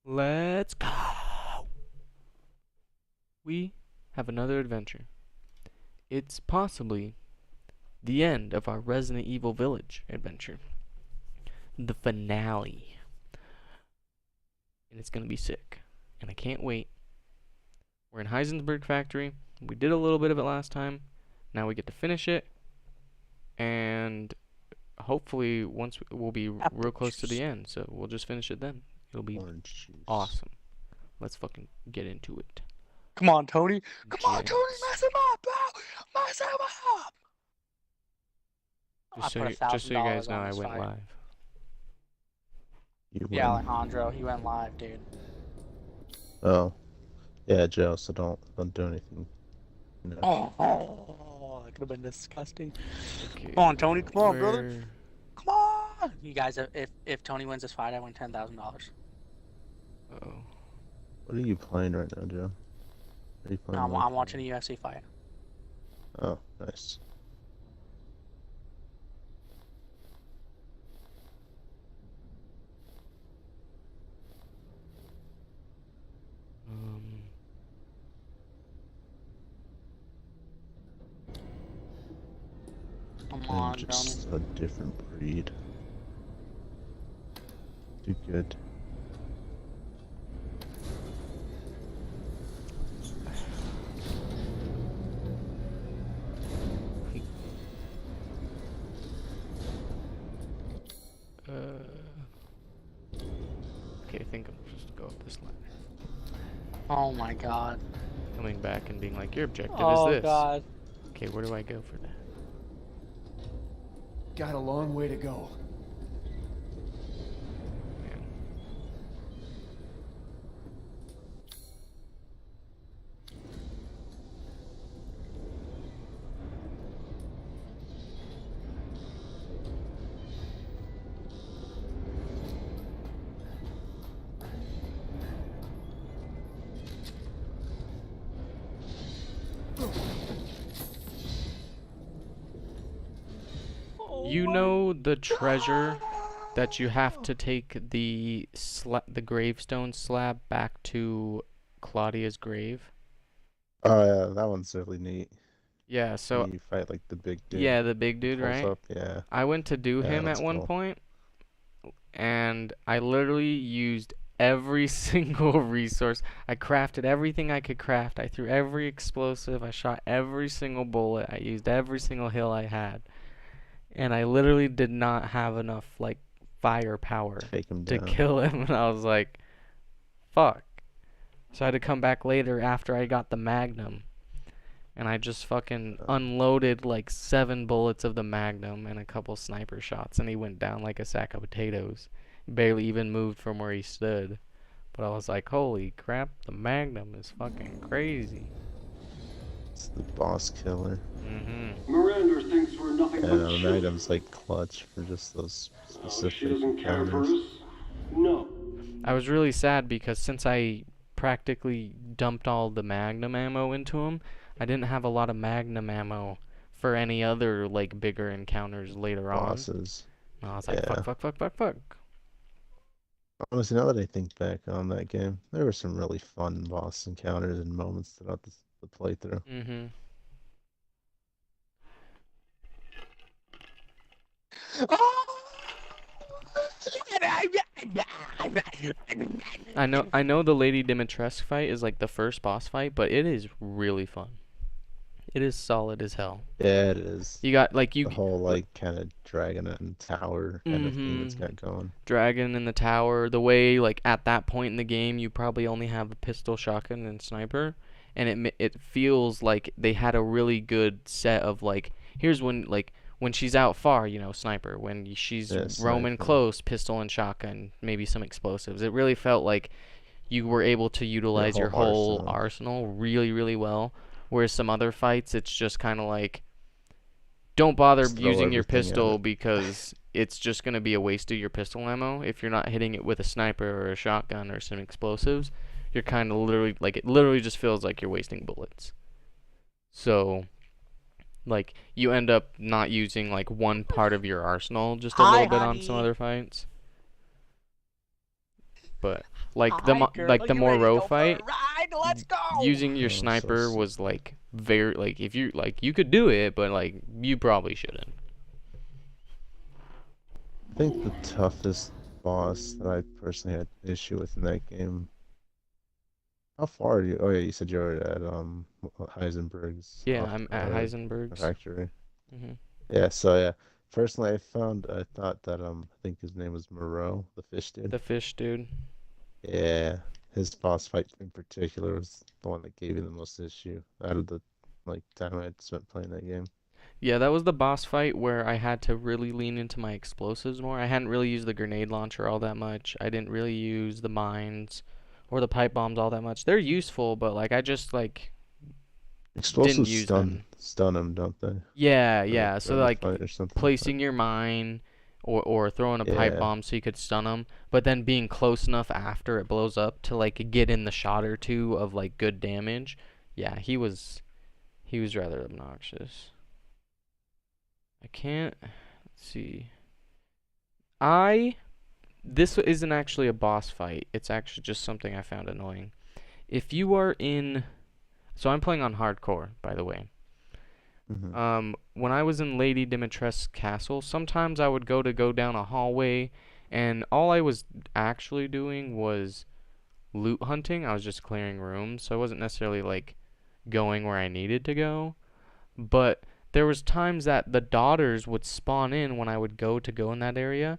Let's go. We have another adventure. It's possibly the end of our Resident Evil Village adventure. The finale. And it's gonna be sick. And I can't wait. We're in Heisenberg Factory. We did a little bit of it last time. Now we get to finish it. And hopefully we'll be real close to the end. So we'll just finish it then. It'll be awesome. Let's fucking get into it. Come on, Tony. Come on, Yes. Tony. Mess him up, bro. Mess him up. Just so you guys know, I went live. Yeah, Alejandro, he went live, dude. Oh, yeah, Joe. So don't do anything. No. Oh, that could have been disgusting. Okay. Come on, Tony. Come on, brother. Come on. You guys, if Tony wins this fight, I win $10,000. Oh. What are you playing right now, Joe? Are you playing? I'm watching a UFC fight. Oh, nice. Come on, just Tony. a different breed. Do good. Okay, I think I'm supposed to go up this ladder. Oh my god. Coming back and being like, your objective Oh is this. god. Okay, where do I go for that? Got a long way to go. Man. You know the treasure that you have to take the gravestone slab back to Claudia's grave? Oh yeah, that one's really neat. Yeah, so you fight like the big dude. yeah, the big dude, right? Up, yeah. I went to do him at one point, and I literally used every single resource. I crafted everything I could craft. I threw every explosive. I shot every single bullet. I used every single hill I had. And I literally did not have enough, like, firepower to kill him. And I was like, fuck. So I had to come back later after I got the Magnum. And I just fucking unloaded, like, 7 bullets of the Magnum and a couple sniper shots. And he went down like a sack of potatoes. Barely even moved from where he stood. But I was like, holy crap, the Magnum is fucking crazy. It's the boss killer. Miranda thinks we're nothing but the Magnum's like clutch for just those specific she doesn't care for us? No. I was really sad because since I practically dumped all the Magnum ammo into him, I didn't have a lot of Magnum ammo for any other, like, bigger encounters later on. Bosses. And I was like, fuck. Honestly, now that I think back on that game, there were some really fun boss encounters and moments throughout the playthrough. I know the Lady Dimitrescu fight is like the first boss fight, but it is really fun. It is solid as hell. Yeah, it is. You got like the whole like kind of dragon and tower kind of theme it's got going. Dragon in the tower. The way like at that point in the game you probably only have a pistol, shotgun, and sniper, and it feels like they had a really good set of like here's when she's out far, you know, sniper. When she's roaming close, pistol and shotgun, maybe some explosives. It really felt like you were able to utilize your whole arsenal really, really well. Whereas some other fights, it's just kind of like, don't bother using your pistol because it's just going to be a waste of your pistol ammo. If you're not hitting it with a sniper or a shotgun or some explosives, you're kind of literally, like, it literally just feels like you're wasting bullets. So, like, you end up not using, like, one part of your arsenal just a little bit on some other fights. But like Hi, girl. the You ready to Moreau go for a fight, ride? Let's go. using your Oh, so sniper was like very like if you like you could do it, but like you probably shouldn't. I think the toughest boss that I personally had issue with in that game. How far are you? Oh yeah, you said you were at Heisenberg's Yeah, off I'm at Heisenberg's. factory. Hmm. Yeah, so yeah. Personally, I thought that I think his name was Moreau, the fish dude. The fish dude. Yeah, his boss fight in particular was the one that gave me the most issue out of the like time I had spent playing that game. Yeah, that was the boss fight where I had to really lean into my explosives more. I hadn't really used the grenade launcher all that much. I didn't really use the mines or the pipe bombs all that much. They're useful, but like I just like didn't Explosives use them. stun him, don't they? Yeah, Or like yeah. So during the like fight or something. placing your mine or throwing a pipe Yeah. bomb so you could stun them, but then being close enough after it blows up to like get in the shot or two of like good damage. Yeah, he was rather obnoxious. I can't let's see. I This isn't actually a boss fight. It's actually just something I found annoying. If you are in So I'm playing on hardcore, by the way. Hmm. When I was in Lady Dimitrescu's castle, sometimes I would go down a hallway, and all I was actually doing was loot hunting. I was just clearing rooms, so I wasn't necessarily like going where I needed to go. But there was times that the daughters would spawn in when I would go in that area,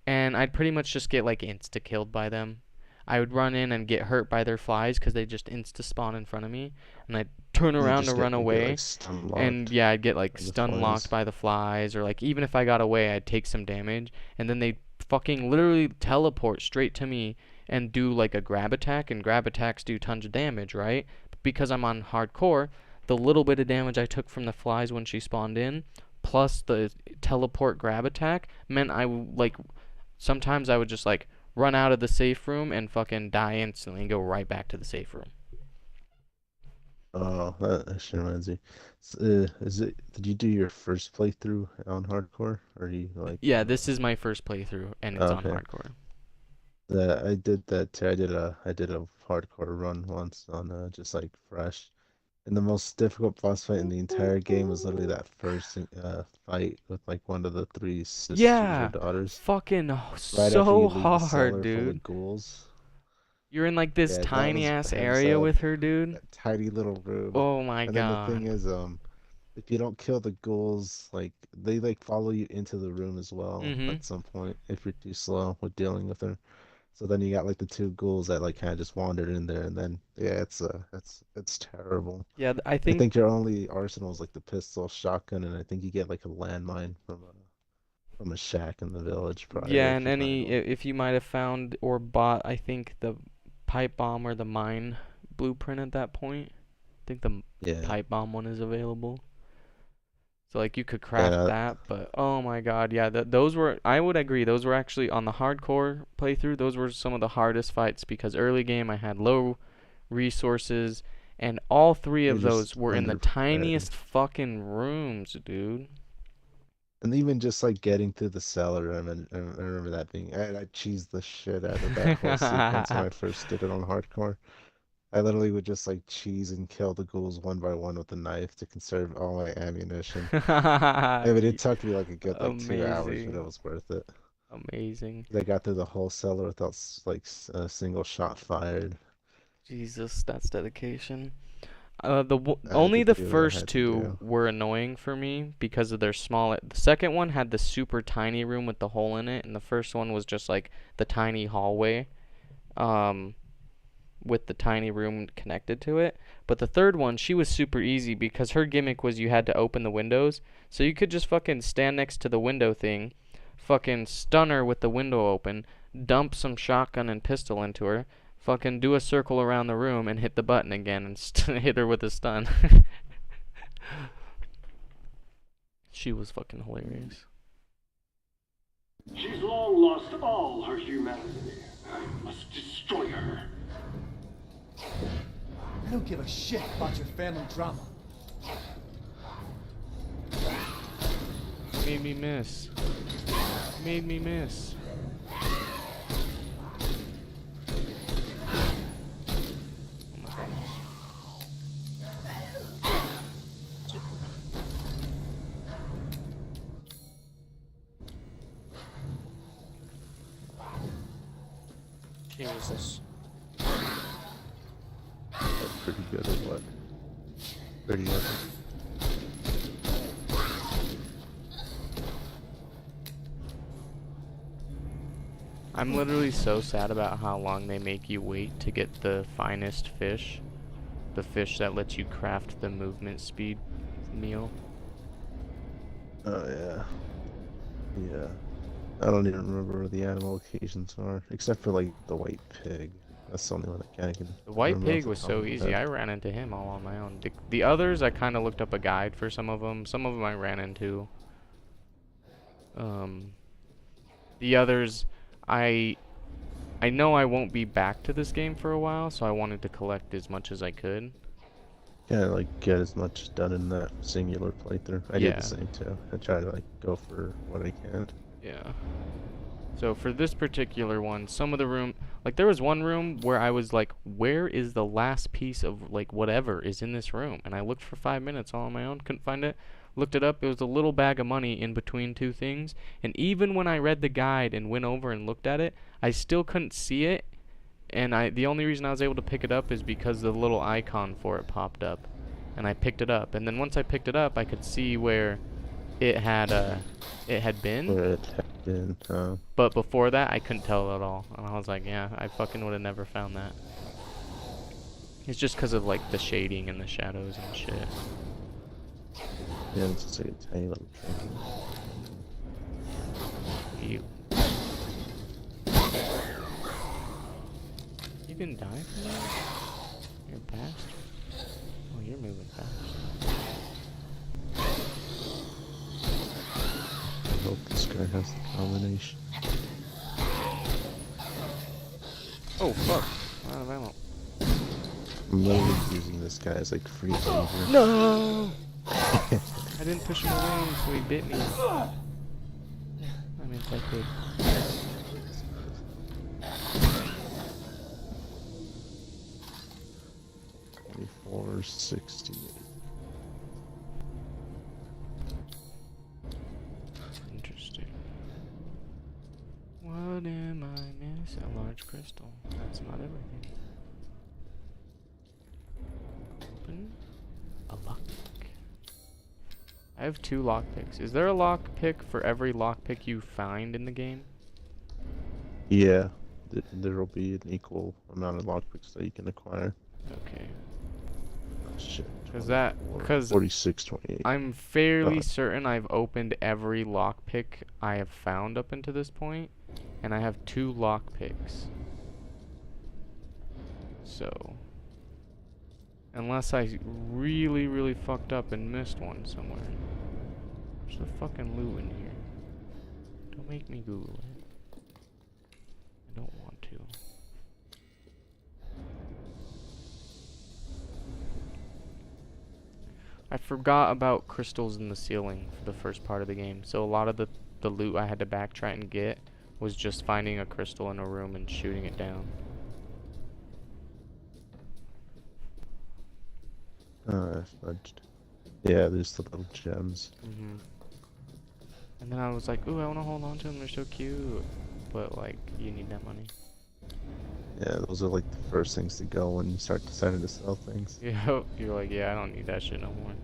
and I'd pretty much just get like insta killed by them. I would run in and get hurt by their flies because they just insta spawn in front of me, and I'd turn You around to just run get away, like stun and locked yeah, I'd get like by the stun locked flies. by the flies, or like even if I got away, I'd take some damage, and then they'd fucking literally teleport straight to me and do like a grab attack, and grab attacks do tons of damage, right? But because I'm on hardcore, the little bit of damage I took from the flies when she spawned in, plus the teleport grab attack, meant like sometimes I would just like run out of the safe room and fucking die instantly and go right back to the safe room. Oh, that actually reminds me. Did you do your first playthrough on hardcore? Or you like, Yeah, this is my first playthrough and it's on okay. hardcore. I did that too. I did a hardcore run once on just like fresh. And the most difficult boss fight in the entire game was literally that first fight with like one of the three sisters or Yeah, daughters. fucking Right after so you leave the hard, cellar full dude. of ghouls. You're in like this Yeah, that tiny was ass bad as area hell. with her, dude. That tiny little room. Oh my And then the thing god. is, if you don't kill the ghouls, like they like follow you into the room as well Mhm. at some point if you're too slow with dealing with her. So then you got like the two ghouls that like kind of just wandered in there, and then yeah, it's terrible. Yeah, I I think think your only arsenal is like the pistol, shotgun, and I think you get like a landmine from a shack in the village prior yeah, if and you find one. if you might have found or bought, I think the pipe bomb or the mine blueprint at that point. I think the Yeah, pipe bomb one is available. So like you could craft yeah, that, but oh my god, yeah, those were I would agree those were actually on the hardcore playthrough. Those were some of the hardest fights because early game I had low resources and all three you're of those just were in the underprepared. tiniest fucking rooms, dude. And even just like getting through the cellar, I remember that being, I cheesed the shit out of that whole sequence when I first did it on hardcore. I literally would just like cheese and kill the ghouls one by one with a knife to conserve all my ammunition. I mean, it took me like a good like 2 hours, but it Amazing. was worth it. Amazing. They got through the whole cellar without a single shot fired. Jesus, that's dedication. I had Only to the do what I first had to two do. were annoying for me because of their small. The second one had the super tiny room with the hole in it, and the first one was just like the tiny hallway, um, with the tiny room connected to it. But the third one, she was super easy because her gimmick was you had to open the windows, so you could just fucking stand next to the window thing, fucking stun her with the window open, dump some shotgun and pistol into her, fucking do a circle around the room and hit the button again and hit her with a stun. She was fucking hilarious. She's long lost all her humanity. I must destroy her. I don't give a shit about your family drama. Made me miss. Made me miss. Jesus. That's pretty good at what? Pretty epic. I'm literally so sad about how long they make you wait to get the finest fish. The fish that lets you craft the movement speed meal. Oh yeah. Yeah. I don't even remember where the animal occasions are, except for like the white pig. That's the only one I can The white remember off pig the was top so of my easy. head. I ran into him all on my own. The others, I kind of looked up a guide for some of them. Some of them I ran into. The others, I I know I won't be back to this game for a while, so I wanted to collect as much as I could. Yeah, like get as much done in that singular playthrough. I did the Yeah, same too. I try to like go for what I can. yeah. So for this particular one, some of the room, like there was one room where I was like, where is the last piece of like whatever is in this room? And I looked for 5 minutes all on my own, couldn't find it. Looked it up, it was a little bag of money in between two things. And even when I read the guide and went over and looked at it, I still couldn't see it. And the only reason I was able to pick it up is because the little icon for it popped up. And I picked it up. And then once I picked it up, I could see where it had been. Where it had been. But before that, I couldn't tell at all. And I was like, yeah, I fucking would have never found that. It's just because of, like, the shading and the shadows and shit. Yeah, it's just like a tiny little trinket. Ew. You didn't die from that? You're a bastard. Oh, you're moving fast. I hope this guy has the combination. Oh, fuck. I'm out of ammo. I'm literally using this guy as like free labor. No! I didn't push him away, so he bit me. I mean, if I could. 2468. Interesting. What am I missing? A large crystal. That's not everything. Open a lockpick. I have 2 lockpicks. Is there a lockpick for every lockpick you find in the game? Yeah, there will be an equal amount of lockpicks that you can acquire. Okay. Oh, shit. Cause 46, 28. I'm fairly certain I've opened every lockpick I have found up until this point, and I have 2 lockpicks. So, unless I really, really fucked up and missed one somewhere. There's a fucking loot in here. Don't make me Google it. I don't want to. I forgot about crystals in the ceiling for the first part of the game, so a lot of the loot I had to backtrack and get was just finding a crystal in a room and shooting it down. I fudged. Yeah, there's the little gems. And then I was like, ooh, I want to hold on to them, they're so cute. But, like, you need that money. Yeah, those are like the first things to go when you start deciding to sell things. Yeah, you're like, yeah, I don't need that shit no more.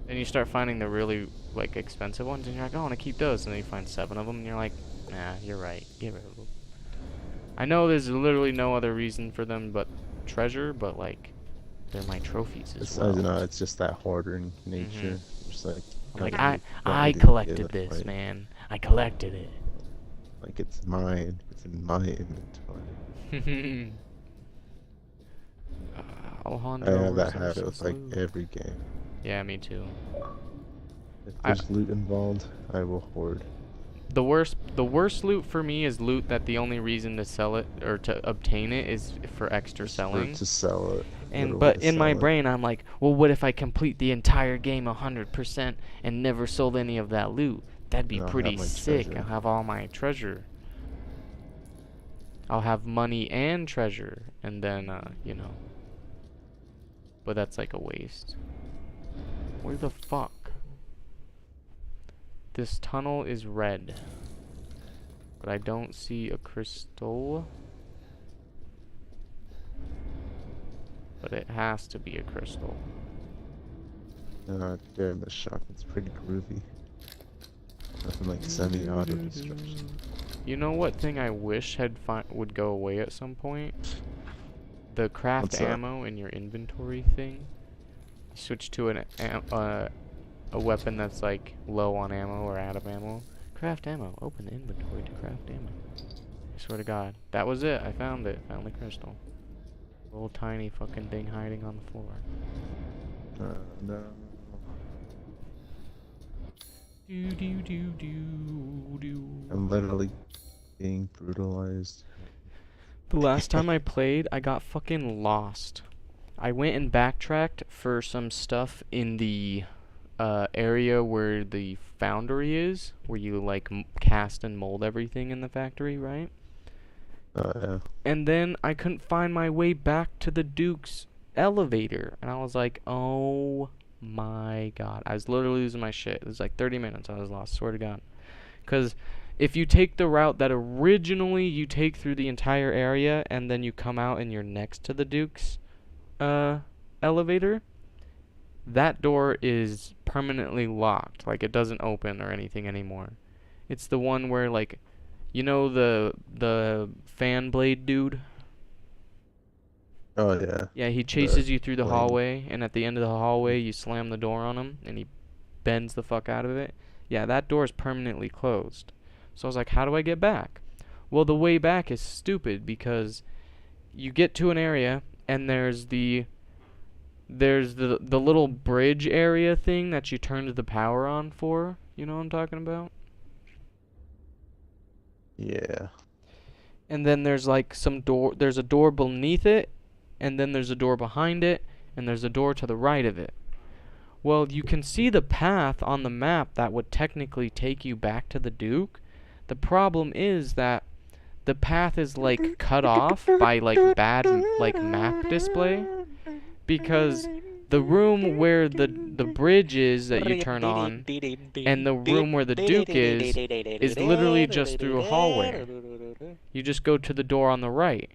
Then you start finding the really, like, expensive ones, and you're like, oh, I want to keep those. And then you find 7 of them, and you're like, nah, you're right, get rid of them. I know there's literally no other reason for them but treasure, but, like, they're my trophies as well. I don't know, it's just that hoarding nature. Just like, Like, not I really to collected give it this, away. man. I collected it. Like, it's mine. It's in my inventory. Alejandro, I have that where's habit this with like loot? every game. Yeah, me too. If there's loot involved, I will hoard. The worst loot for me is loot that the only reason to sell it or to obtain it is for extra selling. To sell it. And literally but to in my sell it. brain I'm like, well, what if I complete the entire game 100% and never sold any of that loot? That'd be And I'll have pretty my sick. treasure. I'll have all my treasure. I'll have money and treasure, and then you know. But that's like a waste. Where the fuck? This tunnel is red. but I don't see a crystal. But it has to be a crystal. During the shotgun's pretty groovy. Nothing like semi-auto destruction. You know what thing I wish would go away at some point? The craft What's that? ammo in your inventory thing. You switch to a weapon that's like low on ammo or out of ammo. Craft ammo. Open the inventory to craft ammo. I swear to God, that was it. I found it. Found the crystal. Little tiny fucking thing hiding on the floor. No. Do do do do do. I'm literally being brutalized. The last time I played, I got fucking lost. I went and backtracked for some stuff in the area where the foundry is, where you like cast and mold everything in the factory, right? Yeah. And then I couldn't find my way back to the Duke's elevator, and I was like, oh my God. I was literally losing my shit. It was like 30 minutes I was lost, swear to God. Because if you take the route that originally you take through the entire area and then you come out and you're next to the Duke's elevator, that door is permanently locked. Like, it doesn't open or anything anymore. It's the one where, like, you know the fan blade dude? Oh yeah. Yeah, he chases you through the blade. hallway, and at the end of the hallway you slam the door on him and he bends the fuck out of it. Yeah, that door is permanently closed. So I was like, how do I get back? Well, the way back is stupid because you get to an area and there's the little bridge area thing that you turned the power on for. You know what I'm talking about? Yeah. And then there's like there's a door beneath it, and then there's a door behind it, and there's a door to the right of it. Well, you can see the path on the map that would technically take you back to the Duke. The problem is that the path is like cut off by like bad like map display, because the room where the bridge is that you turn on and the room where the Duke is literally just through a hallway. You just go to the door on the right.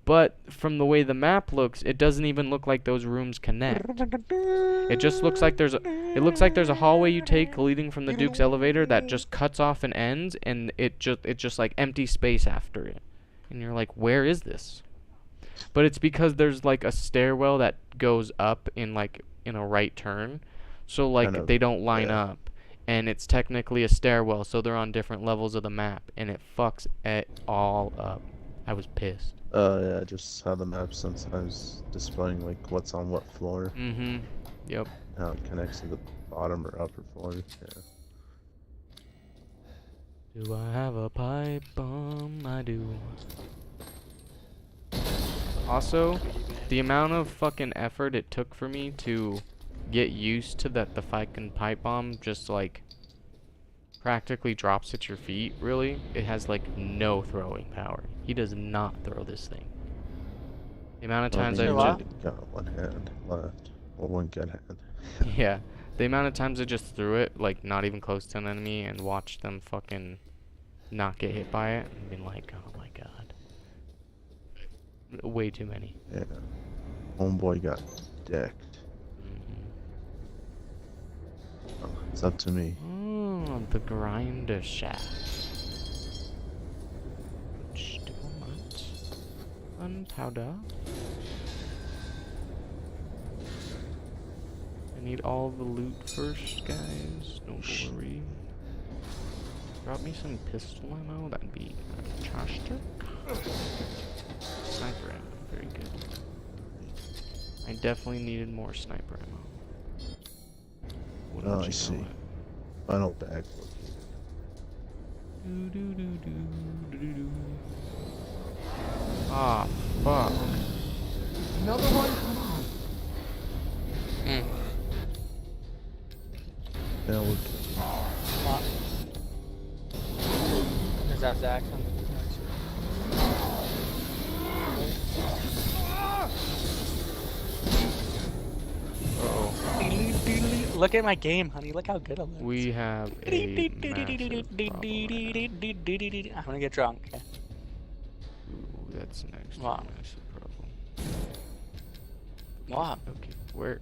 But from the way the map looks, it doesn't even look like those rooms connect. It just looks like there's a hallway you take leading from the Duke's elevator that just cuts off and ends, and it's just like empty space after it. And you're like, where is this? But it's because there's like a stairwell that goes up in a right turn. So like they don't line up. And it's technically a stairwell, so they're on different levels of the map, and it fucks it all up. I was pissed. Yeah, just how the map sometimes displaying like what's on what floor. Mm-hmm. Yep. How it connects to the bottom or upper floor. Yeah. Do I have a pipe bomb? I do. Also, the amount of fucking effort it took for me to get used to that the fucking pipe bomb just like practically drops at your feet, really. It has like no throwing power. He does not throw this thing. The amount of times I I got one hand left. Or one good hand. yeah, the amount of times I just threw it like not even close to an enemy and watched them fucking not get hit by it and been like, oh my God. Way too many. Yeah. Homeboy got decked. Oh, it's up to me. Oh, the grinder shaft. Still not. Gunpowder. I need all the loot first, guys. Don't worry. Drop me some pistol ammo. That'd be fantastic. Sniper ammo. Very good. I definitely needed more sniper ammo. Oh, I see. Final bag located. Ah, fuck. Another one? Come on. Now we're Is that Zach? Uh-oh. Look at my game, honey. Look how good I'm at. We have a massive problem right now. I'm gonna get drunk. Okay. Ooh, that's next to Wow. a massive problem. Wow. Okay, where?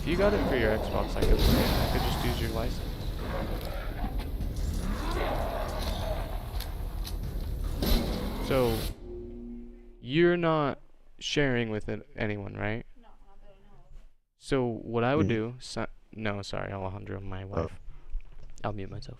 If you got it for your Xbox, I could play it. I could just use your license. So, you're not sharing with anyone, right? So, what I would Me? do... no, sorry, Alejandro, my Oh. wife. I'll mute myself.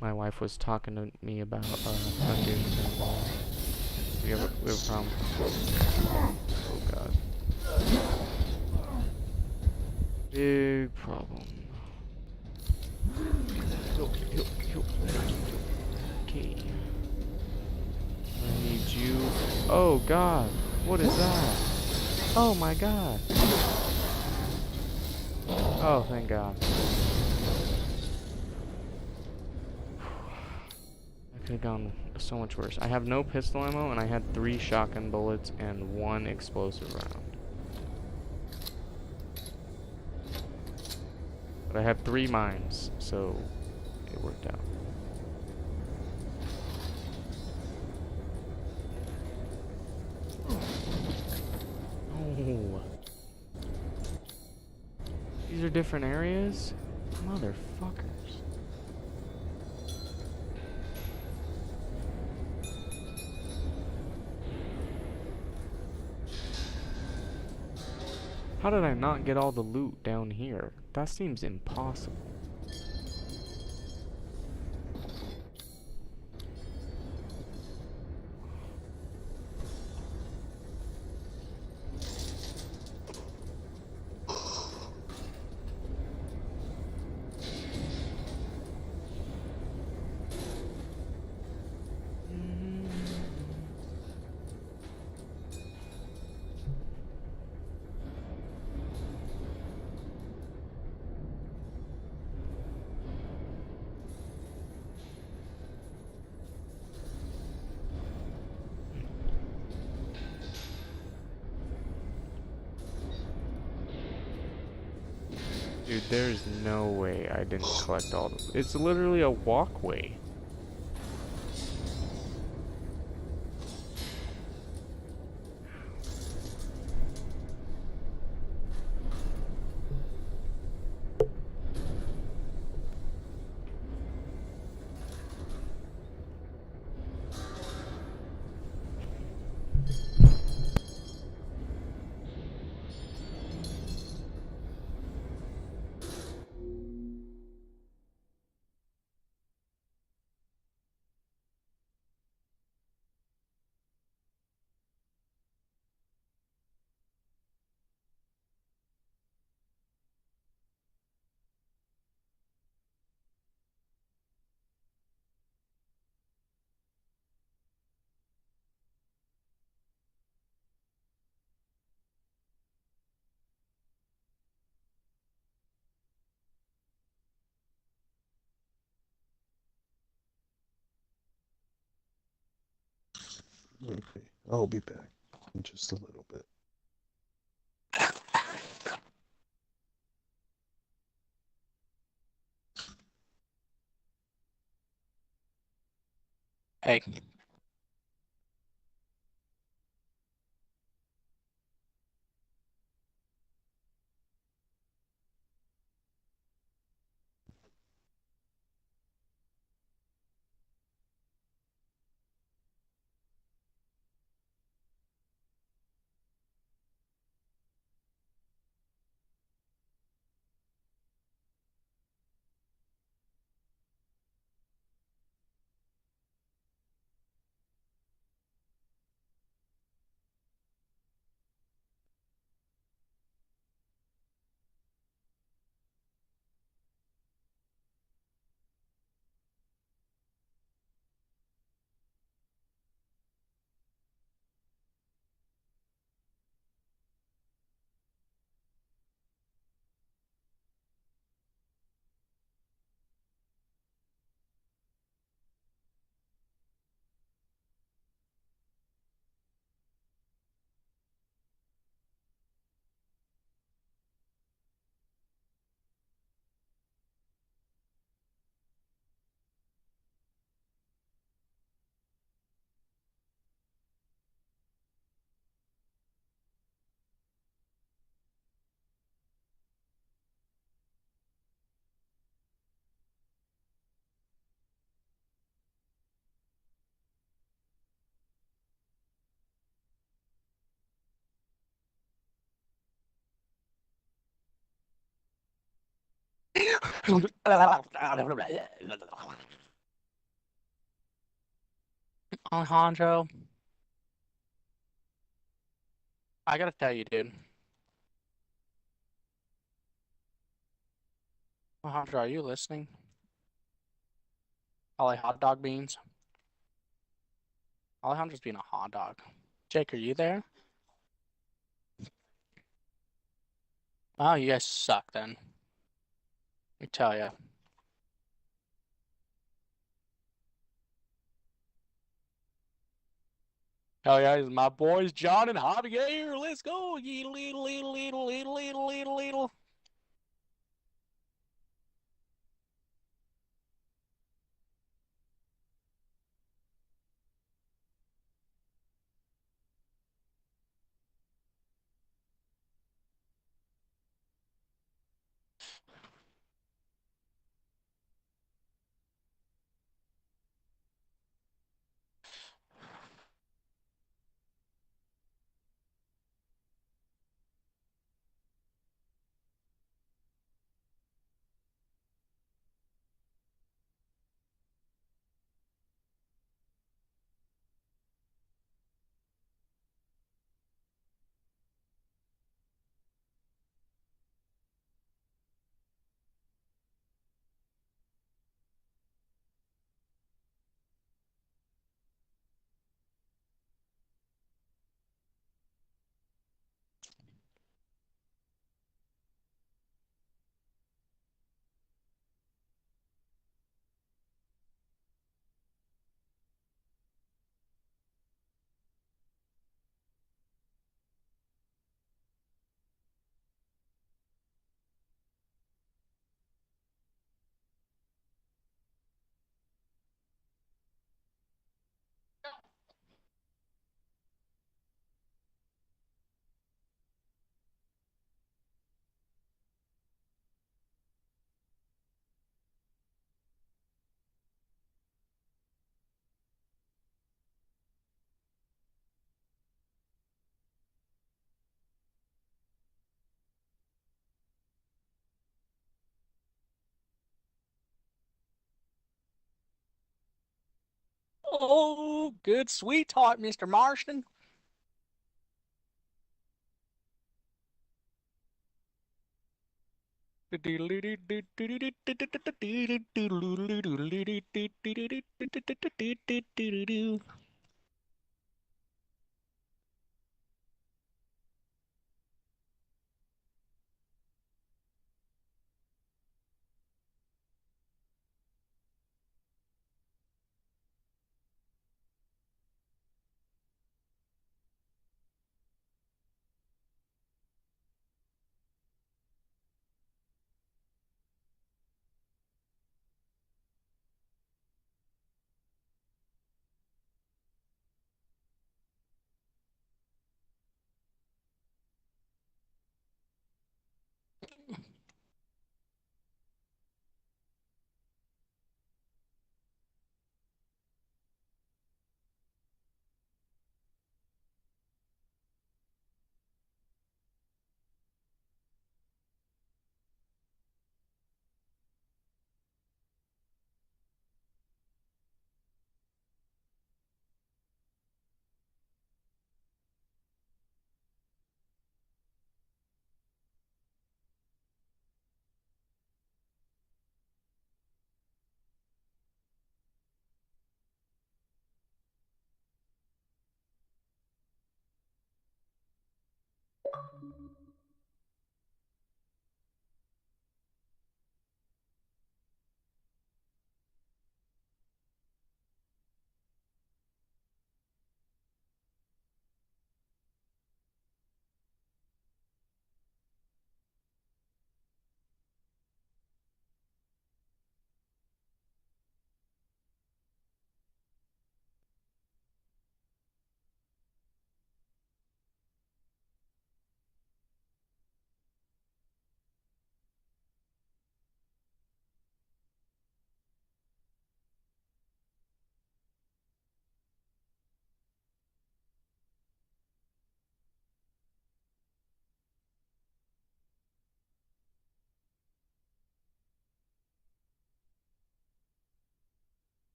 My wife was talking to me about Thunders and we have a problem. Oh god. Big problem. Okay. I need you. Oh god. What is that? Oh my god. Oh, thank god. That could have gone so much worse. I have no pistol ammo, and I had 3 shotgun bullets and 1 explosive round. But I have 3 mines, so it worked out. Oh. These are different areas? Motherfuckers. How did I not get all the loot down here? That seems impossible. Dude, there's no way I didn't collect all the... It's literally a walkway. Okay. I'll be back in just a little bit. Hey. Alejandro, I gotta tell you, dude. Alejandro, are you listening? Ale hot dog beans. Alejandro's being a hot dog. Jake, are you there? Oh, you guys suck then. Let me tell you. Hell yeah, my boys John and Javier. Let's go. Yeedle, yeedle, yeedle, yeedle, yeedle, yeedle, yeedle, yeedle. Oh, good sweetheart, Mr. Marston.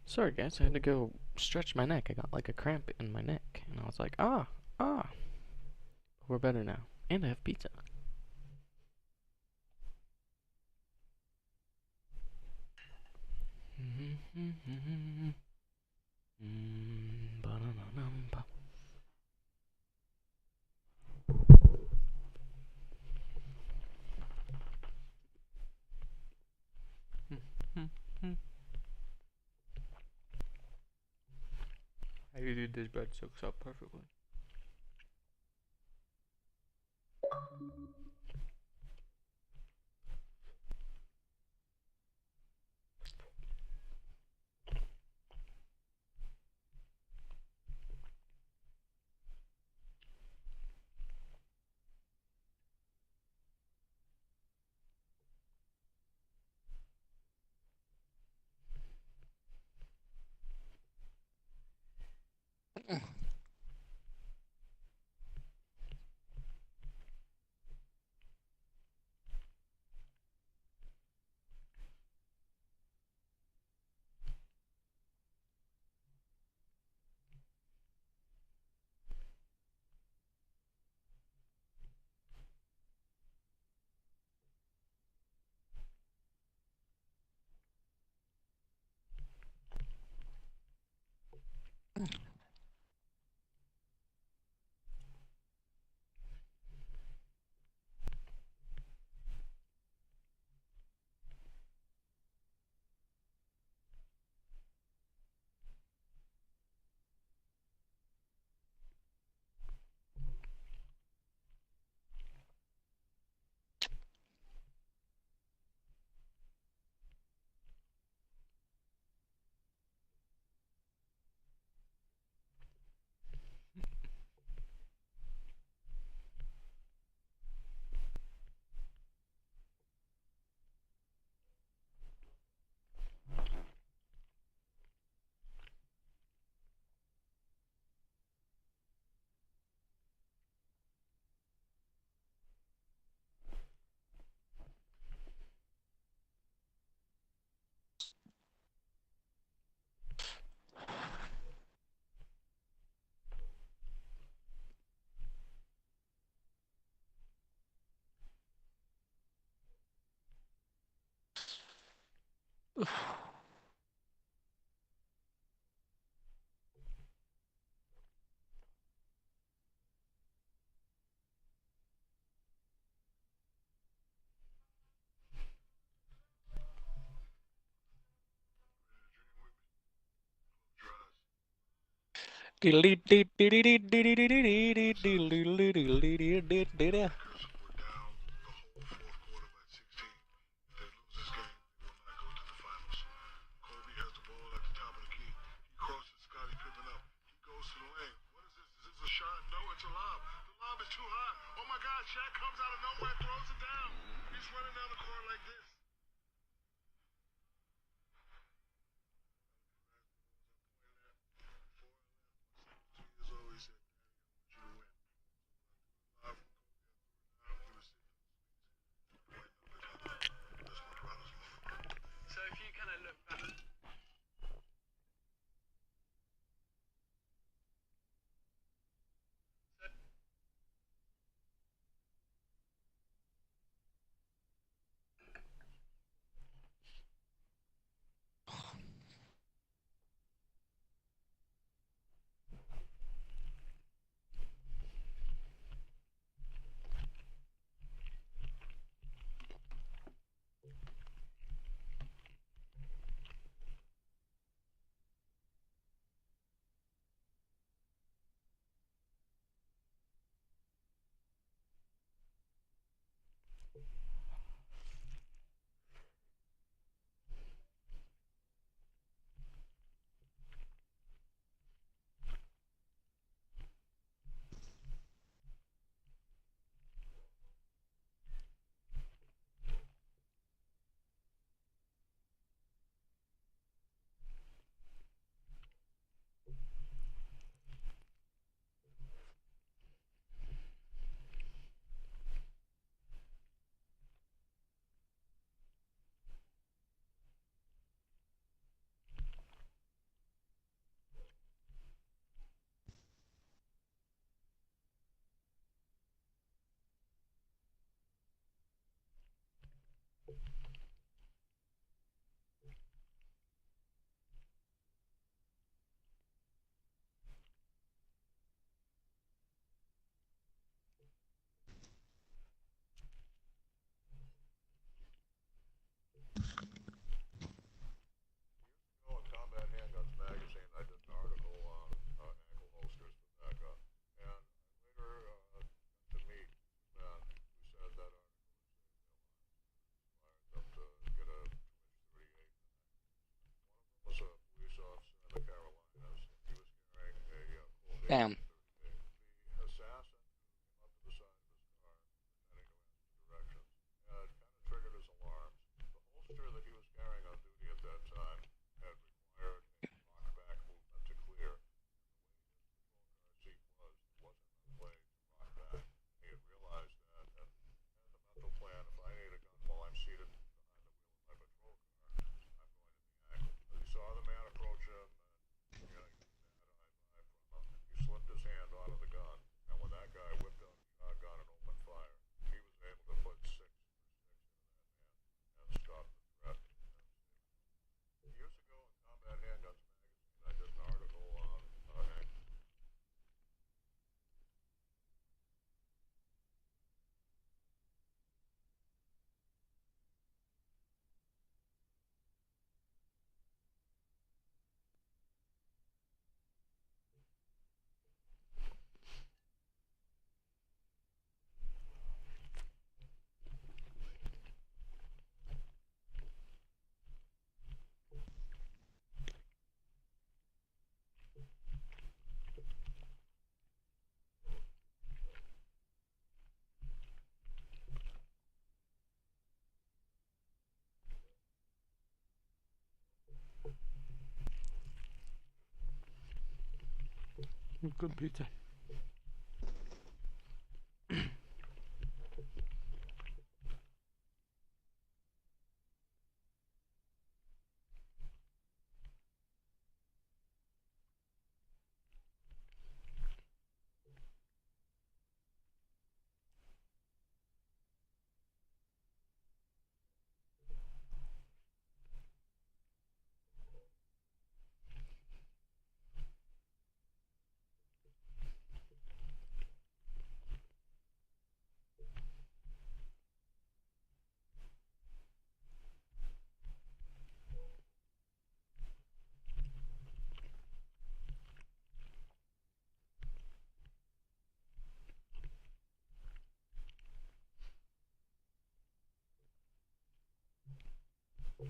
Sorry guys, I had to go stretch my neck. I got like a cramp in my neck, and I was like, ah. We're better now, and I have pizza. How you do this bread soaks up perfectly. Damn. Good pizza.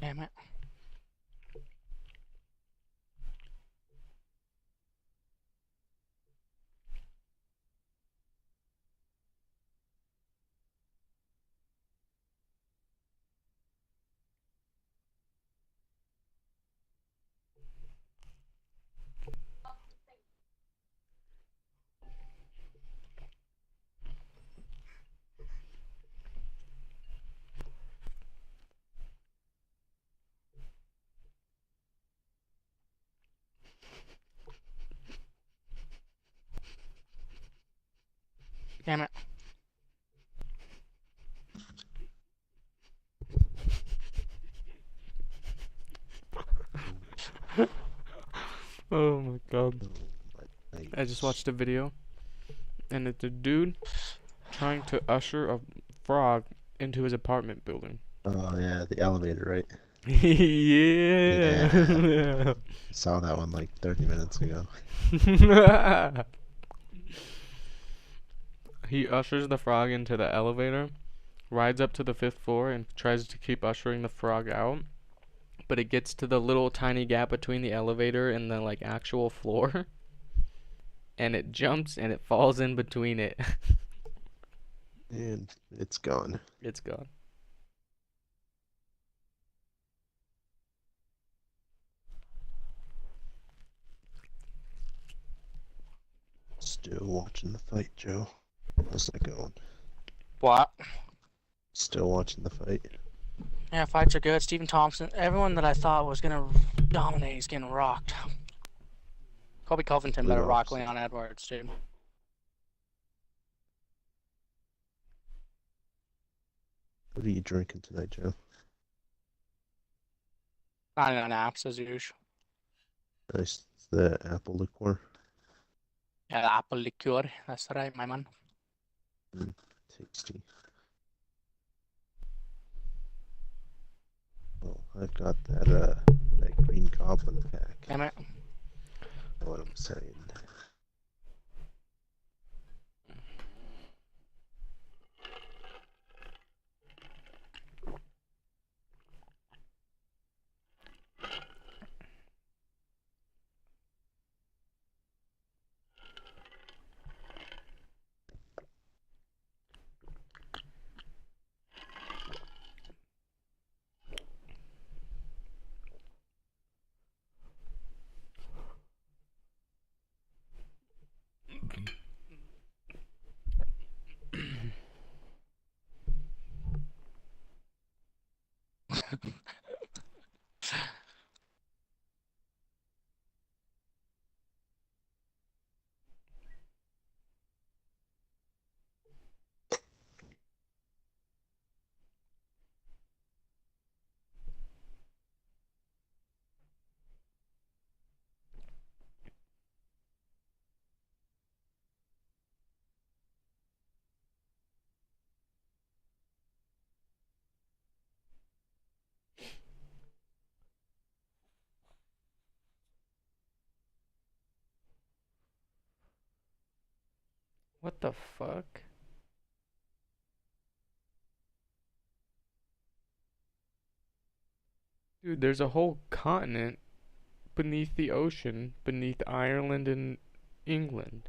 Damn it. Damn it. Oh my god. I just Nice. watched a video, and it's a dude trying to usher a frog into his apartment building. Oh yeah, the elevator, right? Yeah. Yeah. Saw that one like 30 minutes ago. He ushers the frog into the elevator, rides up to the fifth floor, and tries to keep ushering the frog out. But it gets to the little tiny gap between the elevator and the like actual floor, and it jumps and it falls in between it. And it's gone. It's gone. Still watching the fight, Joe. How's that going? What? Still watching the fight. Yeah, fights are good. Stephen Thompson. Everyone that I thought was gonna dominate is getting rocked. Colby Covington Blue better rock Ops. Leon Edwards, dude. What are you drinking tonight, Joe? Not on apps as usual. Nice. It's the apple liqueur. Yeah, apple liqueur. That's right, my man. Tasty. Oh, I've got that green goblin pack. Damn it. Know what I'm saying? What the fuck? Dude, there's a whole continent beneath the ocean, beneath Ireland and England.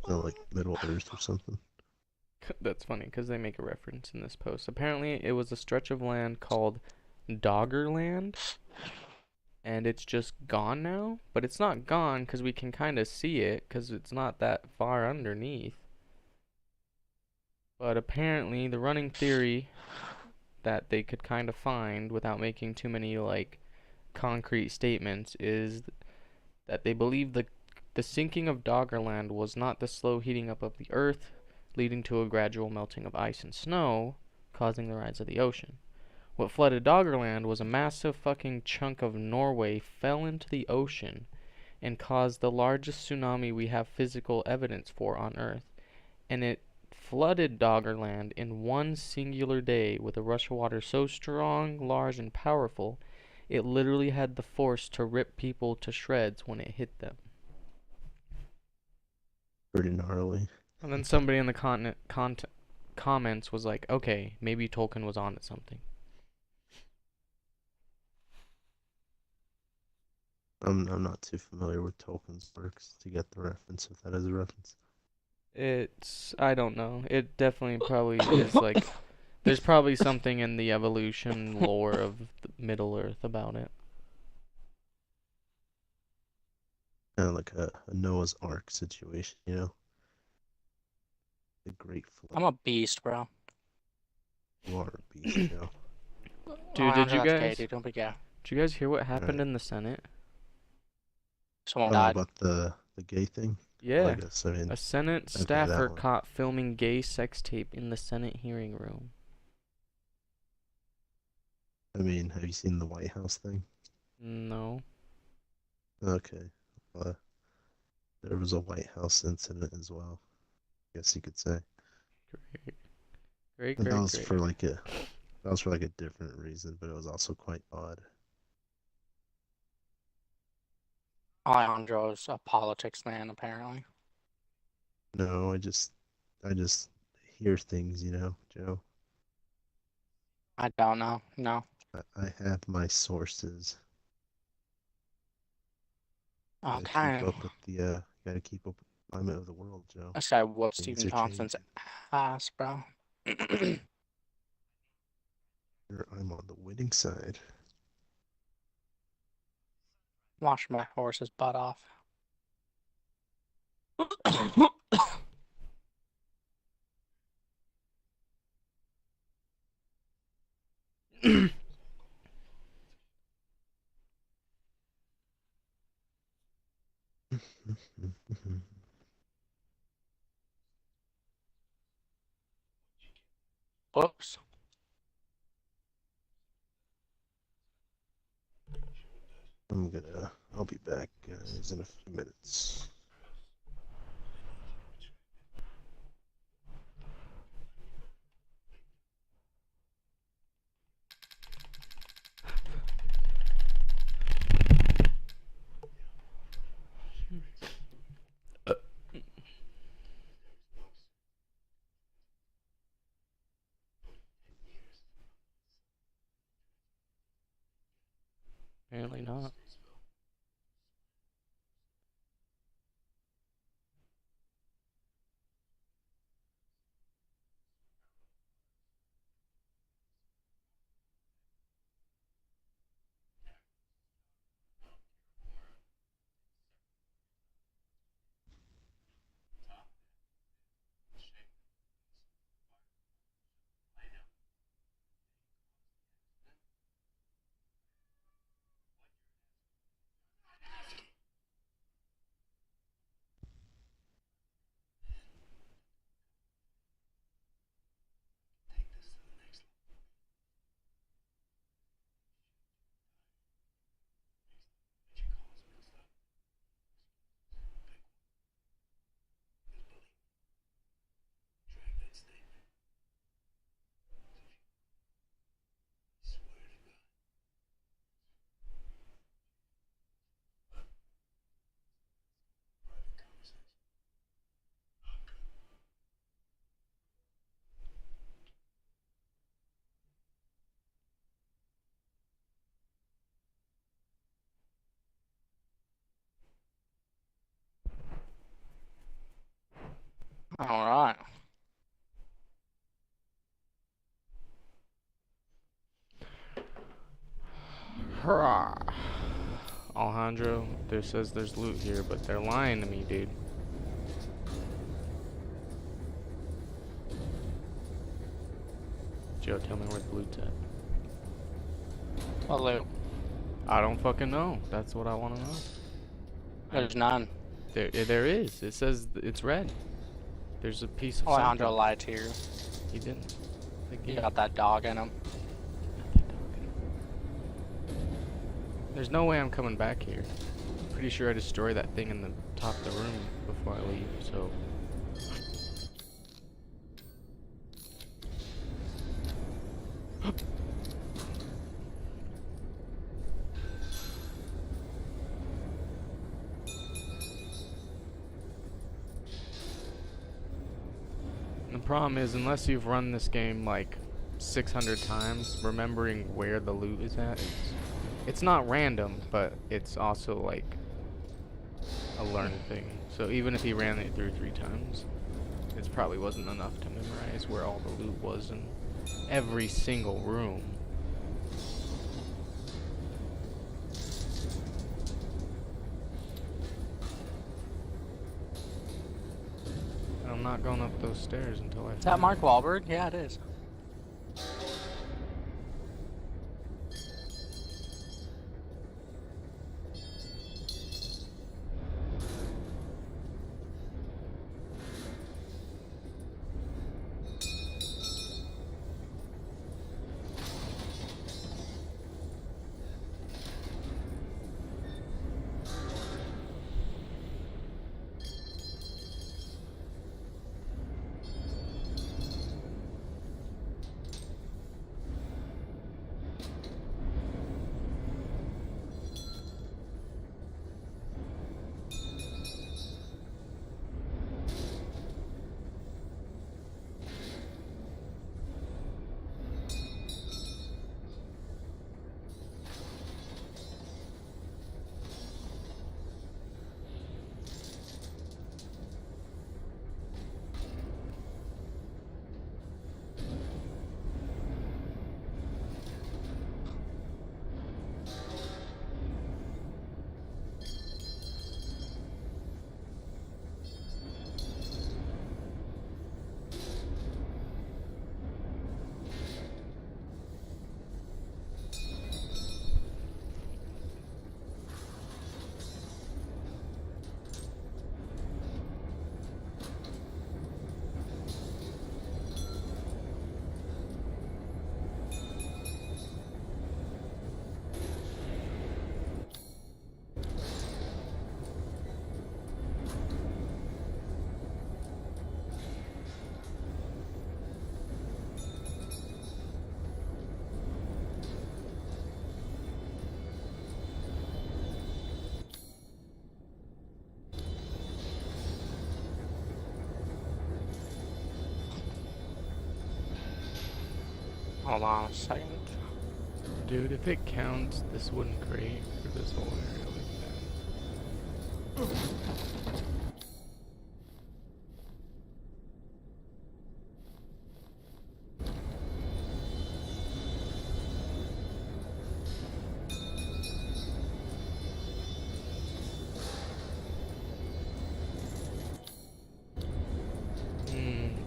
Like Middle Earth or something. That's funny because they make a reference in this post. Apparently, it was a stretch of land called Doggerland, and it's just gone now. But it's not gone because we can kind of see it because it's not that far underneath. But apparently, the running theory that they could kind of find without making too many like concrete statements is that they believe the sinking of Doggerland was not the slow heating up of the earth, leading to a gradual melting of ice and snow, causing the rise of the ocean. What flooded Doggerland was a massive fucking chunk of Norway fell into the ocean and caused the largest tsunami we have physical evidence for on Earth. And it flooded Doggerland in one singular day with a rush of water so strong, large, and powerful, it literally had the force to rip people to shreds when it hit them. Pretty gnarly. And then somebody in the comments was like, okay, maybe Tolkien was on to something. I'm not too familiar with Tolkien's works to get the reference, if that is a reference. I don't know. It definitely probably is like, there's probably something in the evolution lore of the Middle Earth about it. Kind of like a Noah's Ark situation, you know? The Great Flood. I'm a beast, bro. You are a beast, Joe. Dude, Alejandro, that's gay, dude. Don't be gay. did you guys hear what happened Alright. in the Senate? Someone Oh, died. about the gay thing? Yeah. I guess, I mean, A Senate I've heard staffer that one. caught filming gay sex tape in the Senate hearing room. have you seen the White House thing? No. Okay. Uh, there was a White House incident as well, I guess you could say. Great. And that was for like a different reason, but it was also quite odd. Alejandro's a politics man, apparently. No, I just hear things, you know, Joe. I don't know. No. I have my sources. Okay. Gotta keep up with the climate of the world, Joe. This guy whooped Things Stephen are Thompson's changing. ass, bro. I'm on the winning side. Wash my horse's butt off. Whoops. I'll be back, guys, in a few minutes. Apparently not. All right. Hurrah. Alejandro, there says there's loot here, but they're lying to me, dude. Joe, tell me where the loot's at. What loot? I don't fucking know. That's what I want to know. There's none. There is. It says it's red. There's a piece of Alejandro something. lied to you. He didn't. He got that dog in him. There's no way I'm coming back here. Pretty sure I destroyed that thing in the top of the room before I leave, so... The problem is, unless you've run this game like 600 times, remembering where the loot is at, it's not random, but it's also like a learned thing. So even if he ran it through 3 times, it probably wasn't enough to memorize where all the loot was in every single room. And I'm not going up those stairs until I Is that Mark Wahlberg? Yeah, it is. Hold on a second. Dude, if it counts, this wouldn't create for this whole area like that.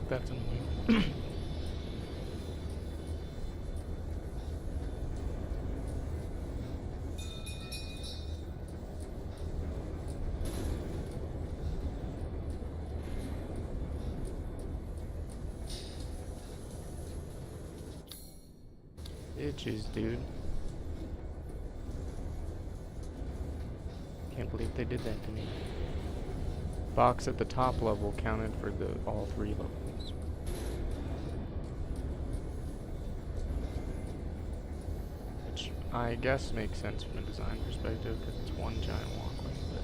That's annoying. Itches, dude. Can't believe they did that to me. Box at the top level counted for all 3 levels. Which I guess makes sense from a design perspective because it's one giant walkway, but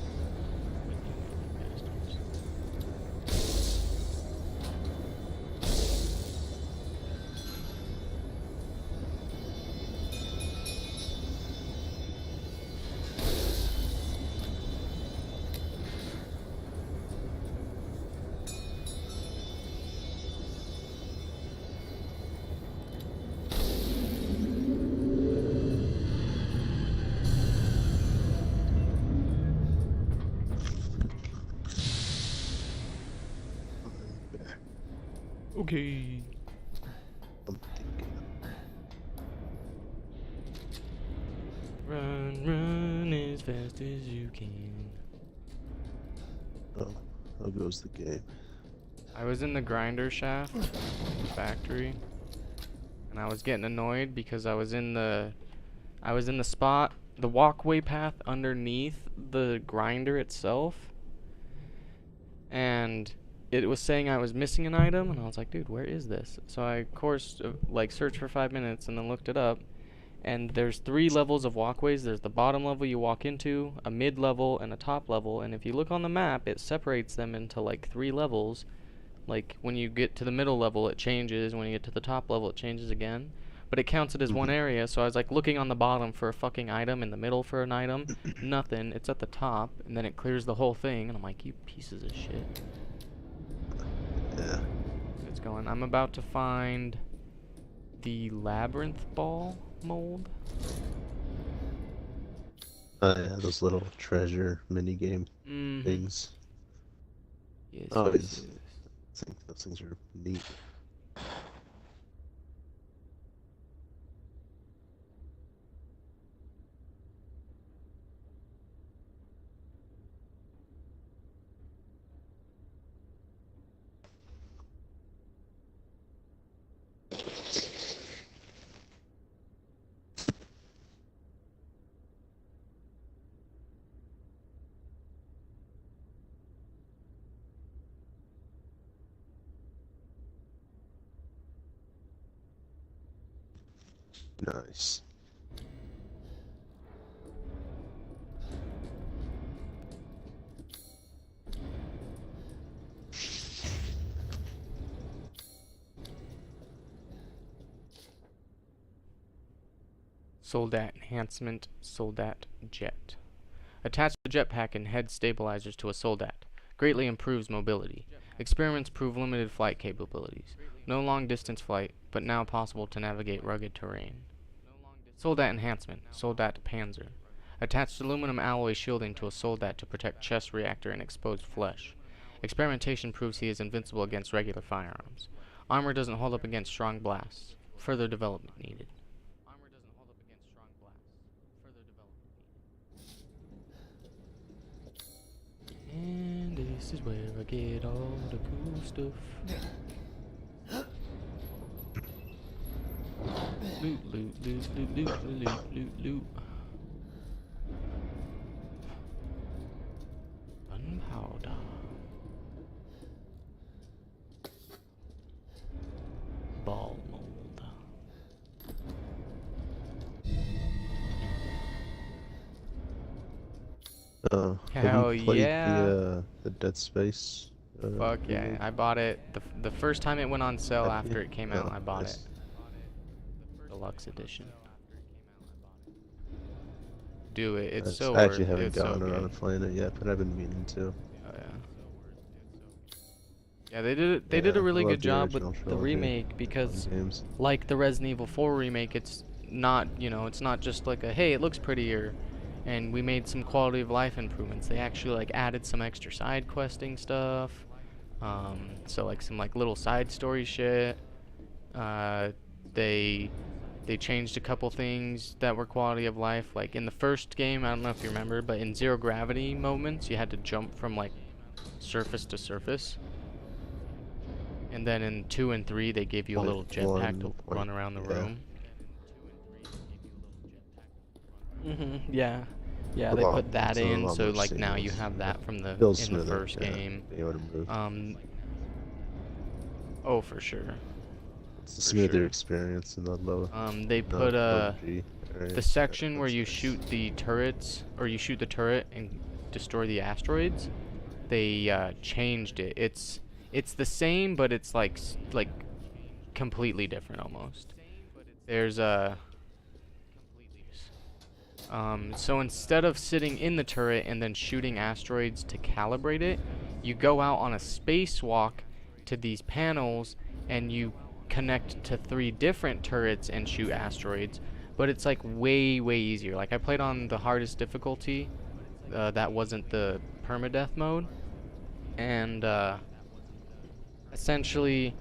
Okay. I'm thinking. Run, run as fast as you can. Oh, how goes the game? I was in the grinder shaft, the factory, and I was getting annoyed because I was in the spot, the walkway path underneath the grinder itself, and it was saying I was missing an item, and I was like, dude, where is this? So I, of course, like searched for 5 minutes and then looked it up, and there's 3 levels of walkways. There's the bottom level you walk into, a mid level, and a top level, and if you look on the map, it separates them into like 3 levels. Like when you get to the middle level, it changes. When you get to the top level, it changes again. But it counts it as one area, so I was like looking on the bottom for a fucking item, in the middle for an item, nothing. It's at the top, and then it clears the whole thing, and I'm like, you pieces of shit. Yeah. It's going. I'm about to find the labyrinth ball mold. Yeah, those little treasure mini game Mm-hmm. things. Yes, Oh, yes, yes. yes. I think those things are neat. Nice. Soldat enhancement, Soldat jet. Attach the jetpack and head stabilizers to a Soldat. Greatly improves mobility. Experiments prove limited flight capabilities. No long distance flight, but now possible to navigate rugged terrain. Soldat enhancement, Soldat Panzer. Attached aluminum alloy shielding to a Soldat to protect chest reactor and exposed flesh. Experimentation proves he is invincible against regular firearms. Armor doesn't hold up against strong blasts. Further development needed. And this is where I get all the cool stuff. Loot, loot, loot, loot, loot, loot, loot, loot. Gunpowder. Ball mold. Have Hell you played yeah. the Dead Space? Fuck yeah. remake? I bought it the first time it went on sale Have you? after it came out. Oh, I bought it. nice. Deluxe edition. Do it. It's so I actually worth it. haven't It's so gotten around good. to playing it yet, but I've been meaning to. Oh yeah. Yeah, they did it. They did Yeah, a I really love good the job with original the trilogy. remake Fun because, games. like the Resident Evil 4 remake, it's not, it's not just like a, hey, it looks prettier, and we made some quality of life improvements. They actually like added some extra side questing stuff, so like some like little side story shit. Uh, they they changed a couple things that were quality of life. Like in the first game, I don't know if you remember, but in zero gravity moments, you had to jump from like surface to surface. And then in 2 and 3, they gave you a Point little jetpack to one, run around the yeah. room. Yeah. Yeah, they Well, put that it's a in, lot so more like now you seamless. have that from the Feels in the smoother, first yeah, game. being able to move. Oh for sure. It's a for smoother sure. experience in the low. They put OG area. the section where That's you nice. shoot the turrets, or you shoot the turret and destroy the asteroids. They changed it. It's the same, but it's like completely different almost. There's a so instead of sitting in the turret and then shooting asteroids to calibrate it, you go out on a spacewalk to these panels and you connect to 3 different turrets and shoot asteroids. But it's like way easier. Like I played on the hardest difficulty. That wasn't the permadeath mode, and essentially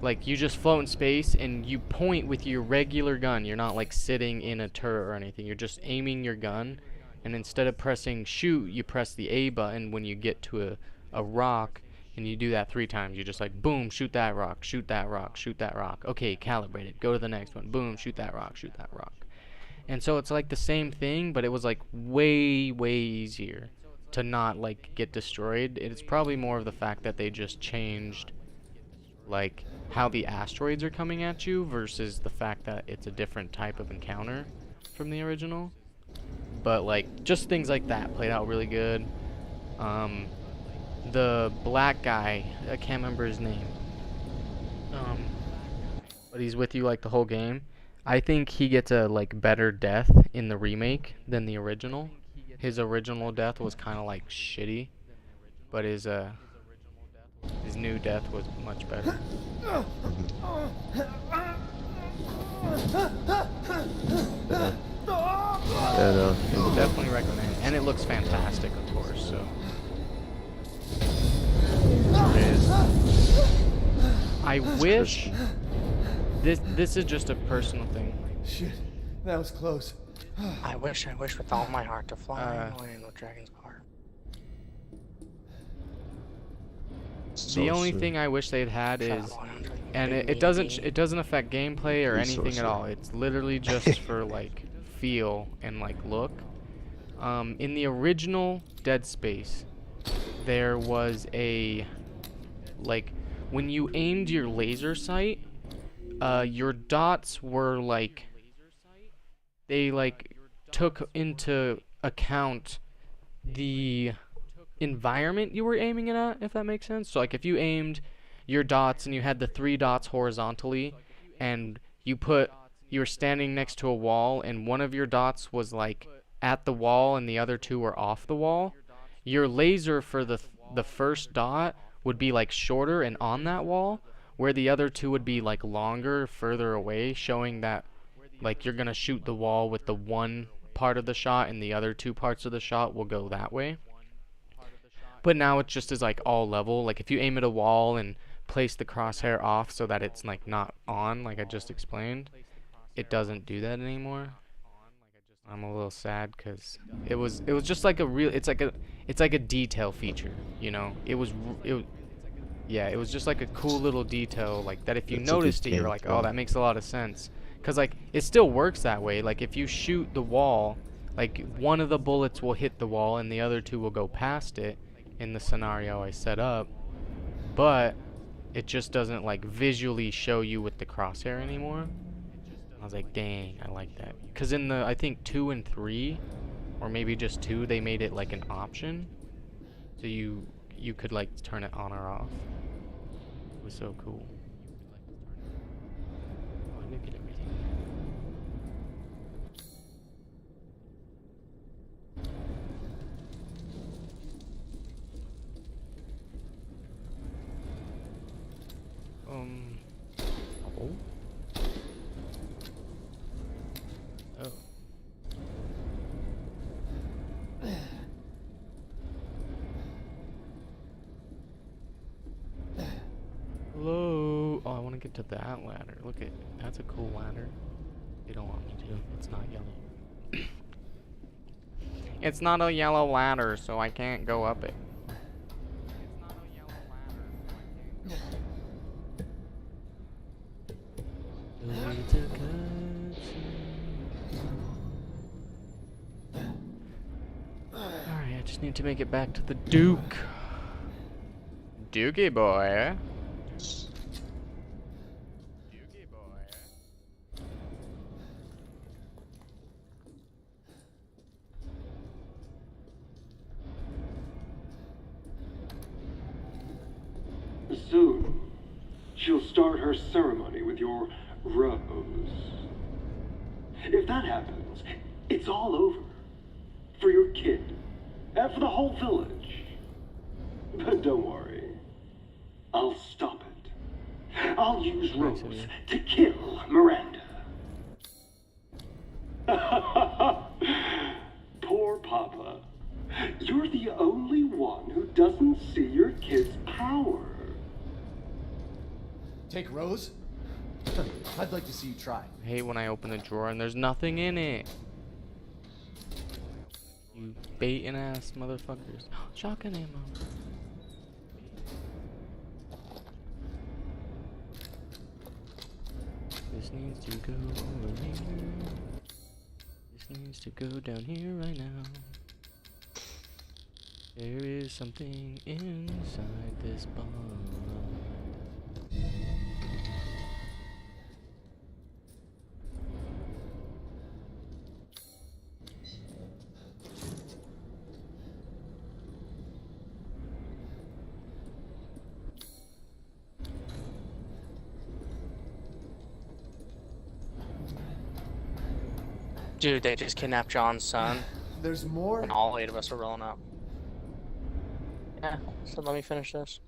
like you just float in space and you point with your regular gun. You're not like sitting in a turret or anything. You're just aiming your gun, and instead of pressing shoot, you press the A button when you get to a rock, and you do that 3 times. You just like boom, shoot that rock, shoot that rock, shoot that rock. Okay, calibrate it. Go to the next one. Boom, shoot that rock, shoot that rock. And so it's like the same thing, but it was like way easier to not like get destroyed. It's probably more of the fact that they just changed like how the asteroids are coming at you versus the fact that it's a different type of encounter from the original. But like just things like that played out really good. The black guy, I can't remember his name, but he's with you like the whole game. I think he gets a like better death in the remake than the original. His original death was kind of like shitty, but his new death was much better. Yeah, no. Definitely recommend. And it looks fantastic, of course. So. I wish. This is just a personal thing. Shit, that was close. I wish with all my heart to fly away in the dragon's car. The only thing I wish they'd had is, and it doesn't affect gameplay or anything at all. It's literally just for like feel and like look. In the original Dead Space, there was a like when you aimed your laser sight, your dots were like they like took into account the environment you were aiming it at, if that makes sense. So like if you aimed your dots and you had the 3 dots horizontally and you were standing next to a wall and one of your dots was like at the wall and the other 2 were off the wall, your laser for the first dot would be like shorter and on that wall, where the other 2 would be like longer, further away, showing that like you're gonna shoot the wall with the one part of the shot and the other 2 parts of the shot will go that way. But now it just is like all level. Like if you aim at a wall and place the crosshair off so that it's like not on, like I just explained, it doesn't do that anymore. I'm a little sad because it was just like a real, it's like a detail feature, you know. It was just like a cool little detail like that. If you noticed it, you're like, oh, that makes a lot of sense. Cause like it still works that way. Like if you shoot the wall, like one of the bullets will hit the wall and the other 2 will go past it in the scenario I set up, but it just doesn't like visually show you with the crosshair anymore. I was like, dang, I like that. Because in the, I think 2 and 3, or maybe just 2, they made it like an option. So you could like turn it on or off. It was so cool. Oh, look at everything. Oh. Oh. Hello. Oh, I want to get to that ladder. Look at, that's a cool ladder. They don't want me to. It's not yellow. It's not a yellow ladder, so I can't go up it. Alright, I just need to make it back to the Duke. Dookie boy. Soon, she'll start her ceremony with your rose. If that happens, it's all over. For your kid. And for the whole village. But don't worry. I'll stop it. I'll use Rose to kill Miranda. Poor Papa. You're the only one who doesn't see your kid's power. Take Rose? I'd like to see you try. I hate when I open a drawer and there's nothing in it. You baiting ass motherfuckers. Shotgun ammo. This needs to go over here. This needs to go down here right now. There is something inside this bomb. Dude, they just kidnapped John's son, There's more? and all 8 of us are rolling up. Yeah, so let me finish this.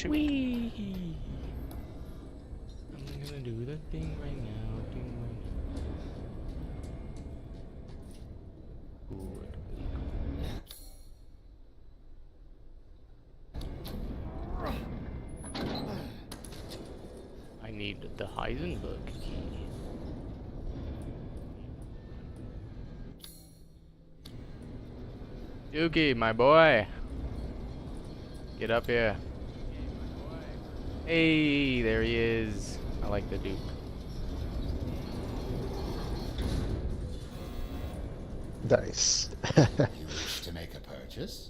Whee! I'm gonna do the thing right now. I need the Heisenberg key. Dookie, my boy. Get up here. Hey, there he is. I like the Duke. Nice. You wish to make a purchase?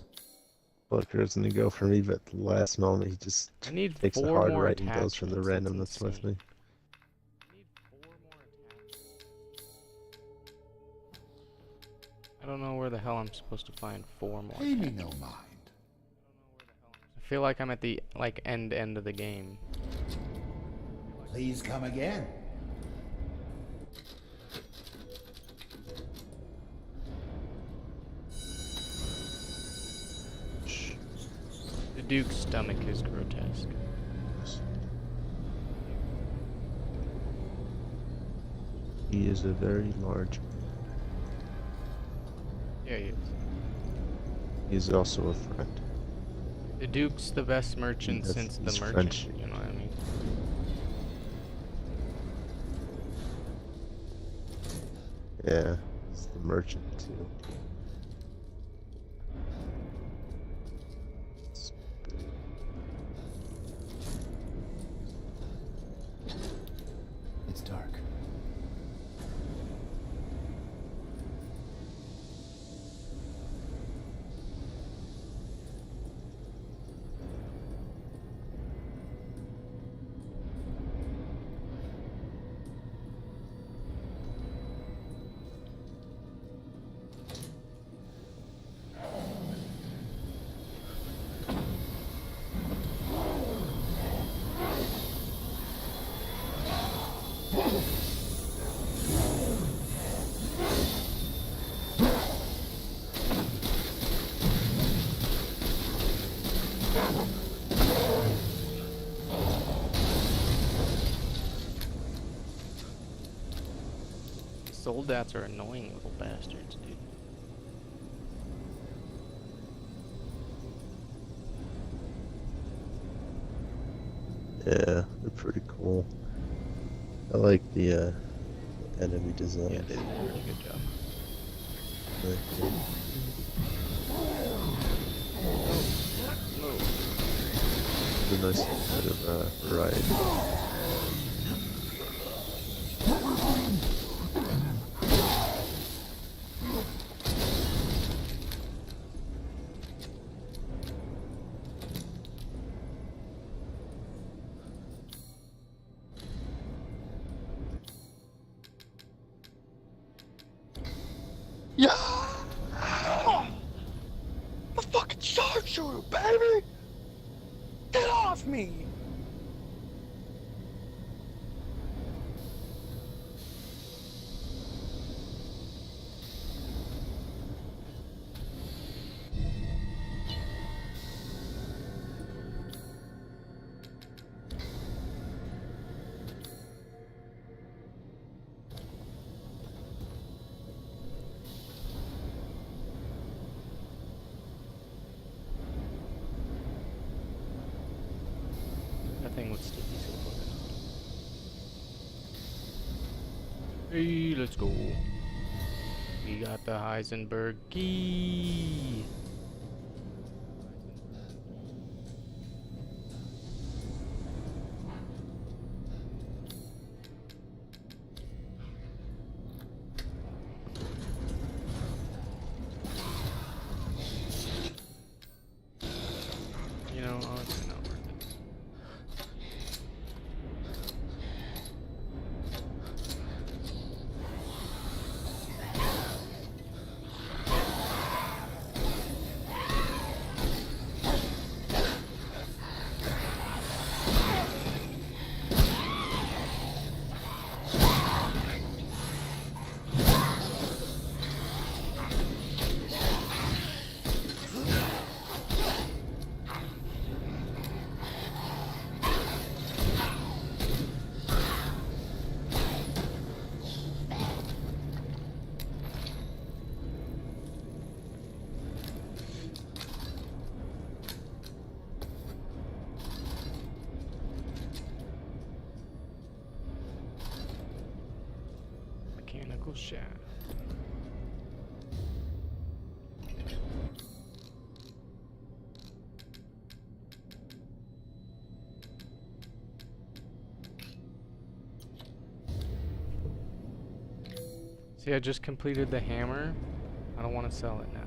Booker isn't gonna go for me, but at the last moment he just I need takes the 4 hard more right and goes for the attachments. randomness with me. I don't know where the hell I'm supposed to find 4 more. Pay me no mind. I feel like I'm at the end of the game. Please come again. The Duke's stomach is grotesque. He is a very large. Yeah, he is. He is also a friend. The Duke's the best merchant He's since the merchant. French. You know what I mean? Yeah, he's the merchant too. It's dark. Soldats are annoying little bastards, dude. Yeah, they're pretty cool. I like the enemy Yeah, design. they did a pretty good job. Okay. A nice bit of variety. Yeah! I'm a fucking sharpshooter, baby! Get off me! That thing would still be so fucking hot. Hey, let's go. We got the Heisenberg key. You know, honestly, not worth it. Mechanical shaft. See, I just completed the hammer. I don't want to sell it now.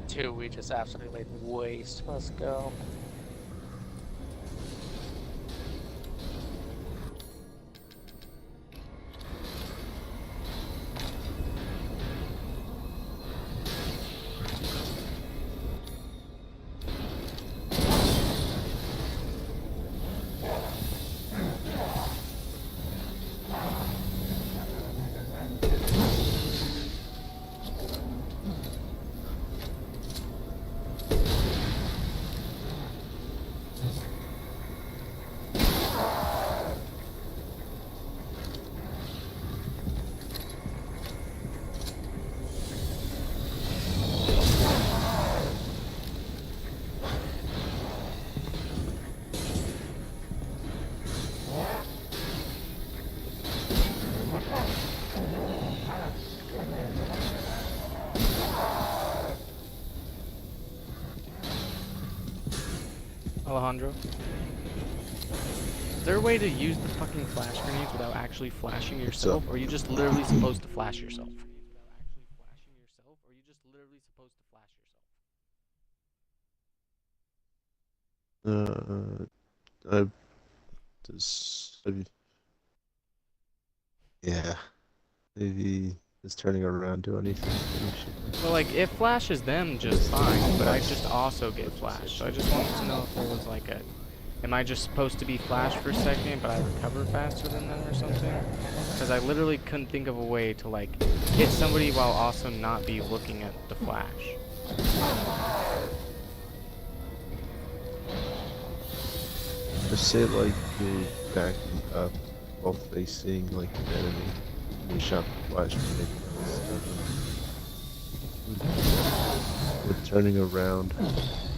Two, we just absolutely laid waste. Let's go. Alejandro, is there a way to use the fucking flash grenades without actually flashing What's up? yourself? Or are you just literally supposed to flash yourself? Uh, I yeah, maybe just turning around do anything. Well, like, it flashes them just fine, but I just also get flashed. So I just wanted to know if there was like a... Am I just supposed to be flashed for a second, but I recover faster than them or something? Because I literally couldn't think of a way to, like, hit somebody while also not be looking at the flash. Just say like you're backing up while facing like an enemy. And you shot the flash grenade. With turning around,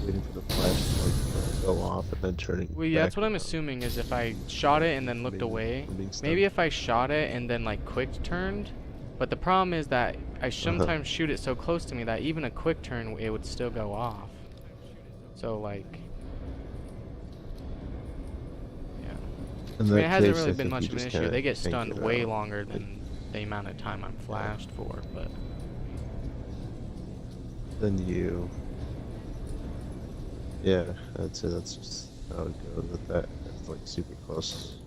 waiting for the flash to like go off, and then turning. Well, yeah, back that's what I'm around. assuming is if I shot it and then looked away. Maybe if I shot it and then like quick turned. But the problem is that I sometimes shoot it so close to me that even a quick turn, it would still go off. So like... In I mean, that it hasn't case, really I been think much you of an just issue. kinda They get tank stunned it way out. longer than the amount of time I'm flashed for, but... Then you. Yeah, I'd say that's just how it goes with that. It's like super close.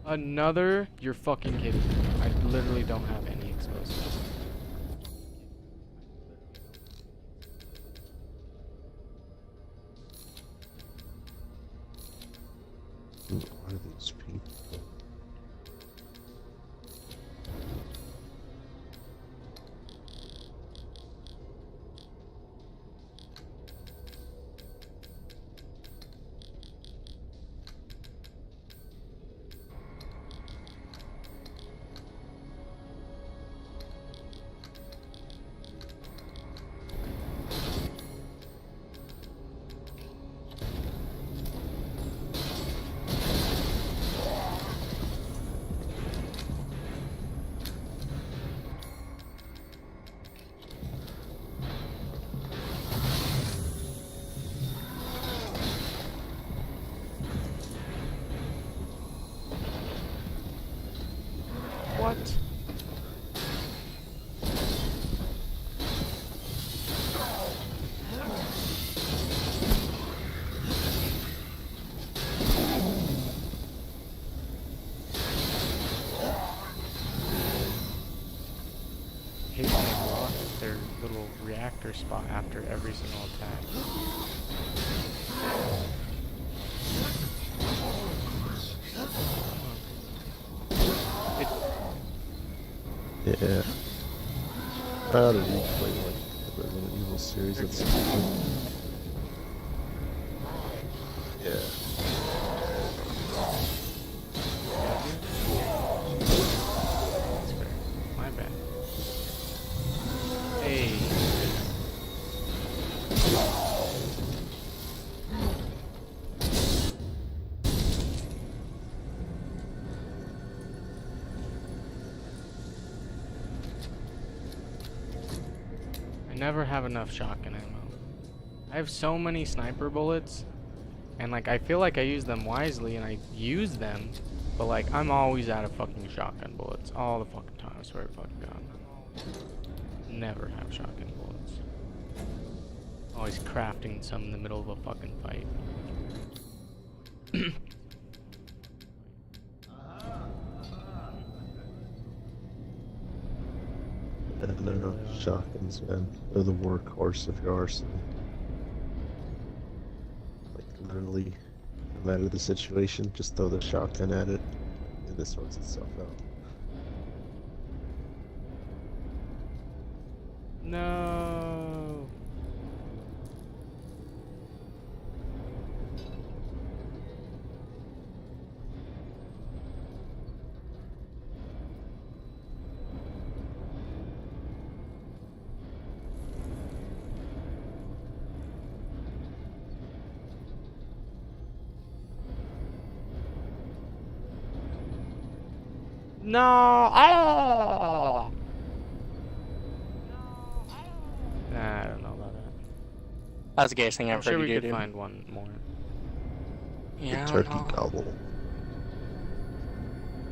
Another? You're fucking kidding me. I literally don't have any explosives. What are these people? What? Hate when they block their little reactor spot after every single attack. Yeah. How did you play like the Resident Evil series at some point? Yeah. That's fair. My bad. Hey. I never have enough shotgun ammo. I have so many sniper bullets, and like I feel like I use them wisely, and I use them, but like I'm always out of fucking shotgun bullets all the fucking time. I swear to fucking God. Never have shotgun bullets. Always crafting some in the middle of a fucking fight. I don't know. Shotguns, man. They're the workhorse of your arsenal. Like, literally, no matter the situation, just throw the shotgun at it, and it sorts itself out. No. No. Ah! Nah, I don't know about that. That's the gayest thing I've I'm sure heard we you do, could dude. find one more. Yeah, I The don't turkey know. gobble.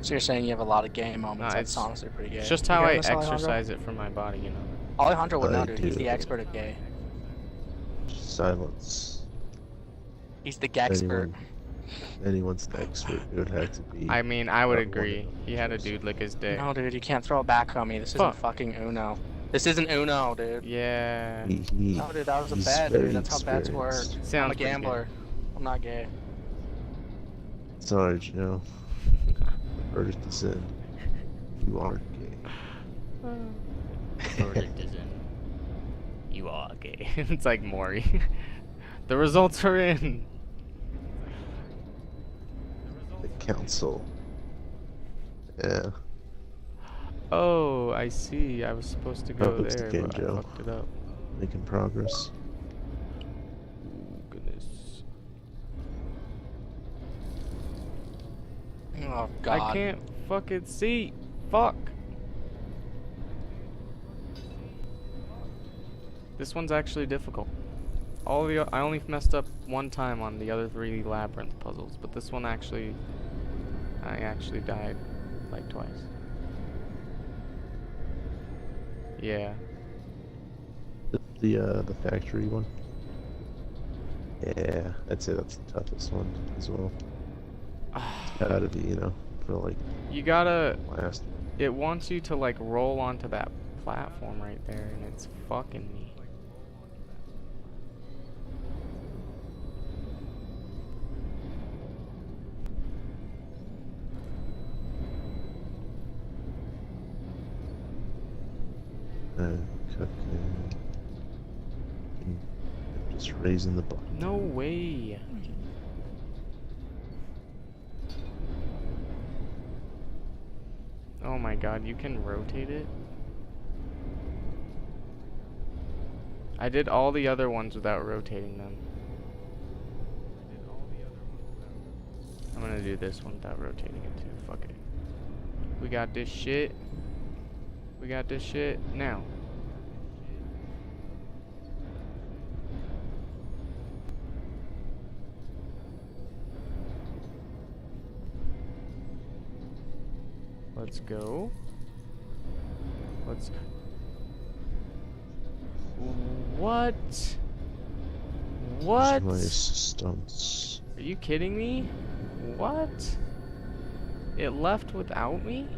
So you're saying you have a lot of gay moments? Nah, That's it's- honestly pretty gay. It's just You how I hearing this, Alejandro? exercise it from my body, you know. Alejandro would know, I dude. He's do. the expert of gay. Silence. He's the gexpert. Anyone anyone's expert, it would have to be. I mean, I would one of agree. them He had a chosen. dude lick his dick. No, dude, you can't throw it back on me. This isn't Fuck. fucking Uno. This isn't Uno, dude. Yeah. No, dude, that was a He's bet, very dude. That's how bets work. experienced. I'm Sounds a pretty good. gambler. I'm not gay. Sorry, Joe. Verdict is in. You are gay. Verdict is in. You are gay. It's like Maury. The results are in. The council. Yeah. Oh, I see. I was supposed to go Public there, again, but I Joe. fucked it up. Making progress. Ooh, goodness. Oh, God. I can't fucking see. Fuck. This one's actually difficult. I only messed up one time on the other 3 labyrinth puzzles, but this one I actually died like twice. Yeah. The factory one. Yeah, I'd say that's the toughest one as well. Gotta be, you know, for like You gotta. last. It wants you to like roll onto that platform right there, and it's fucking me. Cooking. Just raising the bar. No way. Oh my god, you can rotate it? I did all the other ones without rotating them. I'm gonna do this one without rotating it too. Fuck it. We got this shit. We got this shit. Now. Let's go. Let's. What? What? My assistants. Are you kidding me? What? It left without me?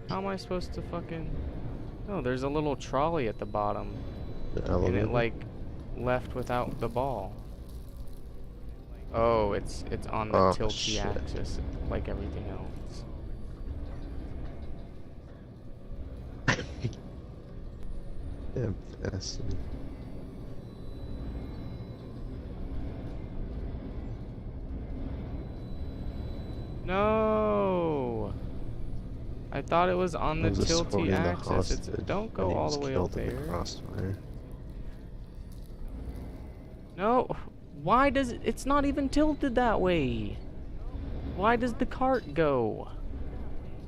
How am I supposed to fucking... Oh, there's a little trolley at the bottom. The And elevator. it, like, left without the ball. Oh, it's on the Oh, tilty shit. axis, like everything else. Yeah, fascinating. No! I thought it was on the Those are tilty supporting the axis. It's, hostage, don't and go he all was the way up killed in the there. crossfire. No, why does it's not even tilted that way? Why does the cart go?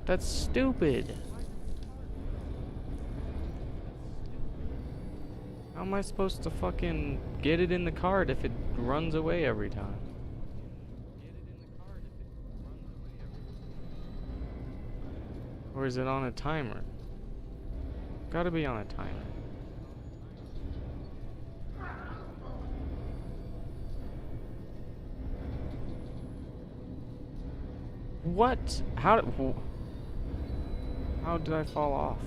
That's stupid. How am I supposed to fucking get it in the cart if it runs away every time? Or is it on a timer? Gotta be on a timer. What? How did I fall off?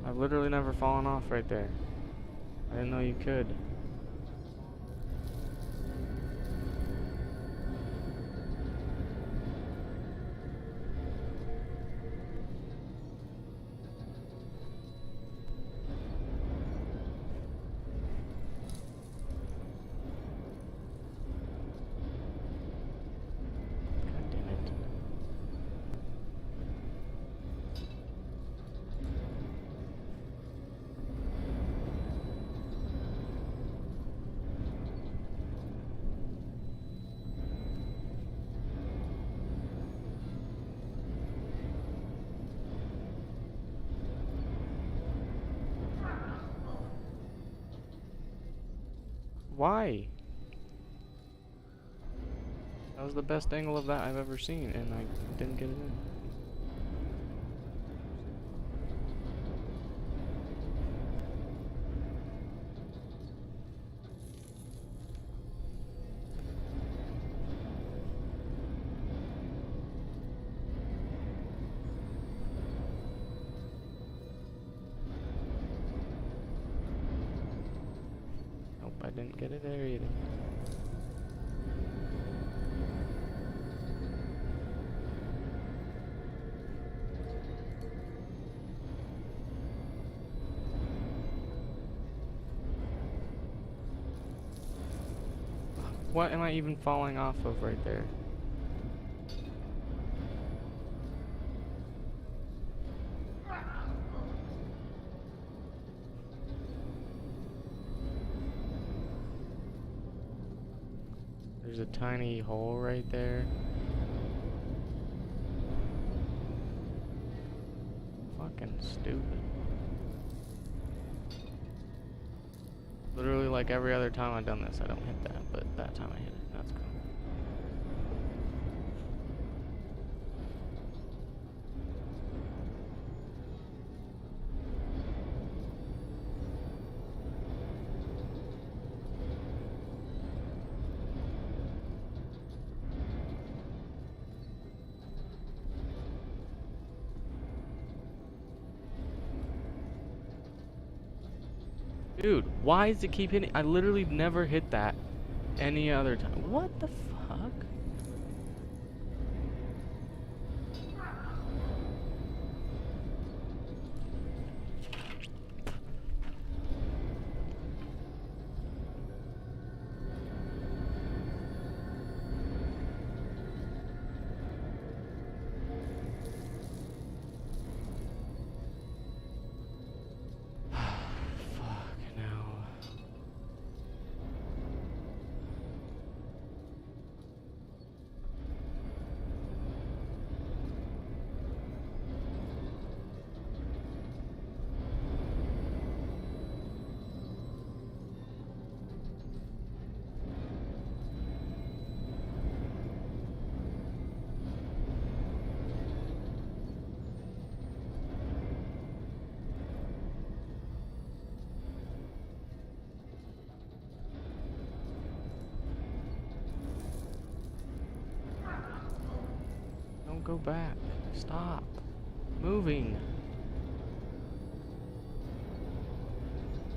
I've literally never fallen off right there. I didn't know you could. God damn it. Why? That was the best angle of that I've ever seen, and I didn't get it in. I didn't get it there either. What am I even falling off of right there? There's a tiny hole right there. Fucking stupid. Literally, like every other time I've done this, I don't hit that, but that time I hit it. That's cool. Dude, why does it keep hitting? I literally never hit that any other time. What the fuck? Don't go back. Stop moving.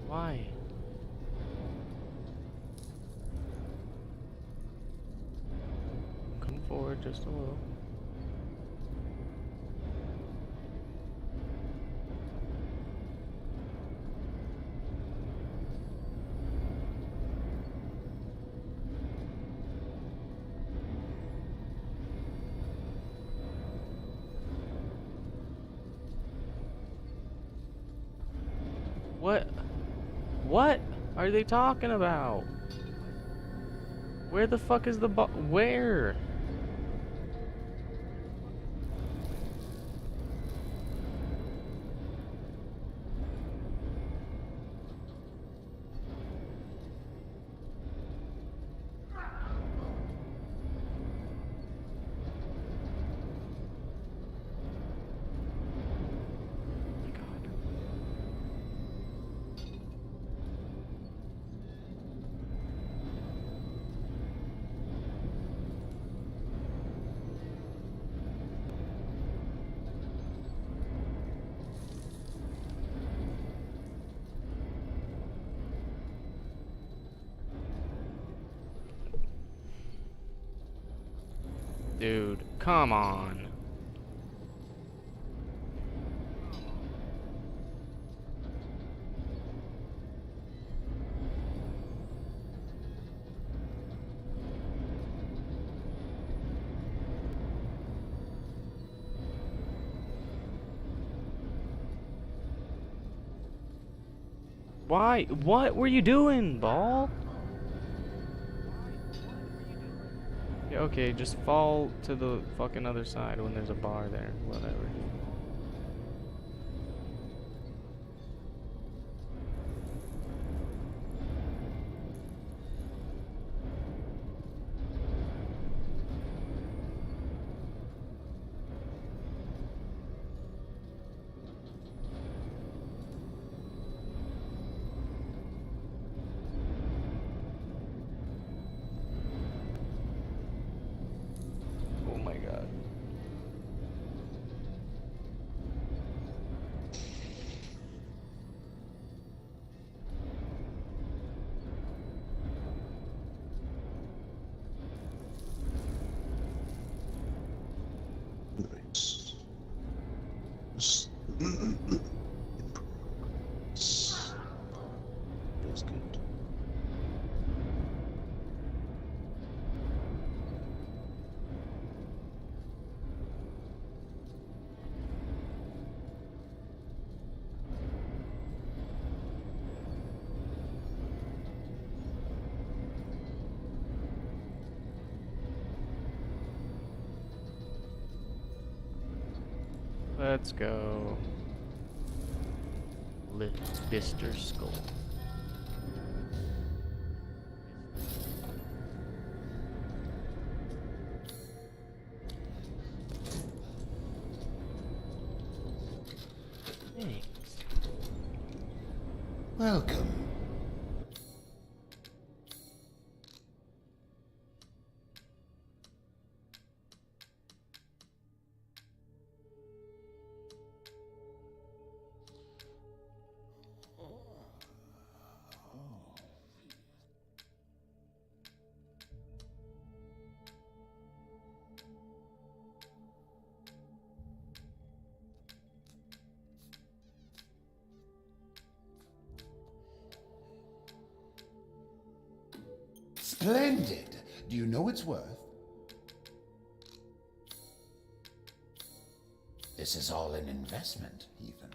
Why? Come forward just a little. What? What are they talking about? Where the fuck is the where? Dude, come on. Why? What were you doing, ball? Yeah, okay, just fall to the fucking other side when there's a bar there. Whatever. Oh my god. Feels good. Let's go. Lift Bister Skull. Thanks. Welcome. Splendid. Do you know its worth? This is all an investment, Ethan.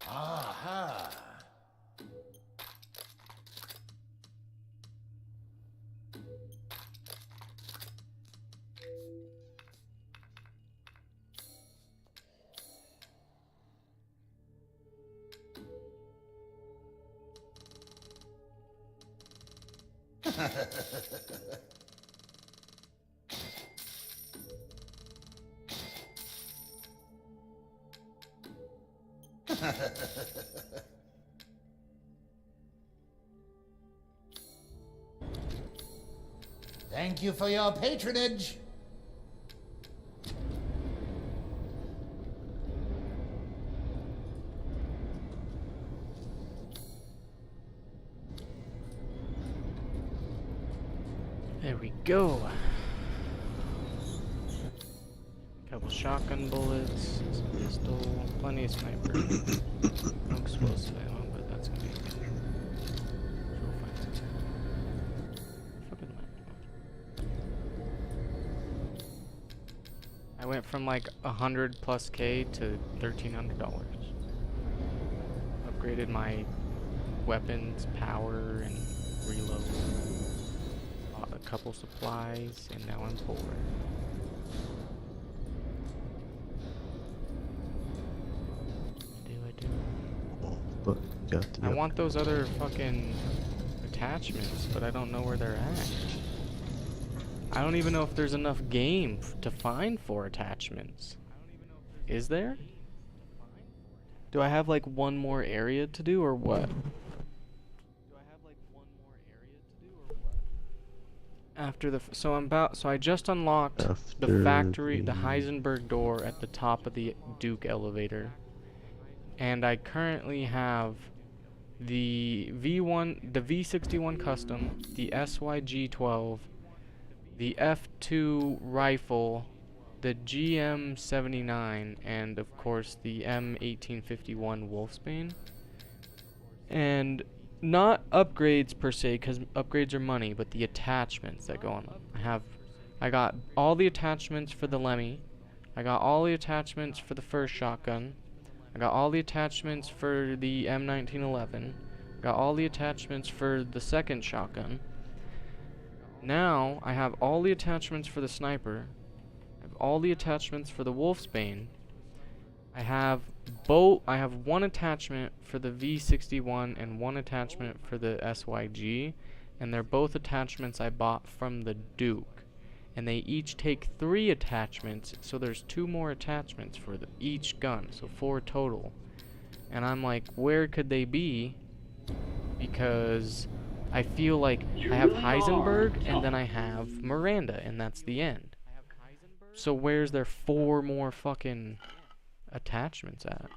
Aha! Thank you for your patronage. There we go. Couple shotgun bullets, some pistol, plenty of sniper. No explosive ammo, but that's gonna be okay. We'll find some. Fucking map. I went from like 100+ K to $1,300. Upgraded my weapons, power, and reload. Bought a couple supplies, and now I'm poor. I do. Oh, but you got the I want those other fucking attachments, but I don't know where they're at. I don't even know if there's enough game to find 4 attachments. Is there? Do I have like one more area to do, or what? After the so I just unlocked the After factory, the the- Heisenberg door at the top of the Duke elevator, and I currently have the V1, the V61 custom, the SYG12, the F2 rifle, the GM79, and of course the M1851 Wolfsbane. And not upgrades per se, because upgrades are money, but the attachments that go on them. I got all the attachments for the Lemmy. I got all the attachments for the first shotgun. I got all the attachments for the M1911. Got all the attachments for the second shotgun. Now I have all the attachments for the sniper. I have all the attachments for the Wolfsbane. I have one attachment for the V61 and one attachment for the SYG, and they're both attachments I bought from the Duke. And they each take 3 attachments, so there's 2 more attachments for each gun, so 4 total. And I'm like, where could they be? Because I feel like I have Heisenberg and then I have Miranda, and that's the end. So where's their 4 more fucking attachments at?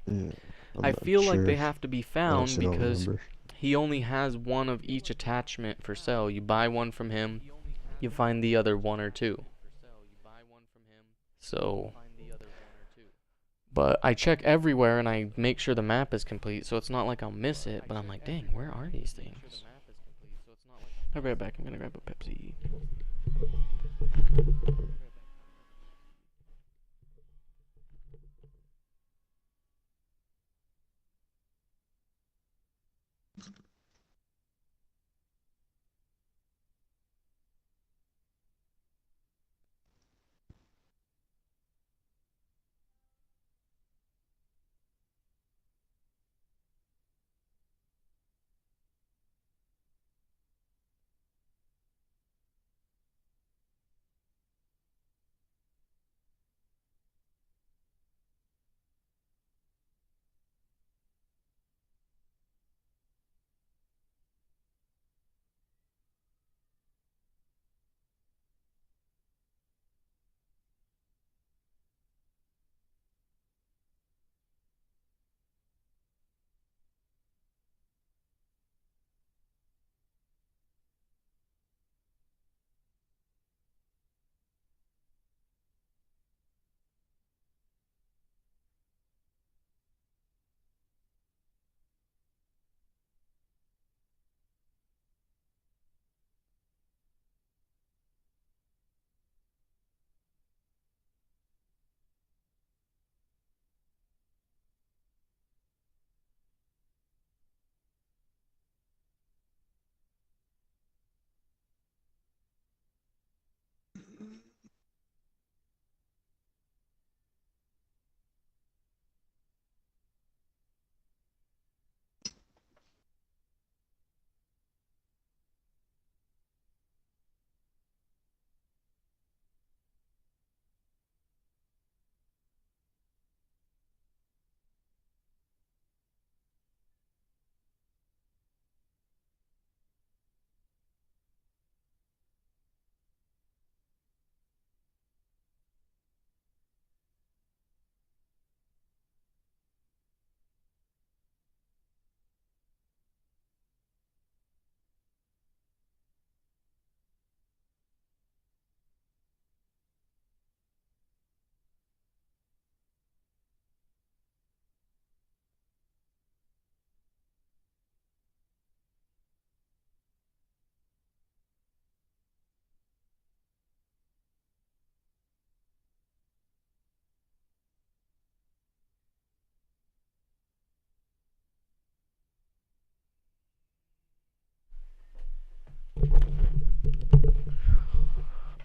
Yeah, I'm I not feel like sure. they have to be found Honestly, I don't because remember. he only has one of each attachment for sale. You buy one from him, you find the other 1 or 2. So, but I check everywhere and I make sure the map is complete, so it's not like I'll miss it, but I'm like, dang, where are these things? I'll be right back. I'm gonna grab a Pepsi.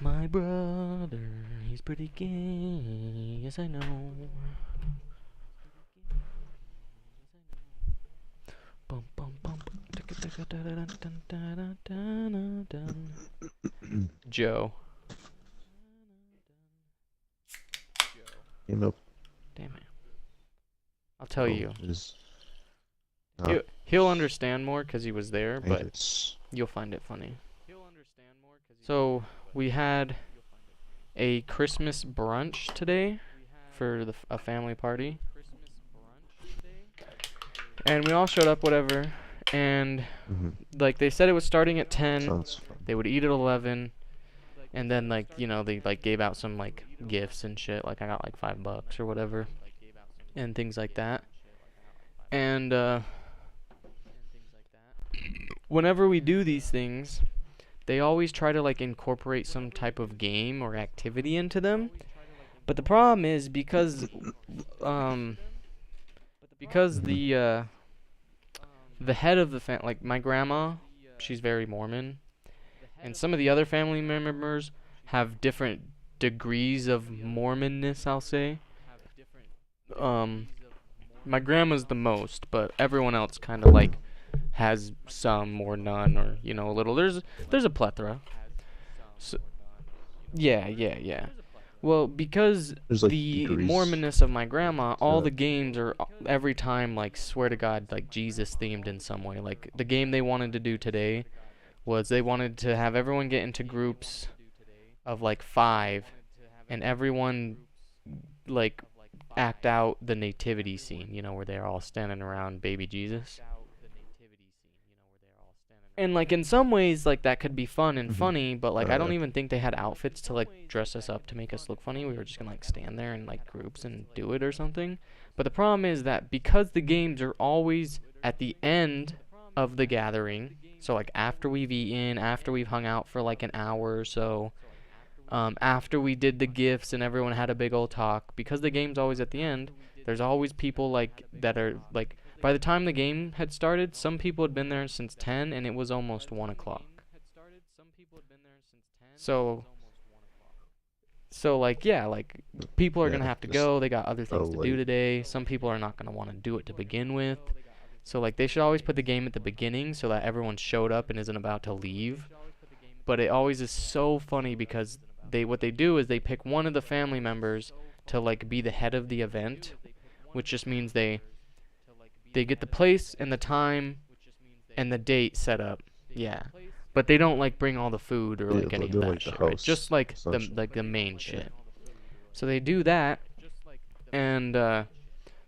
My brother, he's pretty gay, yes I know. Bum bum bum. Joe. You know, Damn it. I'll tell you. is He'll understand more because he was there, but it's you'll find it funny. So, we had a Christmas brunch today for a family party. And we all showed up, whatever. And, like, they said it was starting at 10. sounds fun. They would eat at 11. And then, like, you know, they, like, gave out some, like, gifts and shit. Like, I got, like, $5 or whatever. And things like that. And, whenever we do these things, they always try to, like, incorporate some type of game or activity into them. But the problem is because the head of the like my grandma she's very Mormon, and some of the other family members have different degrees of Mormonness, I'll say. Um, my grandma's the most, but everyone else kind of like has some or none or a little. There's a plethora. So, yeah. Well, because There's like the degrees. Mormonness of my grandma, all So the games are every time like swear to God like Jesus themed in some way. Like the game they wanted to do today was they wanted to have everyone get into groups of like 5 and everyone like act out the nativity scene, where they're all standing around baby Jesus. And like in some ways like that could be fun and mhm. funny, but like I don't Uh, even think they had outfits to like dress us up to make us look funny. We were just gonna like stand there in like groups and do it or something. But the problem is that because the games are always at the end of the gathering, so like after we've eaten, after we've hung out for like an hour or so, after we did the gifts and everyone had a big old talk, because the game's always at the end, there's always people like that are like by the time the game had started, some people had been there since 10 and it was almost 1 o'clock. So like yeah, like people are yeah, going to have to just go. They got other so things to do late. today. Some people are not going to want to do it to begin with. So like they should always put the game at the beginning so that everyone showed up and isn't about to leave. But it always is so funny because what they do is they pick one of the family members to like be the head of the event, which just means they get the place and the time and the date set up. Yeah. But they don't like bring all the food or like any of They're that like the shit, right? Just hosts, like essentially. the main Yeah. shit. So they do that, and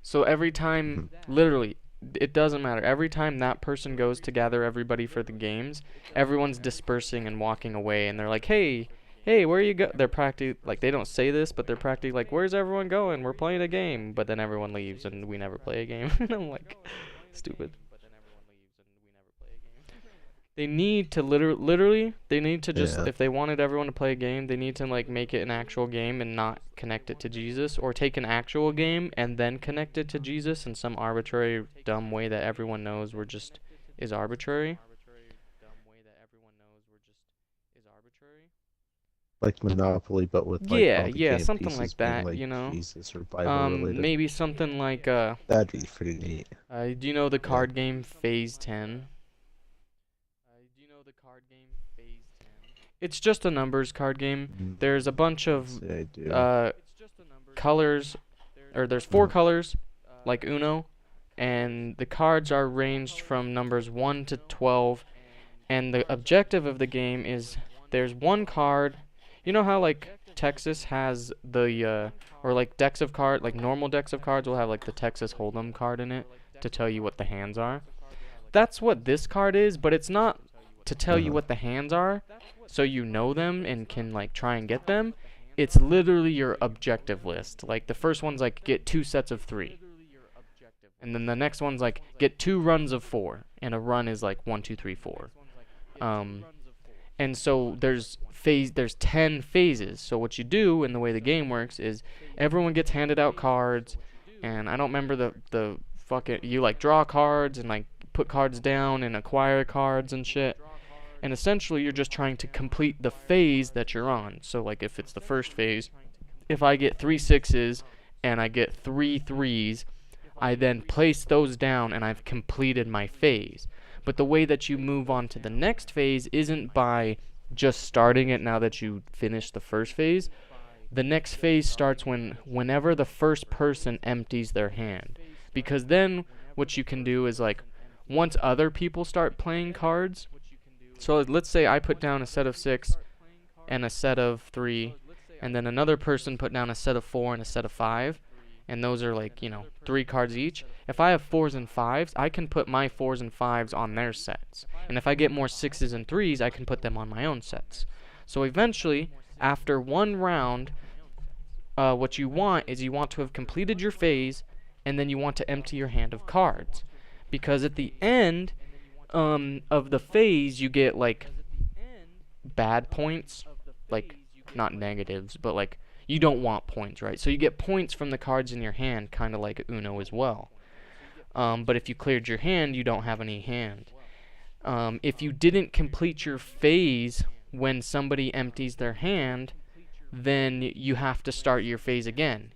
so every time, Mhm. literally, it doesn't matter. Every time that person goes to gather everybody for the games, everyone's dispersing and walking away, and they're like, hey, where you go? They're practically, like, they don't say this, but they're practically like, where's everyone going? We're playing a game. But then everyone leaves, and we never play a game. And I'm like, stupid. They need to literally, they need to just, Yeah. if they wanted everyone to play a game, they need to like make it an actual game and not connect it to Jesus, or take an actual game and then connect it to Jesus in some arbitrary dumb way that everyone knows is arbitrary. Like Monopoly, but with like all the Yeah, game something pieces like being that, like you know. Jesus or Bible related. Maybe something like That'd be pretty neat. do you know the Yeah. card game Phase 10? It's just a numbers card game. Mm, There's a bunch I'd of say I do. colors, or there's 4 Mhm. colors, like Uno, and the cards are ranged from numbers 1 to 12, and the objective of the game is there's one card. You know how like Texas has or like decks of cards, like normal decks of cards will have like the Texas Hold'em card in it to tell you what the hands are. That's what this card is, but it's not to tell you Uh-huh. what the hands are, so you know them and can like try and get them. It's literally your objective list. Like the first one's like get 2 sets of 3. And then the next one's like get 2 runs of 4. And a run is like 1, 2, 3, 4. And so there's 10 phases. So what you do and the way the game works is everyone gets handed out cards, and I don't remember the fucking, you like draw cards and like put cards down and acquire cards and shit. And essentially you're just trying to complete the phase that you're on. So like if it's the first phase, if I get 3 sixes and I get 3 threes, I then place those down and I've completed my phase. But the way that you move on to the next phase isn't by just starting it now that you finished the first phase. The next phase starts whenever the first person empties their hand. Because then what you can do is like once other people start playing cards, so let's say I put down a set of 6 and a set of 3, and then another person put down a set of 4 and a set of 5, and those are like, 3 cards each. If I have 4s and 5s, I can put my 4s and 5s on their sets. And if I get more 6s and 3s, I can put them on my own sets. So eventually, after one round, what you want is you want to have completed your phase, and then you want to empty your hand of cards. Because at the end of the phase, you get like bad points, like not negatives, but like you don't want points, right? So you get points from the cards in your hand, kind of like Uno as well. But if you cleared your hand, you don't have any hand. If you didn't complete your phase when somebody empties their hand, then you have to start your phase again.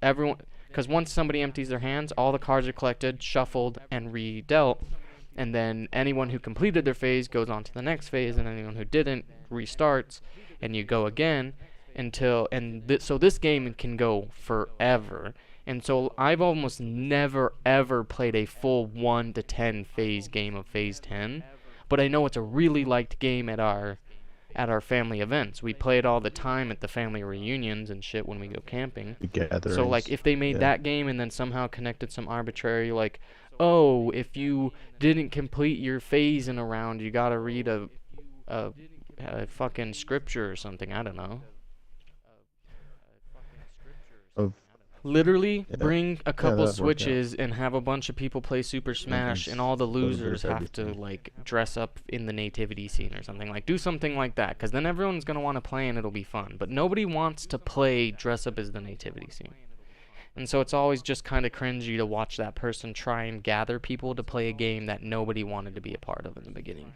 Everyone, because once somebody empties their hands, all the cards are collected, shuffled, and redealt, and then anyone who completed their phase goes on to the next phase, and anyone who didn't restarts, and you go again so this game can go forever. And so I've almost never ever played a full 1 to 10 phase game of Phase 10, but I know it's a really liked game at our family events. We play it all the time at the family reunions and shit when we go camping. The So like gatherings. if they made Yeah. that game and then somehow connected some arbitrary like, oh, if you didn't complete your phase in a round, you gotta read a, a fucking scripture or something. I don't know. Of Literally yeah. bring a Yeah, couple that'd work out. Switches and have a bunch of people play Super Smash, and all the A little bit losers of have to everything. like dress up in the nativity scene or something. Like do something like that, because then everyone's gonna want to play and it'll be fun. But nobody wants to play dress up as the nativity scene. And so it's always just kind of cringy to watch that person try and gather people to play a game that nobody wanted to be a part of in the beginning.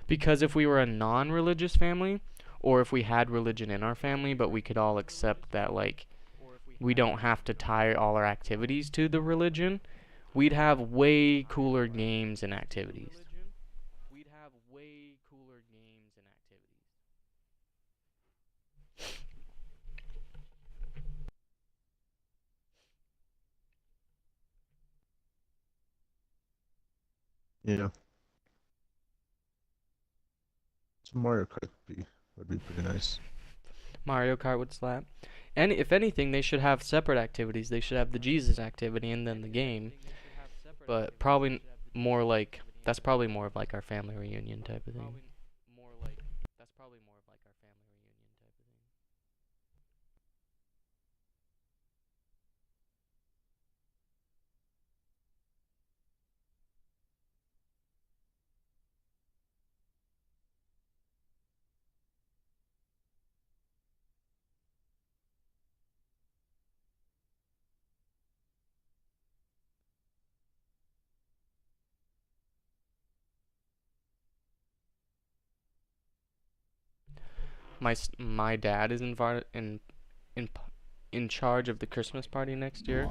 Because if we were a non-religious family, or if we had religion in our family, but we could all accept that, like, we don't have to tie all our activities to the religion, we'd have way cooler games and activities. Yeah. So Mario Kart would be pretty nice. Mario Kart would slap. And if anything, they should have separate activities. They should have the Jesus activity and then the game. But probably more like, that's probably more of like our family reunion type of thing. My dad is in in charge of the Christmas party next year.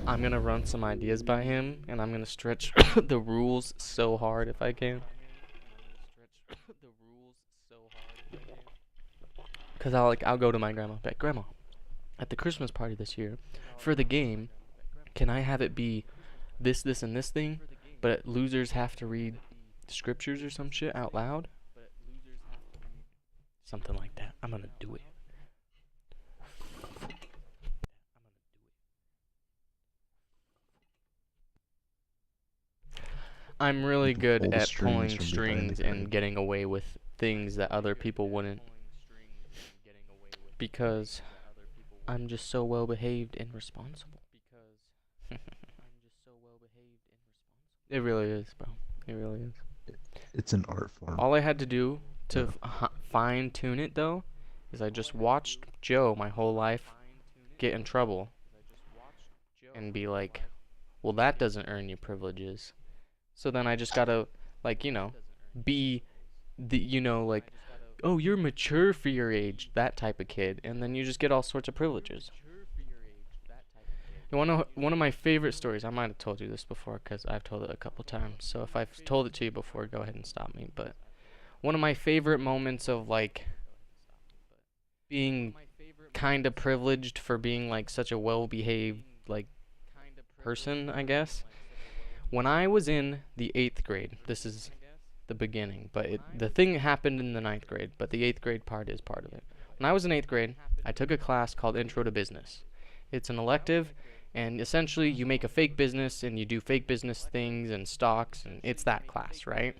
I'm gonna run some ideas by him, and I'm gonna stretch the rules so hard if I can. Cause I'll go to my grandma, be like, Grandma, at the Christmas party this year, for the game, can I have it be this, this, and this thing, but losers have to read scriptures or some shit out loud? Something like that. I'm gonna do it. I'm really You can good pull the at strings pulling from behind the strings and curtain. getting away with things that other people wouldn't, because I'm just so well behaved and responsible. It really is, bro. It really is. It's an art form. All I had to do to Yeah. fine tune it though is I just watched Joe my whole life get in trouble and be like, well, that doesn't earn you privileges. So then I just gotta, like, be like, oh, you're mature for your age, that type of kid, and then you just get all sorts of privileges. You wanna know one of my favorite stories? I might have told you this before because I've told it a couple times. So if I've told it to you before, go ahead and stop me. But one of my favorite moments of like being kind of privileged for being like such a well-behaved like person, I guess. When I was in the 8th grade, this is the beginning, but the thing happened in the 9th grade, but the 8th grade part is part of it. When I was in 8th grade, I took a class called Intro to Business. It's an elective, and essentially you make a fake business and you do fake business things and stocks, and it's that class, right?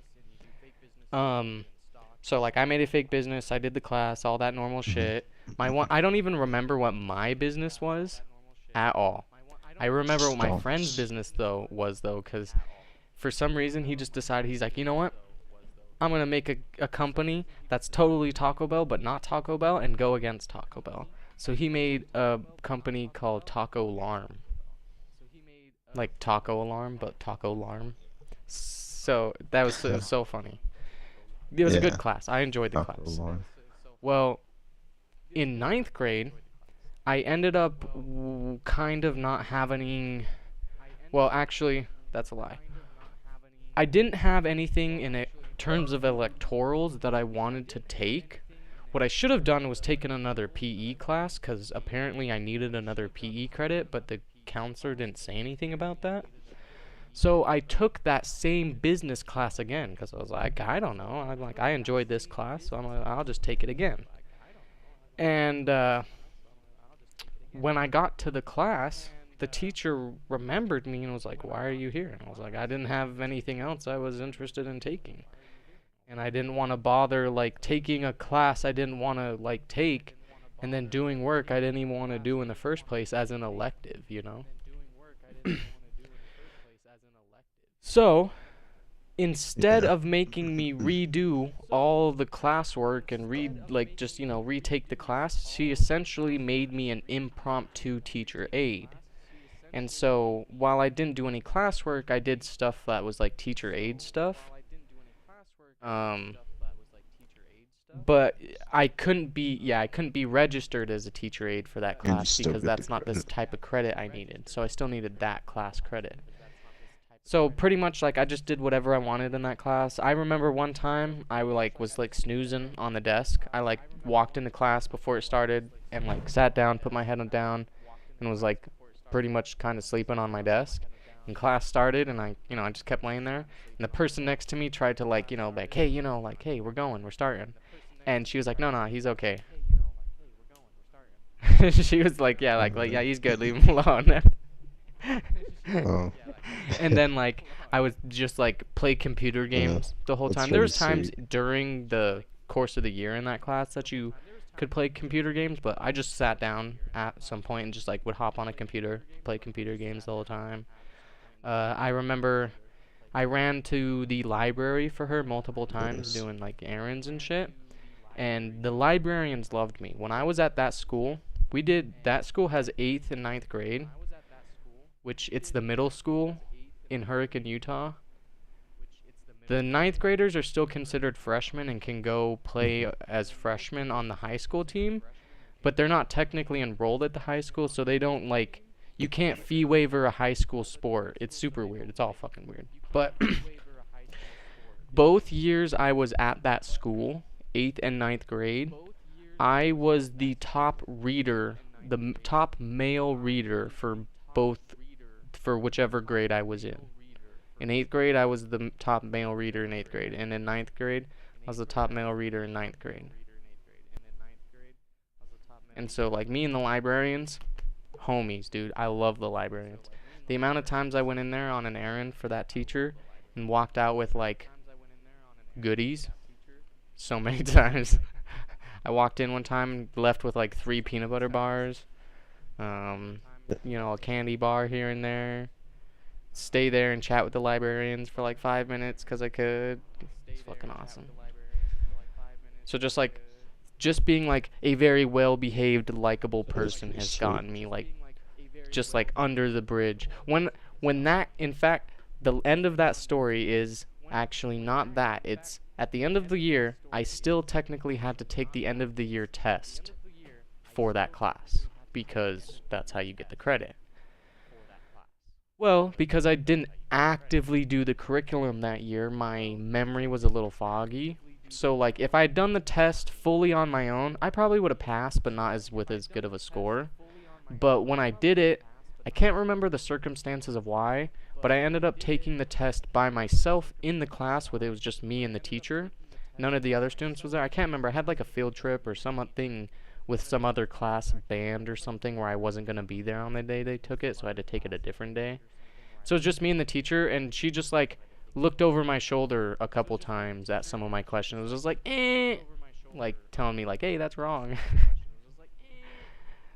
So like I made a fake business, I did the class, all that normal shit. I don't even remember what my business was at all. I remember what my friend's Stonks. business though, cuz for some reason he just decided, he's like, "You know what? I'm going to make a company that's totally Taco Bell but not Taco Bell and go against Taco Bell." So he made a company called Taco Larm. like taco alarm, but taco alarm. So that was it was so funny. It was a good Yeah, class. I enjoyed the taco class. alarm. Well, in ninth grade, I ended up kind of not having. Well, actually, that's a lie. I didn't have anything in terms of electorals that I wanted to take. What I should have done was taken another PE class because apparently I needed another PE credit, but the counselor didn't say anything about that. So I took that same business class again because I was like, I don't know. I'm like, I enjoyed this class, so I'm like, I'll just take it again. And when I got to the class, the teacher remembered me and was like, "Why are you here?" And I was like, "I didn't have anything else I was interested in taking." And I didn't want to bother like taking a class I didn't want to like take and then doing work I didn't even want to do in the first place as an elective, you know? So, instead Yeah. of making me redo all the classwork and retake the class, she essentially made me an impromptu teacher aide. And so, while I didn't do any classwork, I did stuff that was like teacher aide stuff. Um, but I couldn't be registered as a teacher aide for that And you class still because get the that's not this credit. type of credit I needed. So I still needed that class credit. So pretty much like I just did whatever I wanted in that class. I remember one time I was like snoozing on the desk. I like walked into class before it started and like sat down, put my head down, and was like pretty much kind of sleeping on my desk. And class started and I just kept laying there. And the person next to me tried to like, hey, hey, we're starting. And she was like, no, he's okay. She was like, yeah, he's good, leave him alone. Oh, And then like I would just like play computer yeah, games the whole that's time. There very was times sweet. during the course of the year in that class that you could play computer games, but I just sat down at some point and just like would hop on a computer, play computer games the whole time. I remember I ran to the library for her multiple times Nice. doing like errands and shit, and the librarians loved me. When I was at that school, that school has 8th and ninth grade, which it's the middle school in Hurricane, Utah. The ninth graders are still considered freshmen and can go play Mhm. as freshmen on the high school team, but they're not technically enrolled at the high school, so they don't like. You can't fee waiver a high school sport. It's super weird. It's all fucking weird. But both years I was at that school, 8th and ninth grade, I was the top reader, top male reader for whichever grade I was in. In 8th grade, I was the top male reader in 8th grade, and in ninth grade, I was the top male reader in ninth grade. And so, like, me and the librarians, homies, dude. I love the librarians. The amount of times I went in there on an errand for that teacher and walked out with, like, goodies, so many times. I walked in one time and left with, like, 3 peanut butter bars, a candy bar here and there. Stay there and chat with the librarians for like 5 minutes because I could. It's fucking awesome. So just being like a very well behaved, likable That is person pretty has sweet. gotten me like just like under the bridge. When that in fact the end of that story is actually not that. It's at the end of the year I still technically had to take the end of the year test for that class because that's how you get the credit. Well, because I didn't actively do the curriculum that year, my memory was a little foggy. So, like, if I had done the test fully on my own, I probably would have passed, but not as good of a score. But when I did it, I can't remember the circumstances of why, but I ended up taking the test by myself in the class where it was just me and the teacher. None of the other students was there. I can't remember. I had like a field trip or something with some other class band or something where I wasn't going to be there on the day they took it, so I had to take it a different day. So it's just me and the teacher, and she just like looked over my shoulder a couple times at some of my questions. It was just like, like telling me like, hey, that's wrong.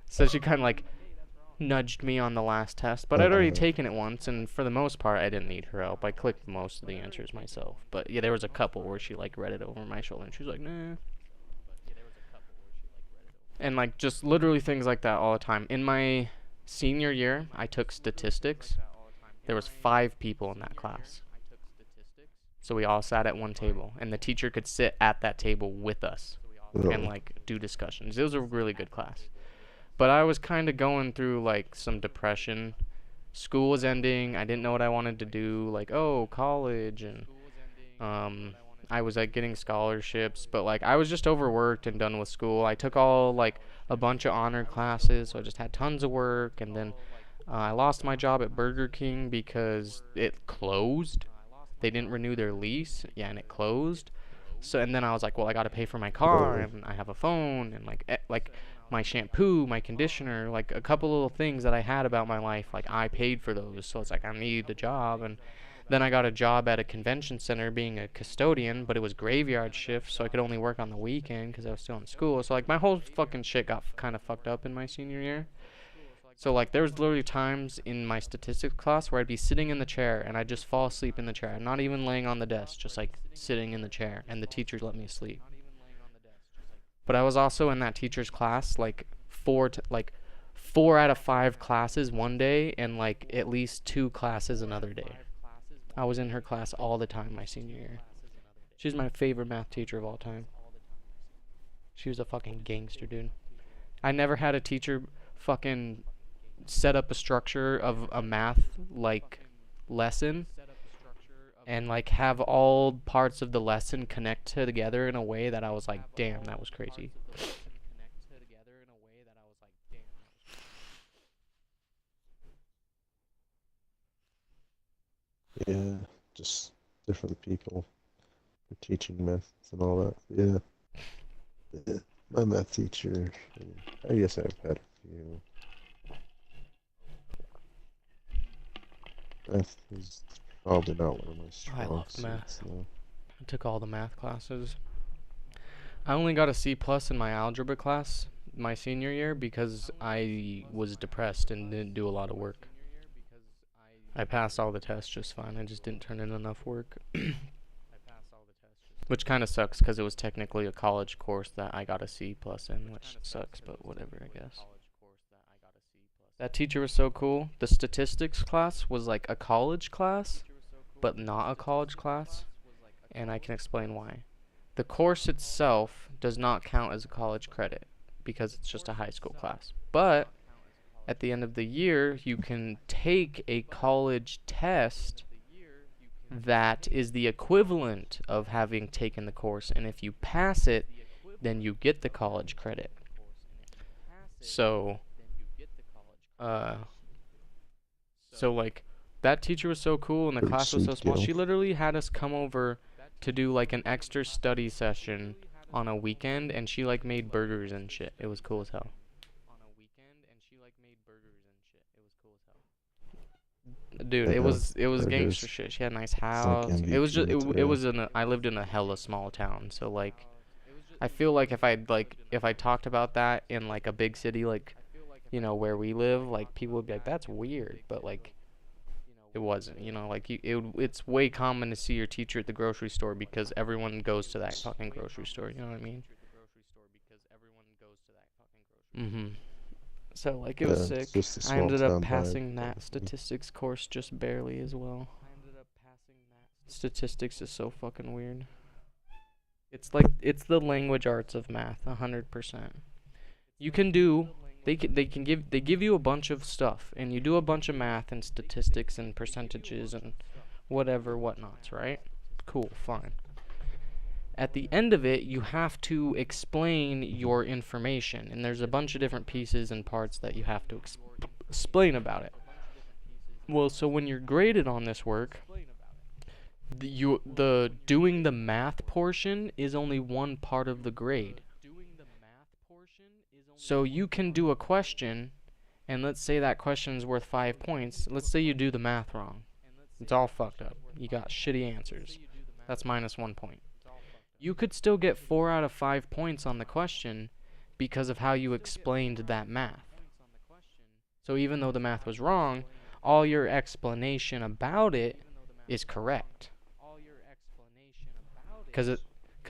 So she kind of like nudged me on the last test, but I'd already Uh, taken it once, and for the most part, I didn't need her help. I clicked most of the answers myself. But yeah, there was a couple where she like read it over my shoulder, and she was like, nah. And like just literally things like that all the time. In my senior year, I took statistics. There was 5 people in that class. So we all sat at one table, and the teacher could sit at that table with us and No. like do discussions. It was a really good class. But I was kind of going through like some depression. School was ending. I didn't know what I wanted to do. Like, oh, college, and I was like getting scholarships, but like I was just overworked and done with school. I took all like a bunch of honor classes, so I just had tons of work, and then I lost my job at Burger King because it closed. They didn't renew their lease, yeah, and it closed. So and then I was like, well, I got to pay for my car, Oh. and I have a phone, and like my shampoo, my conditioner, like a couple little things that I had about my life, like I paid for those. So it's like I needed a job, and then I got a job at a convention center being a custodian, but it was graveyard shift, so I could only work on the weekend because I was still in school. So like my whole fucking shit got kind of fucked up in my senior year. So like there was literally times in my statistics class where I'd be sitting in the chair and I'd just fall asleep in the chair. I'm not even laying on the desk, just like sitting in the chair, and the teachers let me sleep. But I was also in that teacher's class like 4 out of 5 classes one day and like at least 2 classes another day. I was in her class all the time my senior year. She's my favorite math teacher of all time. She was a fucking gangster, dude. I never had a teacher fucking set up a structure of a math like lesson and like have all parts of the lesson connect together in a way that I was like, damn, that was crazy. Yeah, just different people for teaching methods and all that. Yeah. Yeah. My math teacher, I guess I've had a few. Math is probably not one of my I strong loved math. suits, though. I took all the math classes. I only got a C plus in my algebra class my senior year because I was depressed and didn't do a lot of work. I passed all the tests just fine. I just didn't turn in enough work. Which kind of sucks because it was technically a college course that I got a C plus in, which sucks, but whatever, I guess. That teacher was so cool. The statistics class was like a college class, but not a college class, and I can explain why. The course itself does not count as a college credit because it's just a high school class. But at the end of the year, you can take a college test that is the equivalent of having taken the course, and if you pass it, then you get the college credit. So, uh, like that teacher was so cool, and the Pretty class was so sweet small. deal. She literally had us come over to do like an extra study session on a weekend, and she like made burgers and shit. It was cool as hell. Dude, I it have was gangster burgers. shit. She had a nice It's like house. It was MVP just it material. was in I lived in a hella small town, so like I feel like if I talked about that in like a big city like where we live, like people would be like that's weird, but like it wasn't, like it's way common to see your teacher at the grocery store because everyone goes to that fucking grocery store, you know what I mean? Mhm. So like it was Yeah, it's sick. just a I small ended up town vibe, passing that honestly. statistics course just barely as well. Statistics is so fucking weird. It's the language arts of math, 100%. You can do they give you a bunch of stuff and you do a bunch of math and statistics and percentages and whatever whatnots, right? Cool, fine. At the end of it, you have to explain your information, and there's a bunch of different pieces and parts that you have to explain about it. Well, so when you're graded on this work, the doing the math portion is only one part of the grade. So you can do a question, and let's say that question is worth 5 points. Let's say you do the math wrong. It's all fucked up. You got shitty answers. That's minus 1 point. You could still get 4 out of 5 points on the question because of how you explained that math. So even though the math was wrong, all your explanation about it is correct. Because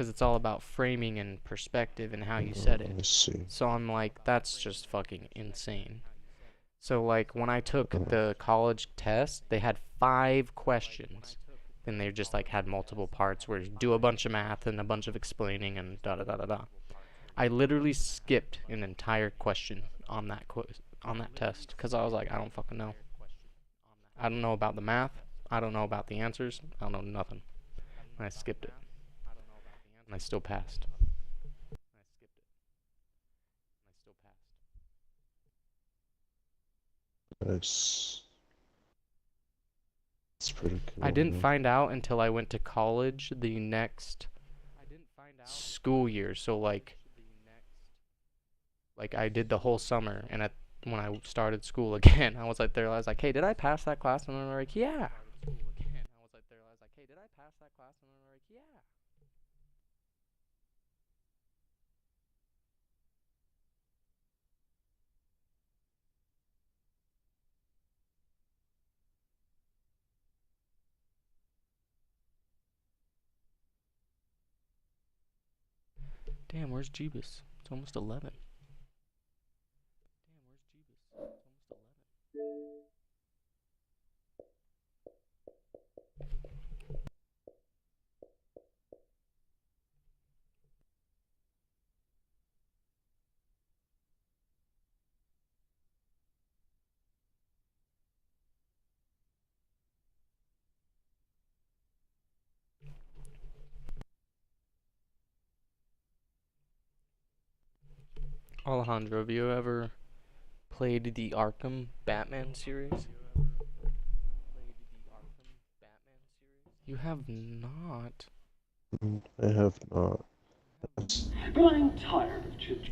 it's all about framing and perspective and how you said Let it. me see. So I'm like, that's just fucking insane. So like when I took the college test, they had 5 questions. Then they just like had multiple parts where you do a bunch of math and a bunch of explaining and da da da da da. I literally skipped an entire question on that on that test because I was like, I don't fucking know. I don't know about the math. I don't know about the answers. I don't know nothing. And I skipped it. And I still passed. Nice. It's pretty I cool, didn't man. find out until I went to college the next school year. So like I did the whole summer, and when I started school again, I was like there. I was like, hey, did I pass that class? And they're like, yeah. Damn, where's Jeebus? It's almost 11. Alejandro, have you ever played the Arkham Batman series? You have not. I have not. But I'm tired of chit.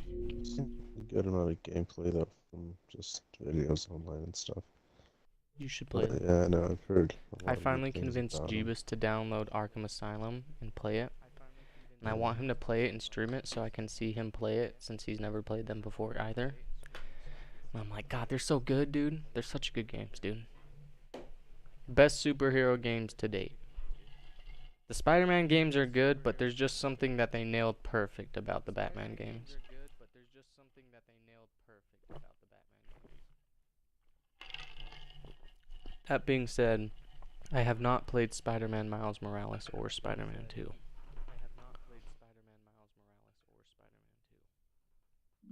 A good amount of gameplay though from just videos online and stuff. You should play it. Yeah, I know, I've heard a I lot of good finally things convinced about them. Jeebus to download Arkham Asylum and play it. And I want him to play it and stream it so I can see him play it since he's never played them before either. And I'm like, God, they're so good, dude. They're such good games, dude. Best superhero games to date. The Spider-Man games are good, but there's just something that they nailed perfect about the Batman games. That being said, I have not played Spider-Man Miles Morales or Spider-Man 2.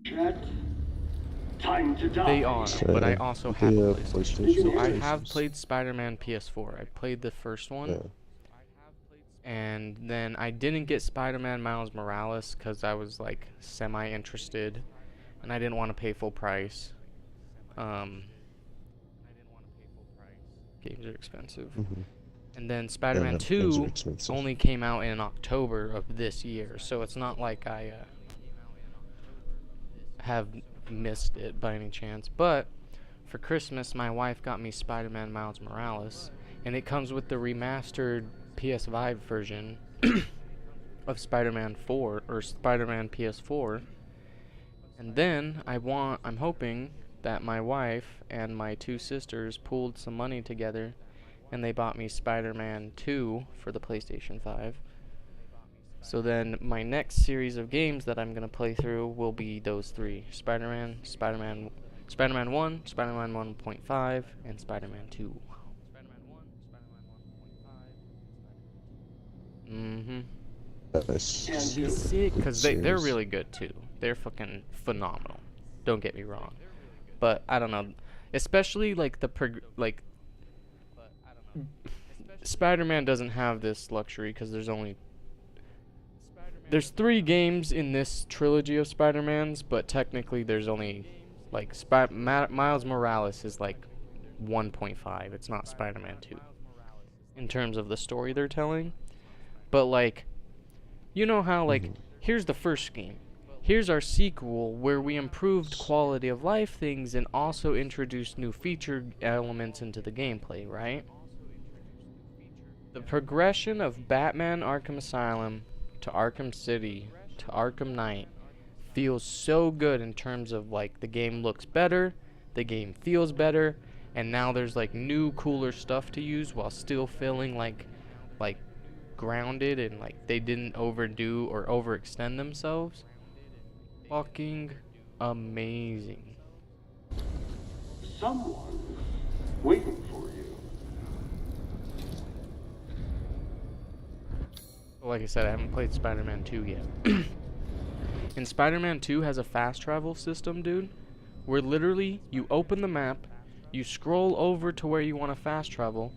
Chat. Time to die. They are, but I also have a PlayStation. PlayStation So I have exclusives. played Spider-Man PS4. I played the first one. Yeah. And then I didn't get Spider-Man Miles Morales because I was like semi-interested, and I didn't want to pay full price. Games are expensive. Mm-hmm. And then Yeah, Spider-Man games are 2 expensive. only came out in October of this year, so it's not like I have missed it by any chance. But for Christmas, my wife got me Spider-Man Miles Morales, and it comes with the remastered PS5 version of Spider-Man 4 or Spider-Man PS4. And then I'm hoping that my wife and my 2 sisters pooled some money together and they bought me Spider-Man 2 for the PlayStation 5. So then my next series of games that I'm going to play through will be those 3. Spider-Man 1, Spider-Man 1.5, and Spider-Man 2. Mm-hmm. Nice. It's sick, Good because they're series. really good too. They're fucking phenomenal. Don't get me wrong. But I don't know. Especially like Spider-Man doesn't have this luxury because there's 3 games in this trilogy of Spider-Mans, but technically there's only like Miles Morales is like 1.5. It's not Spider-Man 2 in terms of the story they're telling. But like, you know how like here's the first game. Here's our sequel where we improved quality of life things and also introduced new feature elements into the gameplay, right? The progression of Batman Arkham Asylum to Arkham City to Arkham Knight feels so good in terms of like the game looks better, the game feels better, and now there's like new cooler stuff to use while still feeling like grounded and like they didn't overdo or overextend themselves. Fucking amazing. Someone's waiting for you. Like I said, I haven't played Spider-Man 2 yet. And Spider-Man 2 has a fast travel system, dude, where literally you open the map, you scroll over to where you want to fast travel,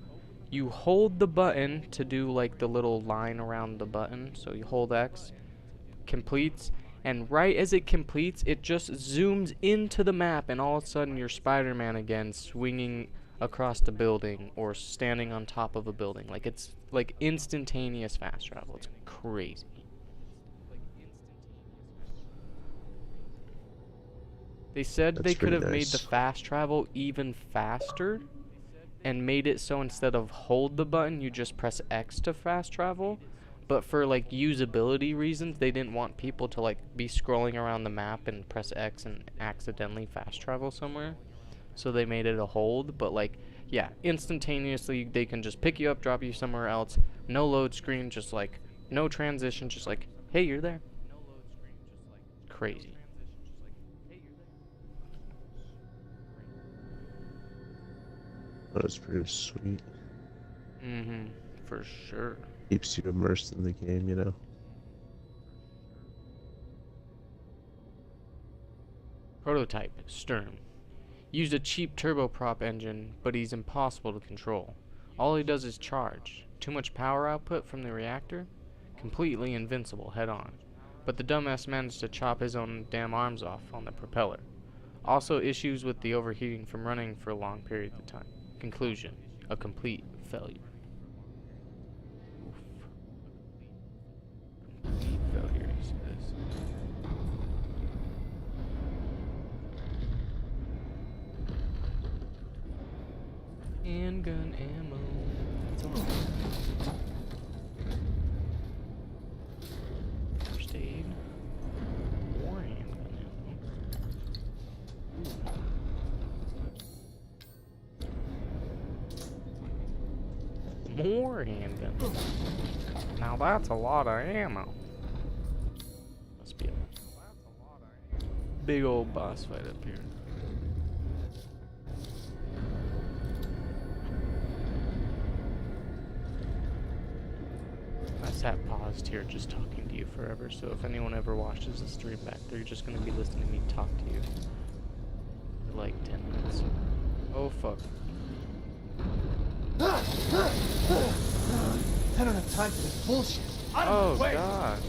you hold the button to do like the little line around the button, so you hold X, completes, and right as it completes, it just zooms into the map, and all of a sudden you're Spider-Man again, swinging across the building or standing on top of a building. Like, it's like instantaneous fast travel. It's crazy. They said they That's could pretty have made the nice. fast travel even faster and made it so instead of hold the button, you just press X to fast travel. But for like usability reasons, they didn't want people to like be scrolling around the map and press X and accidentally fast travel somewhere. So they made it a hold, but like, yeah, instantaneously they can just pick you up, drop you somewhere else. No load screen, just like no transition, just like, hey, you're there. Crazy. That's pretty sweet. Mm-hmm. For sure. Keeps you immersed in the game, you know? Prototype, Stern. Used a cheap turboprop engine, but he's impossible to control. All he does is charge. Too much power output from the reactor? Completely invincible head on. But the dumbass managed to chop his own damn arms off on the propeller. Also issues with the overheating from running for long periods of time. Conclusion, a complete failure. Oof. Complete failure, he says. Handgun ammo. That's all. First aid. More handgun ammo. More handgun. Now that's a lot of ammo. Must be a big old boss fight up here. I sat paused here just talking to you forever, so if anyone ever watches the stream back, they're just gonna be listening to me talk to you for like 10 minutes. Oh fuck. I don't have time for this bullshit. Out of Oh my way. god.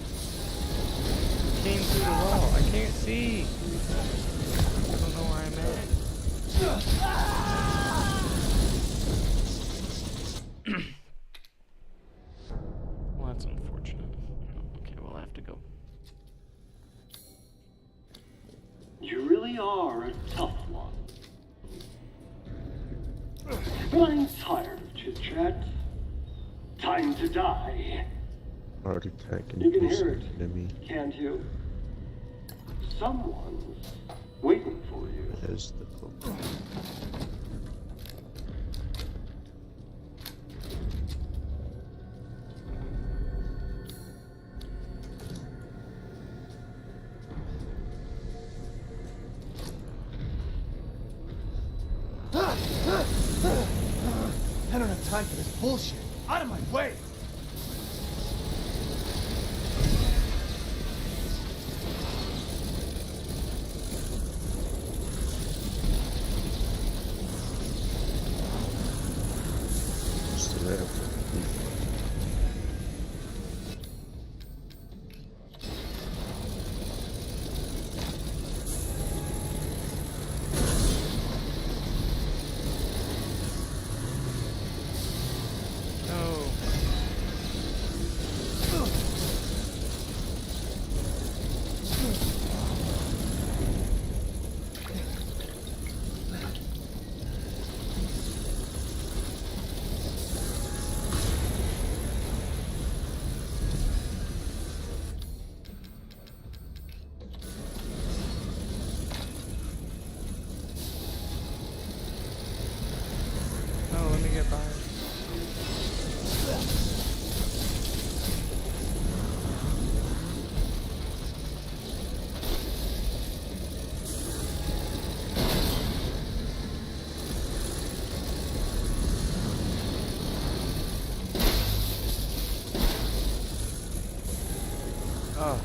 Came through the wall. I can't see. I don't know where I'm at. Well, that's unfortunate. Okay, we'll have to go. You really are a tough one. But I'm tired of chit-chat. Time to die. Heart attack You can induced hear it, enemy can't you? Someone's waiting for you. as the Pokemon. I don't have time for this bullshit. Out of my way. Just the rare. No. Oh.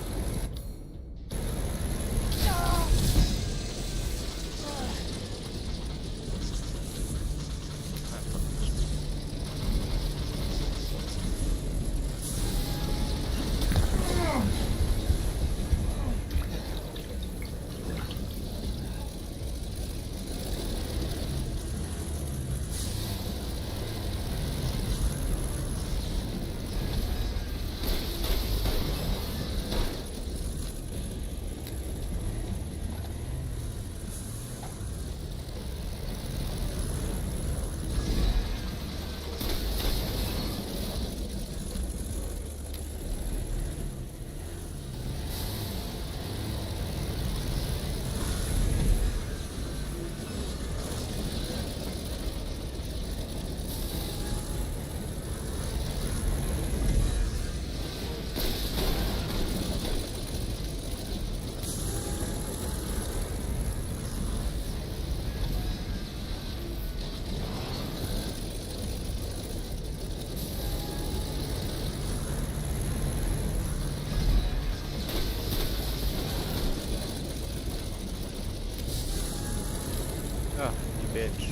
Oh, you bitch.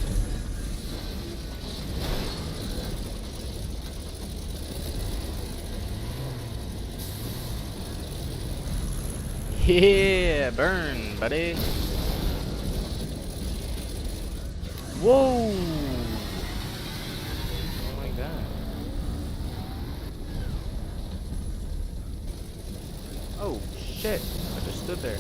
Yeah, burn, buddy. Whoa! Oh my god. Oh shit! I just stood there.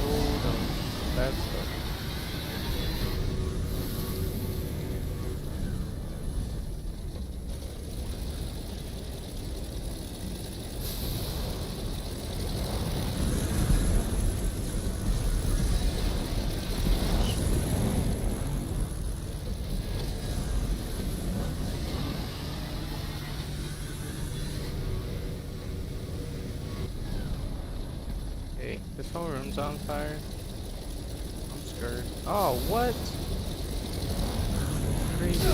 Hold on. That's stuff. Hey, this whole room's on fire. I'm scared. Oh, what? Crazy.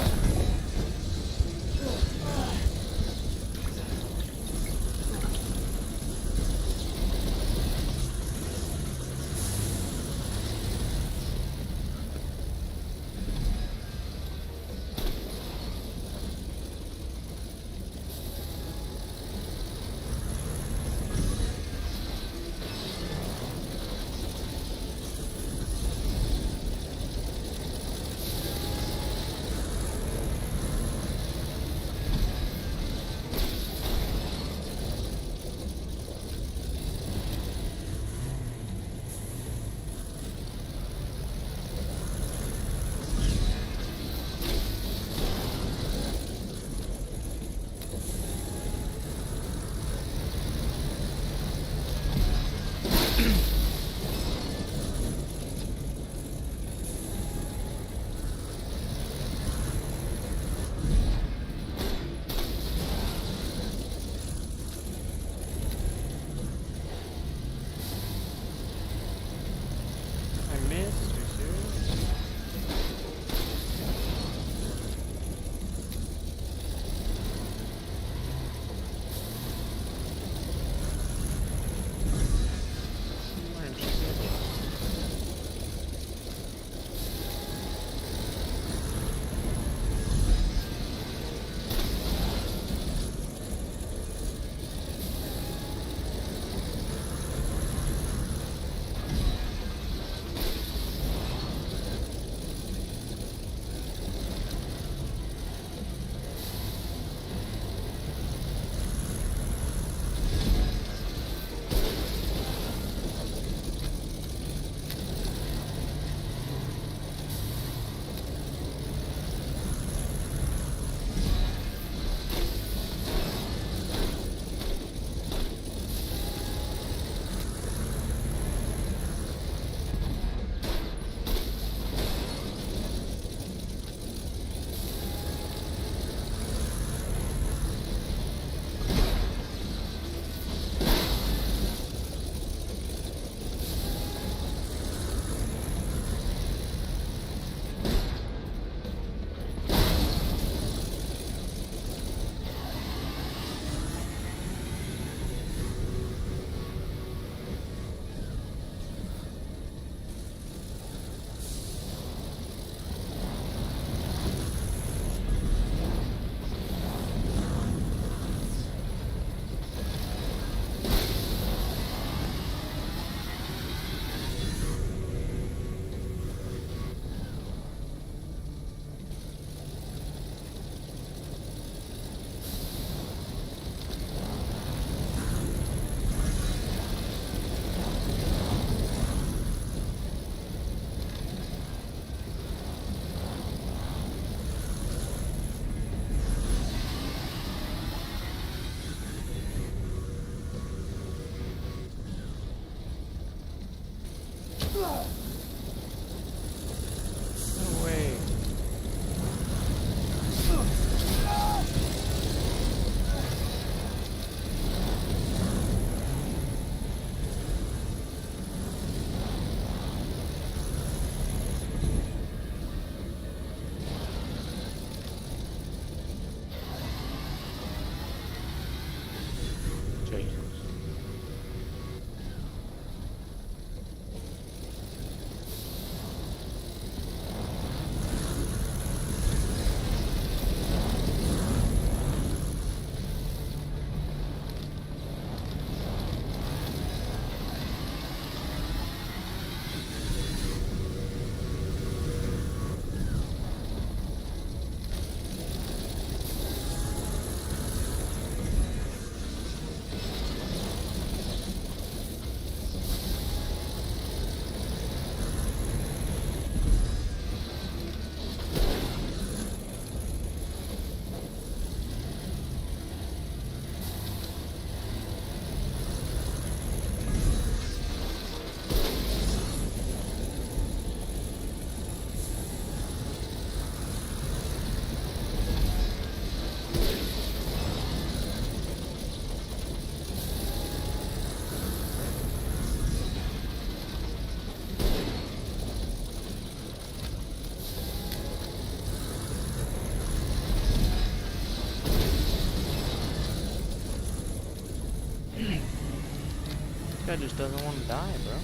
guy just doesn't want to die, bro.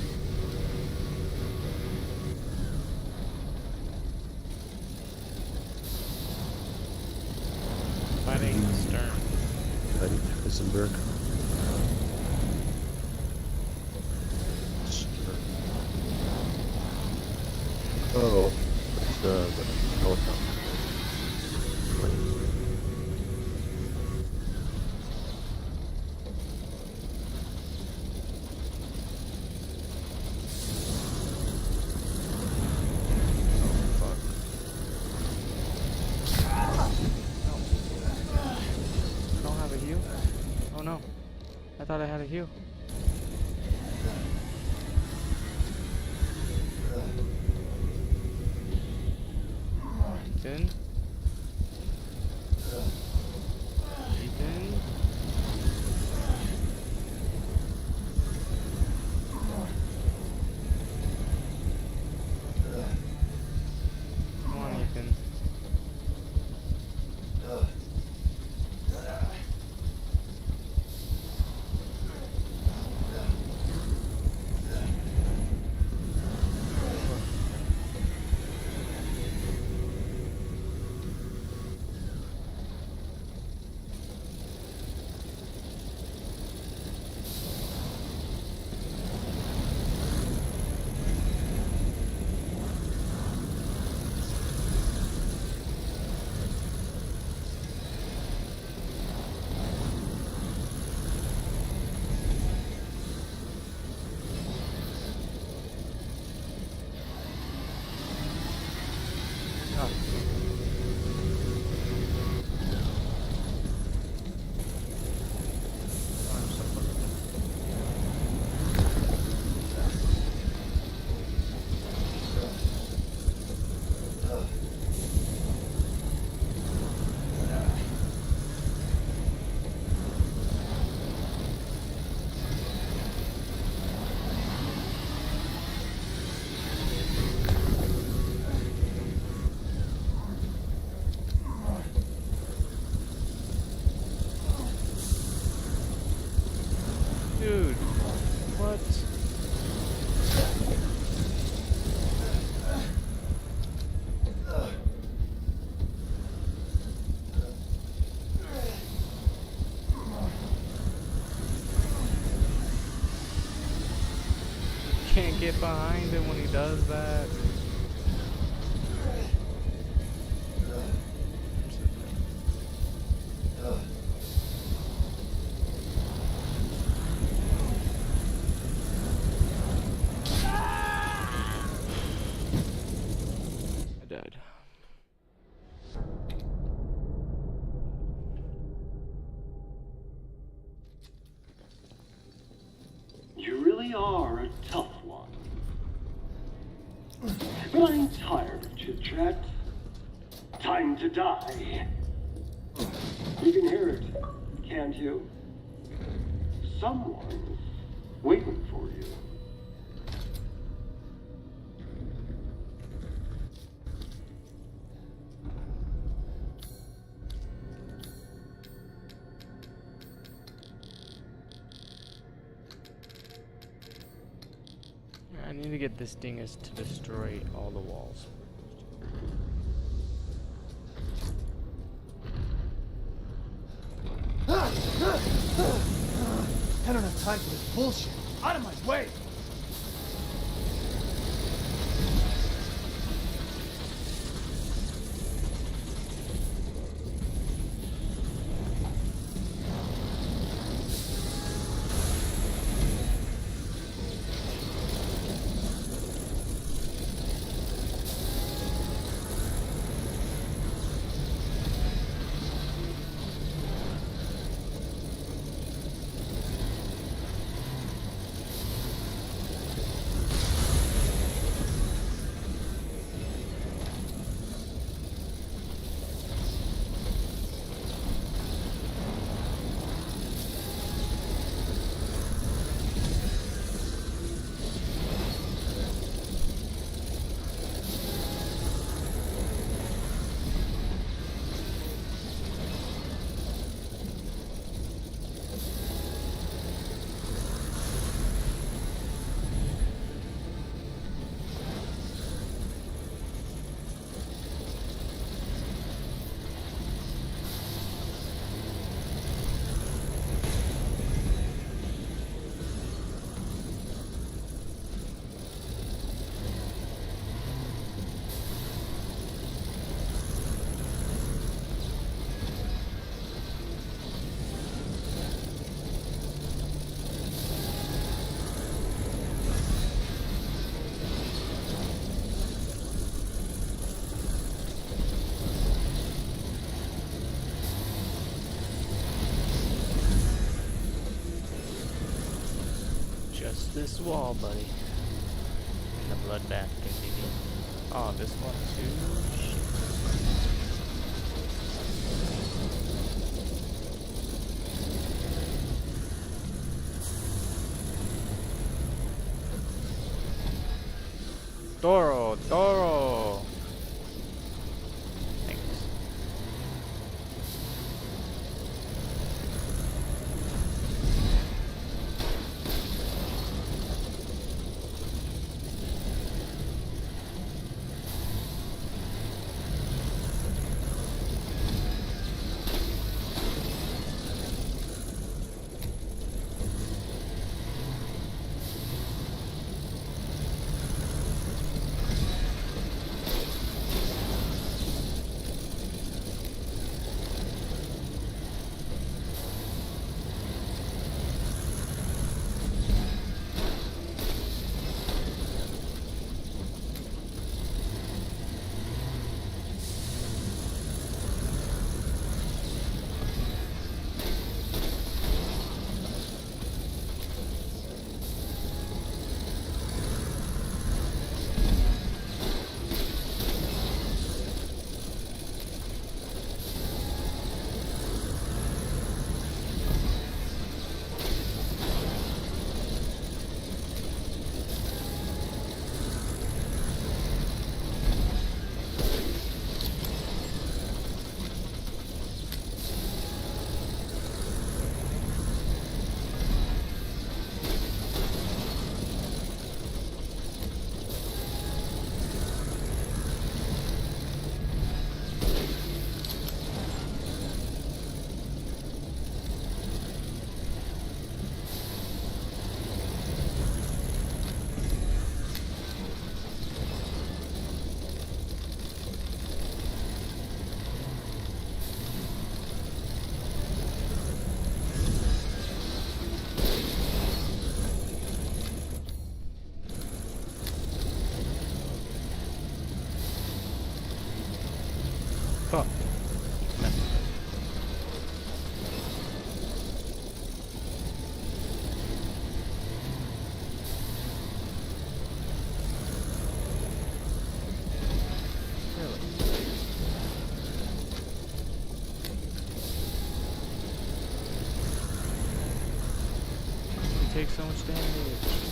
Fighting Stern. Fighting Heisenberg. Oh, it's the helicopter. I don't have a heal? Oh no. I thought I had a heal. Ethan? Ethan? Come on, Ethan. Dude, what? Can't get behind him when he does that. I died. You really are a tough one. But I'm tired of chit-chat. Time to die. You can hear it, can't you? Someone's waiting for you. I need to get this dingus to destroy all the walls. I don't have time for this bullshit. Out of my way! this wall, buddy. In the bloodbath, baby. Oh, this one too. Shit. Doro, Doro. Thanks. Fuck. Really? You take so much damage.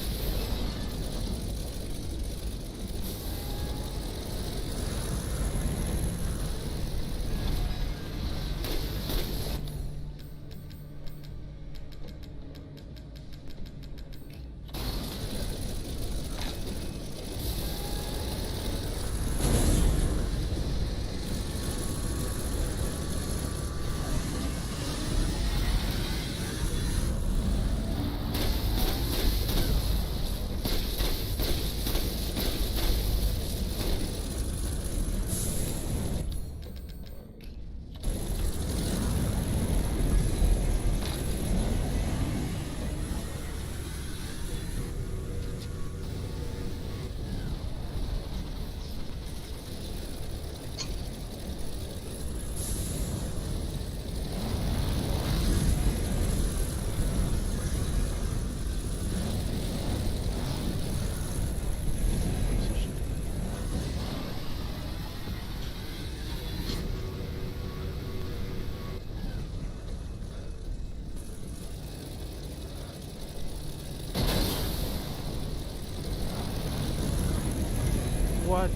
What?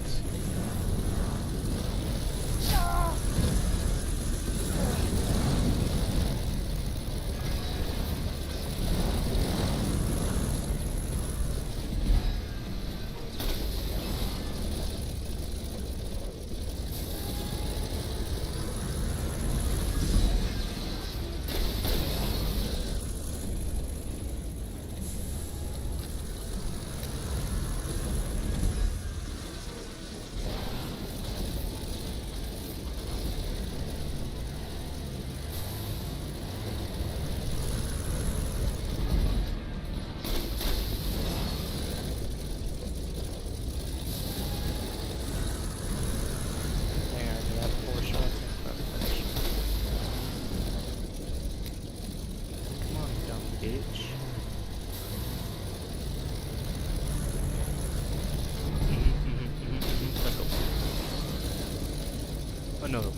Another.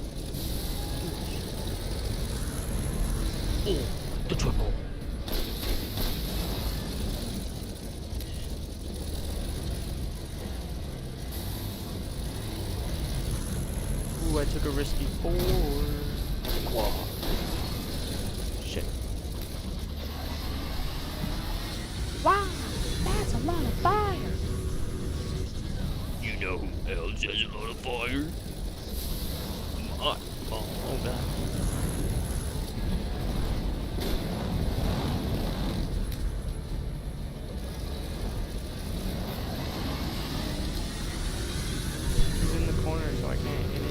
Oh, the triple. Ooh, I took a risky forward. Quad. Shit. Wow, that's a lot of fire. You know who else has a lot of fire? My mom. Oh god. He's in the corner, so I can't get in.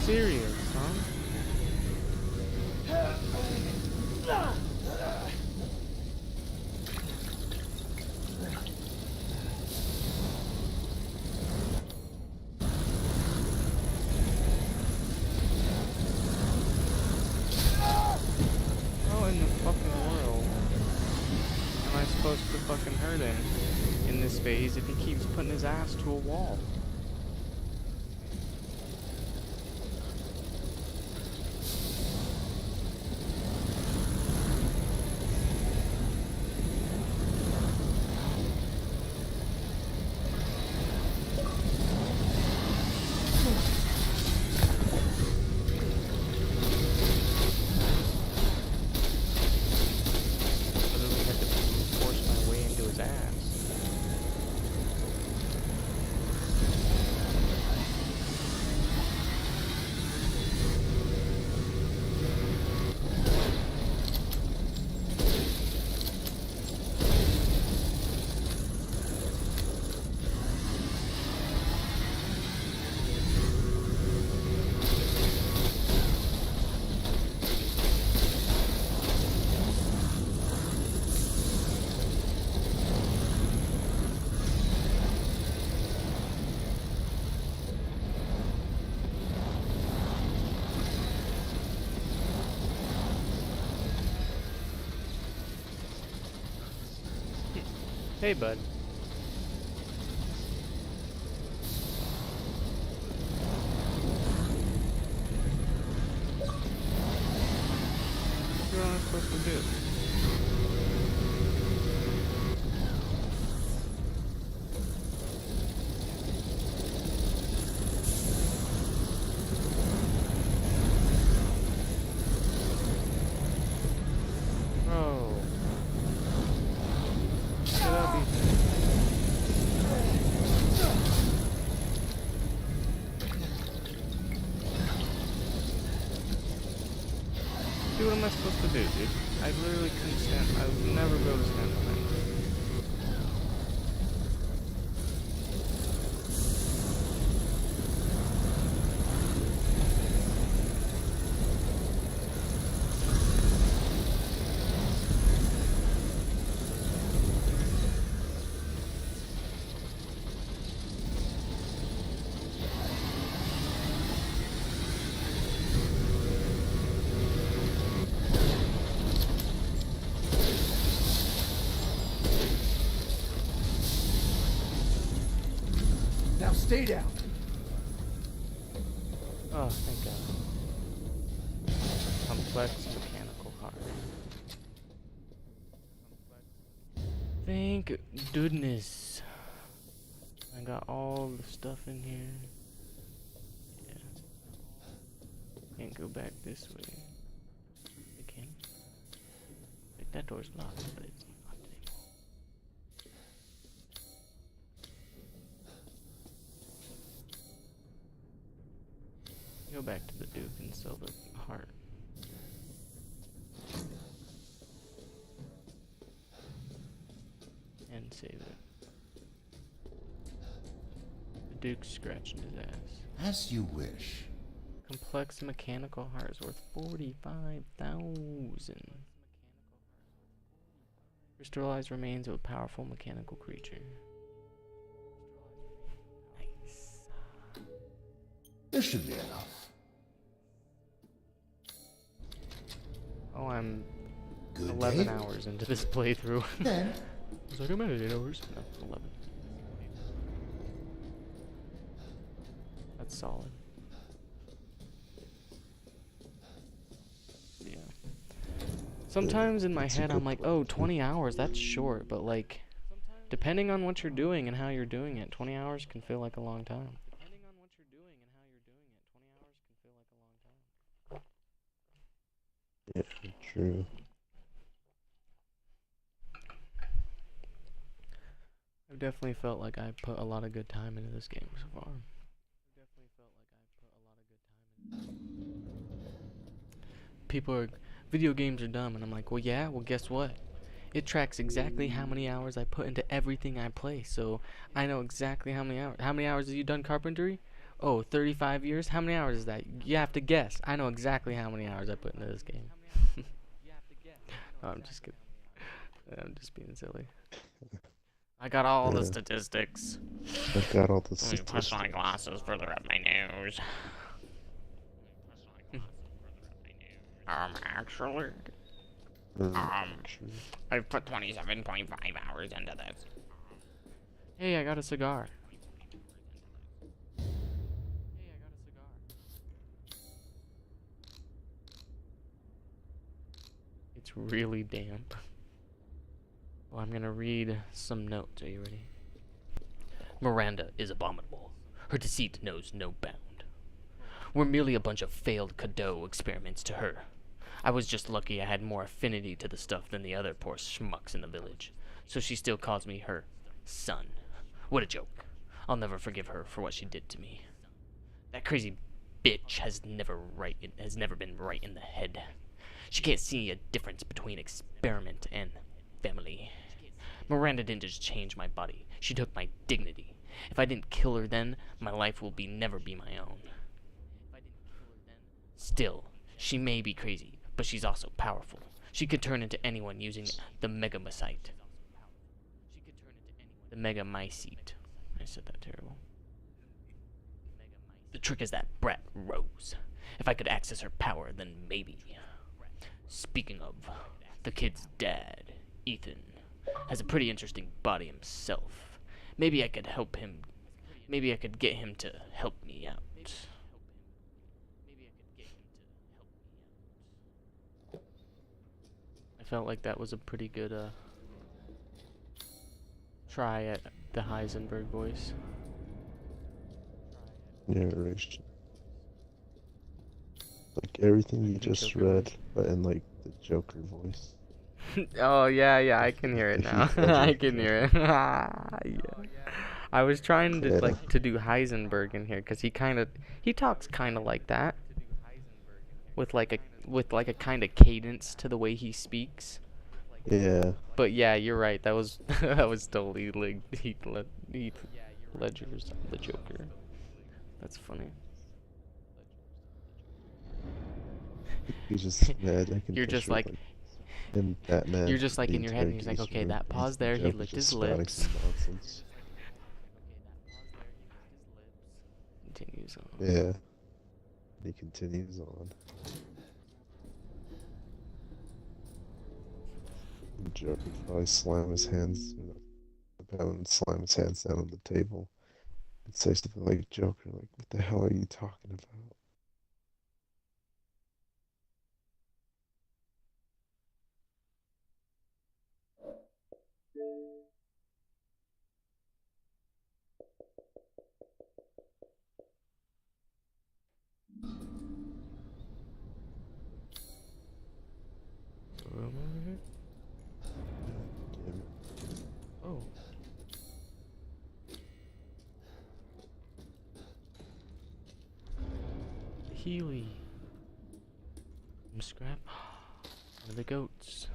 Serious, huh? How in the fucking world am I supposed to fucking hurt him in this phase if he keeps putting his ass to a wall? Literally had to force my way into his ass. Hey, bud. What am I supposed to do? Bro. Get up, Ethan. Dude, what am I supposed to do, dude? I literally couldn't stand. I would never be able to stand behind him. Now stay down. Oh, thank God. Complex mechanical heart. Thank goodness. I got all the stuff in here. Yeah. Can't go back this way. I can. Like, that door's locked, but it's not locked anymore. Go back to the Duke and sell the heart. And save it. The Duke's scratching his ass. As you wish. Complex mechanical heart is worth 45,000. Crystallized remains of a powerful mechanical creature. Nice. This should be enough. Oh, I'm Good 11 day. hours into this playthrough. Then, I was like, I'm at 8 hours. No, 11. That's solid. Yeah. Sometimes in my That's a head I'm good like, point. oh, 20 hours, that's short. But like, depending on what you're doing and how you're doing it, 20 hours can feel like a long time. Depending on what you're doing and how you're doing it, 20 hours can feel like a long time. Yeah, true. I've definitely felt like I put a lot of good time into this game so far. People are, video games are dumb, and I'm like, well, yeah, well, guess what? It tracks exactly how many hours I put into everything I play, so I know exactly how many hours. How many hours have you done carpentry? Oh, 35 years? How many hours is that? You have to guess. I know exactly how many hours I put into this game. No, I'm just kidding. I'm just being silly. I got all the Yeah. statistics. I've got all the Let me push my statistics. glasses further up my nose. Actually, Actually. I've put 27.5 hours into this. Hey, I got a cigar. It's really damp. Well, I'm gonna read some notes. Are you ready? Miranda is abominable. Her deceit knows no bound. We're merely a bunch of failed Cadeau experiments to her. I was just lucky I had more affinity to the stuff than the other poor schmucks in the village, so she still calls me her son. What a joke. I'll never forgive her for what she did to me. That crazy bitch has never been right in the head. She can't see a difference between experiment and family. Miranda didn't just change my body. She took my dignity. If I didn't kill her then, my life will never be my own. Still, she may be crazy, but she's also powerful. She could turn into anyone using the megamycete. The megamycete. I said that terrible. The trick is that brat Rose. If I could access her power, then maybe. Speaking of, the kid's dad, Ethan, has a pretty interesting body himself. Maybe I could help him. Maybe I could get him to help me out. I felt like that was a pretty good try at the Heisenberg voice. Narration. Like everything you In just Joker read, voice. but in like the Joker voice. Oh yeah, I can hear it The now. Heath Ledger I can hear it. Yeah. I was trying to Yeah. to do Heisenberg in here because he talks kind of like that with like a kind of cadence to the way he speaks. Yeah. But yeah, you're right. That was that was totally like Heath Ledger's the Joker. That's funny. He's just mad. I can You're just picture like like him, Batman, you're just like the in your head, entire and he's like, games okay, where that he's pause the there. He Joker licked just his spouting lips. some nonsense. Continues on. Yeah. He continues on. The Joker probably slam his hands, and slam his hands down on the table and say something like, Joker, like, what the hell are you talking about? Damn it. Oh. Healy. Some scrap. One of the goats.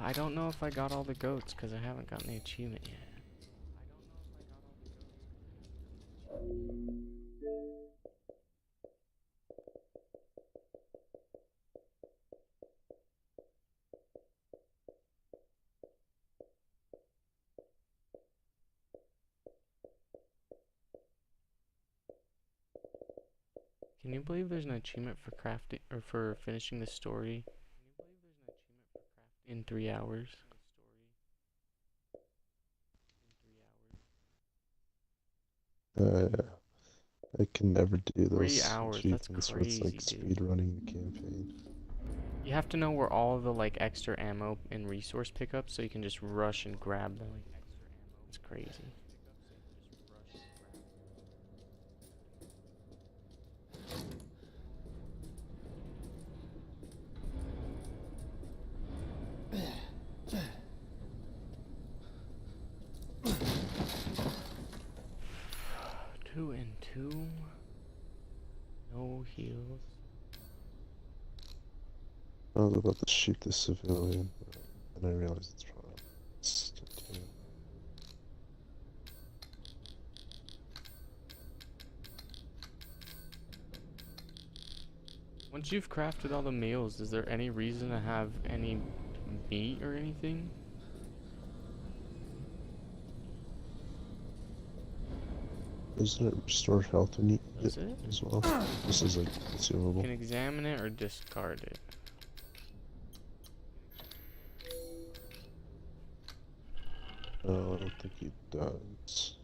I don't know if I got all the goats because I haven't gotten the achievement yet. Can you believe there's an achievement for crafting or for finishing the story in 3 hours? Yeah. I can never do 3 those hours, that's achievements where it's like crazy, speed dude. running the campaign. You have to know where all the like extra ammo and resource pickups so you can just rush and grab them. It's crazy. Two and two. No heals. I was about to shoot the civilian, and I realized it's wrong. Once you've crafted all the meals, is there any reason to have any meat or anything? Doesn't it restore health when you eat Does it it? as well? This is like consumable. You can examine it or discard it. No, I don't think it does.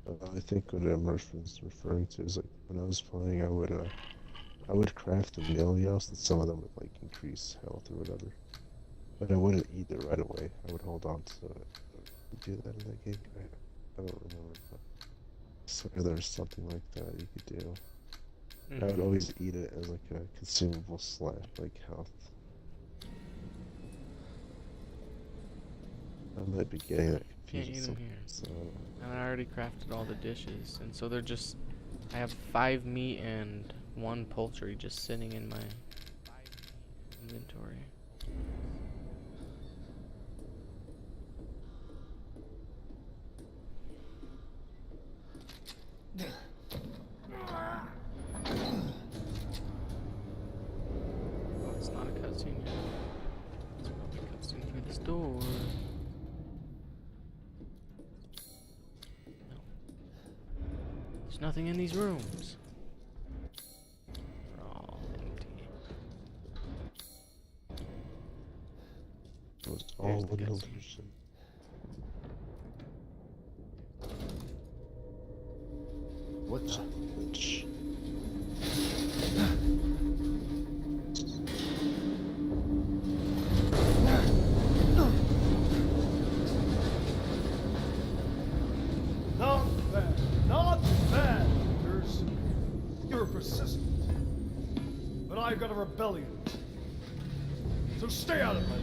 I think what I'm referring to is like when I was playing, I would craft the meal, you know, so some of them would like increase health or whatever. But I wouldn't eat it right away. I would hold on to it. Do that in that game? I don't remember. But I swear there was something like that you could do. I would always eat it as like a consumable slab, like health. I might be getting that Can't confused. eat them here. So, And I already crafted all the dishes, and so they're just. I have 5 meat and 1 poultry just sitting in my inventory. Oh, it's not a cutscene yet. It's probably a cutscene through this door. No. There's nothing in these rooms. They're all empty. it was Here's all the one cutscene. illusion. What the? Which Not bad. Not bad, Peters. You're persistent. But I've got a rebellion. So stay out of my way.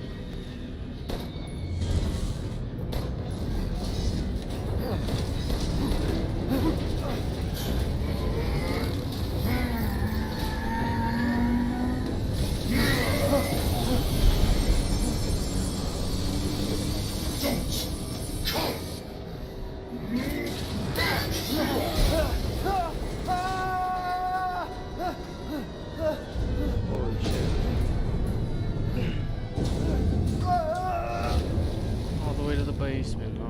Holy shit. All the way to the basement, huh?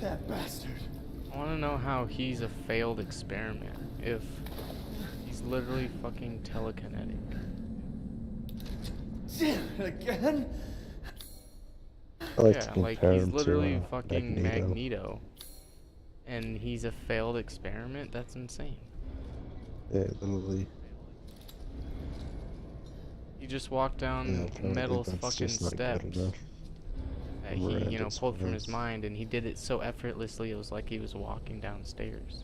That bastard. I want to know how he's a failed experiment. If he's literally fucking telekinetic. Damn it again? I like to Yeah, like compare he's him literally to fucking Magneto. And he's a failed experiment? That's insane. Yeah, literally. He just walked down Yeah, apparently Metal's that's fucking just not good steps enough. that he, you know, Horrendous pulled from his words. mind, and he did it so effortlessly it was like he was walking downstairs.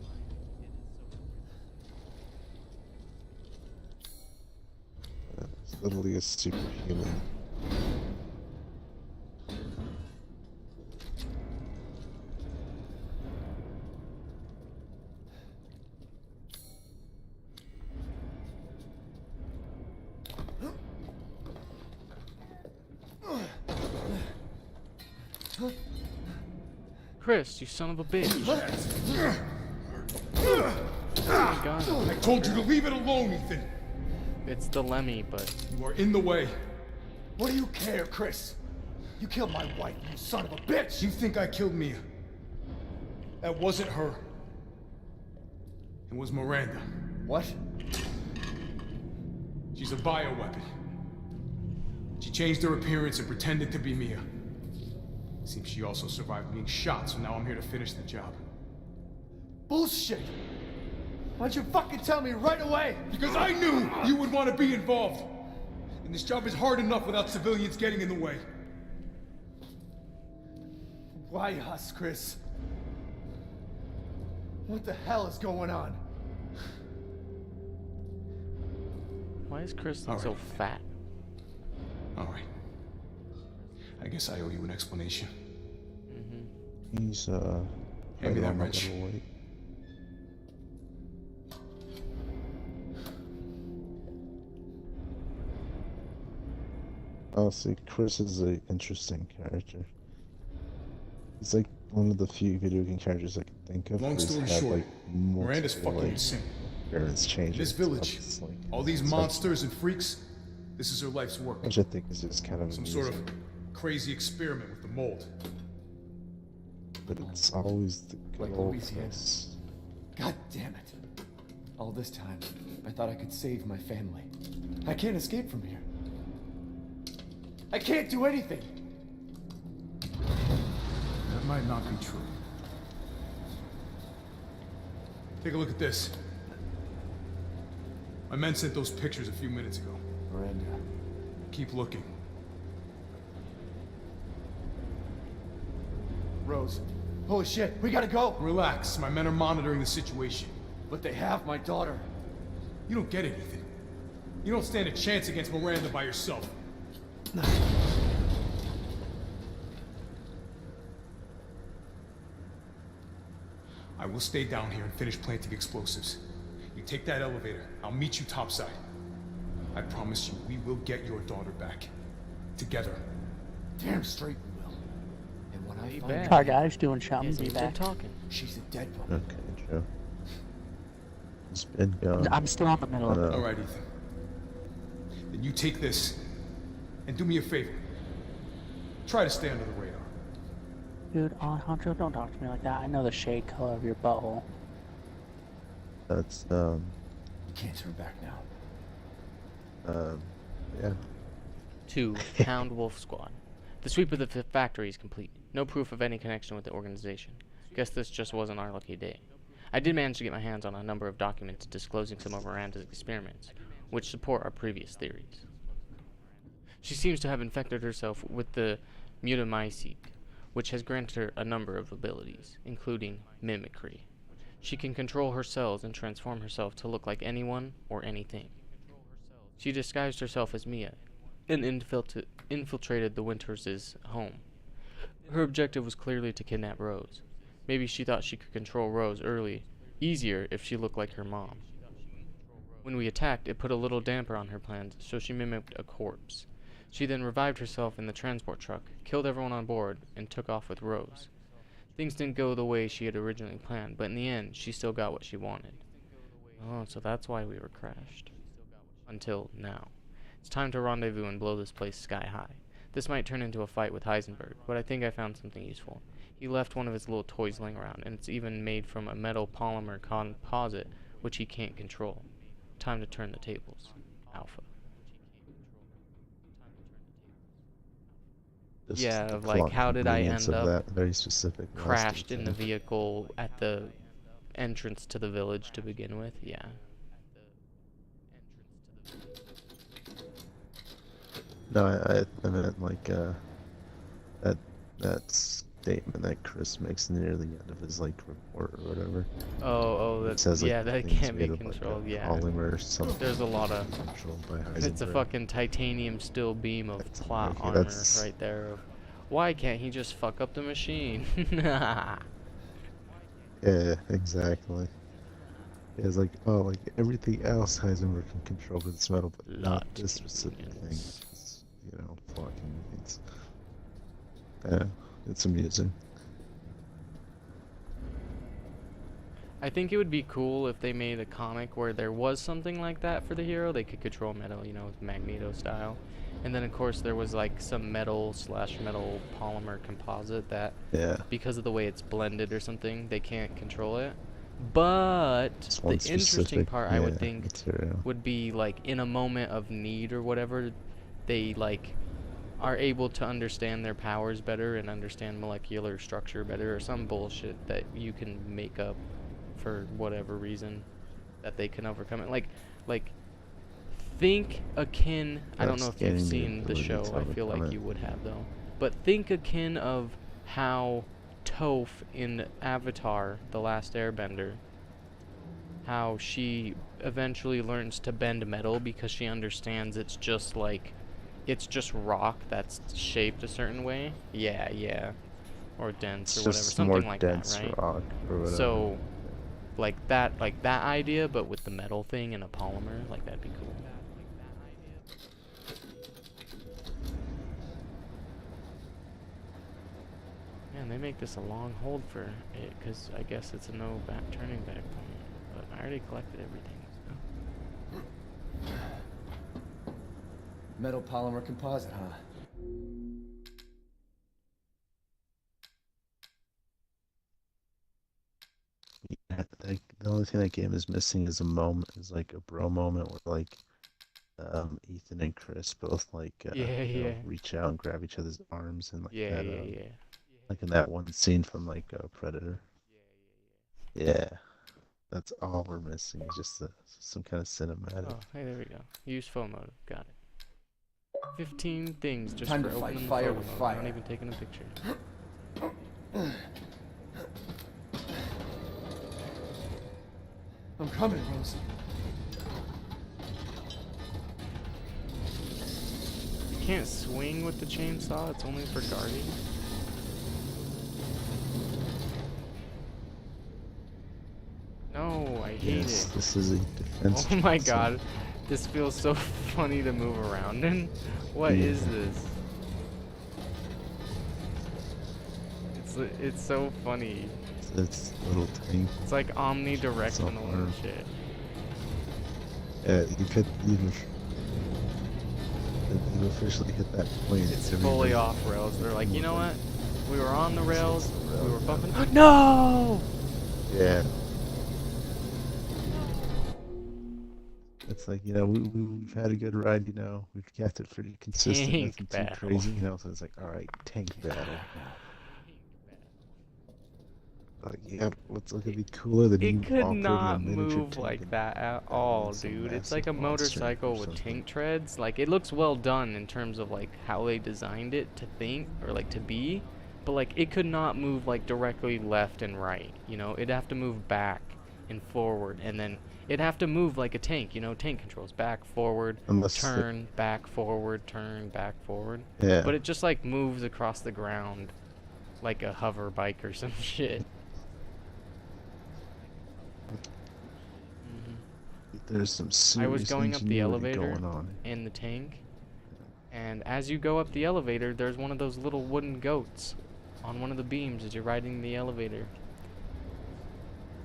It's literally a superhuman. Chris, you son of a bitch. Oh my God. I told you to leave it alone, Ethan. It's the Lemmy, but You are in the way. What do you care, Chris? You killed my wife, you son of a bitch! You think I killed Mia? That wasn't her. It was Miranda. What? She's a bioweapon. She changed her appearance and pretended to be Mia. Seems she also survived being shot, so now I'm here to finish the job. Bullshit! Why'd you fucking tell me right away? Because I knew you would want to be involved. And this job is hard enough without civilians getting in the way. Why us, Chris? What the hell is going on? Why is Chris look All so right. fat? Alright. I guess I owe you an explanation. He's Hand me right that on a wrench. little weight. Oh, see, Chris is an interesting character. He's like one of the few video game characters I can think of Long who's story had short, like Miranda's multiple fucking like insane. appearance changes. This and stuff. village, It's like, all these it's monsters and freaks, this is her life's work. which I think is just kind of Some amusing, sort of crazy experiment with the mold. but it's always the good Like old Louisiana. Chris. God damn it. All this time, I thought I could save my family. I can't escape from here. I can't do anything. That might not be true. Take a look at this. My men sent those pictures a few minutes ago. Miranda. Keep looking. Rose. Holy shit, we gotta go! Relax, my men are monitoring the situation. But they have my daughter. You don't get anything. You don't stand a chance against Miranda by yourself. I will stay down here and finish planting explosives. You take that elevator, I'll meet you topside. I promise you, we will get your daughter back. Together. Damn straight we will. And when I Be find back. her, Alright guys, doing He something, hasn't be even been back. talking. she's a dead woman. Okay, Joe. It's been gone. I'm still in the middle of it. Alright, Ethan. Then you take this, and do me a favor. Try to stay under the radar. Dude, Honcho, don't talk to me like that. I know the shade color of your butthole. That's You can't turn back now. yeah. 2. Hound Wolf Squad. The sweep of the factory is complete. No proof of any connection with the organization. Guess this just wasn't our lucky day. I did manage to get my hands on a number of documents disclosing some of Miranda's experiments, which support our previous theories. She seems to have infected herself with the mutamycete, which has granted her a number of abilities, including mimicry. She can control her cells and transform herself to look like anyone or anything. She disguised herself as Mia and infiltrated the Winters' home. Her objective was clearly to kidnap Rose. Maybe she thought she could control Rose easier if she looked like her mom. When we attacked, it put a little damper on her plans, so she mimicked a corpse. She then revived herself in the transport truck, killed everyone on board, and took off with Rose. Things didn't go the way she had originally planned, but in the end, she still got what she wanted. Oh, so that's why we were crashed. Until now. It's time to rendezvous and blow this place sky high. This might turn into a fight with Heisenberg, but I think I found something useful. He left one of his little toys laying around, and it's even made from a metal polymer composite, which he can't control. Time to turn the tables. Alpha. This Yeah, is the of like, how did I convenience end of up that very specific last crashed in the thing. vehicle at the entrance to the village to begin with? Yeah. No, I meant like that statement that Chris makes near the end of his like report or whatever. Oh, It that's, says like yeah, that things can't be made of, like, a controlled, yeah. polymer or something. There's a lot of, controlled by Heisenberg. it's a fucking titanium steel beam of That's plot okay, armor that's- right there. Of, why can't he just fuck up the machine? Yeah, exactly. It's like, oh, like everything else Heisenberg can control with its metal, but not Lot this specific thing. convenience. It's, fucking, yeah, it's amusing. I think it would be cool if they made a comic where there was something like that for the hero. They could control metal, you know, Magneto style. And then of course there was like some metal polymer composite that, Yeah. because of the way it's blended or something, they can't control it. But It's the one interesting specific, part I would yeah, think material. would be like in a moment of need or whatever, they like are able to understand their powers better and understand molecular structure better or some bullshit that you can make up for whatever reason that they can overcome it. Like think akin, I don't know That's if you've gaining the seen the ability show, to I feel overcome like it. you would have though. But think akin of how Toph in Avatar, The Last Airbender, how she eventually learns to bend metal because she understands it's just rock that's shaped a certain way. Yeah. Or dense It's or whatever. just more Something like that, dense right? rock or whatever. So like that idea, but with the metal thing and a polymer, like that'd be cool. Man, they make this a long hold for it, because I guess it's a no turning back point. But I already collected everything. So. Metal polymer composite, huh? Yeah, like, the only thing that game is missing is like a bro moment where like Ethan and Chris both like Yeah. reach out and grab each other's arms and like Yeah. like in that one scene from like Predator. Yeah, that's all we're missing. Is just some kind of cinematic. Oh, hey, there we go. Use phone mode. Got it. 15 things just Time for to fight opening the fire photo with mode. fire. Not even taking a picture. I'm coming, Rosie. You can't swing with the chainsaw. It's only for guarding. No, I hate Yes, it. this is a defense. Oh my chainsaw. god. This feels so funny to move around in. What Yeah. is this? It's so funny. It's a little tank. It's like omnidirectional and arm. shit. Yeah, you've officially hit that point. It's Everybody- fully off rails. They're like, you know what? We were on the rails. We were bumping. No! Yeah. It's like, we've had a good ride, we've kept it pretty consistent, Tank nothing too battle. crazy, so it's like, alright, tank battle. Like, yeah, what's gonna be cooler than you It could operating a not miniature move tank like and that at battling all, some dude. It's massive like a monster motorcycle or with something. tank treads. Like, it looks well done in terms of like how they designed it to think or like to be, but like it could not move like directly left and right. It'd have to move back and forward, and then it'd have to move like a tank. Tank controls back, forward, Unless the- turn, back, forward, turn, back, forward. Yeah. But it just like moves across the ground like a hover bike or some shit. There's some I serious was going up the ingenuity elevator going on. in the tank, and as you go up the elevator, there's one of those little wooden goats on one of the beams as you're riding the elevator.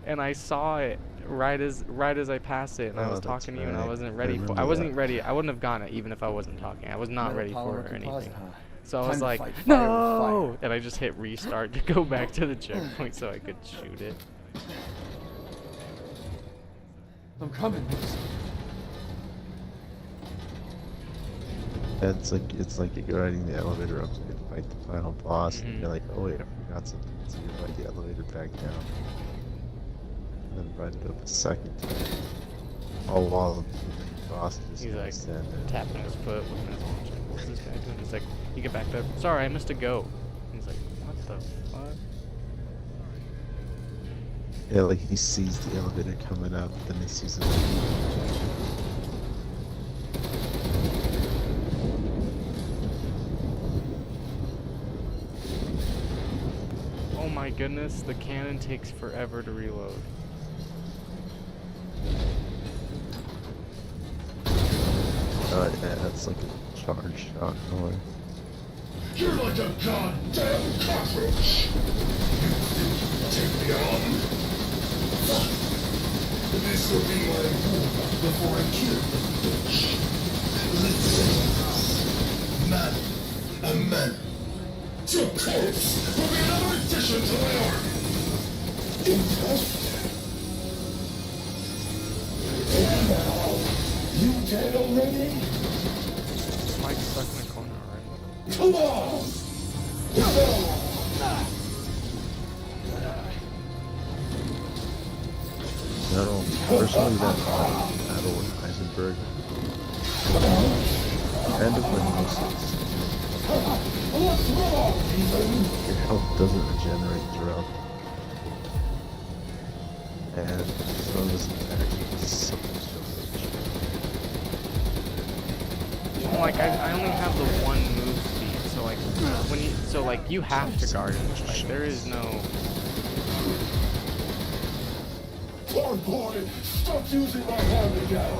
And I saw it right as I passed it, and I Oh, was that's talking to you, and I right. wasn't I ready for. remember I wasn't that. ready. I wouldn't have gotten it even if I wasn't talking. I was not Metal ready for polymer it or composite, anything. huh? So I Time was to like, fight fire with no! fire. And I just hit restart to go back to the checkpoint so I could shoot it. I'm coming, Rosie. It's like you're riding the elevator up to fight the final boss, and Mhm. you're like, oh wait, I forgot something. So you ride the elevator back down, and then ride it up a second time. All while the boss is just He's gonna like stand there. tapping his foot, looking at his watch. Like, what's this guy doing? He's like, you get back there. Sorry, I missed a goat. He's like, what the fuck? Yeah, like he sees the elevator coming up, then he sees it. Oh my goodness, the cannon takes forever to reload. Yeah, that's like a charge shot noise. You're like a goddamn cockroach! You think you can take me on? This will be my war before I kill the bitch. Let's say man, a man. Your corpse will be another addition to my army. Interesting. And now, you dead already? Mike's stuck in the corner already. Come on! No, personally, that battle with Heisenberg kind of annoys. Your health doesn't regenerate throughout. And some of his attacks is so Well, like I only have the one move speed, so like when you have to guard it. Like there is no. Poor boy, stop using my hand again.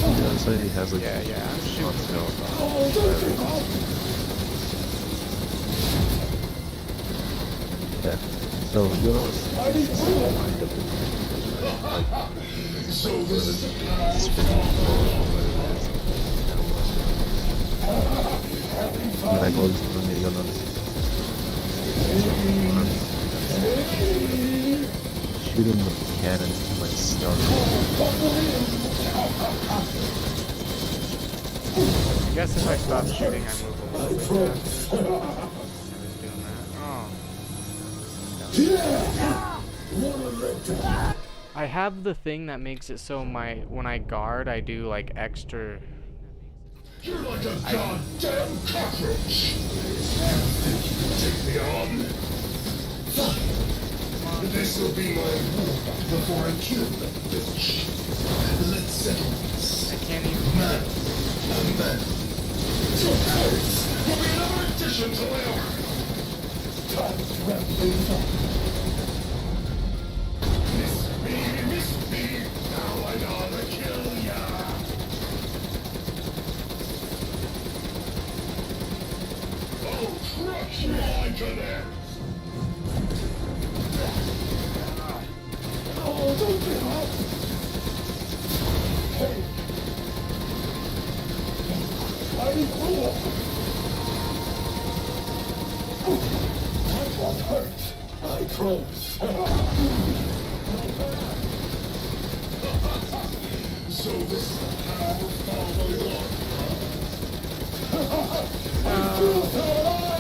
Yeah, so he has like Yeah, I'm shooting still. Oh, don't give up. yeah. So you'll notice he's lined up in So this is the when I go to the video, you'll notice shooting the cannon to like stun. I guess if I stop shooting, I move a little bit faster. I was doing that. Oh. I have the thing that makes it so when I guard, I do like extra. You're like a goddamn cockroach. Take me on. This will be my war before I kill that bitch. Let's settle this. I can't even. Man, a man. Your corpse will be another addition to my army. Time to wrap things up. Miss me. Now I gotta kill ya. Oh, crush my cadets! Oh, don't give up! Hey! I will! I won't hurt! I promise! So this is how we're following along. I feel so alive!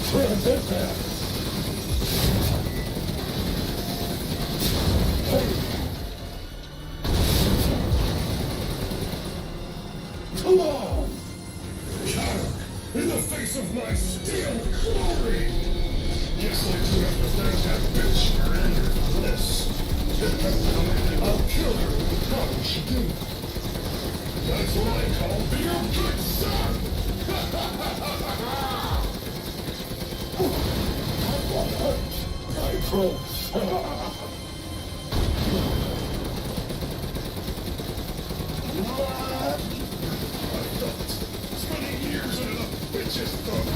Transcendence! Come on! Cower in the face of my steel glory! Guess I do have to thank that bitch for any of this. I'll kill her with the power she gave. That's what I call being a good son! I won't hurt. I promise. What? I thought, spending years under the bitch's thumb.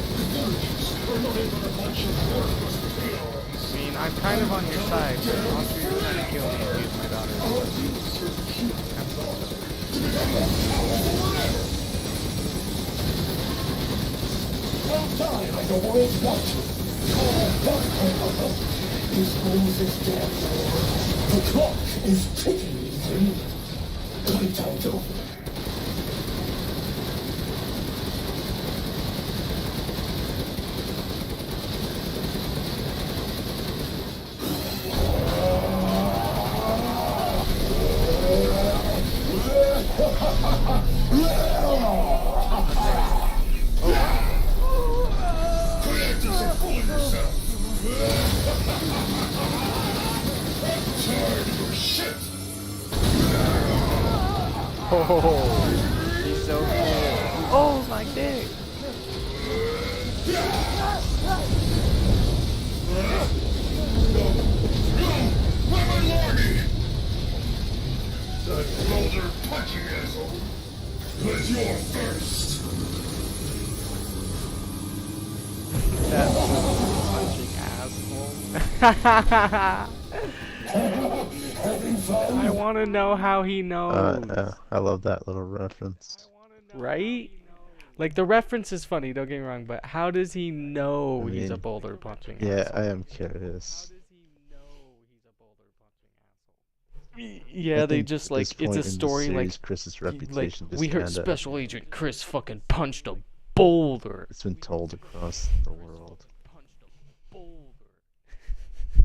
The villagers are not even a bunch of worthless peons. I mean, I'm kind of on your side. Also, you're trying to kill me and use my daughter. I'll use her human daughter to become more powerful than ever. I'll die like the world's watcher. This rules is dead. The clock is ticking, Ethan. Playtime's over. Collectors are fooling yourself. Tired of your shit. Oh, he's so cool. Oh, my dick. Where my lordy? That boulder punching asshole. But you're first. That punching asshole. I want to know how he knows. I love that little reference. Right? Like, the reference is funny, don't get me wrong, but how does he I know he's a mean, boulder punching yeah, I asshole? am curious. I Yeah, they think just at this like it's a point in the story series, like Chris's like reputation we just heard kind of Special Agent Chris fucking punched a boulder. it's been told across the world.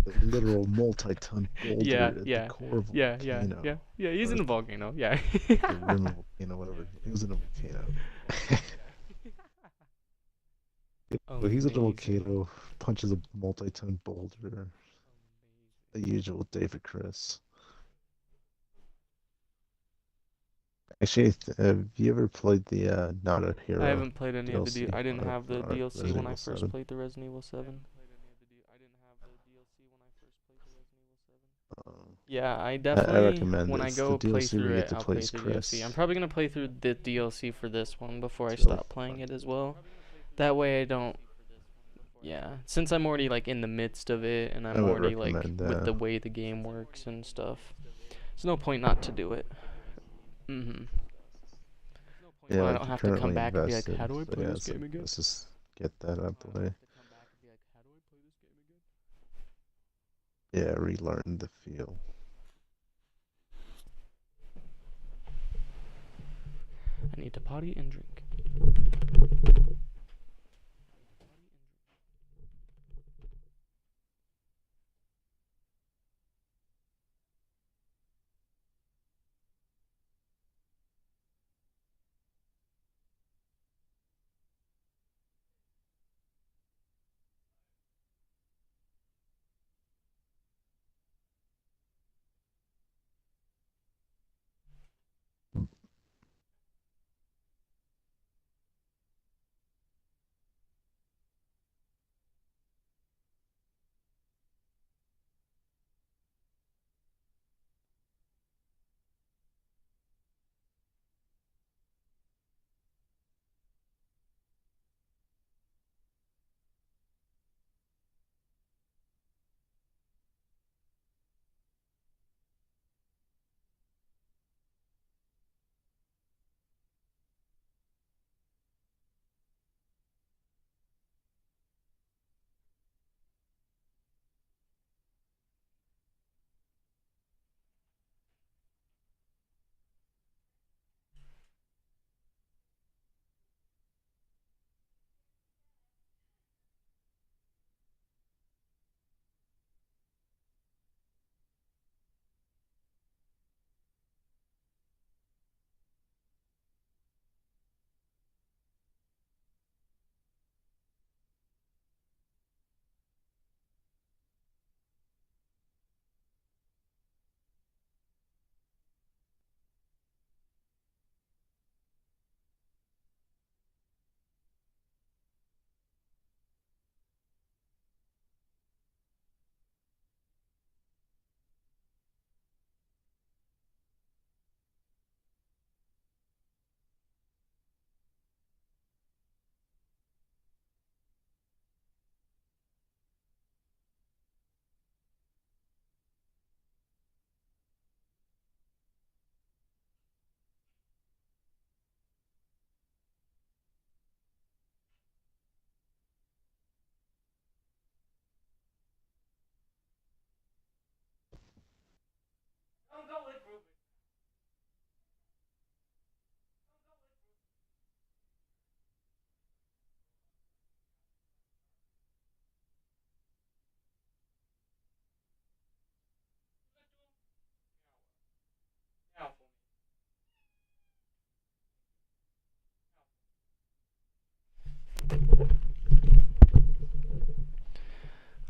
The literal multi-ton Yeah, boulder at the yeah, core of a yeah, yeah, yeah, volcano. yeah. He's Or in a volcano. Yeah. the rim of a volcano, whatever. He was in a volcano. Well, he's in a Amazing. volcano, punches a multi-ton boulder. The usual David Chris. Actually, have you ever played the Not a I Hero haven't played any of the DLC I didn't of have the DLC Resident when I Evil first 7? played the Resident Evil 7. Yeah, I I definitely recommend when it. I It's the go play DLC where through you get it, to I'll play play as through the DLC. I'm Chris. probably gonna play through the DLC for this one before I It's really stop playing fun. it as well. That way I don't. Yeah, since I'm already like in the midst of it and I I'm would already like recommend with the way the game works and stuff, there's no point not to do it. Mhm. yeah, I like don't you're have to come currently back and be like, invested. how do I So play yeah, this it's like game again? let's just get that out the way. Yeah, relearn the feel. I need to potty and drink.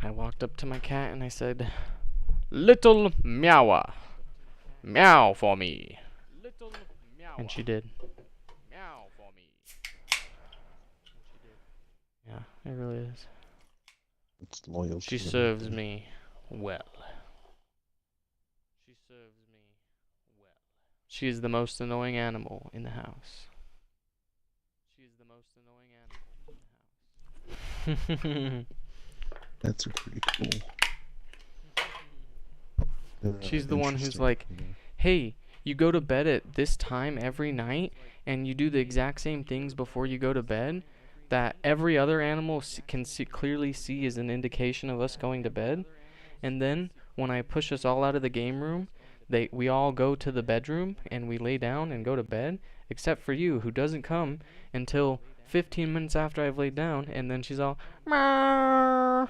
I walked up to my cat and I said, "Little meowa, meow for me." And she did. Yeah, it really is. It's loyalty. She and serves everything. me well. She is the most annoying animal in the house. That's pretty cool. She's the one who's Interesting. like, Yeah. hey, you go to bed at this time every night, and you do the exact same things before you go to bed that every other animal can clearly see as an indication of us going to bed. And then when I push us all out of the game room, we all go to the bedroom and we lay down and go to bed, except for you, who doesn't come until 15 minutes after I've laid down, and then she's all meow,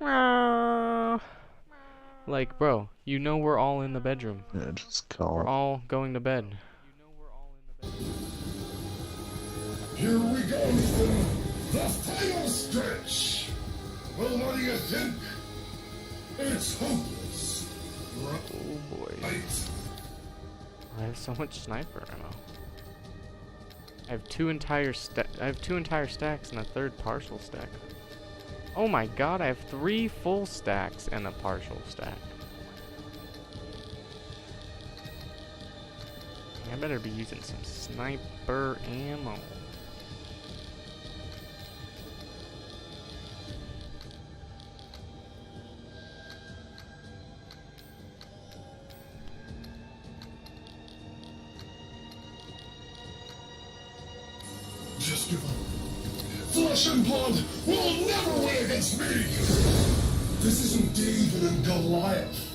meow. Like, bro, you know we're all in the bedroom. Yeah, just We're call. all going to bed. Here we go, Ethan. The final stretch. Well, what do you think? It's hopeless. Oh boy. Right. I have so much sniper ammo. I have two entire stacks and a third partial stack. Oh my god, I have 3 full stacks and a partial stack. I better be using some sniper ammo. Just give up. Flesh and blood will never win against me! This isn't David and Goliath.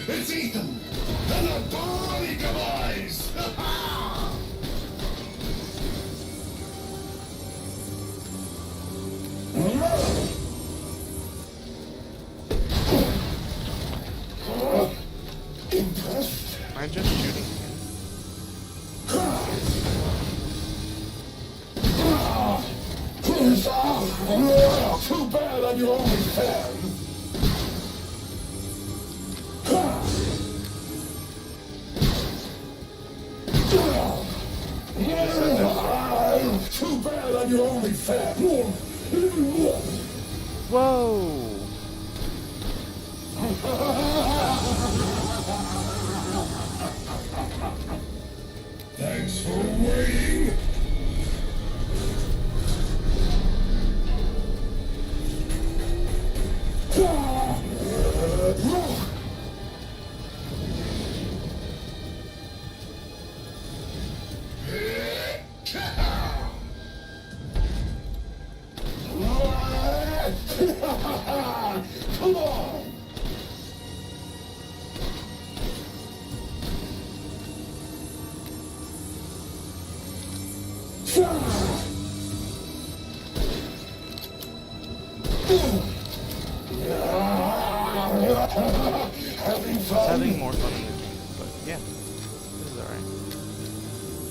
It's Ethan and a bloody demise! Impressed? Am I just shooting him? Too bad I'm your only fan. Too bad I'm your only fan. Whoa! Thanks for waiting. Come on! Having more fun in the game, but yeah, this is alright.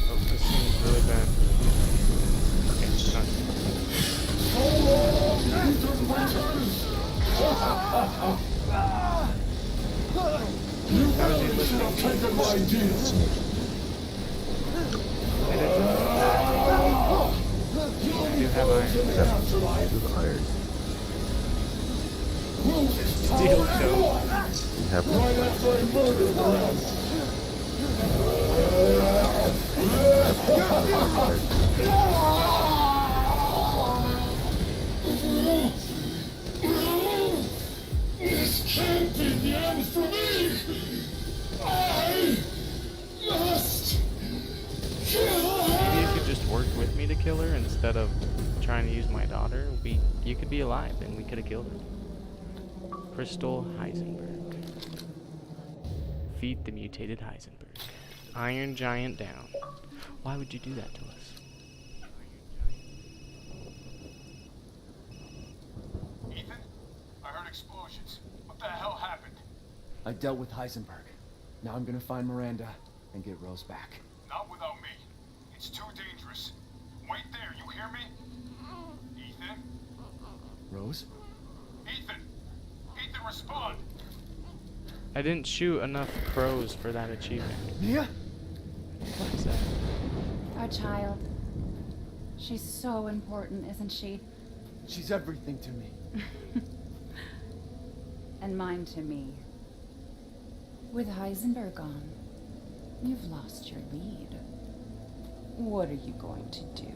Oh, this seems really bad. Okay, how is he listening? Taken my deal. I do have iron. With iron. Steel toe. You have Right after I murdered Ralph. This can't be the end for me! I must kill her! Maybe you could just work with me to kill her instead of trying to use my daughter. You could be alive and we could have killed her. Crystal Heisenberg. Feed the mutated Heisenberg. Iron Giant down. Why would you do that to us? Ethan, I heard explosions. What the hell happened? I dealt with Heisenberg. Now I'm gonna find Miranda and get Rose back. Not without me. It's too dangerous. Wait there, you hear me? Ethan? Rose? Ethan! Ethan, respond! I didn't shoot enough crows for that achievement. Mia? What is that? our child. She's so important, isn't she? She's everything to me. And mine to me. With Heisenberg gone, you've lost your lead. What are you going to do?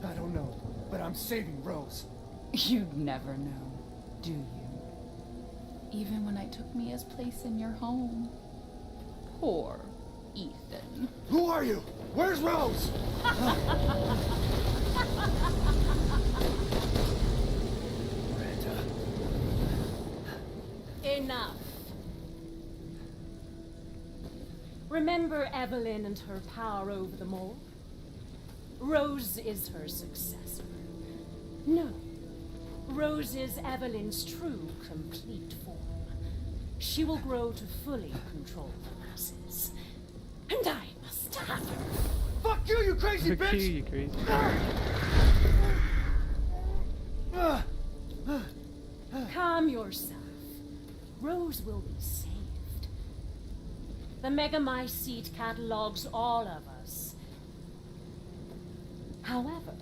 I don't know, but I'm saving Rose. You'd never know, do you? Even when I took Mia's place in your home. Poor Ethan. Who are you? Where's Rose? Miranda. Enough. Remember Evelyn and her power over them all? Rose is her successor. No. Rose is Evelyn's true, complete form. She will grow to fully control the masses. And I must have her. Fuck you, you crazy Fuck bitch! you, you crazy. Calm yourself. Rose will be saved. The Megamycete catalogs all of us. However,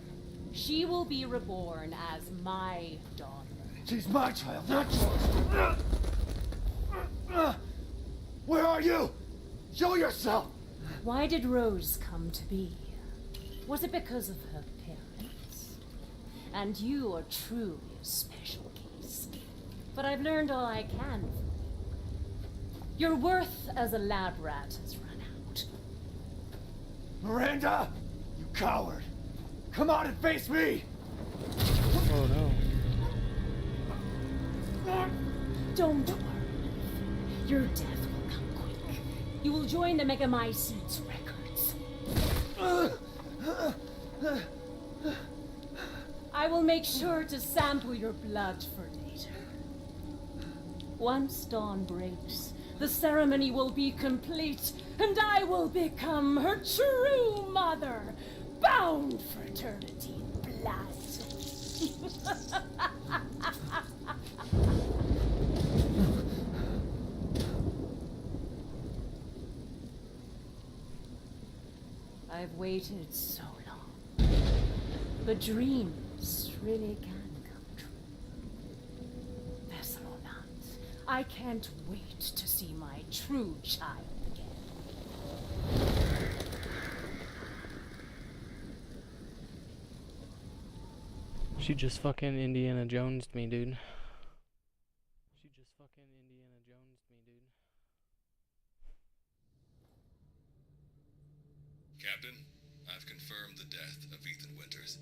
she will be reborn as my daughter. She's my child, not yours. Where are you? Show yourself! Why did Rose come to be? Was it because of her parents? And you are truly a special case. But I've learned all I can from you. Your worth as a lab rat has run out. Miranda! You coward! Come out and face me! Oh no. Don't worry. Your death will come quick. You will join the Megamycete's records. I will make sure to sample your blood for data. Once dawn breaks, the ceremony will be complete, and I will become her true mother, bound for eternity in blood. I've waited so long. But dreams really can come true. Vessel or not, I can't wait to see my true child again. She just fucking Indiana Jones'd me, dude. She just fucking Indiana Jones'd me, dude. Captain, I've confirmed the death of Ethan Winters.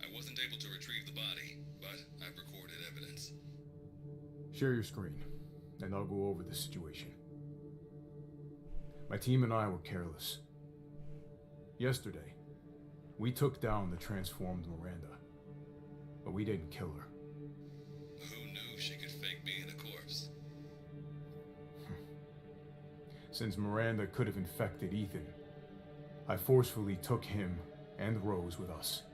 I wasn't able to retrieve the body, but I've recorded evidence. Share your screen, and I'll go over the situation. My team and I were careless. Yesterday, we took down the transformed Miranda, but we didn't kill her. Who knew she could fake being a corpse? Since Miranda could have infected Ethan, I forcefully took him and Rose with us.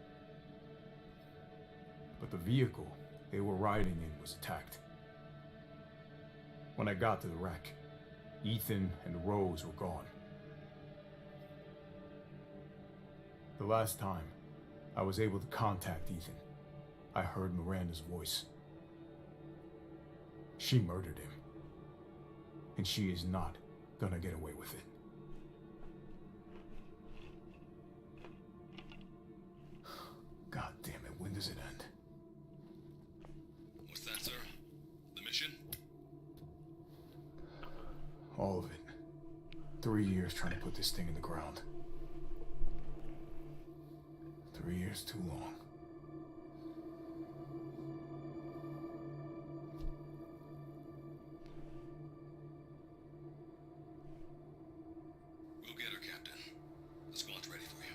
But the vehicle they were riding in was attacked. When I got to the wreck, Ethan and Rose were gone. The last time I was able to contact Ethan, I heard Miranda's voice. She murdered him, and she is not gonna get away with it. God damn it, when does it end? What's that, sir? The mission? All of it. 3 years trying to put this thing in the ground. 3 years too long. We'll get her, Captain. The squad's ready for you.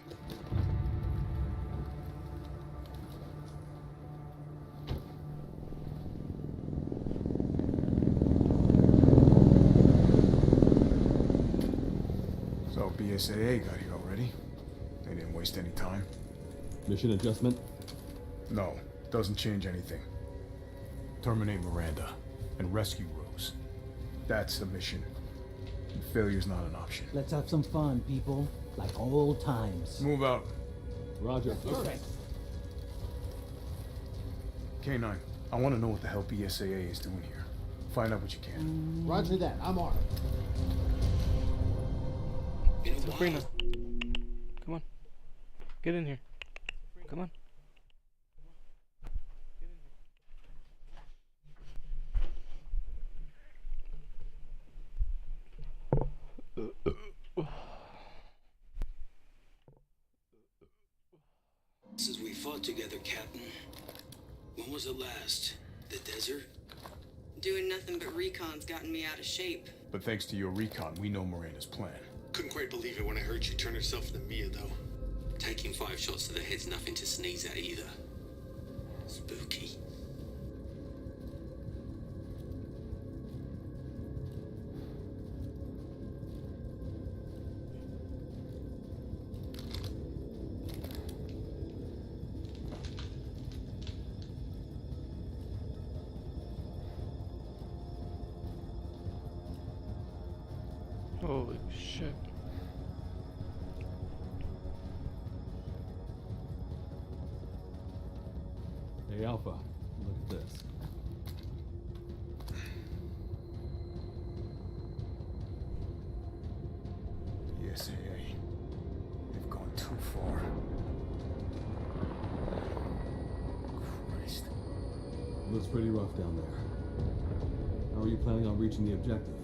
So BSAA got here already. They didn't waste any time. Mission adjustment? No, doesn't change anything. Terminate Miranda and rescue Rose. That's the mission. And failure's not an option. Let's have some fun, people. like old times. Move out. Roger. Okay. K9, I want to know what the hell BSAA is doing here. Find out what you can. Roger that. I'm armed. Sabrina, come on. Get in here. Come on. Since we fought together, Captain, when was it last? The desert? Doing nothing but recon's gotten me out of shape. But thanks to your recon, we know Miranda's plan. Couldn't quite believe it when I heard she turned herself into Mia, though. Taking 5 shots to the head's nothing to sneeze at either. Spooky. Holy shit. Hey, Alpha, look at this. BSAA. They've gone too far. Christ. Looks pretty rough down there. How are you planning on reaching the objective?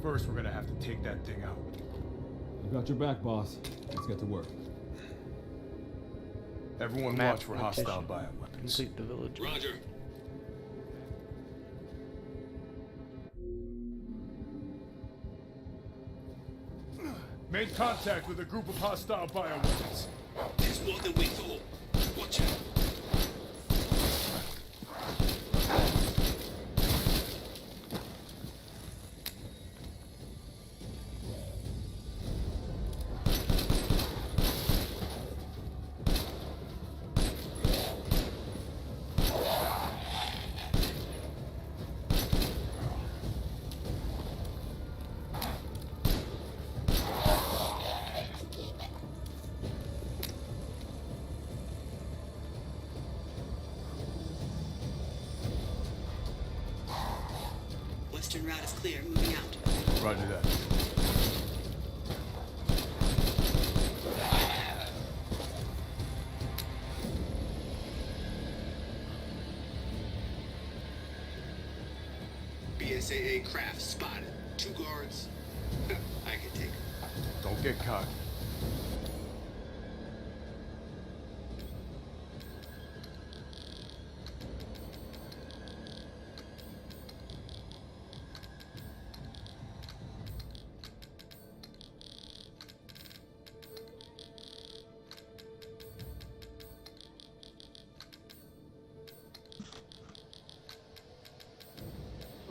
First, we're gonna have to take that thing out. I've got your back, boss. Let's get to work. Everyone Map watch for hostile location. bioweapons. Complete the village. Roger. Made contact with a group of hostile bioweapons. There's more than we thought. Watch out. Western route is clear. Moving out. Roger that. BSAA craft spotted. 2 guards. I can take 'em. Don't get caught.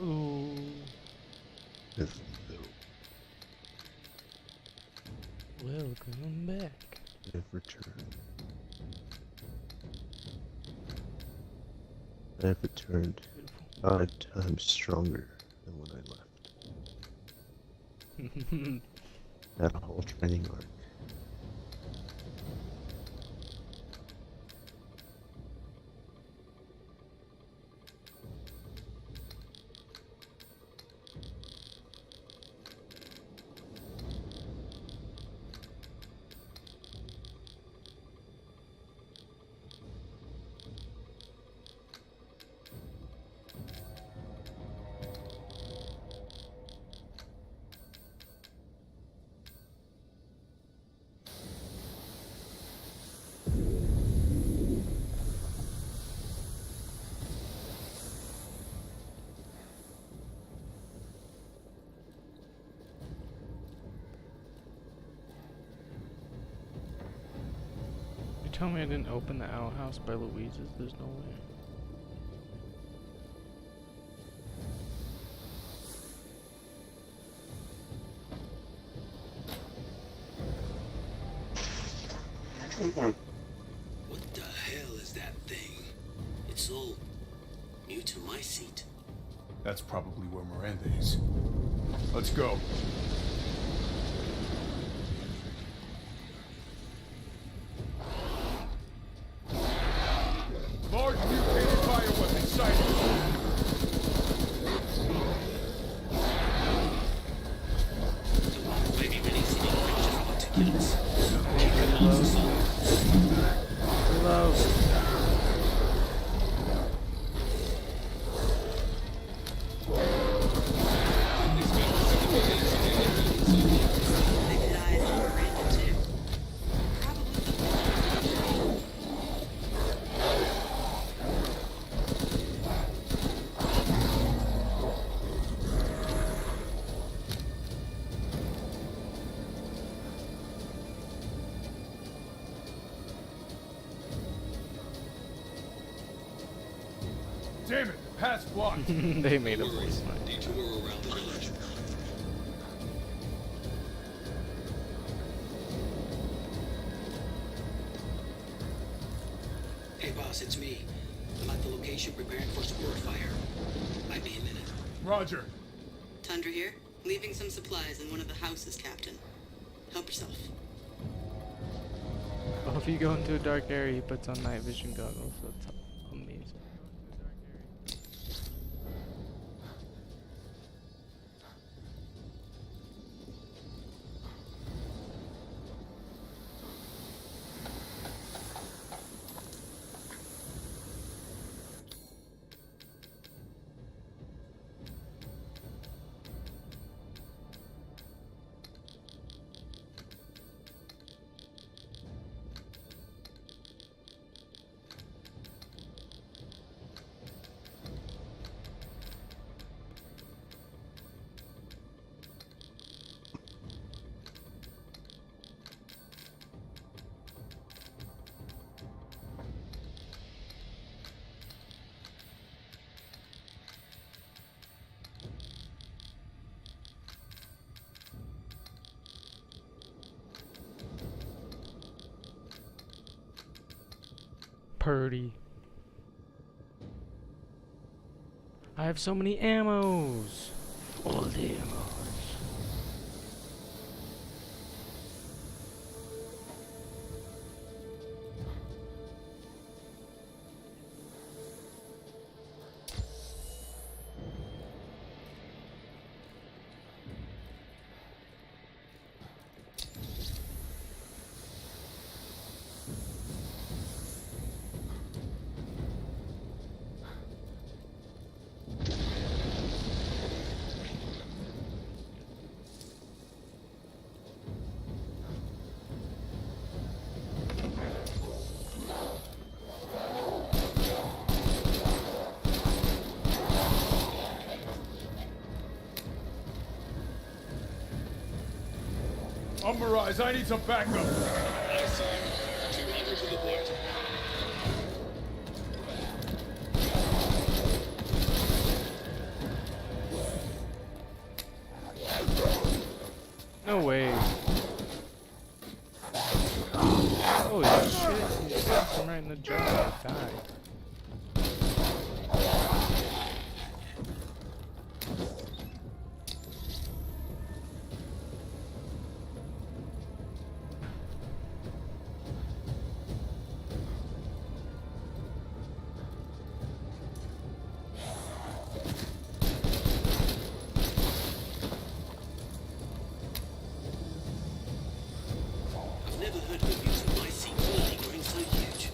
Ooh. Welcome back. I've returned. I've returned 5 times stronger than when I left. That whole training arc. Tell me I didn't open the outhouse by Louise's. There's no way. What the hell is that thing? It's all new to my seat. That's probably where Miranda is. Let's go. Path's blocked. They made a No worries. voice line. Detour around the village. Hey, boss, it's me. I'm at the location preparing for support fire. Might be a minute. Roger. Tundra here. Leaving some supplies in one of the houses, Captain. Help yourself. Oh, if you go into a dark area, he puts on night vision goggles. That's amazing. Purdy. I have so many ammos. All the ammos. Umberise, I need some backup. I see you. 200 to the point. No way. Holy shit, he stabbed him right in the jaw. He died. I've never heard of a mutant mice seem really growing so huge.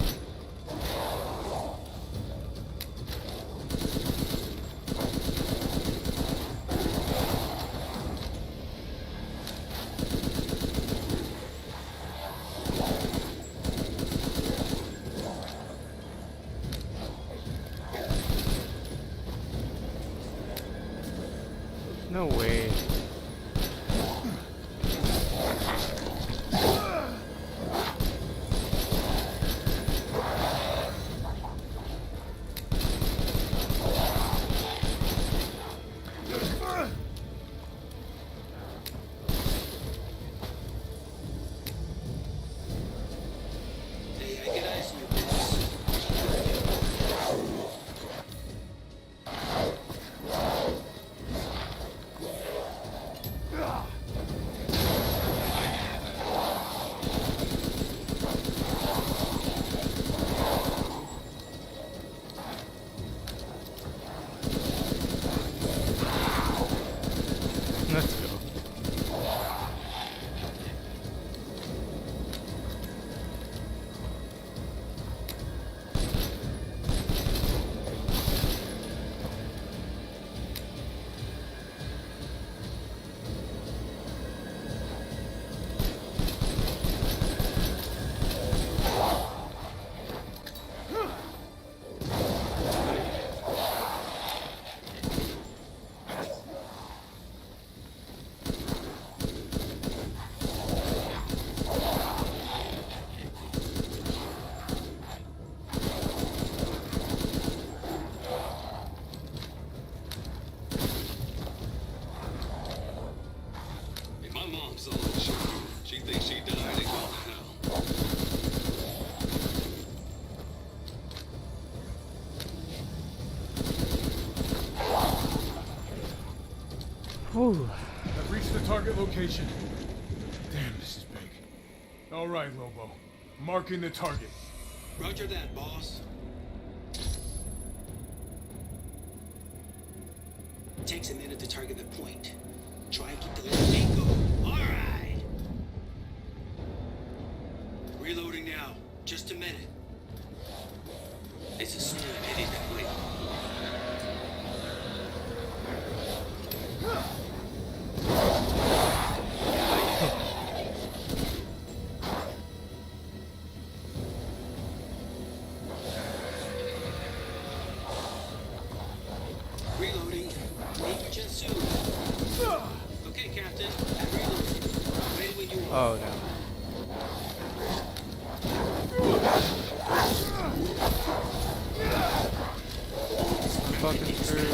No way. Hey, I can ask you this. Whew. I've reached the target location. Damn, this is big. All right, Lobo. Marking the target. Roger that, boss. Takes a minute to target the point. Try and keep the little angle. All right. Reloading now. Just a minute. It's a stun heading that way. Reloading. Leave just soon. Okay, Captain. Reloading. Ready when you are. Oh no. Fucking through.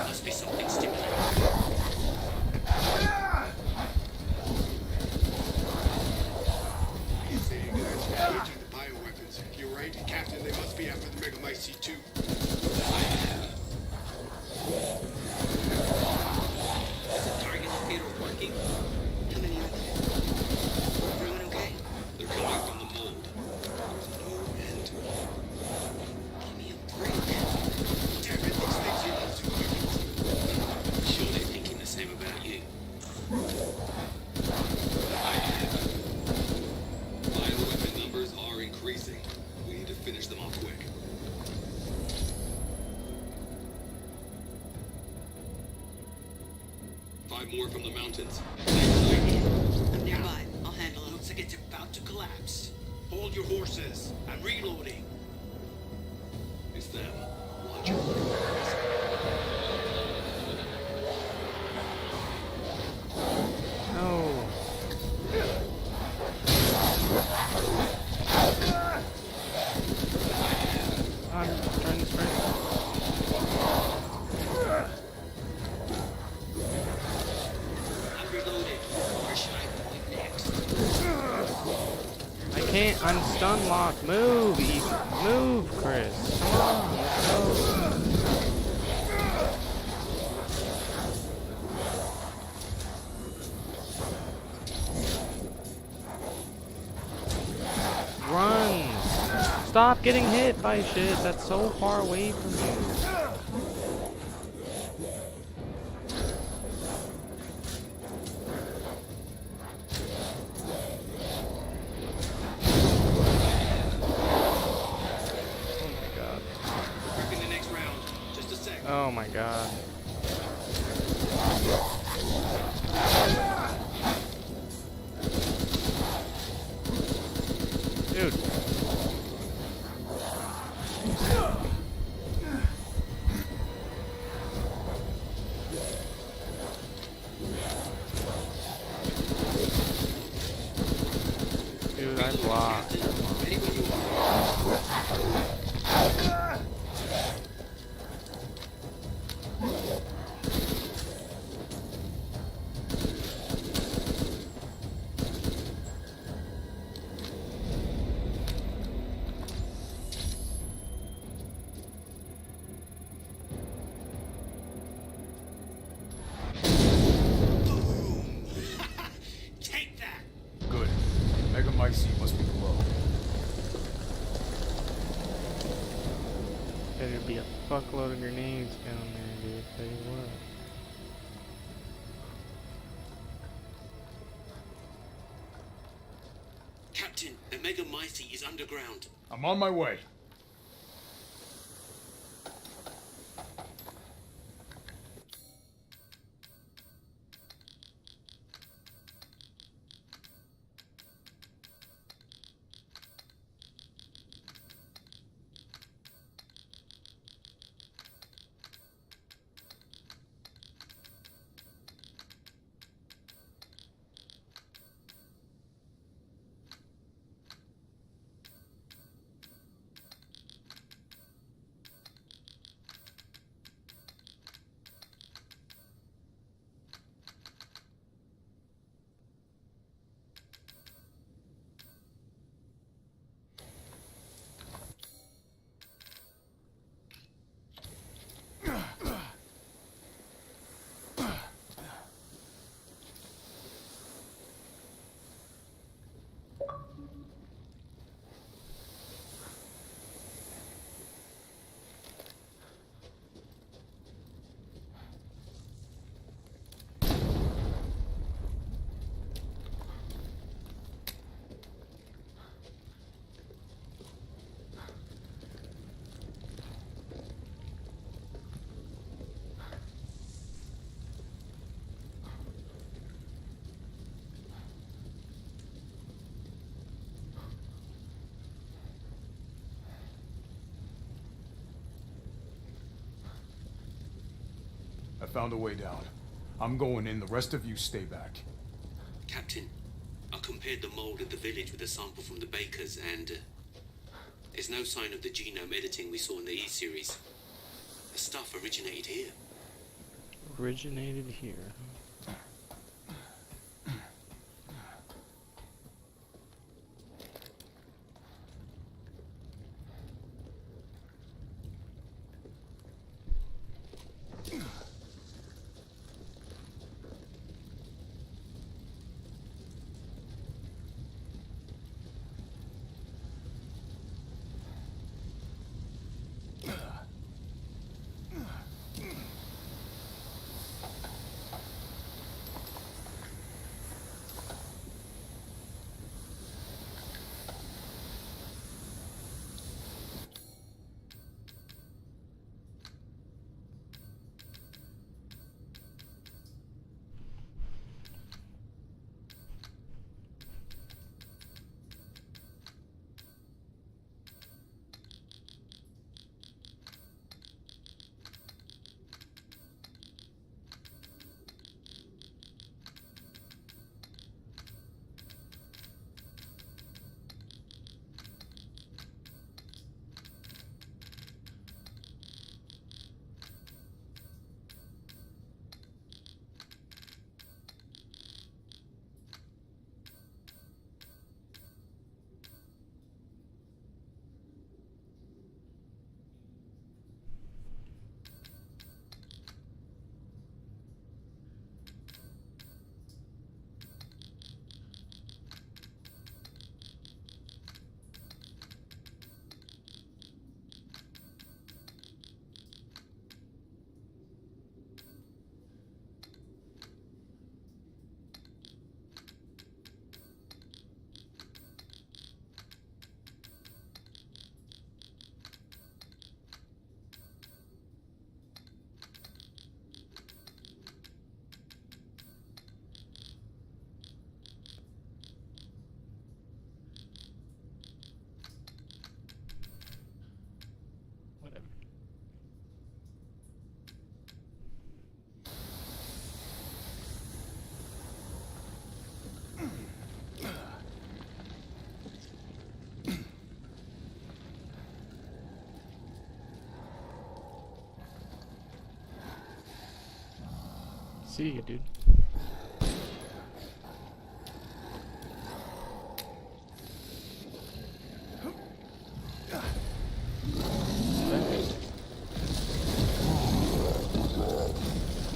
Must be something stimulating. Seeing as you're switching the bioweapons, you're right, Captain. They must be after the Megamycete too. Is the target locator working? How many are there? Everyone okay? They're coming from the mold. There's no end to it. Give me a break. Damn it, these things are all too quick. Sure they're thinking the same about you. Bioweapon numbers are increasing. We need to finish them off quick. Five more from the mountains. I'm nearby. I'll handle it. Looks like it's about to collapse. Hold your horses. I'm reloading. It's them. Watch your horses. No. I'm trying to sprint. I'm reloading. Where should I point next? I can't. I'm stun locked. Move, Ethan. Move, Chris. Come on. Let's go. Run. Stop getting hit by shit that's so far away from you. Working the next round. Just a sec. Oh my god. Dude. Dude, I blocked. Ready when you are. Boom! Take that! Good. Megamycete must be below. Better be a fuckload of grenades down there, dude. Tell you what. Captain, the Megamycete is underground. I'm on my way. I found a way down. I'm going in, the rest of you stay back. Captain, I compared the mold at the village with a sample from the bakers, and there's no sign of the genome editing we saw in the E-series. The stuff originated here. Originated here. See you, dude.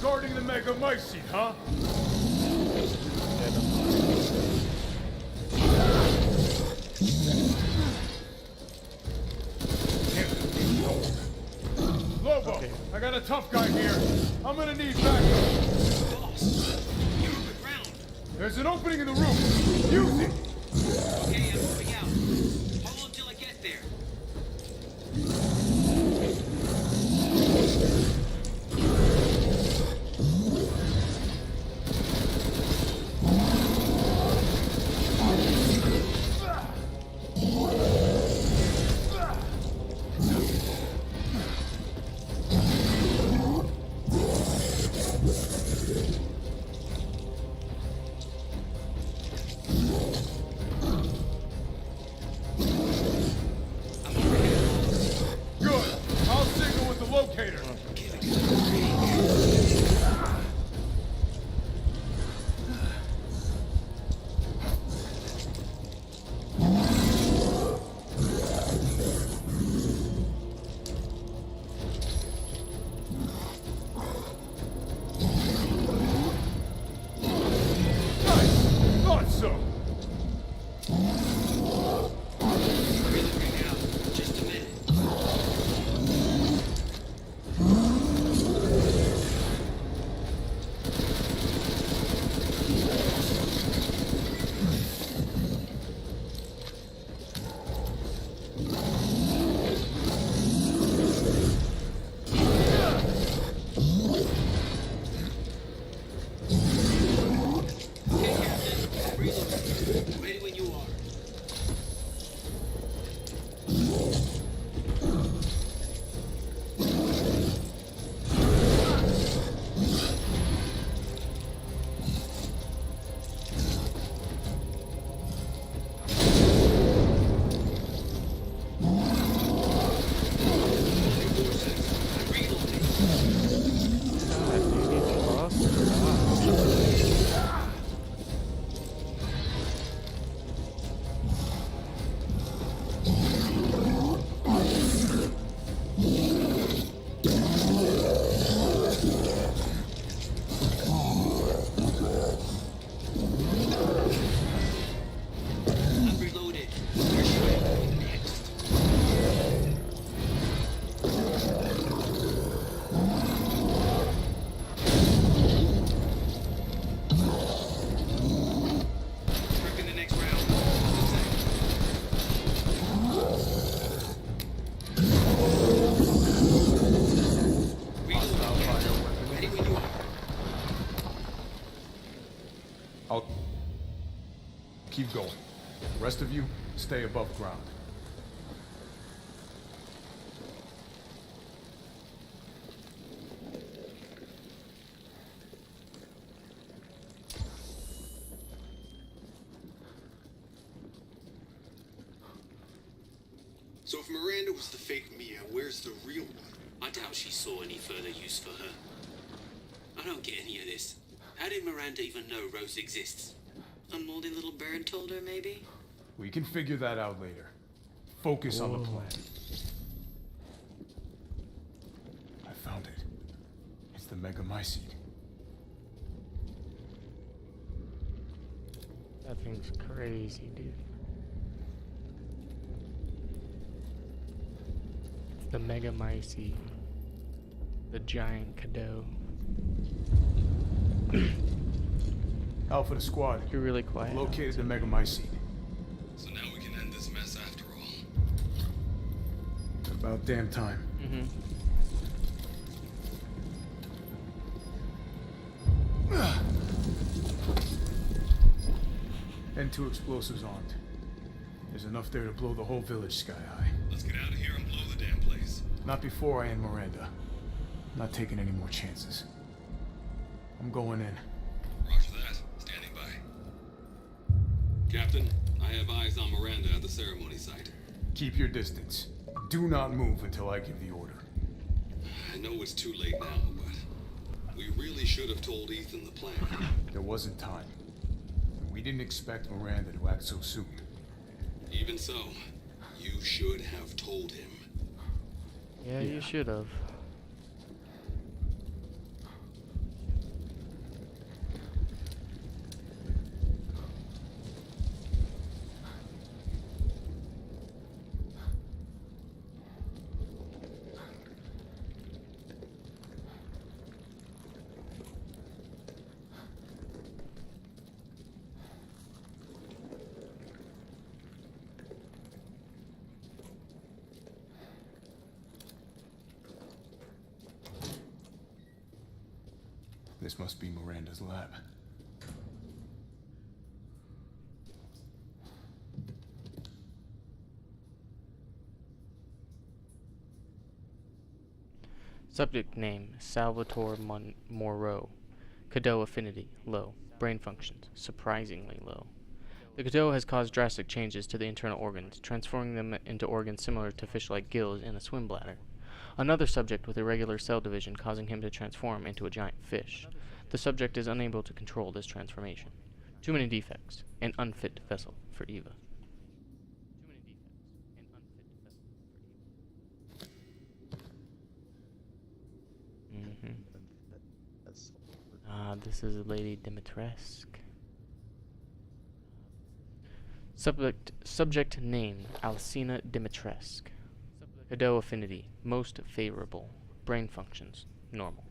Guarding the Mega Mycete, huh? Lobo, okay. I got a tough guy here. I'm gonna need backup. Boss, you're on the ground. There's an opening in the roof. Use it. Okay, I'm moving out. Hold on till I get there. Keep going. The rest of you, stay above ground. So if Miranda was the fake Mia, where's the real one? I doubt she saw any further use for her. I don't get any of this. How did Miranda even know Rose exists? A moldy little bird told her, maybe? We can figure that out later. Focus on the plan. I found it. It's the Megamycete. That thing's crazy, dude. The Megamycete. The giant Cadeau. Alpha to squad. You're really quiet. Located the Megamycete. So now we can end this mess after all. About damn time. N2 explosives armed. There's enough there to blow the whole village sky high. Let's get out of here and blow the damn place. Not before I end Miranda. Not taking any more chances. I'm going in. Roger that. Standing by. Captain, I have eyes on Miranda at the ceremony site. Keep your distance. Do not move until I give the order. I know it's too late now, but we really should have told Ethan the plan. There wasn't time. We didn't expect Miranda to act so soon. Even so, you should have told him. Yeah, you should have. This must be Miranda's lab. Subject name, Salvatore Moreau. Cadeau affinity, low. Brain functions, surprisingly low. The Cadeau has caused drastic changes to the internal organs, transforming them into organs similar to fish-like gills in a swim bladder. Another subject with irregular cell division causing him to transform into a giant fish. The subject is unable to control this transformation. Too many defects. An unfit vessel for Eva. This is Lady Dimitrescu. Subject name, Alcina Dimitrescu. Cadeau affinity, most favorable. Brain functions, normal.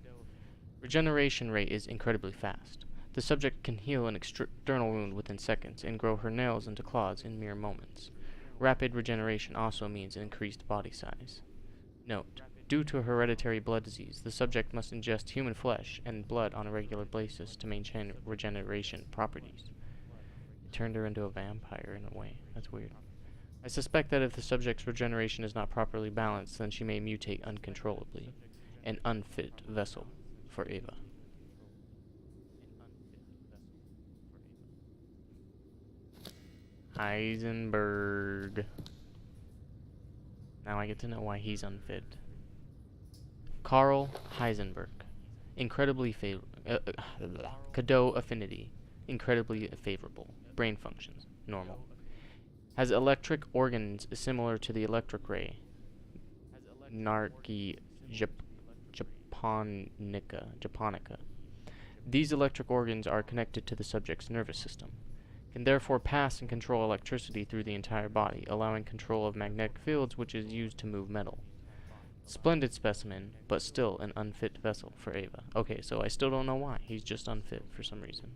Regeneration rate is incredibly fast. The subject can heal an external wound within seconds and grow her nails into claws in mere moments. Rapid regeneration also means an increased body size. Note: due to hereditary blood disease, the subject must ingest human flesh and blood on a regular basis to maintain regeneration properties. It turned her into a vampire in a way. That's weird. I suspect that if the subject's regeneration is not properly balanced, then she may mutate uncontrollably. An unfit vessel for Eva. Heisenberg. Now I get to know why he's unfit. Carl Heisenberg. Incredibly Cadeau affinity. Incredibly favorable. Brain functions. Normal. Has electric organs similar to the electric ray. Narki Japonica. These electric organs are connected to the subject's nervous system. Can therefore pass and control electricity through the entire body, allowing control of magnetic fields, which is used to move metal. Splendid specimen, but still an unfit vessel for Eva. Okay, so I still don't know why. He's just unfit for some reason.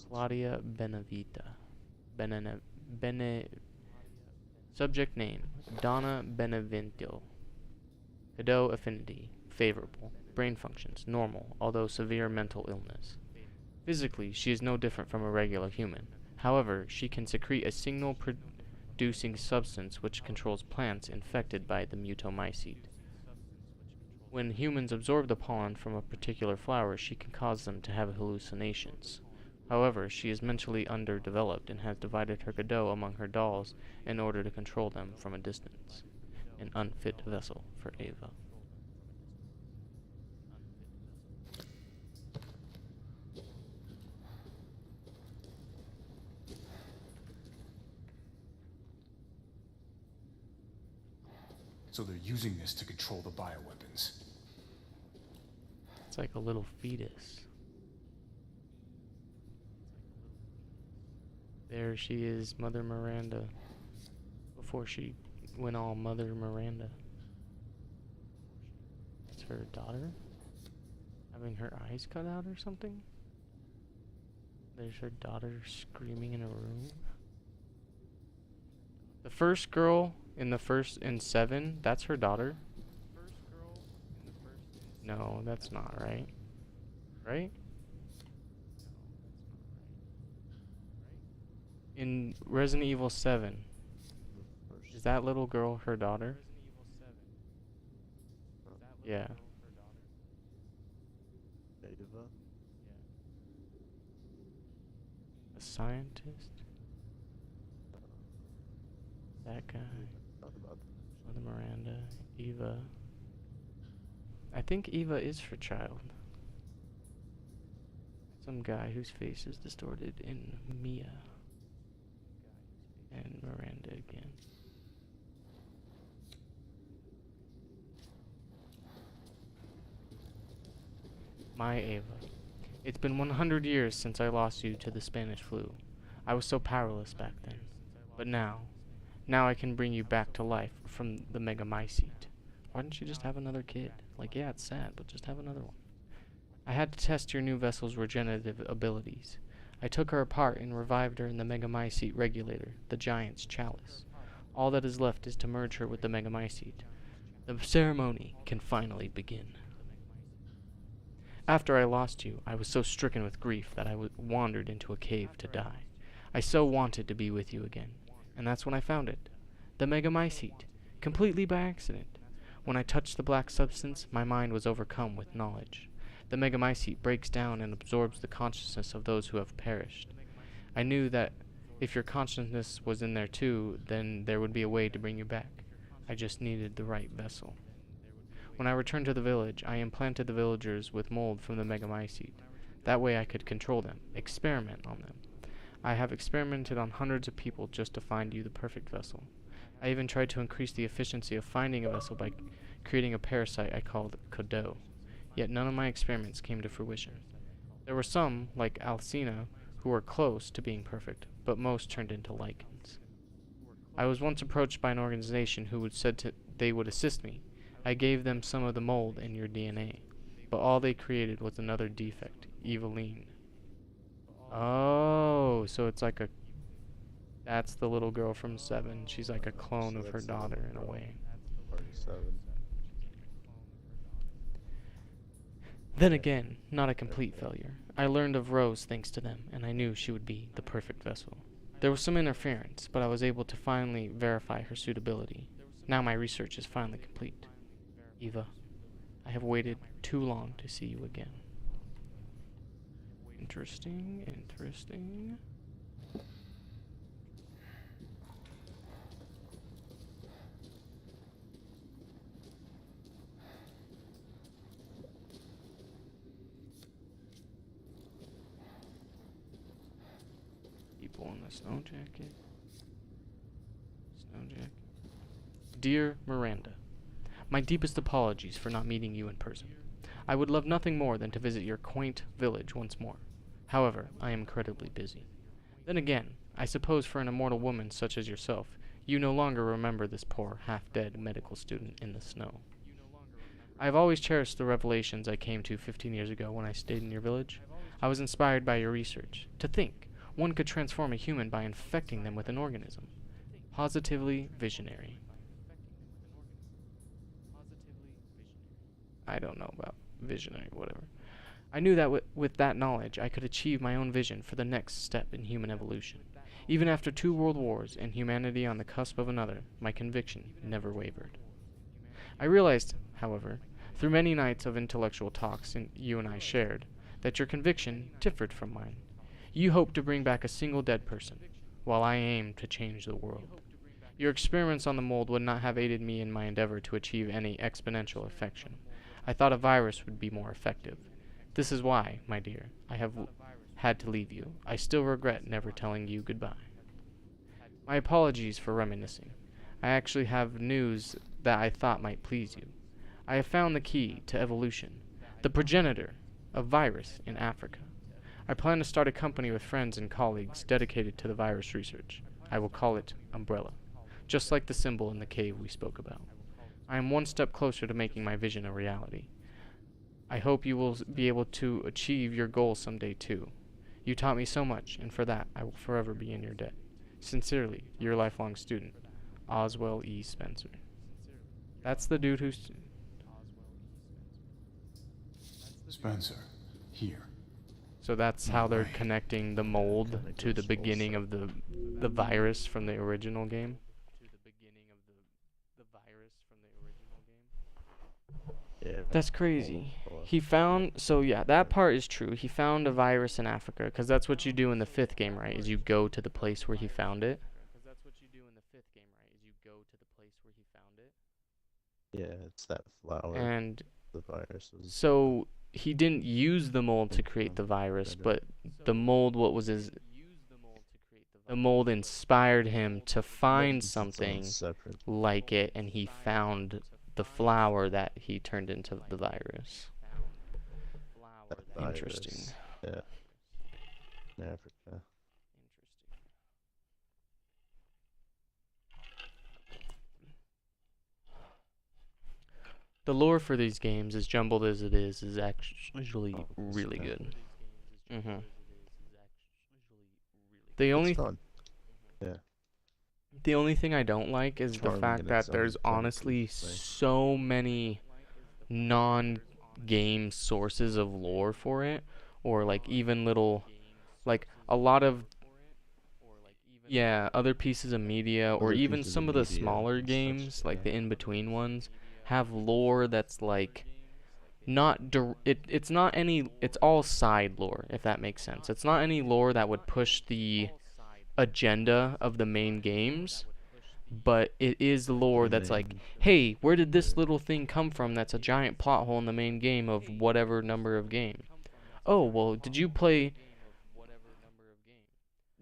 Claudia Benevita. Subject name, Donna Benevento. Cadeau affinity, favorable. brain functions normal, although severe mental illness. Physically, she is no different from a regular human. However, she can secrete a signal-producing substance which controls plants infected by the mutomycete. When humans absorb the pollen from a particular flower, she can cause them to have hallucinations. However, she is mentally underdeveloped and has divided her Godot among her dolls in order to control them from a distance. An unfit vessel for Ava. So they're using this to control the bioweapons. It's like a little fetus. There she is, Mother Miranda. Before she went all Mother Miranda. That's her daughter? Having her eyes cut out or something? There's her daughter screaming in a room. The first girl in 7, that's her daughter? No, that's not right. Right? In Resident Evil 7, is that little girl her daughter? Yeah. Ava? A scientist? That guy. Mother Miranda. Eva. I think Eva is her child. Some guy whose face is distorted in Mia. And Miranda again. My Ava. It's been 100 years since I lost you to the Spanish flu. I was so powerless back then. But now I can bring you back to life from the megamycete. Why didn't you just have another kid? Like, yeah, it's sad, but just have another one. I had to test your new vessel's regenerative abilities. I took her apart and revived her in the megamycete regulator, the giant's chalice. All that is left is to merge her with the megamycete. The ceremony can finally begin. After I lost you, I was so stricken with grief that I wandered into a cave to die. I so wanted to be with you again, and that's when I found it. The megamycete, completely by accident. When I touched the black substance, my mind was overcome with knowledge. The megamycete breaks down and absorbs the consciousness of those who have perished. I knew that if your consciousness was in there too, then there would be a way to bring you back. I just needed the right vessel. When I returned to the village, I implanted the villagers with mold from the megamycete. That way I could control them, experiment on them. I have experimented on hundreds of people just to find you the perfect vessel. I even tried to increase the efficiency of finding a vessel by creating a parasite I called Godot. Yet none of my experiments came to fruition. There were some, like Alcina, who were close to being perfect, but most turned into lichens. I was once approached by an organization who said they would assist me. I gave them some of the mold in your DNA, but all they created was another defect, Eveline. Oh, so it's like that's the little girl from 7. She's like a clone of her daughter in a way. Party 7. Then again, not a complete failure. I learned of Rose thanks to them, and I knew she would be the perfect vessel. There was some interference, but I was able to finally verify her suitability. Now my research is finally complete. Eva, I have waited too long to see you again. Interesting, interesting. People in the snow jacket. Snow jacket. Dear Miranda, my deepest apologies for not meeting you in person. I would love nothing more than to visit your quaint village once more. However, I am incredibly busy. Then again, I suppose for an immortal woman such as yourself, you no longer remember this poor, half-dead medical student in the snow. I have always cherished the revelations I came to 15 years ago when I stayed in your village. I was inspired by your research. To think, one could transform a human by infecting them with an organism. Positively visionary. I don't know about visionary, whatever. I knew that with that knowledge, I could achieve my own vision for the next step in human evolution. Even after 2 world wars and humanity on the cusp of another, my conviction never wavered. I realized, however, through many nights of intellectual talks you and I shared, that your conviction differed from mine. You hoped to bring back a single dead person, while I aimed to change the world. Your experiments on the mold would not have aided me in my endeavor to achieve any exponential affection. I thought a virus would be more effective. This is why, my dear, I have had to leave you. I still regret never telling you goodbye. My apologies for reminiscing. I actually have news that I thought might please you. I have found the key to evolution, the progenitor of virus in Africa. I plan to start a company with friends and colleagues dedicated to the virus research. I will call it Umbrella, just like the symbol in the cave we spoke about. I am one step closer to making my vision a reality. I hope you will be able to achieve your goal someday too. You taught me so much, and for that I will forever be in your debt. Sincerely, your lifelong student, Oswell E. Spencer. That's the dude who's... Spencer, here. So that's how they're connecting the mold to the beginning of the virus from the original game. Yeah. That's crazy. He found, so yeah, that part is true. He found a virus in Africa, because that's what you do in the 5th game, right? Is you go to the place where he found it. Yeah, it's that flower. And the virus was. So he didn't use the mold to create the virus, but the mold, the mold inspired him to find something like it, and he found the flower that he turned into the virus. Interesting. Yeah. In Africa. The lore for these games, as jumbled as it is actually really good. The only fun. Yeah. The only thing I don't like is the fact that there's honestly so many non-game sources of lore for it, or like even little, like a lot of other pieces of media, or even some of the smaller games, like the in-between ones, have lore that's like it's not any, it's all side lore, if that makes sense. It's not any lore that would push the agenda of the main games, but it is lore that's like, hey, where did this little thing come from that's a giant plot hole in the main game of whatever number of game? Oh, well, did you play...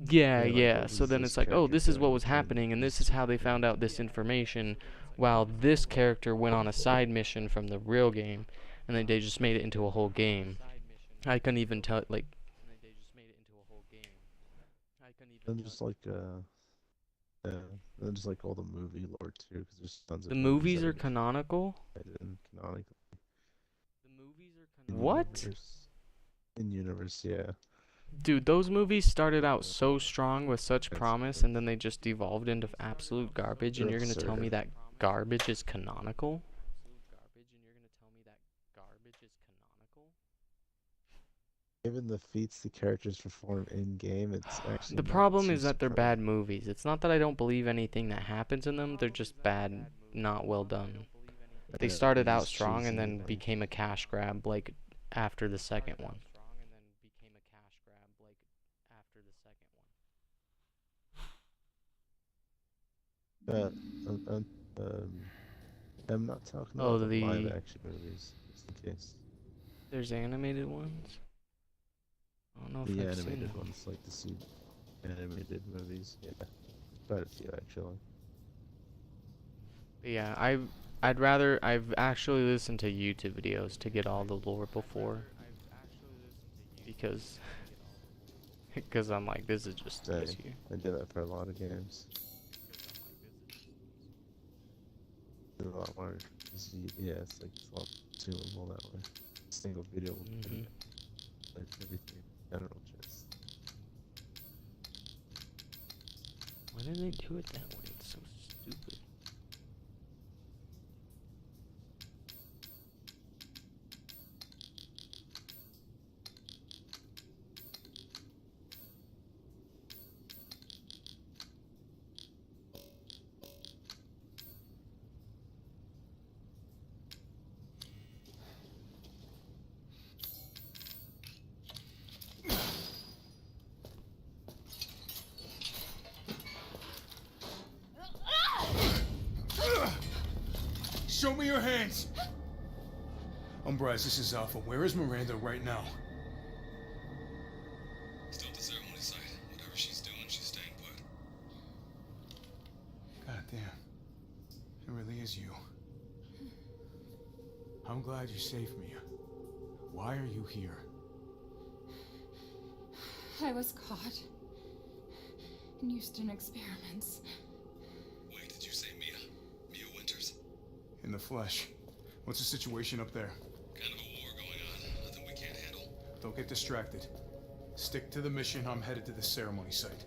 Yeah. So then it's like, oh, this is what was happening, and this is how they found out this information, while this character went on a side mission from the real game, and then they just made it into a whole game. I couldn't even tell, like... And just like, and just like all the movie lore too, because there's tons of the movies are canonical? Canonically. What? In universe, yeah. Dude, those movies started out so strong with such promise, and then they just devolved into absolute garbage, and you're gonna tell me that garbage is canonical? Given the feats the characters perform in game, it's actually the problem is that they're bad movies. It's not that I don't believe anything that happens in them, they're just bad, not well done. They started out strong and then became a cash grab, like, after the second one. I'm not talking about the live action movies, just in case. There's animated ones? I don't know if the I've animated seen ones, like the animated movies, yeah. Quite a few, actually. Yeah, I've actually listened to YouTube videos to get all the lore before. Because I'm like, this is just easier. I did that for a lot of games. A lot more, yeah, it's like a lot consumable that way. Single video will do like everything. General just. Why did they do it that way? It's so stupid. Show me your hands! Umbrise, this is Alpha. Where is Miranda right now? Still at the ceremony site. Whatever she's doing, she's staying put. God damn. It really is you. I'm glad you saved me. Why are you here? I was caught in Houston experiments. Wait, did you say Mia? Mia Winters? In the flesh. What's the situation up there? Kind of a war going on. Nothing we can't handle. Don't get distracted. Stick to the mission. I'm headed to the ceremony site.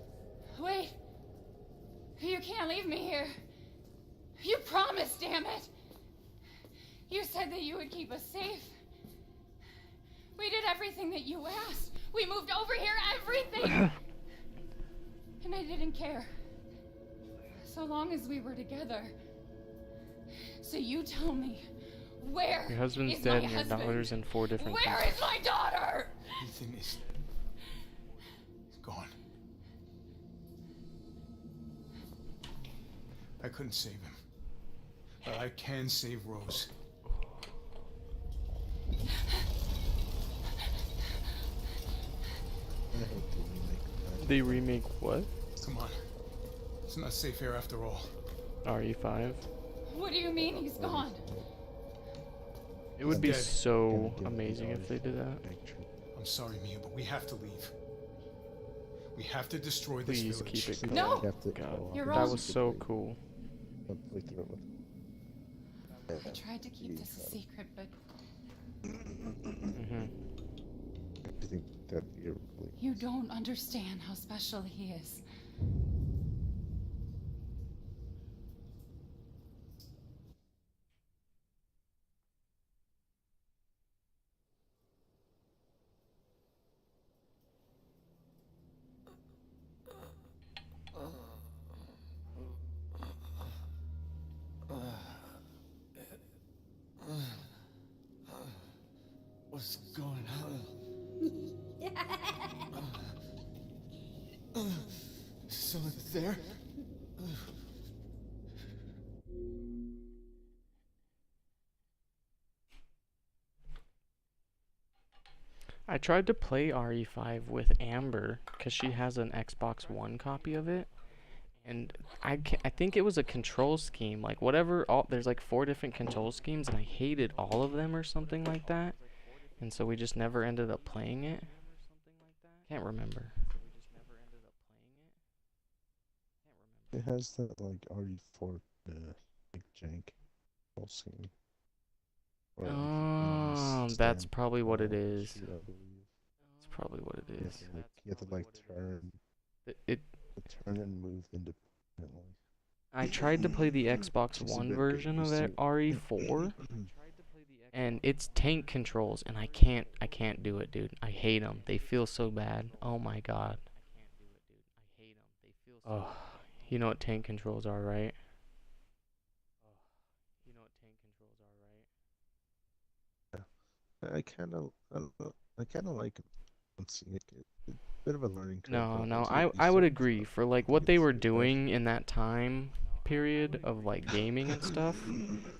Wait! You can't leave me here. You promised, damn it! You said that you would keep us safe. We did everything that you asked. We moved over here, everything! And I didn't care. So long as we were together. So you tell me, where Your husband's is dead my and your husband? daughter's in 4 different Where countries. is my daughter? Ethan is gone. I couldn't save him. But I can save Rose. They remake what? Come on. It's not safe here after all. RE5? What do you mean he's gone? It would be dead. so amazing if they did that. I'm sorry, Mia, but we have to leave. We have to destroy this Please village. keep it going. No! God, You're that wrong. was so cool. I tried to keep this a secret, but I think that you're really... you don't understand how special he is. What's going on? Someone there? I tried to play RE5 with Amber because she has an Xbox One copy of it, and I think it was a control scheme, like whatever. There's like 4 different control schemes, and I hated all of them or something like that, and so we just never ended up playing it. Can't remember. It has that like RE4 like jank control scheme. Or, like, Oh, that's probably what it is. shit, I believe. That's probably what it is. You have to like turn and move independently. I tried to play the Xbox It's a One bit version of confusing. it, RE4, and it's tank controls, and I can't do it, dude. I hate them. They feel so bad. Oh my god. Oh, you know what tank controls are, right? I kind of like it. It's a bit of a learning curve. No, but no, once you I get I used would to it, agree for like what they were doing in that time period of like gaming and stuff,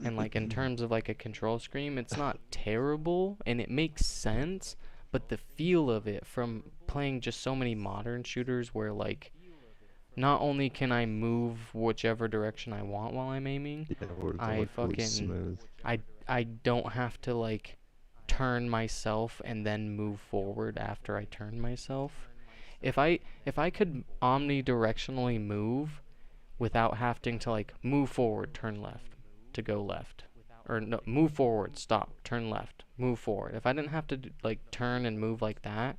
and like in terms of like a control scheme, it's not terrible and it makes sense, but the feel of it from playing just so many modern shooters where like not only can I move whichever direction I want while I'm aiming, yeah, or they're, I like, really fucking smooth. I don't have to like turn myself and then move forward after I turn myself. If I could omnidirectionally move without having to like move forward, turn left to go left, or no, move forward, stop, turn left, move forward. If I didn't have to like turn and move like that,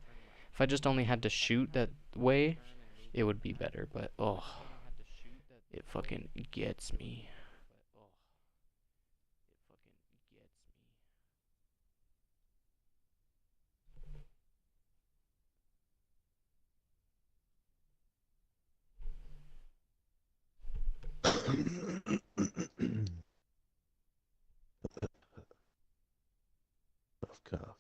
if I just only had to shoot that way, it would be better. But oh, it fucking gets me. Rough cough.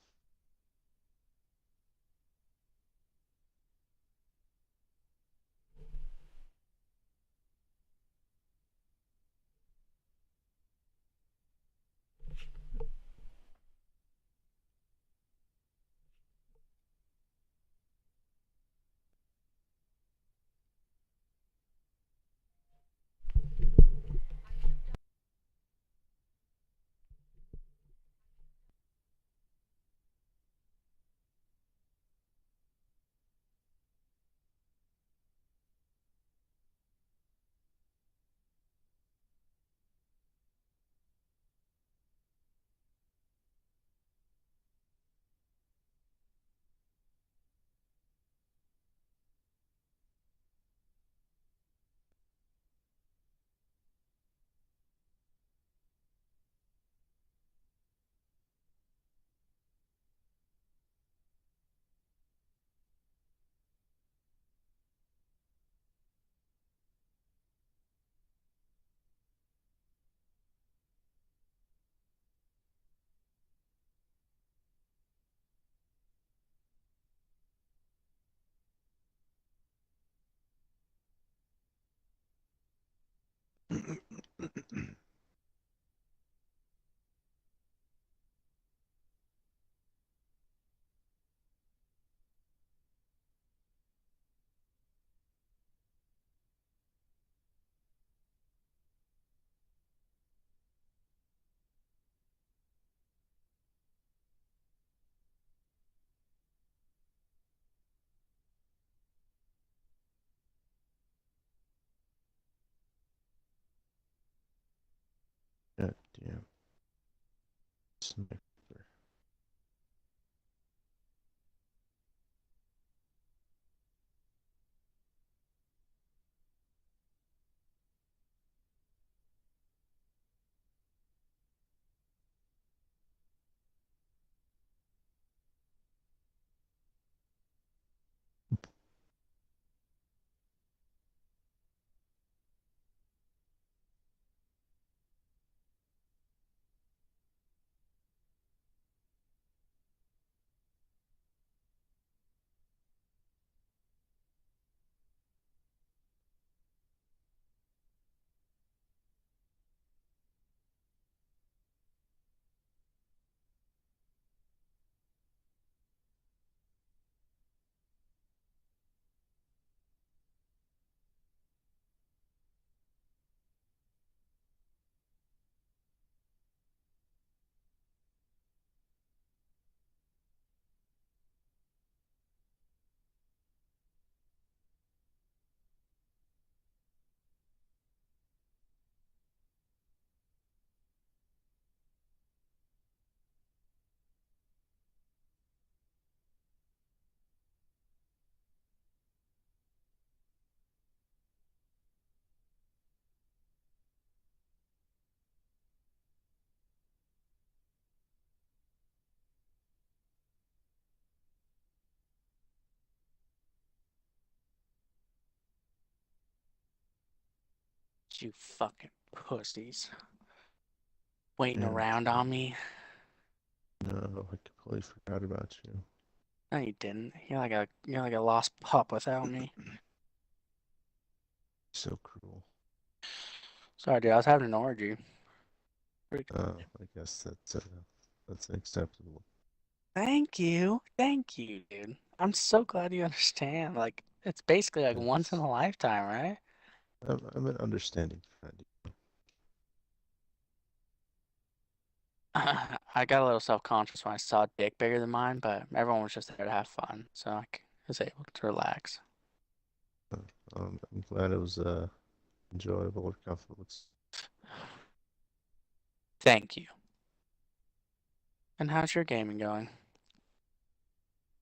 God damn. Sniper. You fucking pussies. Waiting Yeah. around on me. No, I completely forgot about you. No, you didn't. You're like a lost pup without me. So cruel. Sorry, dude. I was having an orgy. I guess that's acceptable. Thank you, dude. I'm so glad you understand. Like, it's basically like once in It's, a lifetime, right? I'm an understanding friend. I got a little self-conscious when I saw a dick bigger than mine, but everyone was just there to have fun, so was able to relax. I'm glad it was enjoyable or comfortable. Thank you. And how's your gaming going?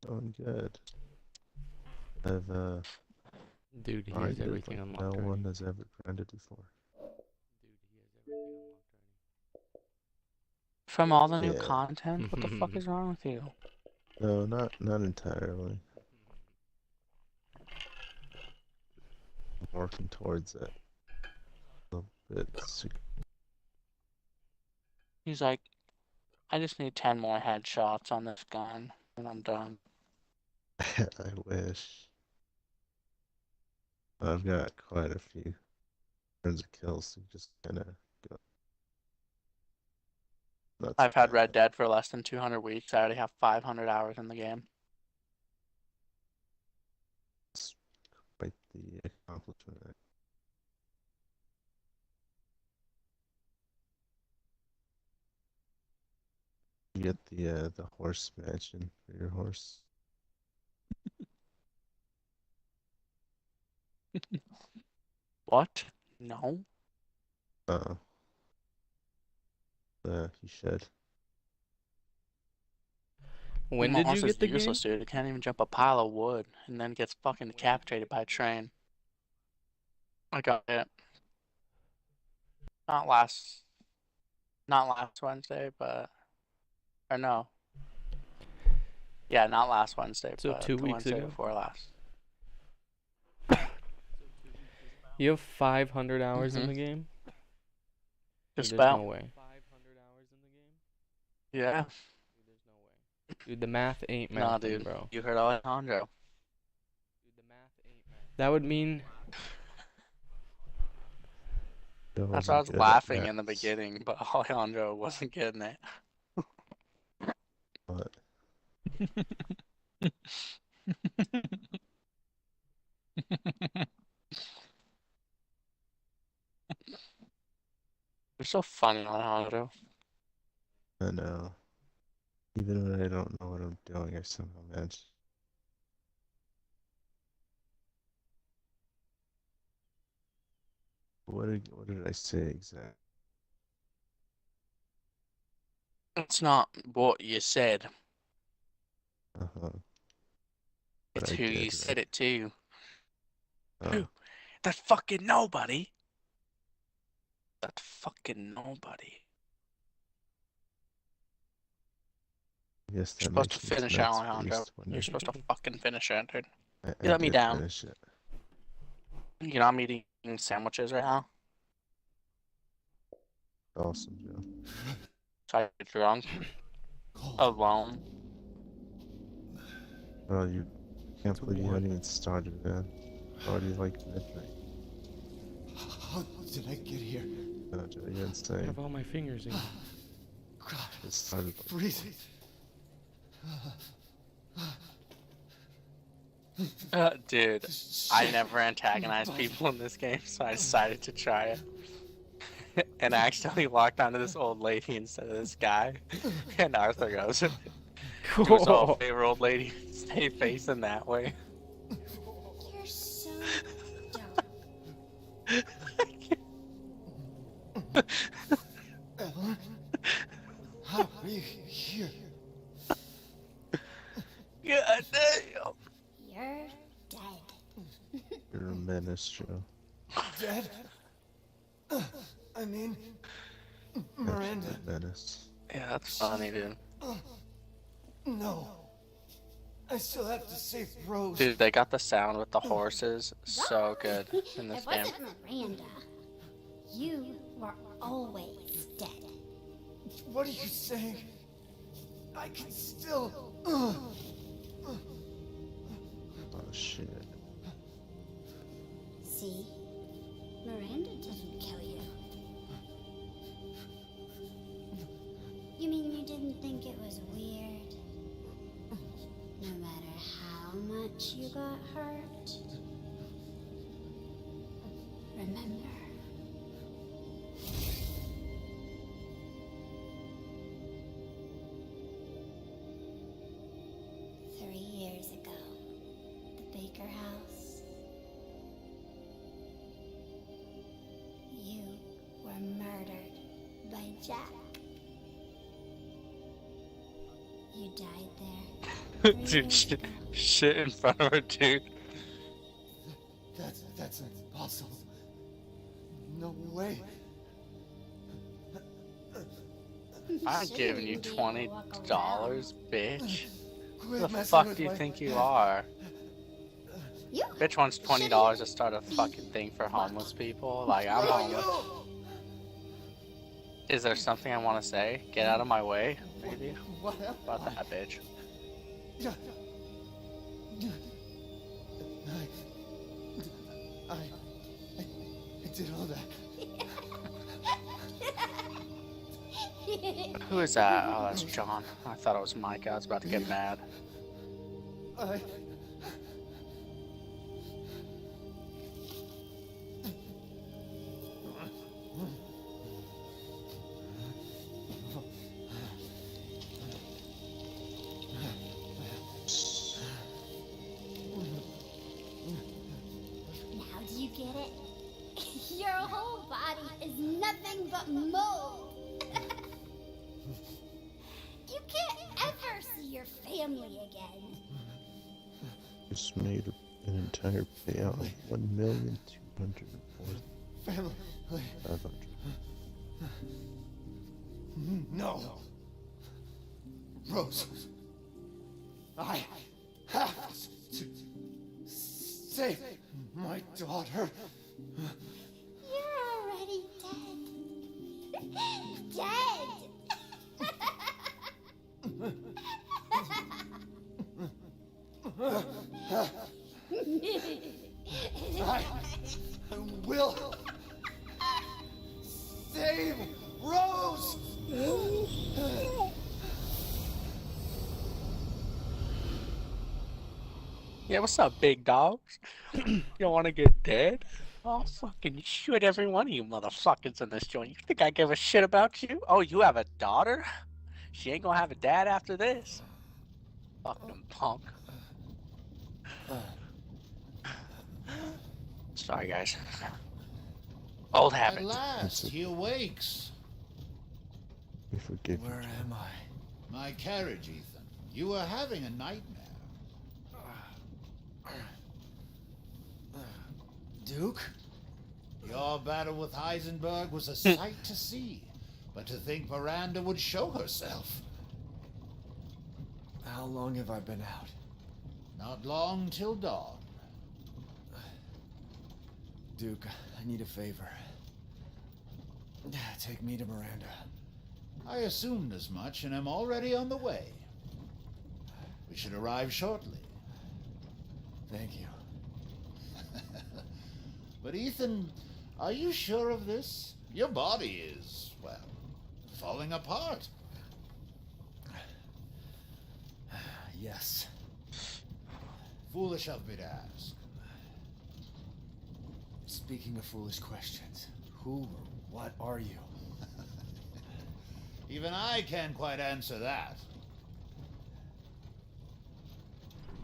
Going good. I've Dude, he has grinded everything like unlocked no already. one has ever grinded before. From all the new Yeah. content? What the fuck is wrong with you? No, not entirely. I'm working towards it. A little bit. He's like, I just need 10 more headshots on this gun, and I'm done. I wish. I've got quite a few turns of kills, so just kind of go. That's I've had bad. Red Dead for less than 200 weeks. I already have 500 hours in the game. It's quite the accomplishment. You get the horse mansion for your horse. What? No. Uh, you should. When My did horse you is get the useless, game? dude. It can't even jump a pile of wood, and then gets fucking decapitated by a train. I got it. Not last, not last Wednesday, but or no. Yeah, not last Wednesday, So but 2 the weeks Wednesday ago? before last. You have 500 hours in Mhm. the game? Dude, Just there's no about. way. Yeah. Dude, the math ain't Nah, mathing, dude. bro. You heard Alejandro. That would mean Joe That's why I wasn't was good at laughing in the maths. beginning, but Alejandro wasn't getting it. But You're so funny, Alejandro. I know. Even when I don't know what I'm doing, I somehow manage. What did I say exactly? It's not what you said. Uh-huh. But It's I who you did, said right? it to. Who? Oh, That fucking nobody. That fucking nobody. I guess You're that supposed to makes more finish sense, but you Alejandro. just You're wonder. supposed to fucking finish it, dude. You I let me did down. finish it. You know I'm eating sandwiches right now. Awesome, Joe. So I get drunk. Alone. Oh, you can't believe you haven't even started, man. Already like midnight. How did I get here? No, Joe, you're I insane. have all my fingers in. God, It started like freezing. Dude, I never antagonize people in this game, so I decided to try it. And I accidentally walked onto this old lady instead of this guy. And Arthur goes, "It was all favor old lady, stay facing that way." You're so Ellen, how are you here? God damn. You're dead. you're a menace, Joe. Dead? I mean, Miranda. Absolute menace. Yeah, that's funny, dude. No. I still have to save Rose. Dude, they got the sound with the horses so good in this It game. wasn't Miranda. You were always dead. What are you saying? I can still. Oh shit. See? Miranda didn't kill you. You mean you didn't think it was weird? No matter how much you got hurt? Remember. Years ago, the Baker house. You were murdered by Jack. You died there. Dude, shit in front of her, dude. That's impossible. No way. I'm giving you $20, bitch. Quit Who the messing fuck with do you my think you head. are? You Bitch wants $20 to start a fucking thing for homeless people. Like, I'm homeless. Is there something I want to say? Get out of my way, maybe? What happened? About that, bitch. I did all that. Who is that? Oh, that's John. I thought it was Mike. I was about to get mad. I... Now do you get it? Your whole body is nothing but mold. You can't ever see your family again. Just made an entire payout of 1,204,500. Family. No. Rose. I have to save my daughter. You're already dead. Dead. I will leave! Rose! Yeah, what's up, big dogs? You don't want to get dead? I'll fucking shoot every one of you motherfuckers in this joint. You think I give a shit about you? Oh, you have a daughter? She ain't gonna have a dad after this. Fucking punk. Sorry, guys. Old At habit. last, he awakes. We forgive you, Where John. am I? My carriage, Ethan. You were having a nightmare. Duke? Your battle with Heisenberg was a sight to see. But to think Miranda would show herself. How long have I been out? Not long till dawn. Duke, I need a favor. Take me to Miranda. I assumed as much and am already on the way. We should arrive shortly. Thank you. But Ethan, are you sure of this? Your body is, well, falling apart. Yes. Foolish of me to ask. Speaking of foolish questions, who or what are you? Even I can't quite answer that.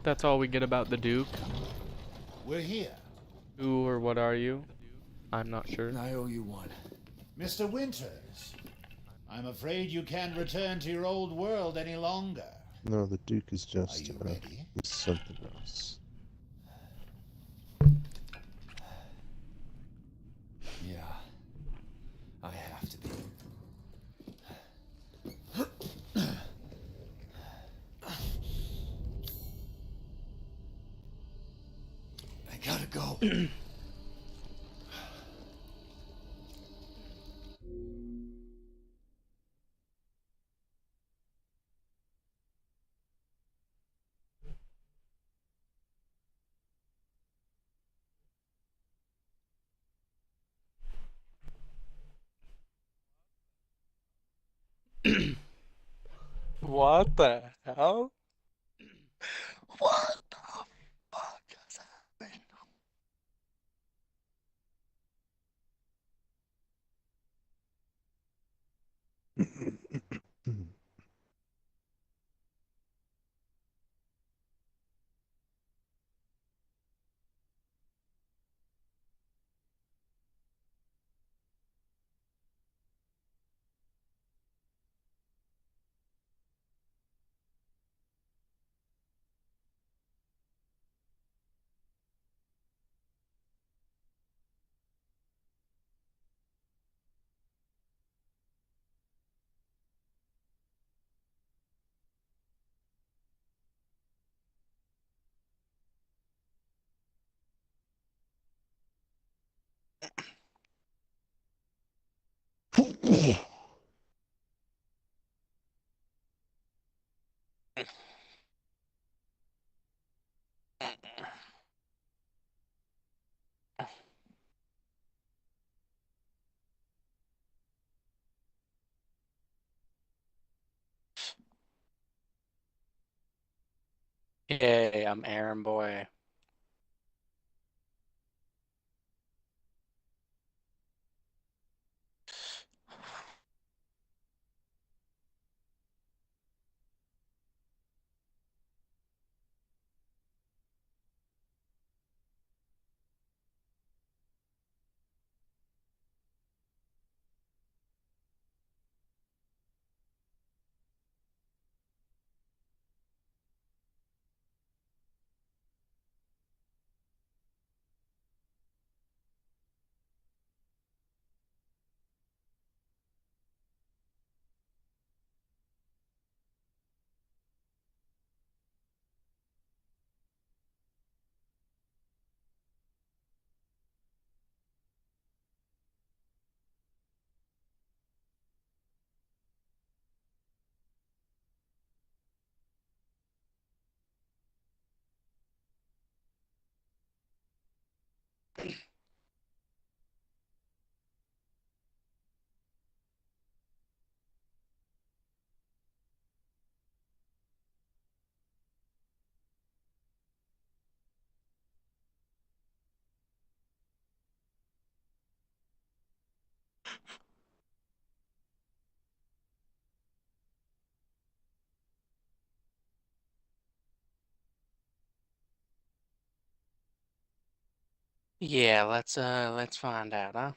That's all we get about the Duke. We're here. Who or what are you? I'm not sure. I owe you one. Mr. Winters, I'm afraid you can't return to your old world any longer. No, the Duke is just Are you ready? he's something else. Yeah. I have to be. I gotta go. What the hell? What the fuck is happening? Yay, I'm Aaron Boy. Yeah, let's find out, huh?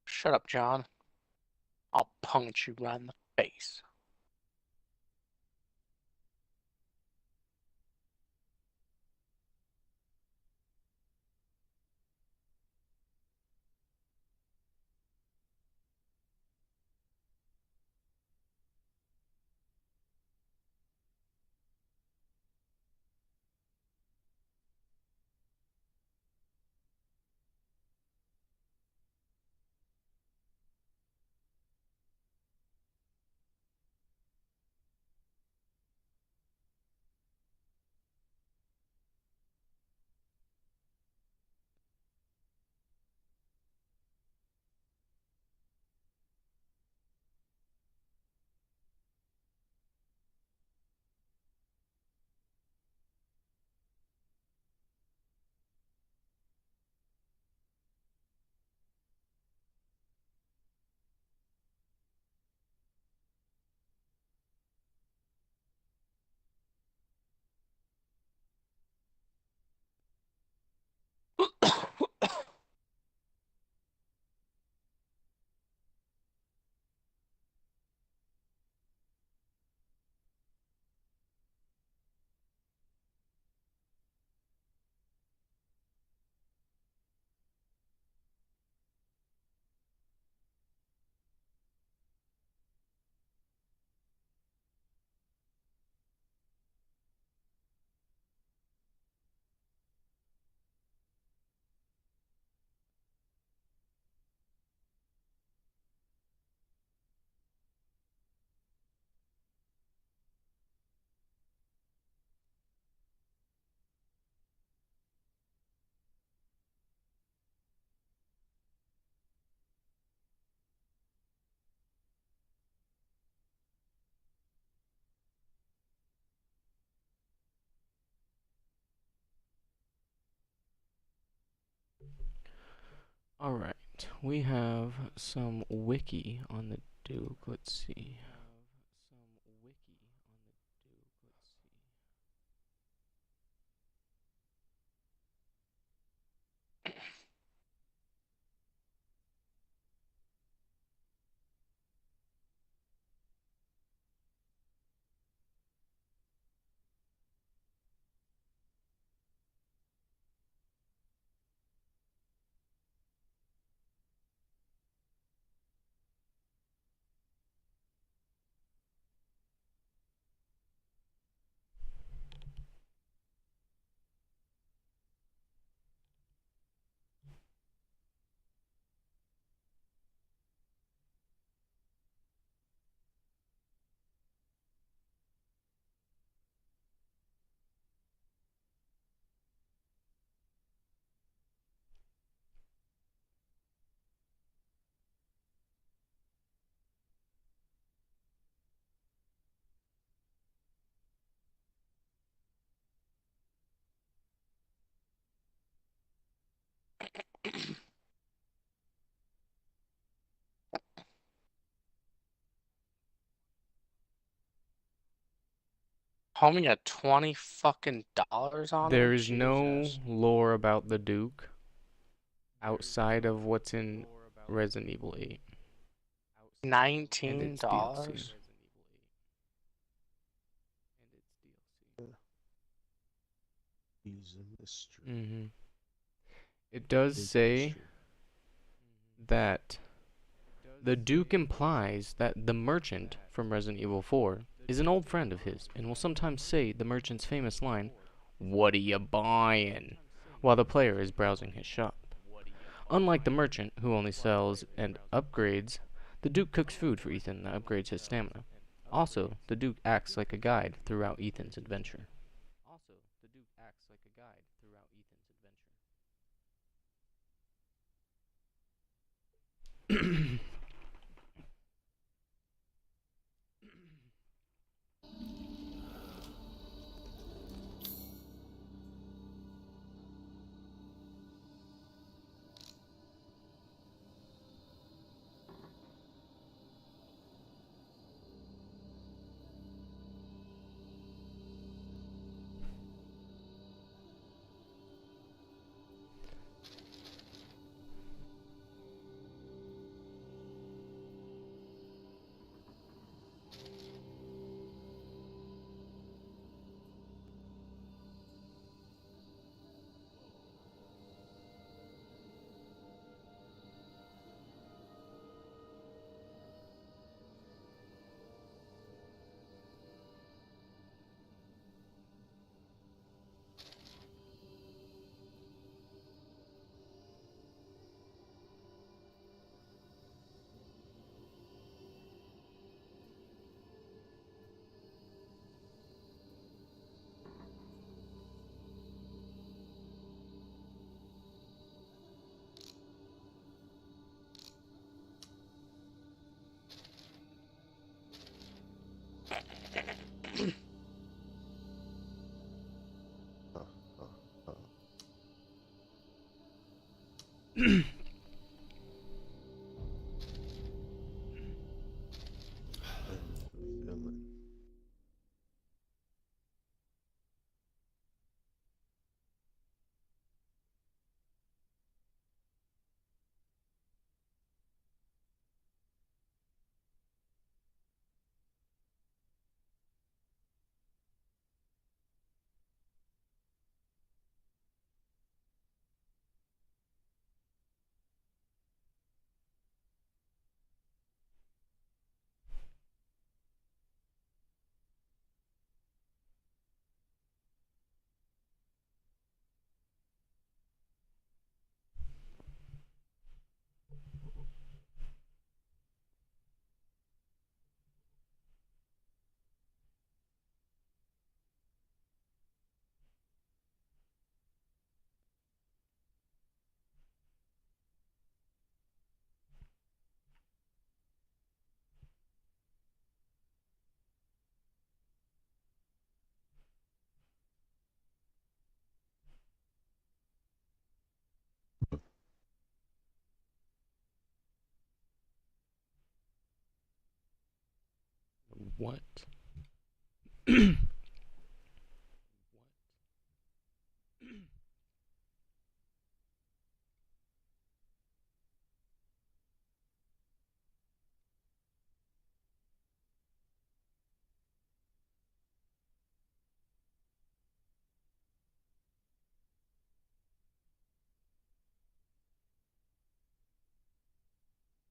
Shut up, John. I'll punch you right in the face. Alright, we have some wiki on the Duke. Let's see. Homie got 20 fucking dollars on him? There is no Jesus. lore about the Duke outside of what's in Resident Evil 8 and its DLC. $19? He's a mystery. It does Big say mystery. that the Duke implies that the merchant from Resident Evil 4 is an old friend of his and will sometimes say the merchant's famous line, "What are you buying?" while the player is browsing his shop. Unlike the merchant, who only sells and upgrades, the Duke cooks food for Ethan that upgrades his stamina. Also, the Duke acts like a guide throughout Ethan's adventure. Also, the Duke acts like a guide throughout Ethan's adventure. What?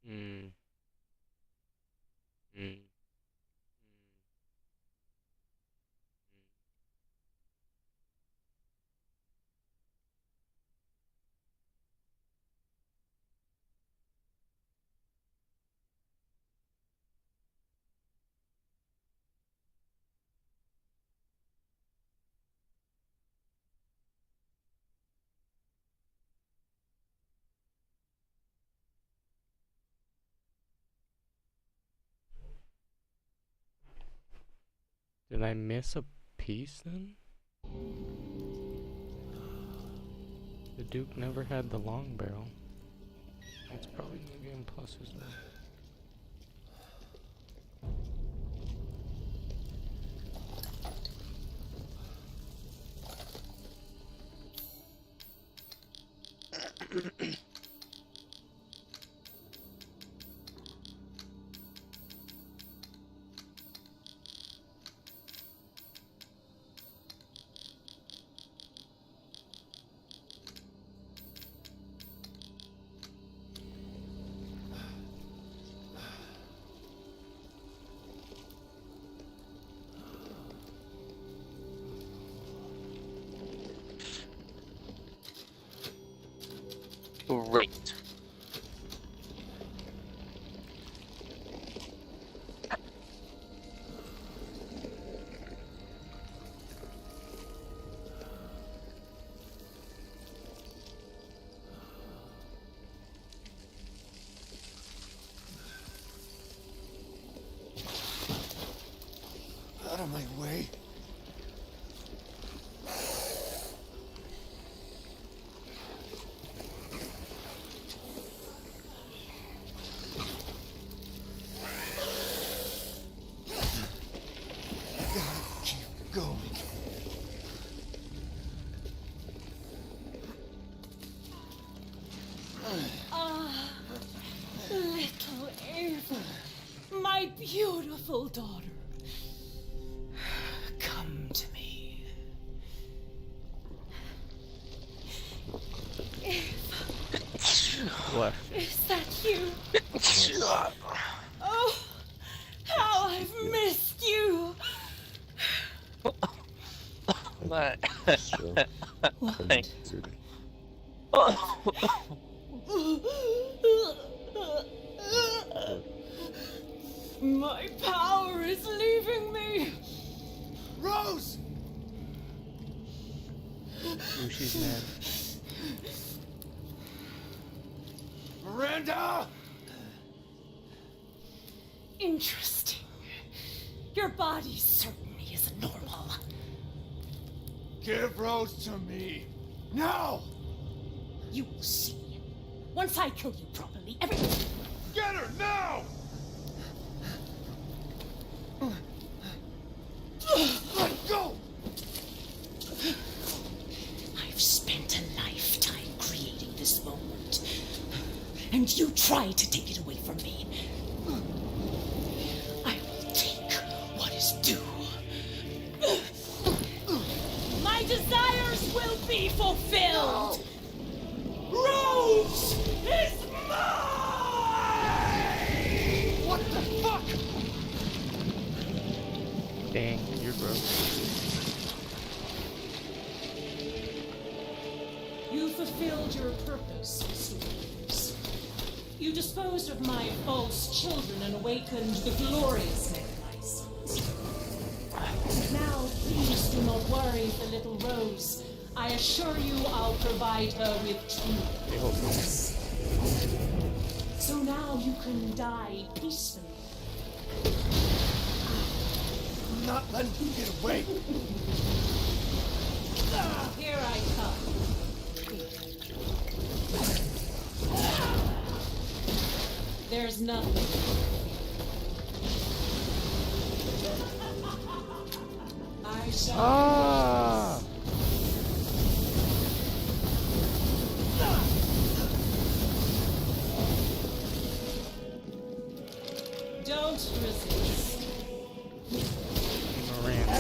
Mm. Mm. Did I miss a piece then? The Duke never had the long barrel. It's probably gonna be in pluses though. Great. Ah, little Ava, my beautiful daughter. Come to me. What? Is that you? Oh, how I've missed you. But What? My power is leaving me. Rose! Ooh, she's mad. Miranda! Interesting. Your body certainly isn't normal. Give Rose to me. Now! You will see. Once I kill you properly, everything. Get her now! Let go! I've spent a lifetime creating this moment, and you try to take it away from me. I will take what is due. My desires will be fulfilled. Rose is mine! What the fuck? Dang, you're gross. You fulfilled your purpose, Mr. Williams. You disposed of my false children and awakened the glorious men I sent. Now, please do not worry for little Rose. I assure you I'll provide her with true peace. So now you can die peacefully. I'm not letting you get away. Here I come. There's nothing. I shall. Ah! Don't resist. Miranda.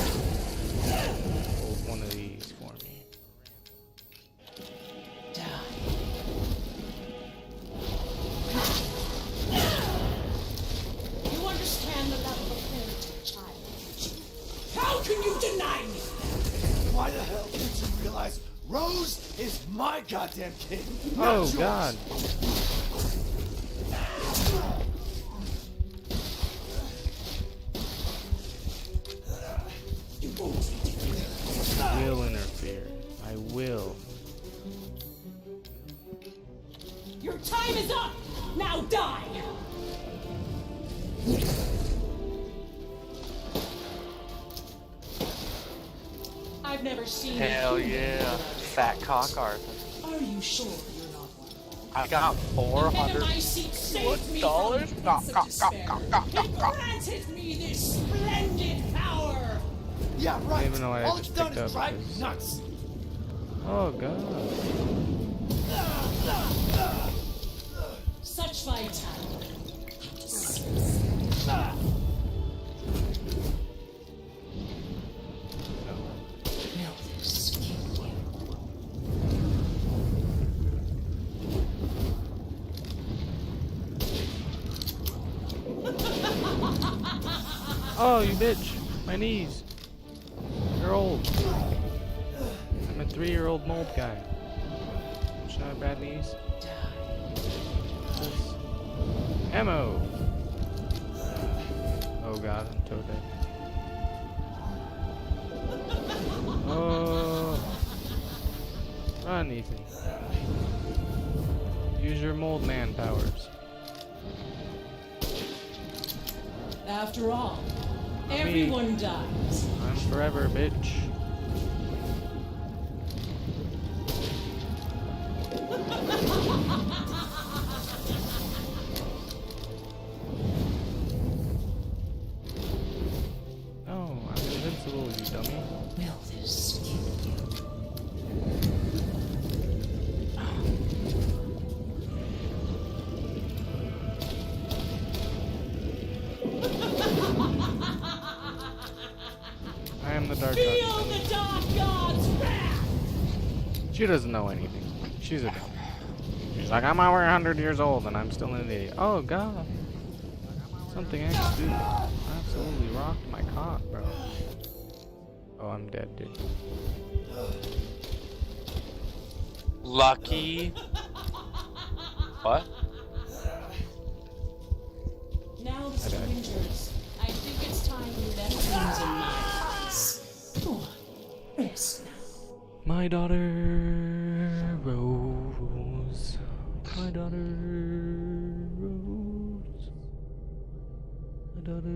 Hold one of these for me. You understand the level of parenting, child. How can you deny me? Why the hell didn't you realize Rose is my goddamn kid? Not Oh, yours. God. I will interfere. I will. Your time is up! Now die! I've never seen hell a human yeah, before. fat cock Arthur. Are you sure you're not one? I got Venomicete saved me from the pits of despair. It granted me this splendid power! Yeah, I right. don't even know why I All just it's done picked is up drive me this. nuts. Oh, God. Such vitality. Will this kill you? Oh, you bitch. My knees. You're old. I'm a 3-year-old mold guy. Should I have bad knees? What's this? Ammo! Oh god, I'm so dead. Oh! Run, Ethan. Use your mold man powers. After all, everyone dies. I'm forever, bitch. No, I'm invincible, you dummy. Will this kill you? She doesn't know anything. She's a dumb. She's like, I'm over 100 years old and I'm still an idiot. Oh god. Something absolutely rocked my cock, bro. Oh, I'm dead, dude. Lucky. What? Now, Mr. Winters, I think it's time you left things in my hands. Go on, rest now. My daughter Rose. My daughter Rose. My daughter.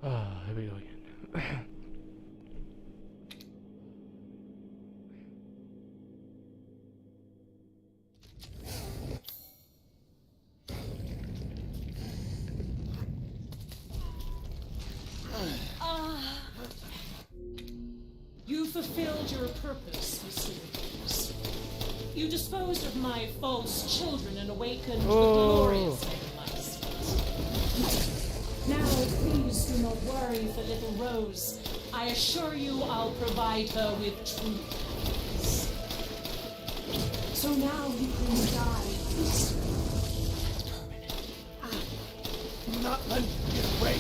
Ah, here we go again. You fulfilled your purpose, Mr. Winters. You disposed of my false children and awakened the glorious head of my estate. Now, please do not worry for little Rose. I assure you I'll provide her with true peace. So now you can die peacefully and permanently. Do not let me get away.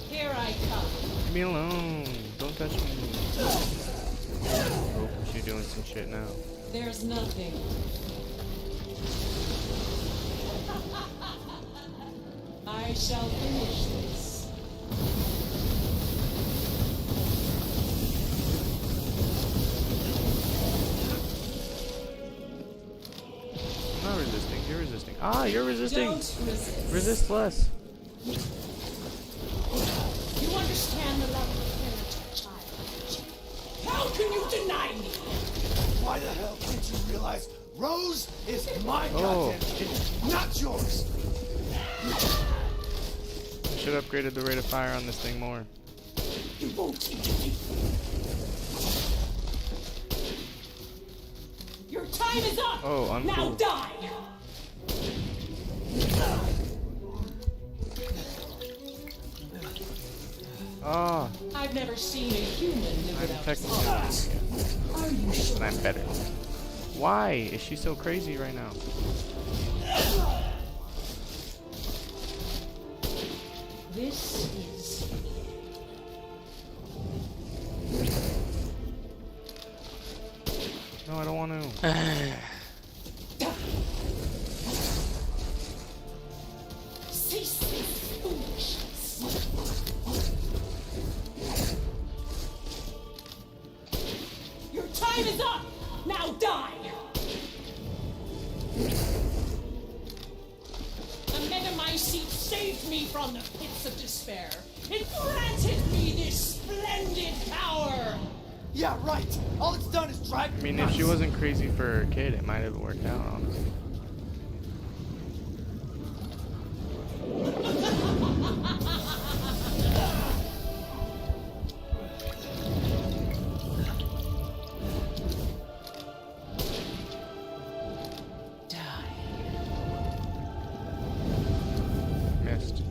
Here I come. Leave me alone. Don't touch me. Oh, she's doing some shit now. There's nothing. I shall finish this. I'm not resisting. You're resisting. Ah, you're resisting. Don't resist. Resist less. You understand the level of heritage, child. How can you deny me? Why the hell didn't you realize Rose is my Oh. goddamn kid, not yours? I should have upgraded the rate of fire on this thing more. You won't defeat me. Your time is up. Oh, uncool. Now die. Ah. I've never seen a human live I'm without a technically heart. Are you sure? and I'm better. Why is she so crazy right now? This is No, I don't want to. cease this foolishness. Your time is up. Now die. The Metamycete saved me from the pits of despair. It granted me this splendid power. Yeah, right. All it's done is drive I me mean, if she nuts. wasn't crazy for her kid, it might have worked out, honestly. Missed.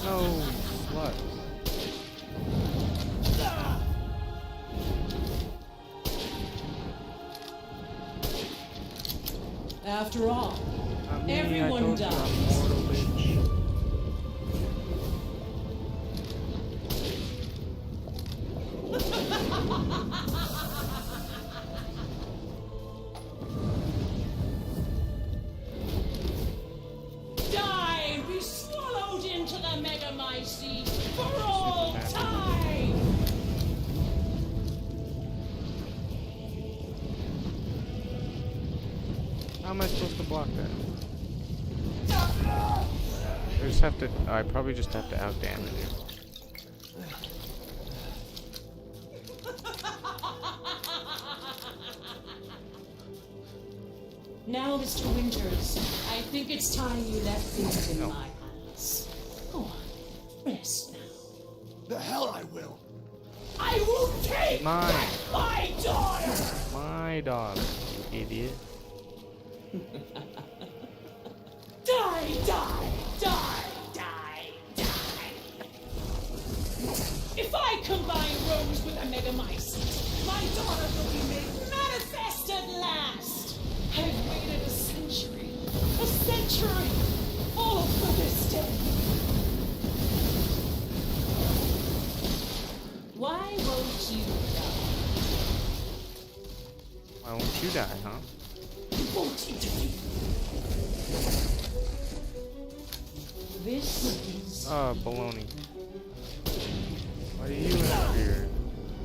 No, slut. After all, I everyone told you I'm dies. mortal, bitch. Die! Be swallowed into the Megamycete for all time! How am I supposed to block that? I just have to. I probably just have to out damage it. Now, Mr. Winters, I think it's time you left things in my hands. Go on, rest now. The hell I will. I will take Mine. back my daughter! My daughter, you idiot. Die, die, die, die, die. If I combine Rose with a Megamycete, my daughter will be made manifest at last. I've waited a century, all for this day. Why won't you die? Why won't you die, huh? You won't interfere. This is... Baloney. Why do you interfere?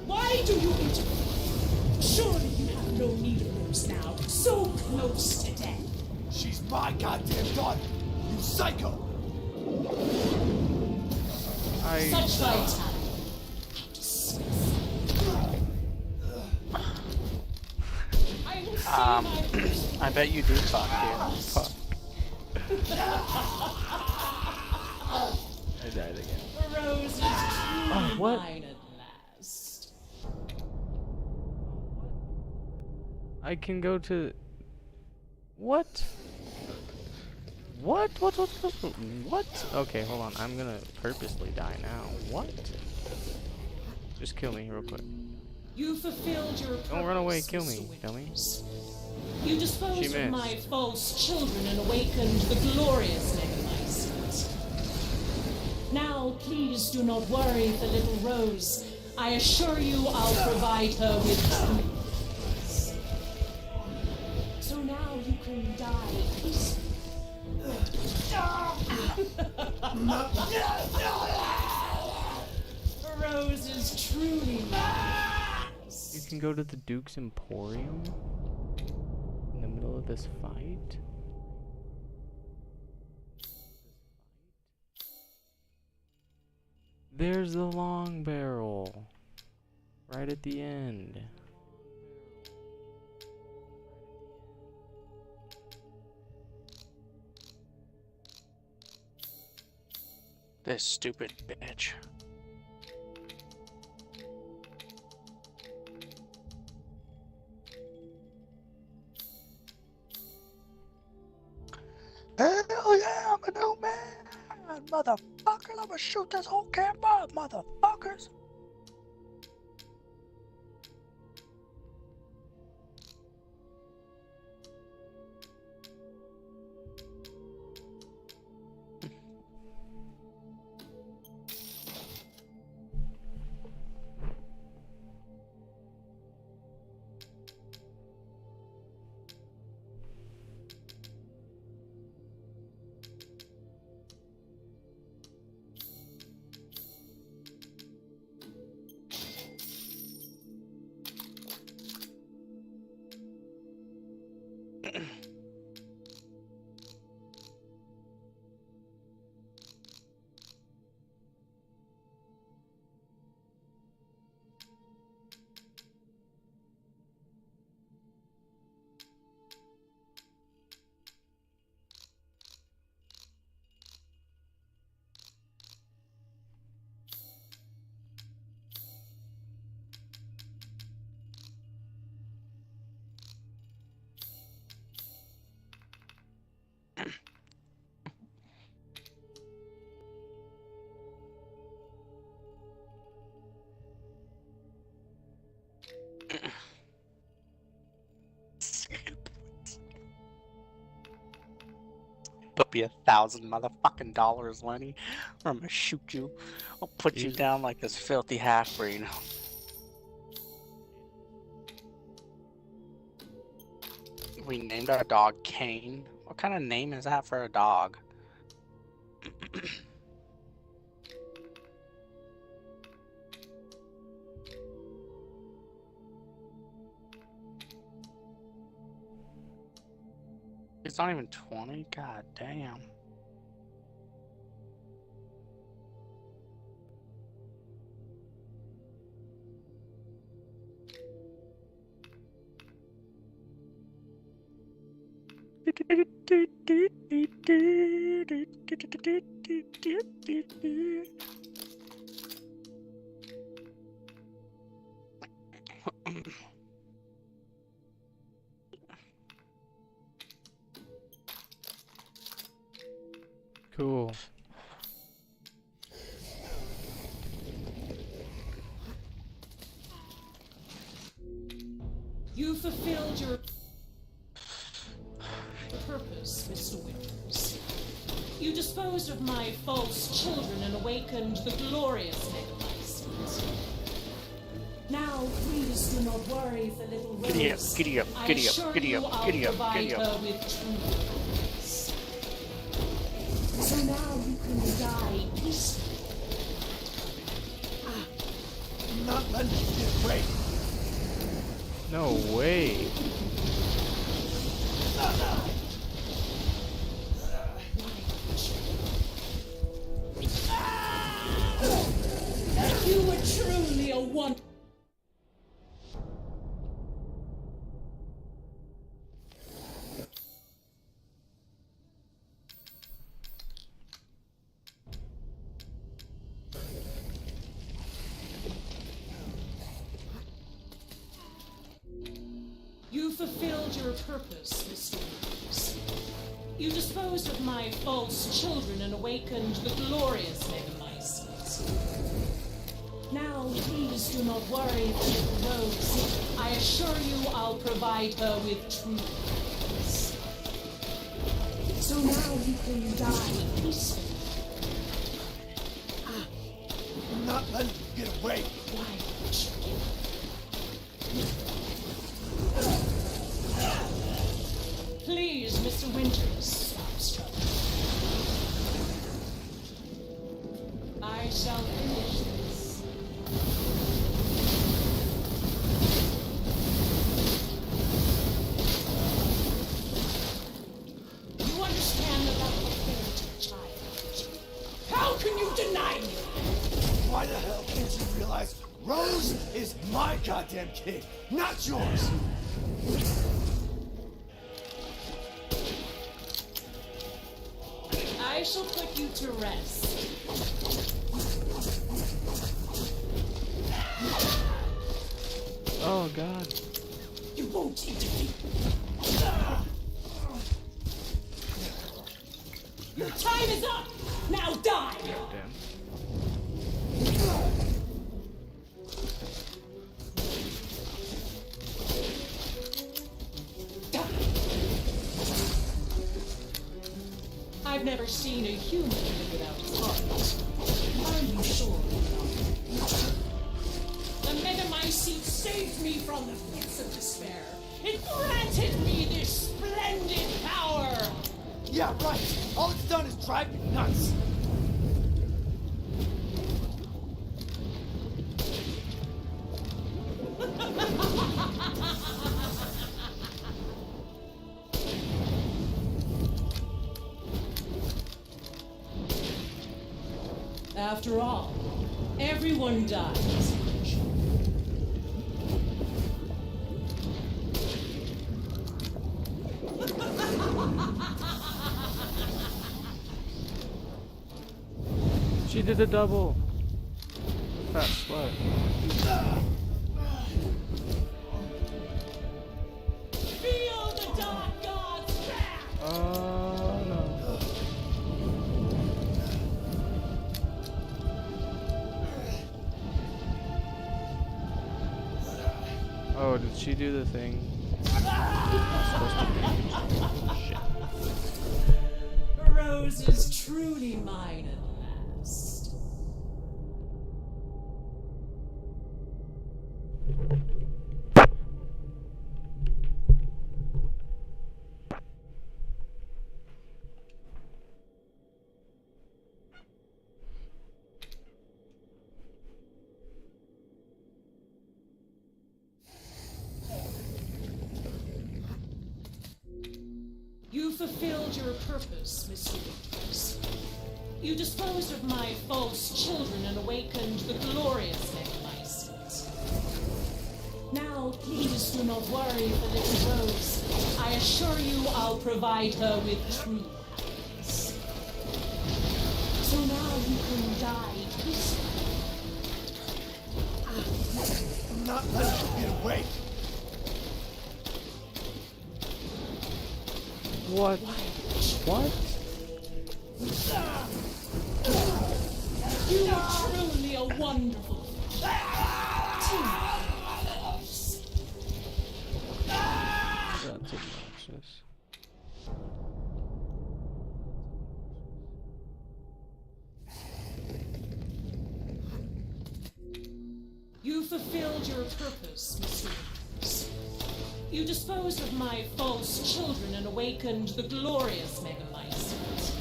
Why do you interfere? Surely you have no need of those now, so close to death. She's my goddamn daughter. You psycho. Such vitality. I bet you do talk to. Fuck. I died again. Rose is truly what? mine at last. I can go to... What? What? What? Okay, hold on. I'm gonna purposely die now. What? Just kill me real quick. You fulfilled your purpose. Don't run away. Kill me, Mr. Winters. dummy. You disposed She of my missed. false children and awakened the glorious Megamycete. Now, please do not worry for little Rose. I assure you I'll provide her with treats. So now you can die peacefully. Rose is truly mine. You can go to the Duke's Emporium in the middle of this fight? There's the long barrel. Right at the end. This stupid bitch. Hell yeah, I'm a new man, motherfuckers. I'm gonna shoot this whole camp up, motherfuckers. me $1,000 motherfucking dollars, Lenny, or I'm gonna shoot you. I'll put you Jesus. down like this filthy half-breed. We named our dog Kane. What kind of name is that for a dog? It's not even 20? God damn. Cool. You fulfilled your purpose, Mr. Winters. You disposed of my false children and awakened the glorious Megamycete. Now, please do not worry for little Rose. Giddy up, giddy up, giddy up, giddy up, giddy up, giddy up. With true happiness. So now you can die peacefully. I'm not letting you get away. No way. You were truly a wonder. You fulfilled your purpose, Mr. Winters. You disposed of my false children and awakened the glorious Megamycete. Now, please do not worry for little Rose. I assure you I'll provide her with true happiness. So now you can die peacefully. I'm not letting you get away. Why would you give Please, Mr. Winters, stop struggling. I shall finish this. You understand about the fairy tale child? How can you deny me? Why the hell can't you realize Rose is my goddamn kid, not yours? I shall put you to rest. Oh God. You won't interfere. Your time is up. Now die. Damn. I've never seen a human live without a heart. Are you sure about that? The Megamycete saved me from the pits of despair. It granted me this splendid power. Yeah, right. All it's done is drive me nuts. After all, everyone dies. She did a double. Fat slut. Feel the dark god's wrath! Oh no. Oh, did she do the thing? Shit. Rose is truly mine at last. You fulfilled your purpose, Mr. Winters. You disposed of my false children and awakened the glorious Megamycete. Now, please do not worry for little Rose. I assure you I'll provide her with true happiness. So now you can die peacefully. I'm not letting you get away. What? What? You are truly a wonderful That's obnoxious. You fulfilled your purpose, Mr. Winters. You disposed of my false children and awakened the glorious Megamycete.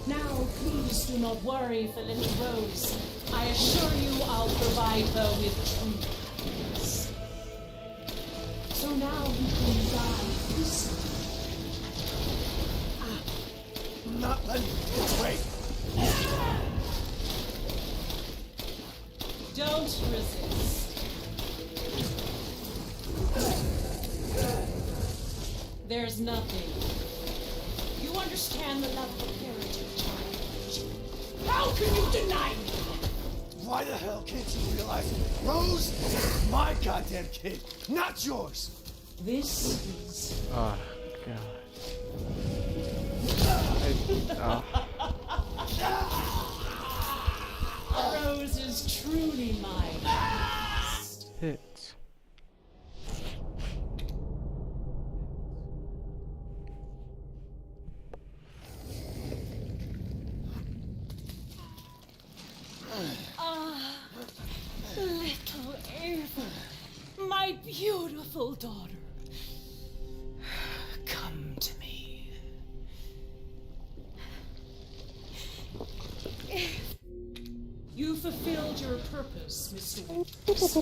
Now, please do not worry for little Rose. I assure you I'll provide her with true happiness. So now you can die peacefully. I'm not letting you get away. Don't resist. There's nothing. You understand the love of a parent, child. How can you deny me? Why the hell can't you realize Rose is my goddamn kid, not yours? This is... Oh, God. Rose is truly mine. Hits. Ah, little Ava, my beautiful daughter. Come to me. You fulfilled your purpose, Mr. Winters.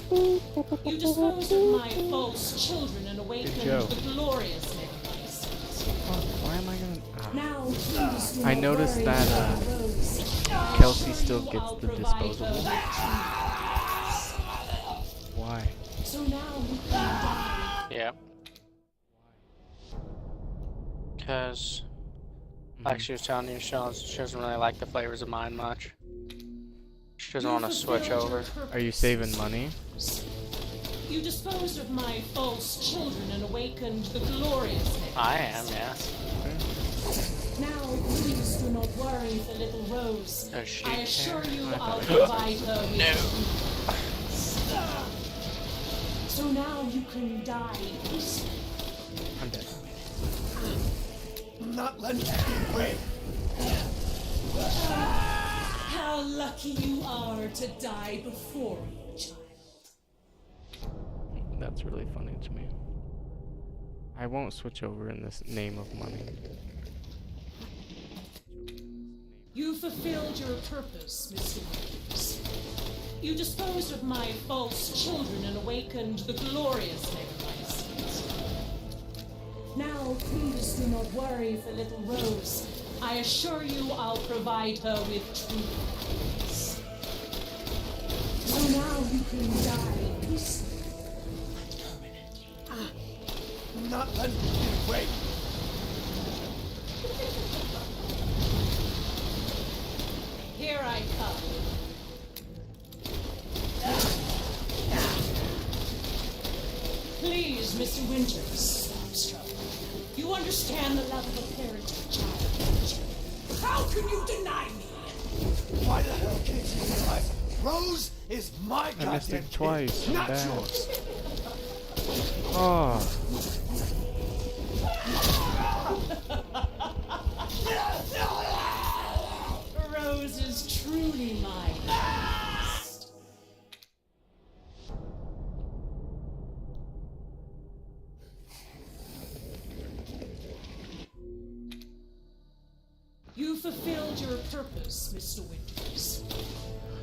You disposed of my false children and awakened the glorious Megamycete. Why am I gonna... Now, please do I not noticed worry that about Rose. Kelsey still You, gets I'll the provide her disposable. with Why? So now you can die. Yep. Because, like she was telling you, she doesn't really like the flavors of mine much. She doesn't want to switch over. Are you saving money? You disposed of my false children and awakened the glorious Megamycete. I am, yeah. Now, please do not worry for little Rose. Does she I assure care? you I'll provide her with No. So now you can die peacefully. I'm dead. I'm not letting you get away. How lucky you are to die before me, child. That's really funny to me. I won't switch over in this name of money. You fulfilled your purpose, Mr. Winters. You disposed of my false children and awakened the glorious Megamycete. Now, please do not worry for little Rose. I assure you I'll provide her with true happiness. So now you can die peacefully. I'm not letting you get away. Here I come. Please, Mr. Winters, stop struggling. You understand the love of a parent and child. How can you deny me? Why the hell can't you realize Rose is my I missed goddamn it twice. kid, I'm not bad. yours? Oh. truly my best. You fulfilled your purpose, Mr. Winters.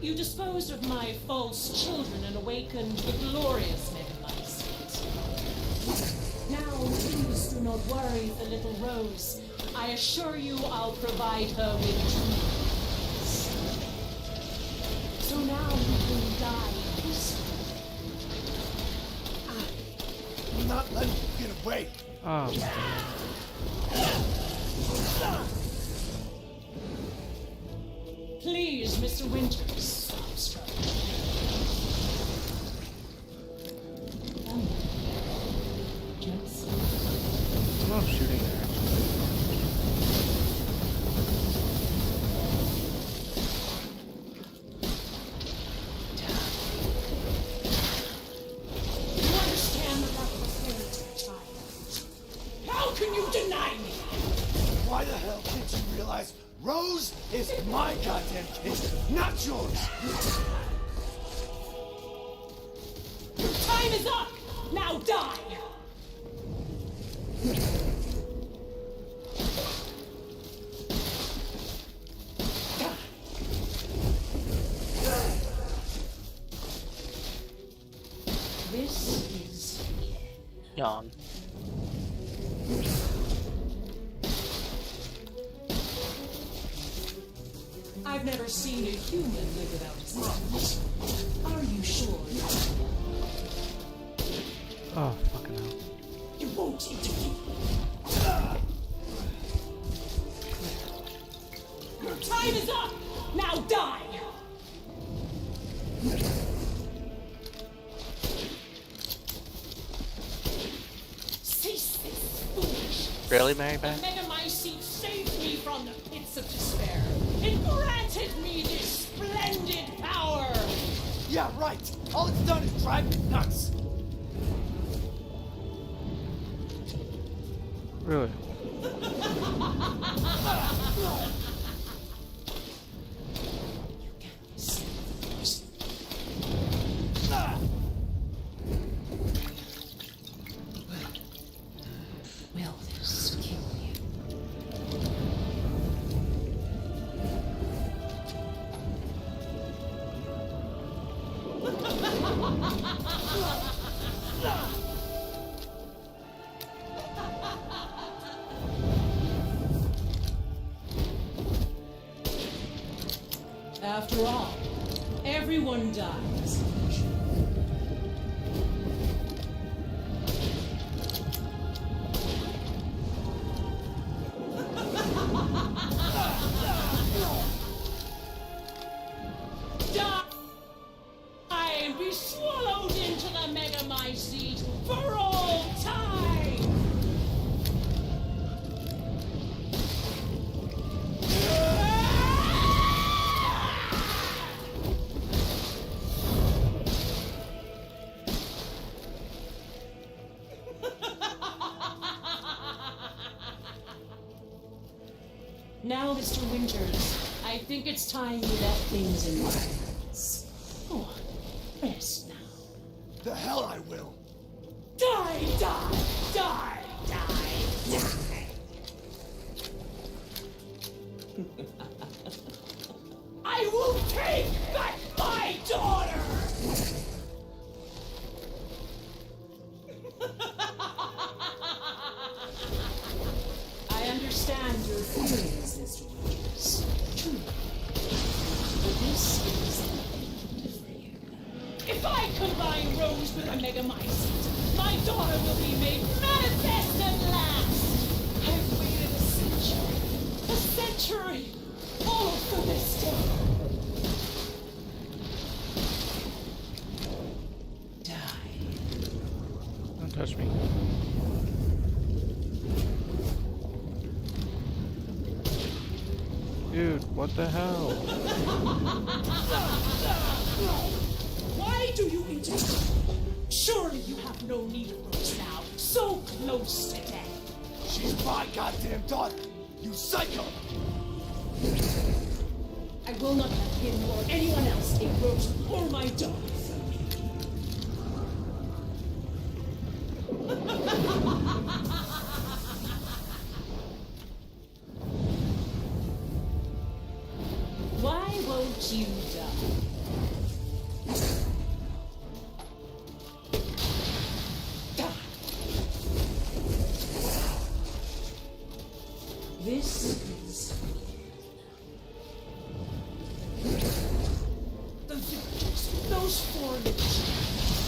You disposed of my false children and awakened the glorious Megamycete. Now, please do not worry for little Rose. I assure you I'll provide her with dreams. So now you can die peacefully. I'm not letting you get away. Oh. Please, Mr. Winters, stop struggling. Just I love shooting there. you understand that that was parenting, child. How can you deny me? Why the hell can't you realize Rose is my goddamn kid, not yours? Your time is up! Now die! This is Yawn. I've never seen a human live without his lungs. Are you sure? Oh, fucking hell. You won't intervene. Your time is up! Now die! Cease this foolishness. Really, Mary Beth? The Megamycete saved me from the pits of despair. It granted me this splendid power. Yeah, right. All it's done is drive me nuts. Really? Will this kill you? After all, everyone dies. Die and be swallowed into the Megamycete for all time! Now, Mr. Winters, I think it's time you left things in my hands. Go on, rest now. The hell I will. Die, die, die, die, die. I will take back my daughter! I understand your feelings, Mr. Winters. Truly. But this is the end for you. If I combine Rose with a Megamycete, my daughter will be made manifest at last! I've waited a century, all for this day. Die. Don't touch me. Dude, what the hell? Why do you intervene? Surely you have no need of Rose now, so close to death. She's my goddamn daughter, you psycho! I will not have him or anyone else take Rose or my daughter from me. Why won't you die? This is the villagers, those foreigners.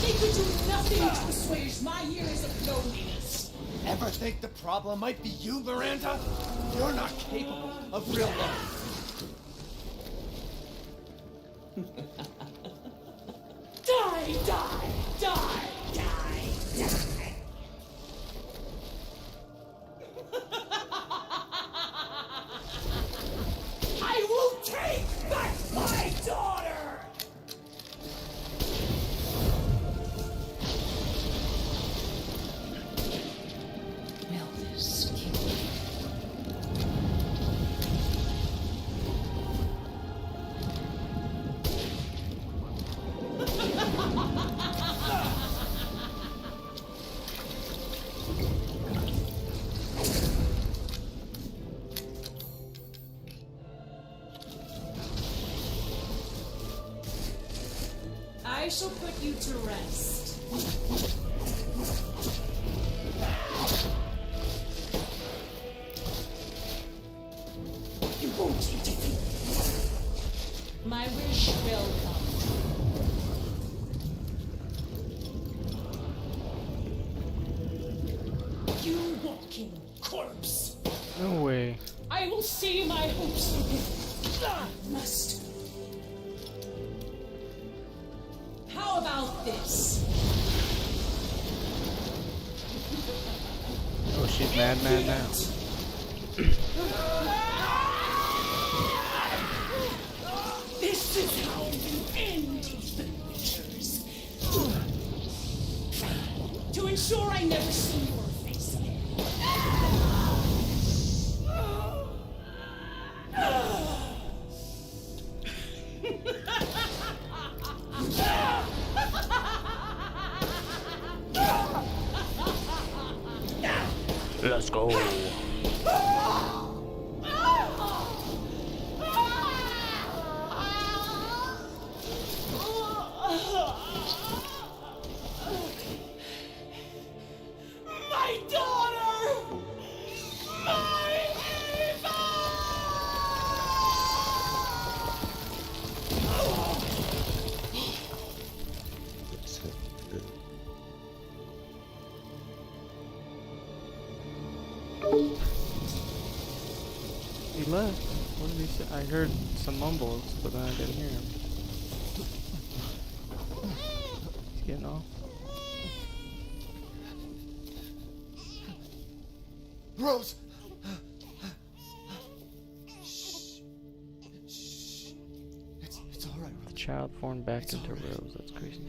They could do nothing to assuage my years of loneliness. Ever think the problem might be you, Miranda? You're not capable of real love. Die, die, die, die, die. I will take back my daughter! Will this kill me? I shall put you to rest. You won't defeat me. My wish will come true. You walking corpse. No way. I will see my hopes fulfilled. I must. How about this? Oh, she's mad now. This is how you end the winters. To ensure I never see your face again. Let's go. My daughter! My Ava! He left. What did he say? I heard some mumbles, but then I didn't hear him. He's getting off. Rose! It's all right, Rose. The child formed back into Rose. That's crazy.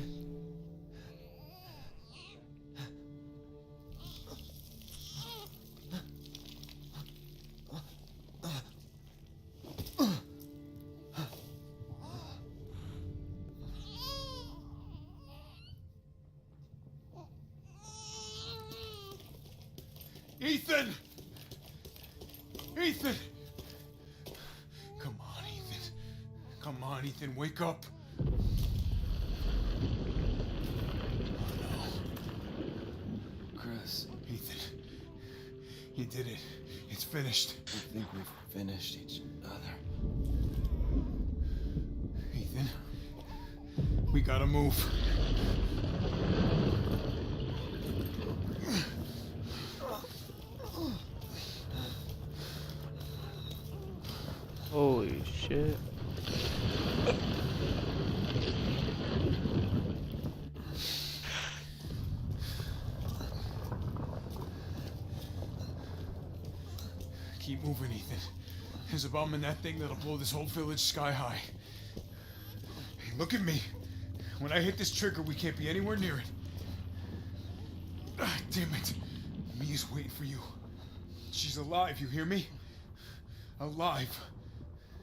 Ethan! Ethan! Come on, Ethan. Come on, Ethan, wake up. Oh, no. Chris. Ethan. You did it. It's finished. I think we've finished each other. Ethan. We gotta move. Holy shit. Keep moving, Ethan. There's a bomb in that thing that'll blow this whole village sky high. Hey, look at me. When I hit this trigger, we can't be anywhere near it. Ah, damn it. Mia's waiting for you. She's alive, you hear me? Alive.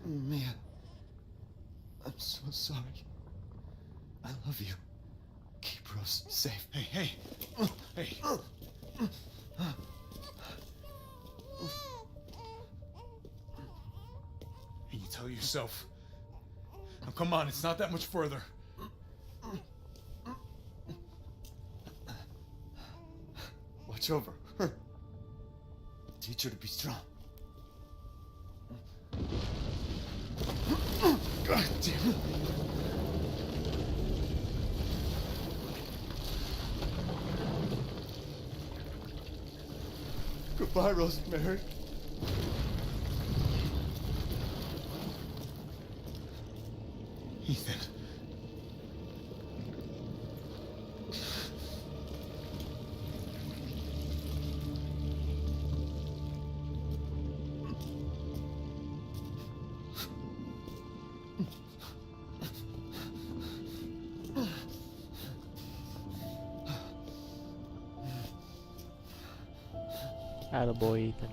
Mia. I'm so sorry. I love you. Keep Rose safe. Hey. Hey. Hey, you tell yourself. Now come on, it's not that much further. Watch over her. Teach her to be strong. God damn it. Goodbye, Rosemary. Ethan. Attaboy, Ethan.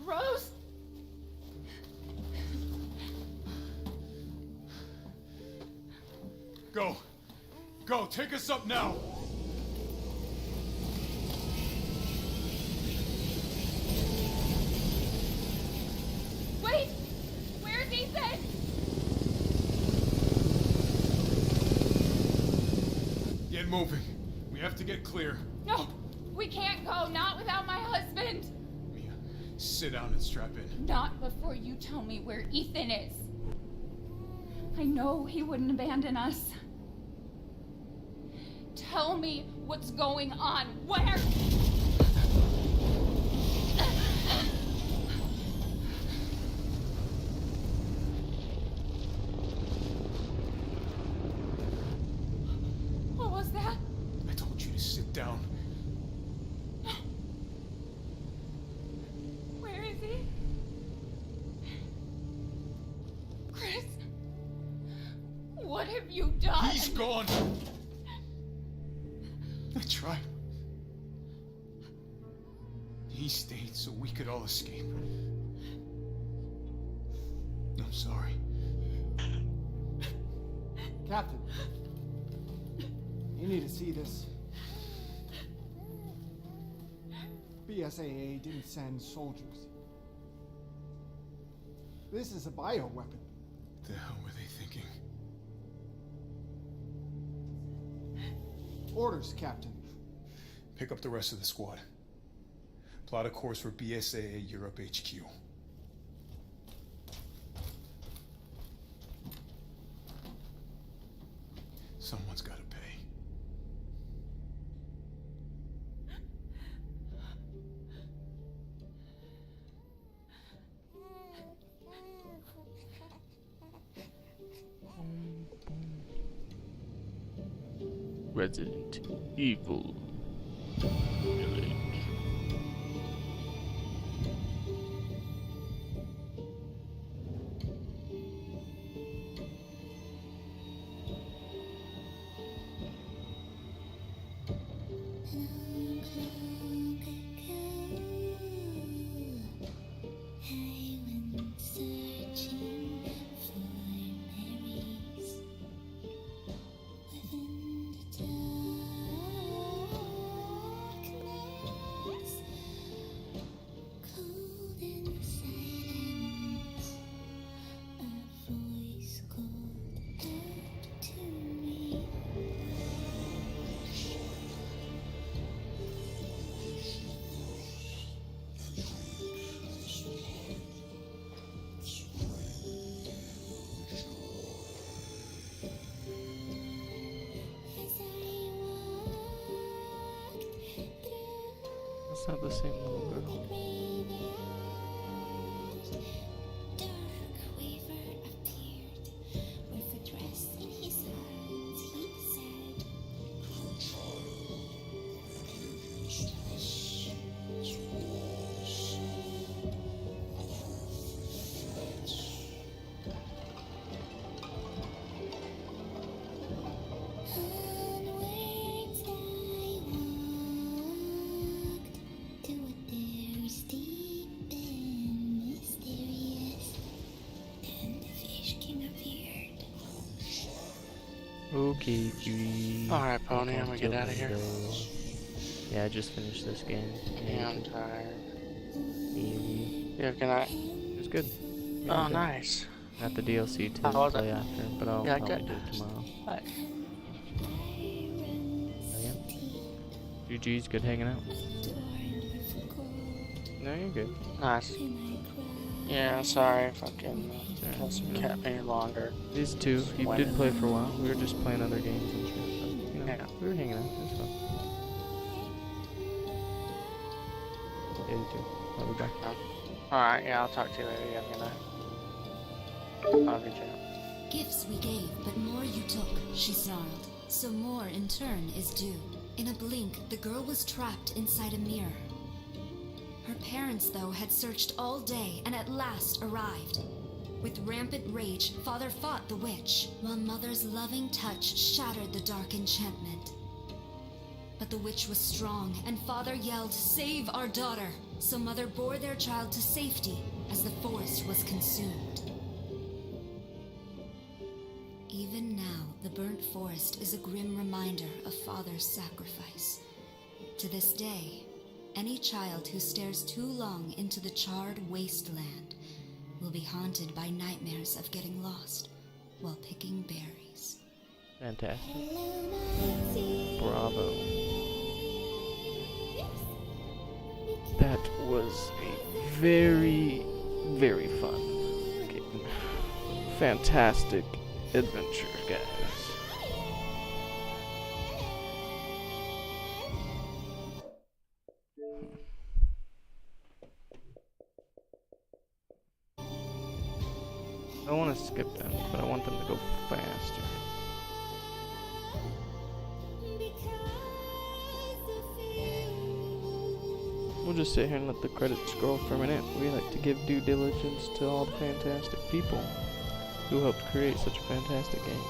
Rose? Go, take us up now. Wait! Where's Ethan? Get moving. We have to get clear. No, we can't go. Not without my husband. Mia, sit down and strap in. Not before you tell me where Ethan is. I know he wouldn't abandon us. Tell me what's going on. Where? What was that? I told you to sit down. Where is he? Chris? What have you done? He's gone. I tried. He stayed so we could all escape. I'm sorry. Captain, you need to see this. BSAA didn't send soldiers. This is a bioweapon. The hell were they thinking? Orders, Captain. Pick up the rest of the squad. Plot a course for BSAA Europe HQ. Someone's got to pay. Resident Evil Village. It's not the same little girl. Okay, cutie. Alright, Pony, I'm Welcome gonna get to out of here. Lindo. Yeah, I just finished this game. Yeah, I'm tired. Easy. Yeah, good night. It was good. Yeah, it was Oh, good. nice. Got the DLC to How was it? play after, but I'll Yeah, probably good. do it tomorrow. Nice. Oh, yeah. GG's good hanging out. No, you're good. Nice. Yeah, sorry, fucking Kelsey kept me longer. These two, you When- did play for a while. We were just playing other games and shit, but, you know, Yeah. we were hanging out. It was fun. Yeah, you too. Love you, bye. Alright, yeah, I'll talk to you later. Yeah, good night. Love you, Jim. Gifts we gave, but more you took, she snarled. So more in turn is due. In a blink, the girl was trapped inside a mirror. Her parents, though, had searched all day and at last arrived. With rampant rage, Father fought the witch, while Mother's loving touch shattered the dark enchantment. But the witch was strong, and Father yelled, "Save our daughter!" So Mother bore their child to safety as the forest was consumed. Even now, the burnt forest is a grim reminder of Father's sacrifice. To this day, any child who stares too long into the charred wasteland will be haunted by nightmares of getting lost while picking berries. Fantastic. Bravo. That was a very, very fun game. Fantastic adventure, guys. I don't want to skip them, but I want them to go faster. We'll just sit here and let the credits scroll for a minute. We like to give due diligence to all the fantastic people who helped create such a fantastic game.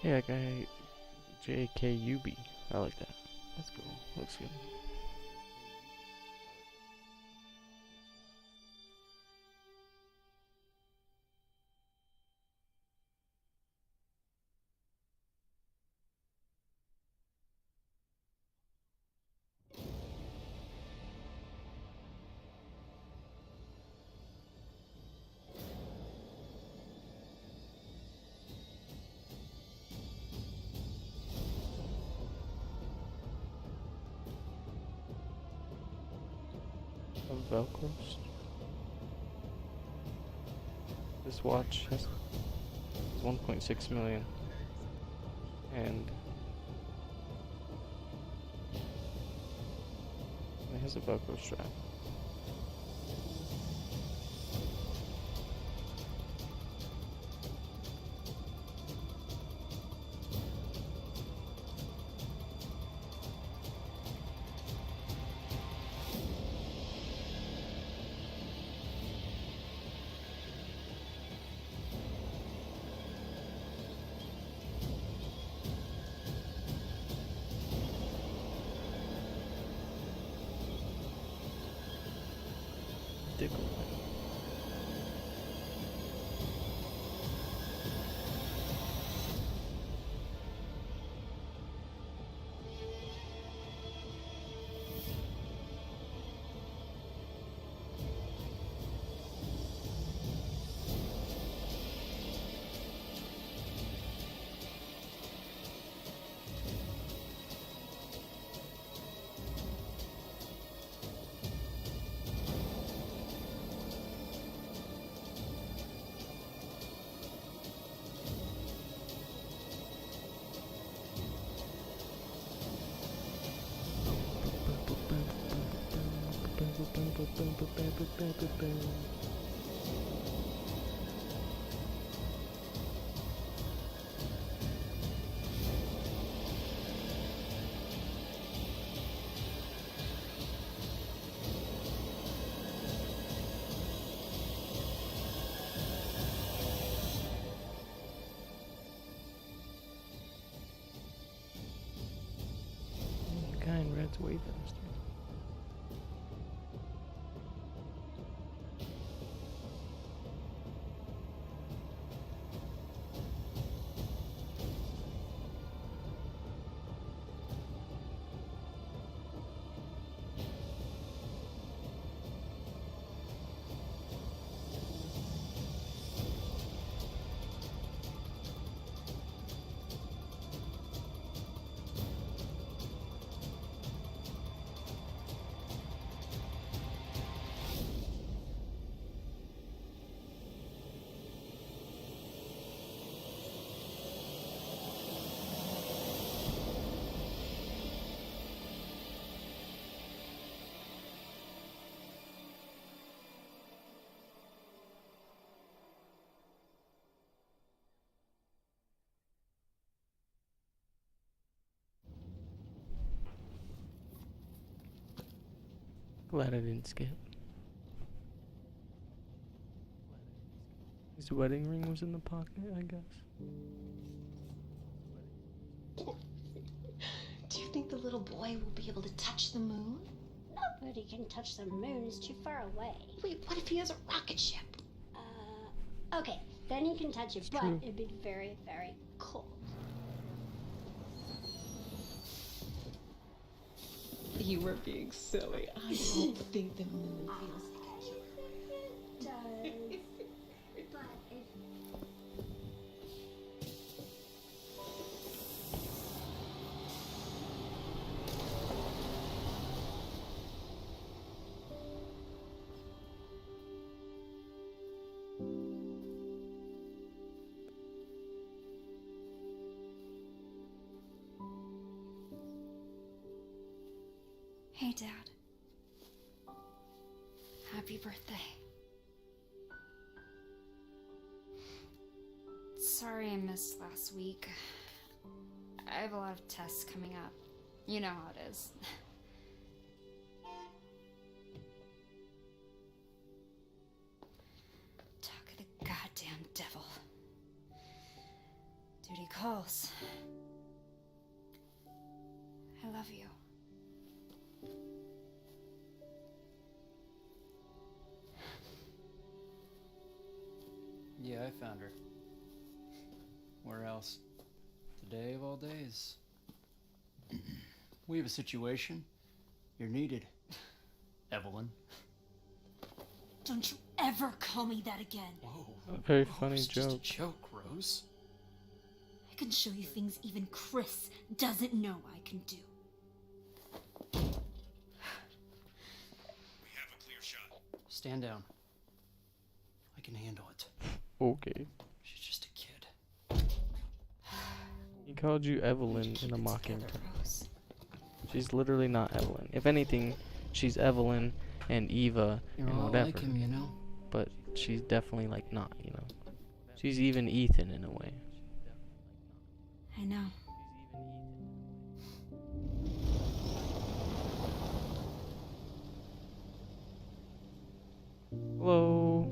Yeah, guy JKUB. I like that. That's cool. Looks good. Of Velcros. This watch has 1.6 million, and it has a Velcro strap. The guy in red's way faster. Glad I didn't skip. His wedding ring was in the pocket, I guess. Do you think the little boy will be able to touch the moon? Nobody can touch the moon. It's too far away. Wait, what if he has a rocket ship? Okay, then he can touch it, but true. it'd be very, very cold. You were being silly. I don't think the moon feels like It does. But if Hey, Dad. Happy birthday. Sorry I missed last week. I have a lot of tests coming up. You know how it is. Talk of the goddamn devil. Duty calls. I love you. Yeah, I found her. Where else? Today of all days. We have a situation. You're needed, Evelyn. Don't you ever call me that again. Whoa. A very funny It's just a joke. joke, Rose. I can show you things even Chris doesn't know I can do. We have a clear shot. Stand down. I can handle it. Okay. She's just a kid. He called you Evelyn in a mocking tone. She's literally not Evelyn. If anything, she's Evelyn and Eva You're and all whatever. like him, you know? But she's definitely like not, you know. She's even Ethan in a way. I know. Hello,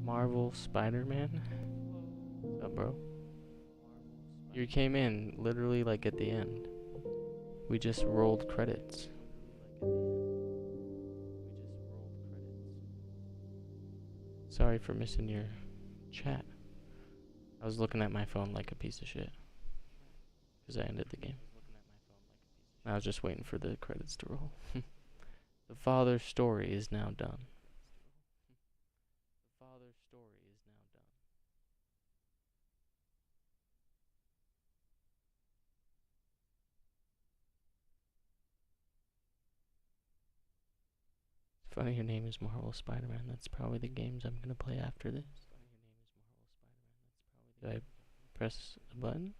Marvel Spider-Man. What's up, bro? You came in literally like at the end. We just rolled credits. Sorry for missing your chat. I was looking at my phone like a piece of shit. Because I ended the game. I was just waiting for the credits to roll. The father's story is now done. The father's story is now done. It's funny your name is Marvel Spider-Man. That's probably the games I'm gonna play after this. Do I press a button?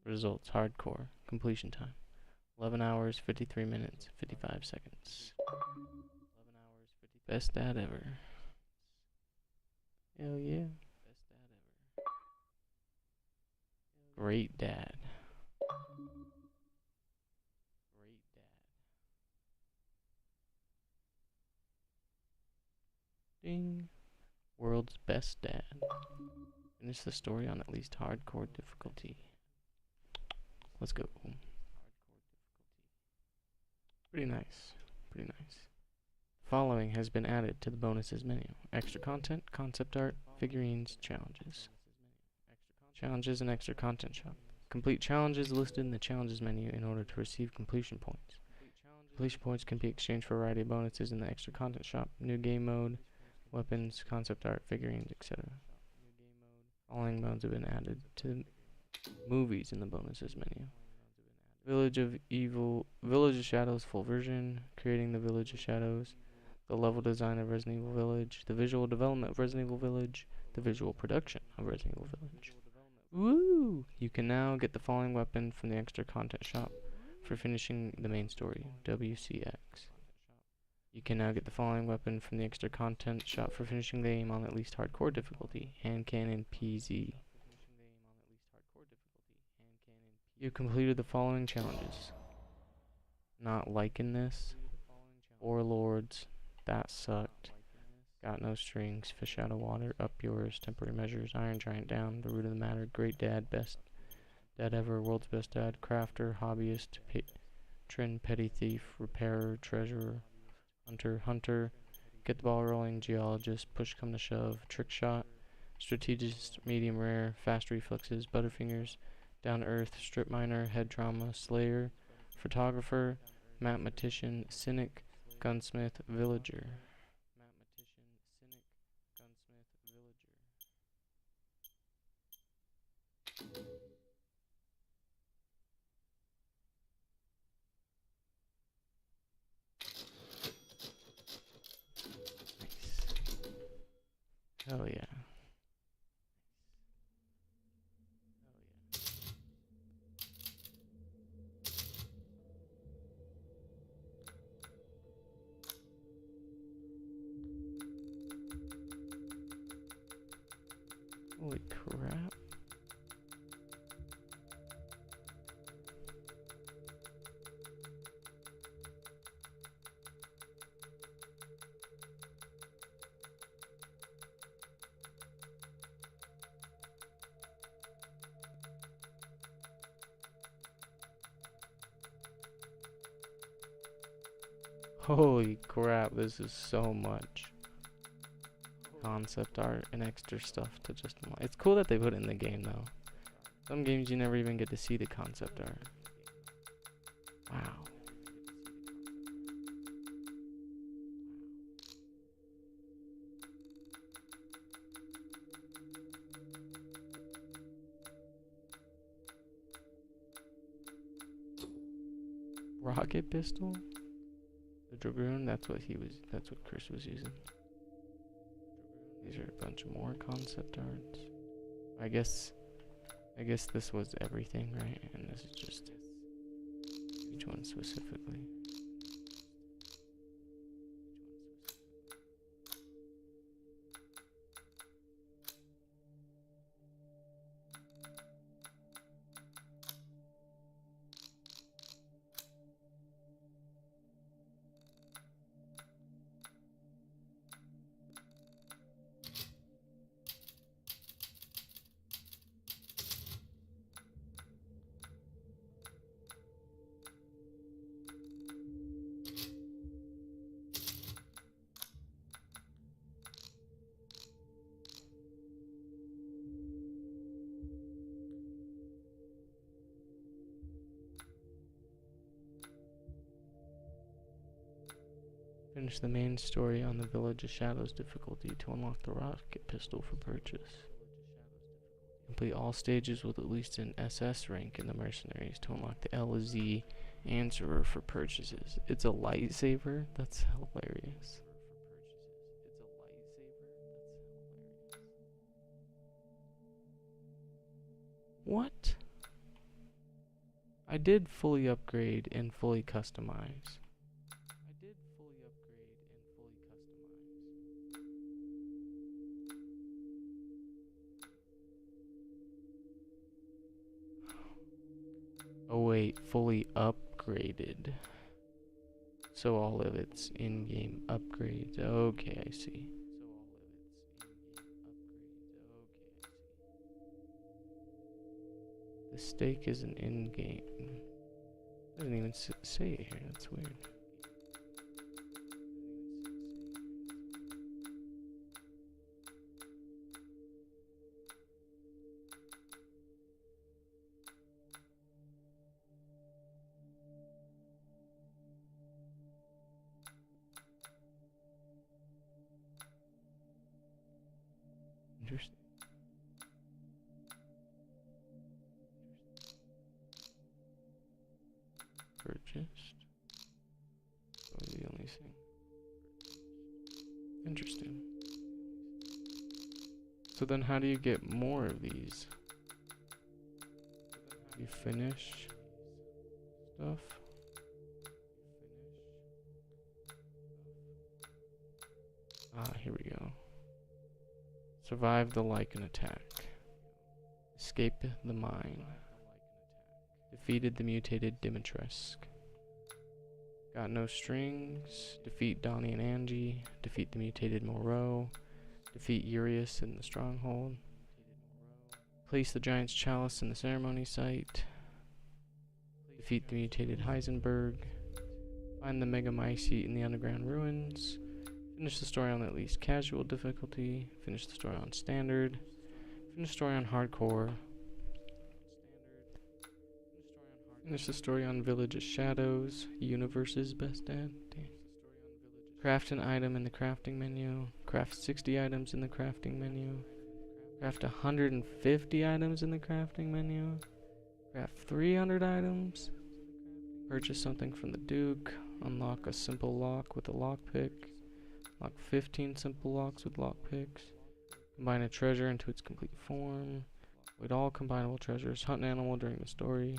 Results, hardcore, completion time. 11 hours, 53 minutes, 55 seconds. 11 hours, 50. Best dad ever. Hell yeah. Best dad ever. Great dad. Great dad. Ding. World's best dad. Finish the story on at least hardcore difficulty. Let's go. Pretty nice. Pretty nice. Following has been added to the bonuses menu. Extra content, concept art, figurines, challenges. Challenges and extra content shop. Complete challenges listed in the challenges menu in order to receive completion points. Completion points can be exchanged for a variety of bonuses in the extra content shop. New game mode, weapons, concept art, figurines, etc. Following modes have been added to movies in the bonuses menu. Village of Shadows full version, creating the Village of Shadows, the level design of Resident Evil Village, the visual development of Resident Evil Village, the visual production of Resident Evil Village. Woo! You can now get the following weapon from the extra content shop for finishing the main story, WCX. You can now get the following weapon from the extra content shop for finishing the game on at least hardcore difficulty, hand cannon PZ. You completed the following challenges. Not liking this. Warlords. That sucked. Got no strings. Fish out of water. Up yours. Temporary measures. Iron Giant down. The root of the matter. Great dad. Best dad ever. World's best dad. Crafter. Hobbyist. Patron. Petty thief. Repairer. Treasurer. Hunter. Get the ball rolling. Geologist. Push come to shove. Trick shot. Strategist. Medium rare. Fast reflexes. Butterfingers. Down to earth. Strip miner. Head trauma. Slayer. Photographer. Mathematician. Cynic. Gunsmith. Villager. Hell yeah. Holy crap. Holy crap, this is so much concept art and extra stuff to just unlock. It's cool that they put it in the game though. Some games you never even get to see the concept art. Wow. Rocket pistol? The Dragoon, that's what Chris was using. These are a bunch of more concept arts. I guess this was everything, right? And this is just each one specifically. Finish the main story on the Village of Shadows difficulty to unlock the rocket pistol for purchase. Complete all stages with at least an SS rank in the mercenaries to unlock the LZ answerer for purchases. It's a lightsaber? That's hilarious. What? I did fully upgrade and fully customize. Oh wait, fully upgraded. So all of its in-game upgrades. Okay, I see. The stake is an in-game. Doesn't even say it here. That's weird. Interesting. Purchased. That was the only thing. Interesting. So then how do you get more of these? You finish stuff? Ah, here we go. Survive the Lycan attack. Escape the mine. Defeated the mutated Dimitrescu. Got no strings. Defeat Donnie and Angie. Defeat the mutated Moreau. Defeat Urius in the stronghold. Place the Giant's Chalice in the ceremony site. Defeat the mutated Heisenberg. Find the Mega Mycete in the underground ruins. Finish the story on at least casual difficulty. Finish the story on standard. Finish the story on hardcore. Finish the story on Village of Shadows. Universe's best dad. Damn. Craft an item in the crafting menu. Craft 60 items in the crafting menu. Craft 150 items in the crafting menu. Craft 300 items. Purchase something from the Duke. Unlock a simple lock with a lockpick. Lock 15 simple locks with lockpicks. Combine a treasure into its complete form. Avoid all combinable treasures. Hunt an animal during the story.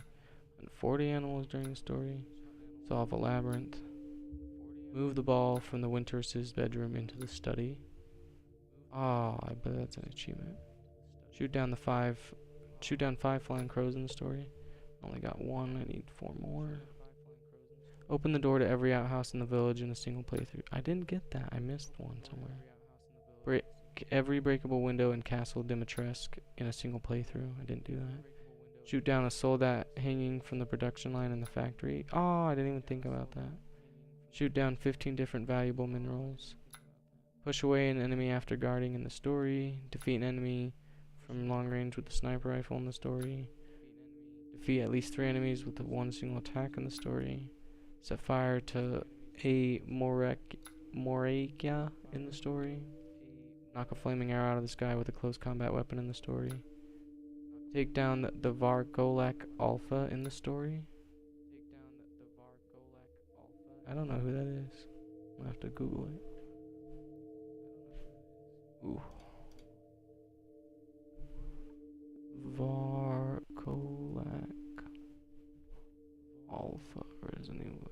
Hunt 40 animals during the story. Solve a labyrinth. Move the ball from the Winters' bedroom into the study. Ah, I bet that's an achievement. Shoot down 5 flying crows in the story. Only got 1, I need 4 more. Open the door to every outhouse in the village in a single playthrough. I didn't get that. I missed one somewhere. Break every breakable window in Castle Dimitrescu in a single playthrough. I didn't do that. Shoot down a soldat hanging from the production line in the factory. Oh, I didn't even think about that. Shoot down 15 different valuable minerals. Push away an enemy after guarding in the story. Defeat an enemy from long range with the sniper rifle in the story. Defeat at least 3 enemies with the 1 single attack in the story. Set fire to a Morekia in the story. Knock a flaming arrow out of the sky with a close combat weapon in the story. Take down the Vargolak Alpha in the story. I don't know who that is. I'll have to Google it. Ooh. Vargolak Alpha Resident Evil.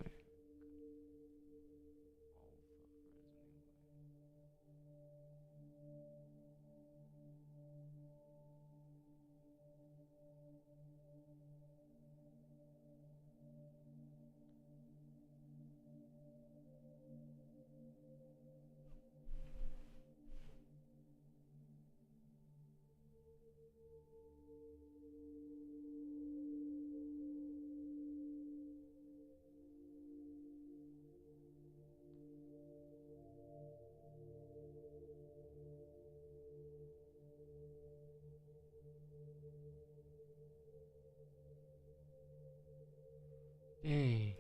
Dang.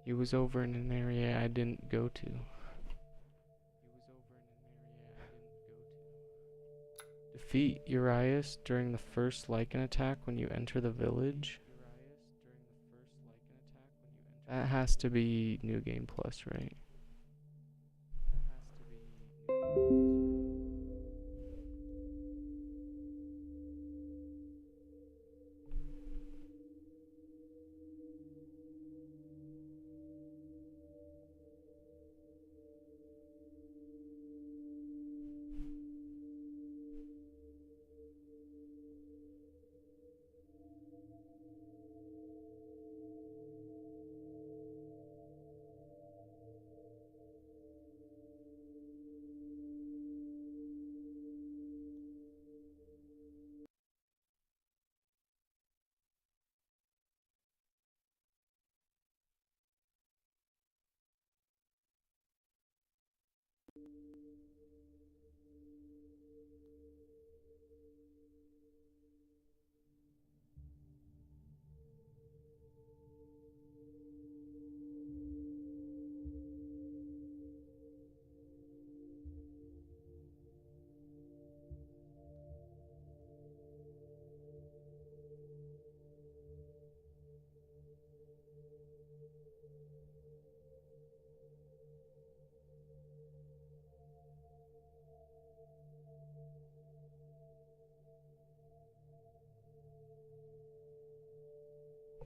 He was over in an area I didn't go to. Defeat Urias during the first Lycan attack when you enter the village. That has to be New Game Plus, right?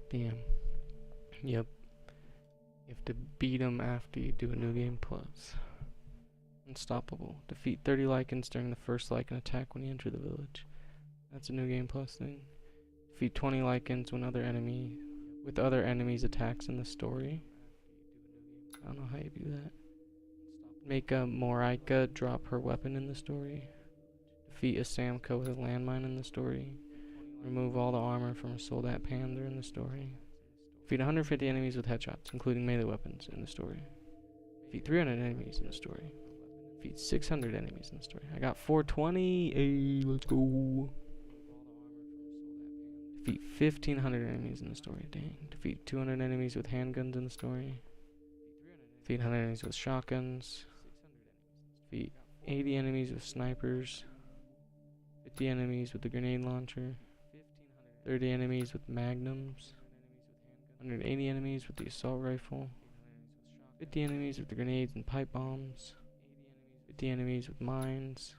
Damn. Yep. You have to beat them after you do a New Game Plus. Unstoppable. Defeat 30 Lycans during the first Lycan attack when you enter the village. That's a New Game Plus thing. Defeat 20 Lycans when with other enemies attacks in the story. I don't know how you do that. Make a Moraika drop her weapon in the story. Defeat a Samka with a landmine in the story. Remove all the armor from a Soldat Panther in the story. Defeat 150 enemies with headshots, including melee weapons in the story. Defeat 300 enemies in the story. Defeat 600 enemies in the story. I got 420. Hey, let's go. Defeat 1,500 enemies in the story. Dang. Defeat 200 enemies with handguns in the story. Defeat 100 enemies with shotguns. Defeat 80 enemies with snipers. 50 enemies with the grenade launcher. 30 enemies with magnums. 180 enemies with the assault rifle. 50 enemies with the grenades and pipe bombs. 50 enemies with mines.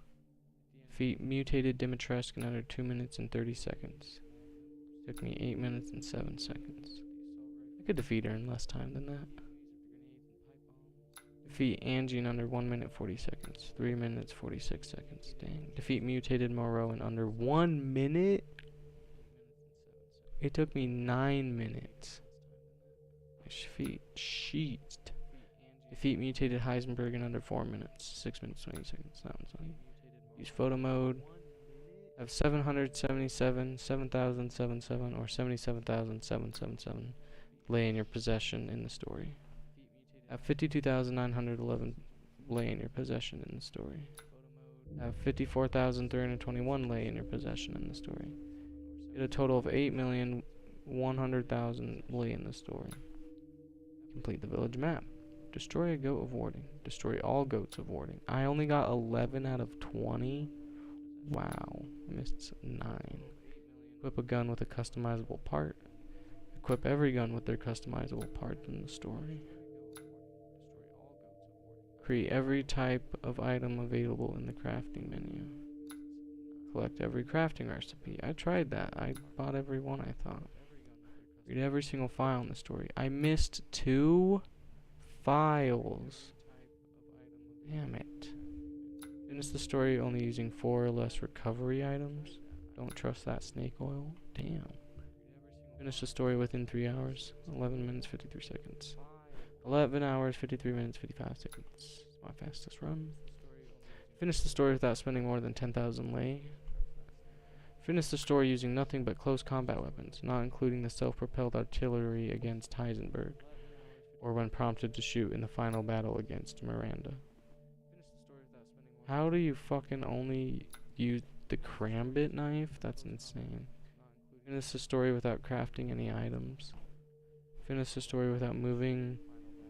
Defeat mutated Dimitrescu in under 2 minutes and 30 seconds. Took me 8 minutes and 7 seconds. I could defeat her in less time than that. Defeat Angie in under 1 minute 40 seconds. 3 minutes 46 seconds. Dang. Defeat mutated Moreau in under 1 minute? It took me 9 minutes. Sheet. Defeat mutated Heisenberg in under 4 minutes. 6 minutes 20 seconds. That one's on. Use photo mode. I have 777, 7,077, or 77,777 lay in your possession in the story. I have 52,911 lay in your possession in the story. I have 54,321 lay in your possession in the story. Get a total of 8,100,000 lay in the story. Complete the village map. Destroy a goat of warding. Destroy all goats of warding. I only got 11 out of 20. Wow. I missed 9. Equip a gun with a customizable part. Equip every gun with their customizable part in the story. Create every type of item available in the crafting menu. Collect every crafting recipe. I tried that. I bought every one, I thought. Read every single file in the story. I missed 2 files. Damn it. Finish the story only using 4 or less recovery items. Don't trust that snake oil. Damn. Finish the story within 3 hours. 11 minutes, 53 seconds. 11 hours, 53 minutes, 55 seconds. It's my fastest run. Finish the story without spending more than 10,000 lei. Finish the story using nothing but close combat weapons, not including the self-propelled artillery against Heisenberg, or when prompted to shoot in the final battle against Miranda. How do you fucking only use the Krambit knife? That's insane. Finish the story without crafting any items. Finish the story without moving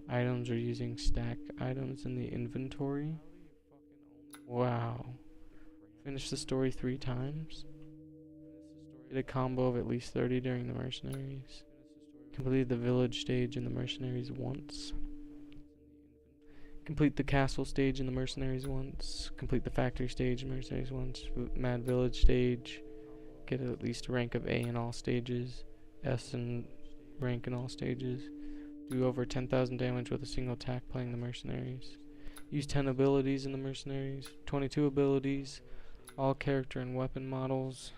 items or using stack items in the inventory. Wow. Finish the story 3 times. Get a combo of at least 30 during the mercenaries. Complete the village stage in the mercenaries once. Complete the castle stage in the mercenaries once. Complete the factory stage in mercenaries once. Mad village stage. Get at least rank of A in all stages. S in rank in all stages. Do over 10,000 damage with a single attack playing the mercenaries. Use 10 abilities in the mercenaries. 22 abilities. All character and weapon models.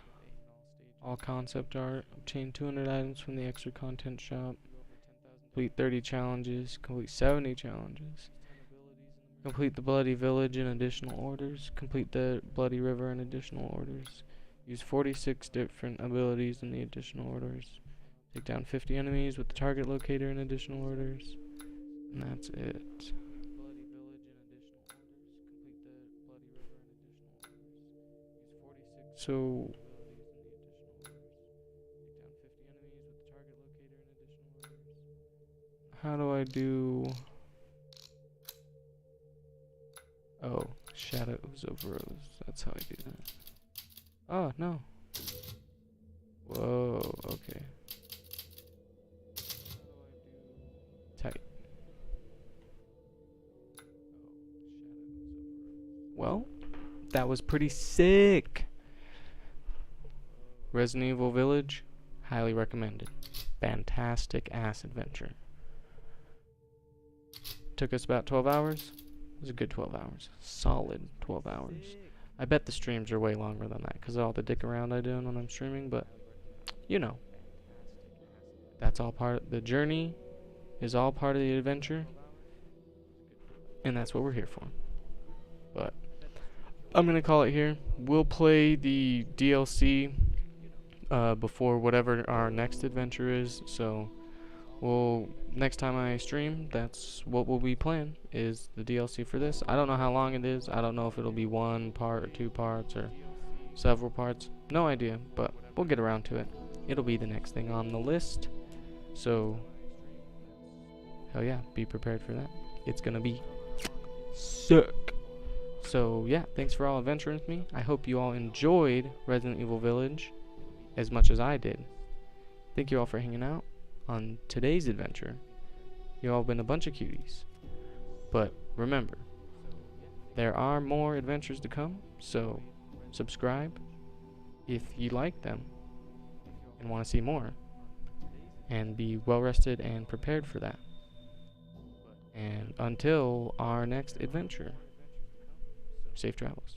All concept art. Obtain 200 items from the extra content shop. Complete 30 challenges. Complete 70 challenges. Complete the Bloody Village in additional orders. Complete the Bloody River in additional orders. Use 46 different abilities in the additional orders. Take down 50 enemies with the target locator in additional orders. And that's it. So how do I do... Oh, Shadows of Rose. That's how I do that. Oh, no. Whoa, okay. Tight. Well, that was pretty sick. Resident Evil Village, highly recommended. fantastic ass adventure. Took us about 12 hours. It was a good 12 hours. Solid 12 hours. I bet the streams are way longer than that because of all the dick around I do when I'm streaming, but you know, that's all part of the journey, is all part of the adventure, and that's what we're here for. But I'm gonna call it here. We'll play the DLC before whatever our next adventure is, so next time I stream, that's what we'll be playing, is the DLC for this. I don't know how long it is. I don't know if it'll be 1 part or 2 parts or several parts. No idea, but we'll get around to it. It'll be the next thing on the list. So, hell yeah, be prepared for that. It's gonna be sick. So yeah, thanks for all adventuring with me. I hope you all enjoyed Resident Evil Village as much as I did. Thank you all for hanging out on today's adventure. You all been a bunch of cuties. But remember, there are more adventures to come, so subscribe if you like them and want to see more. And be well rested and prepared for that. And until our next adventure, safe travels.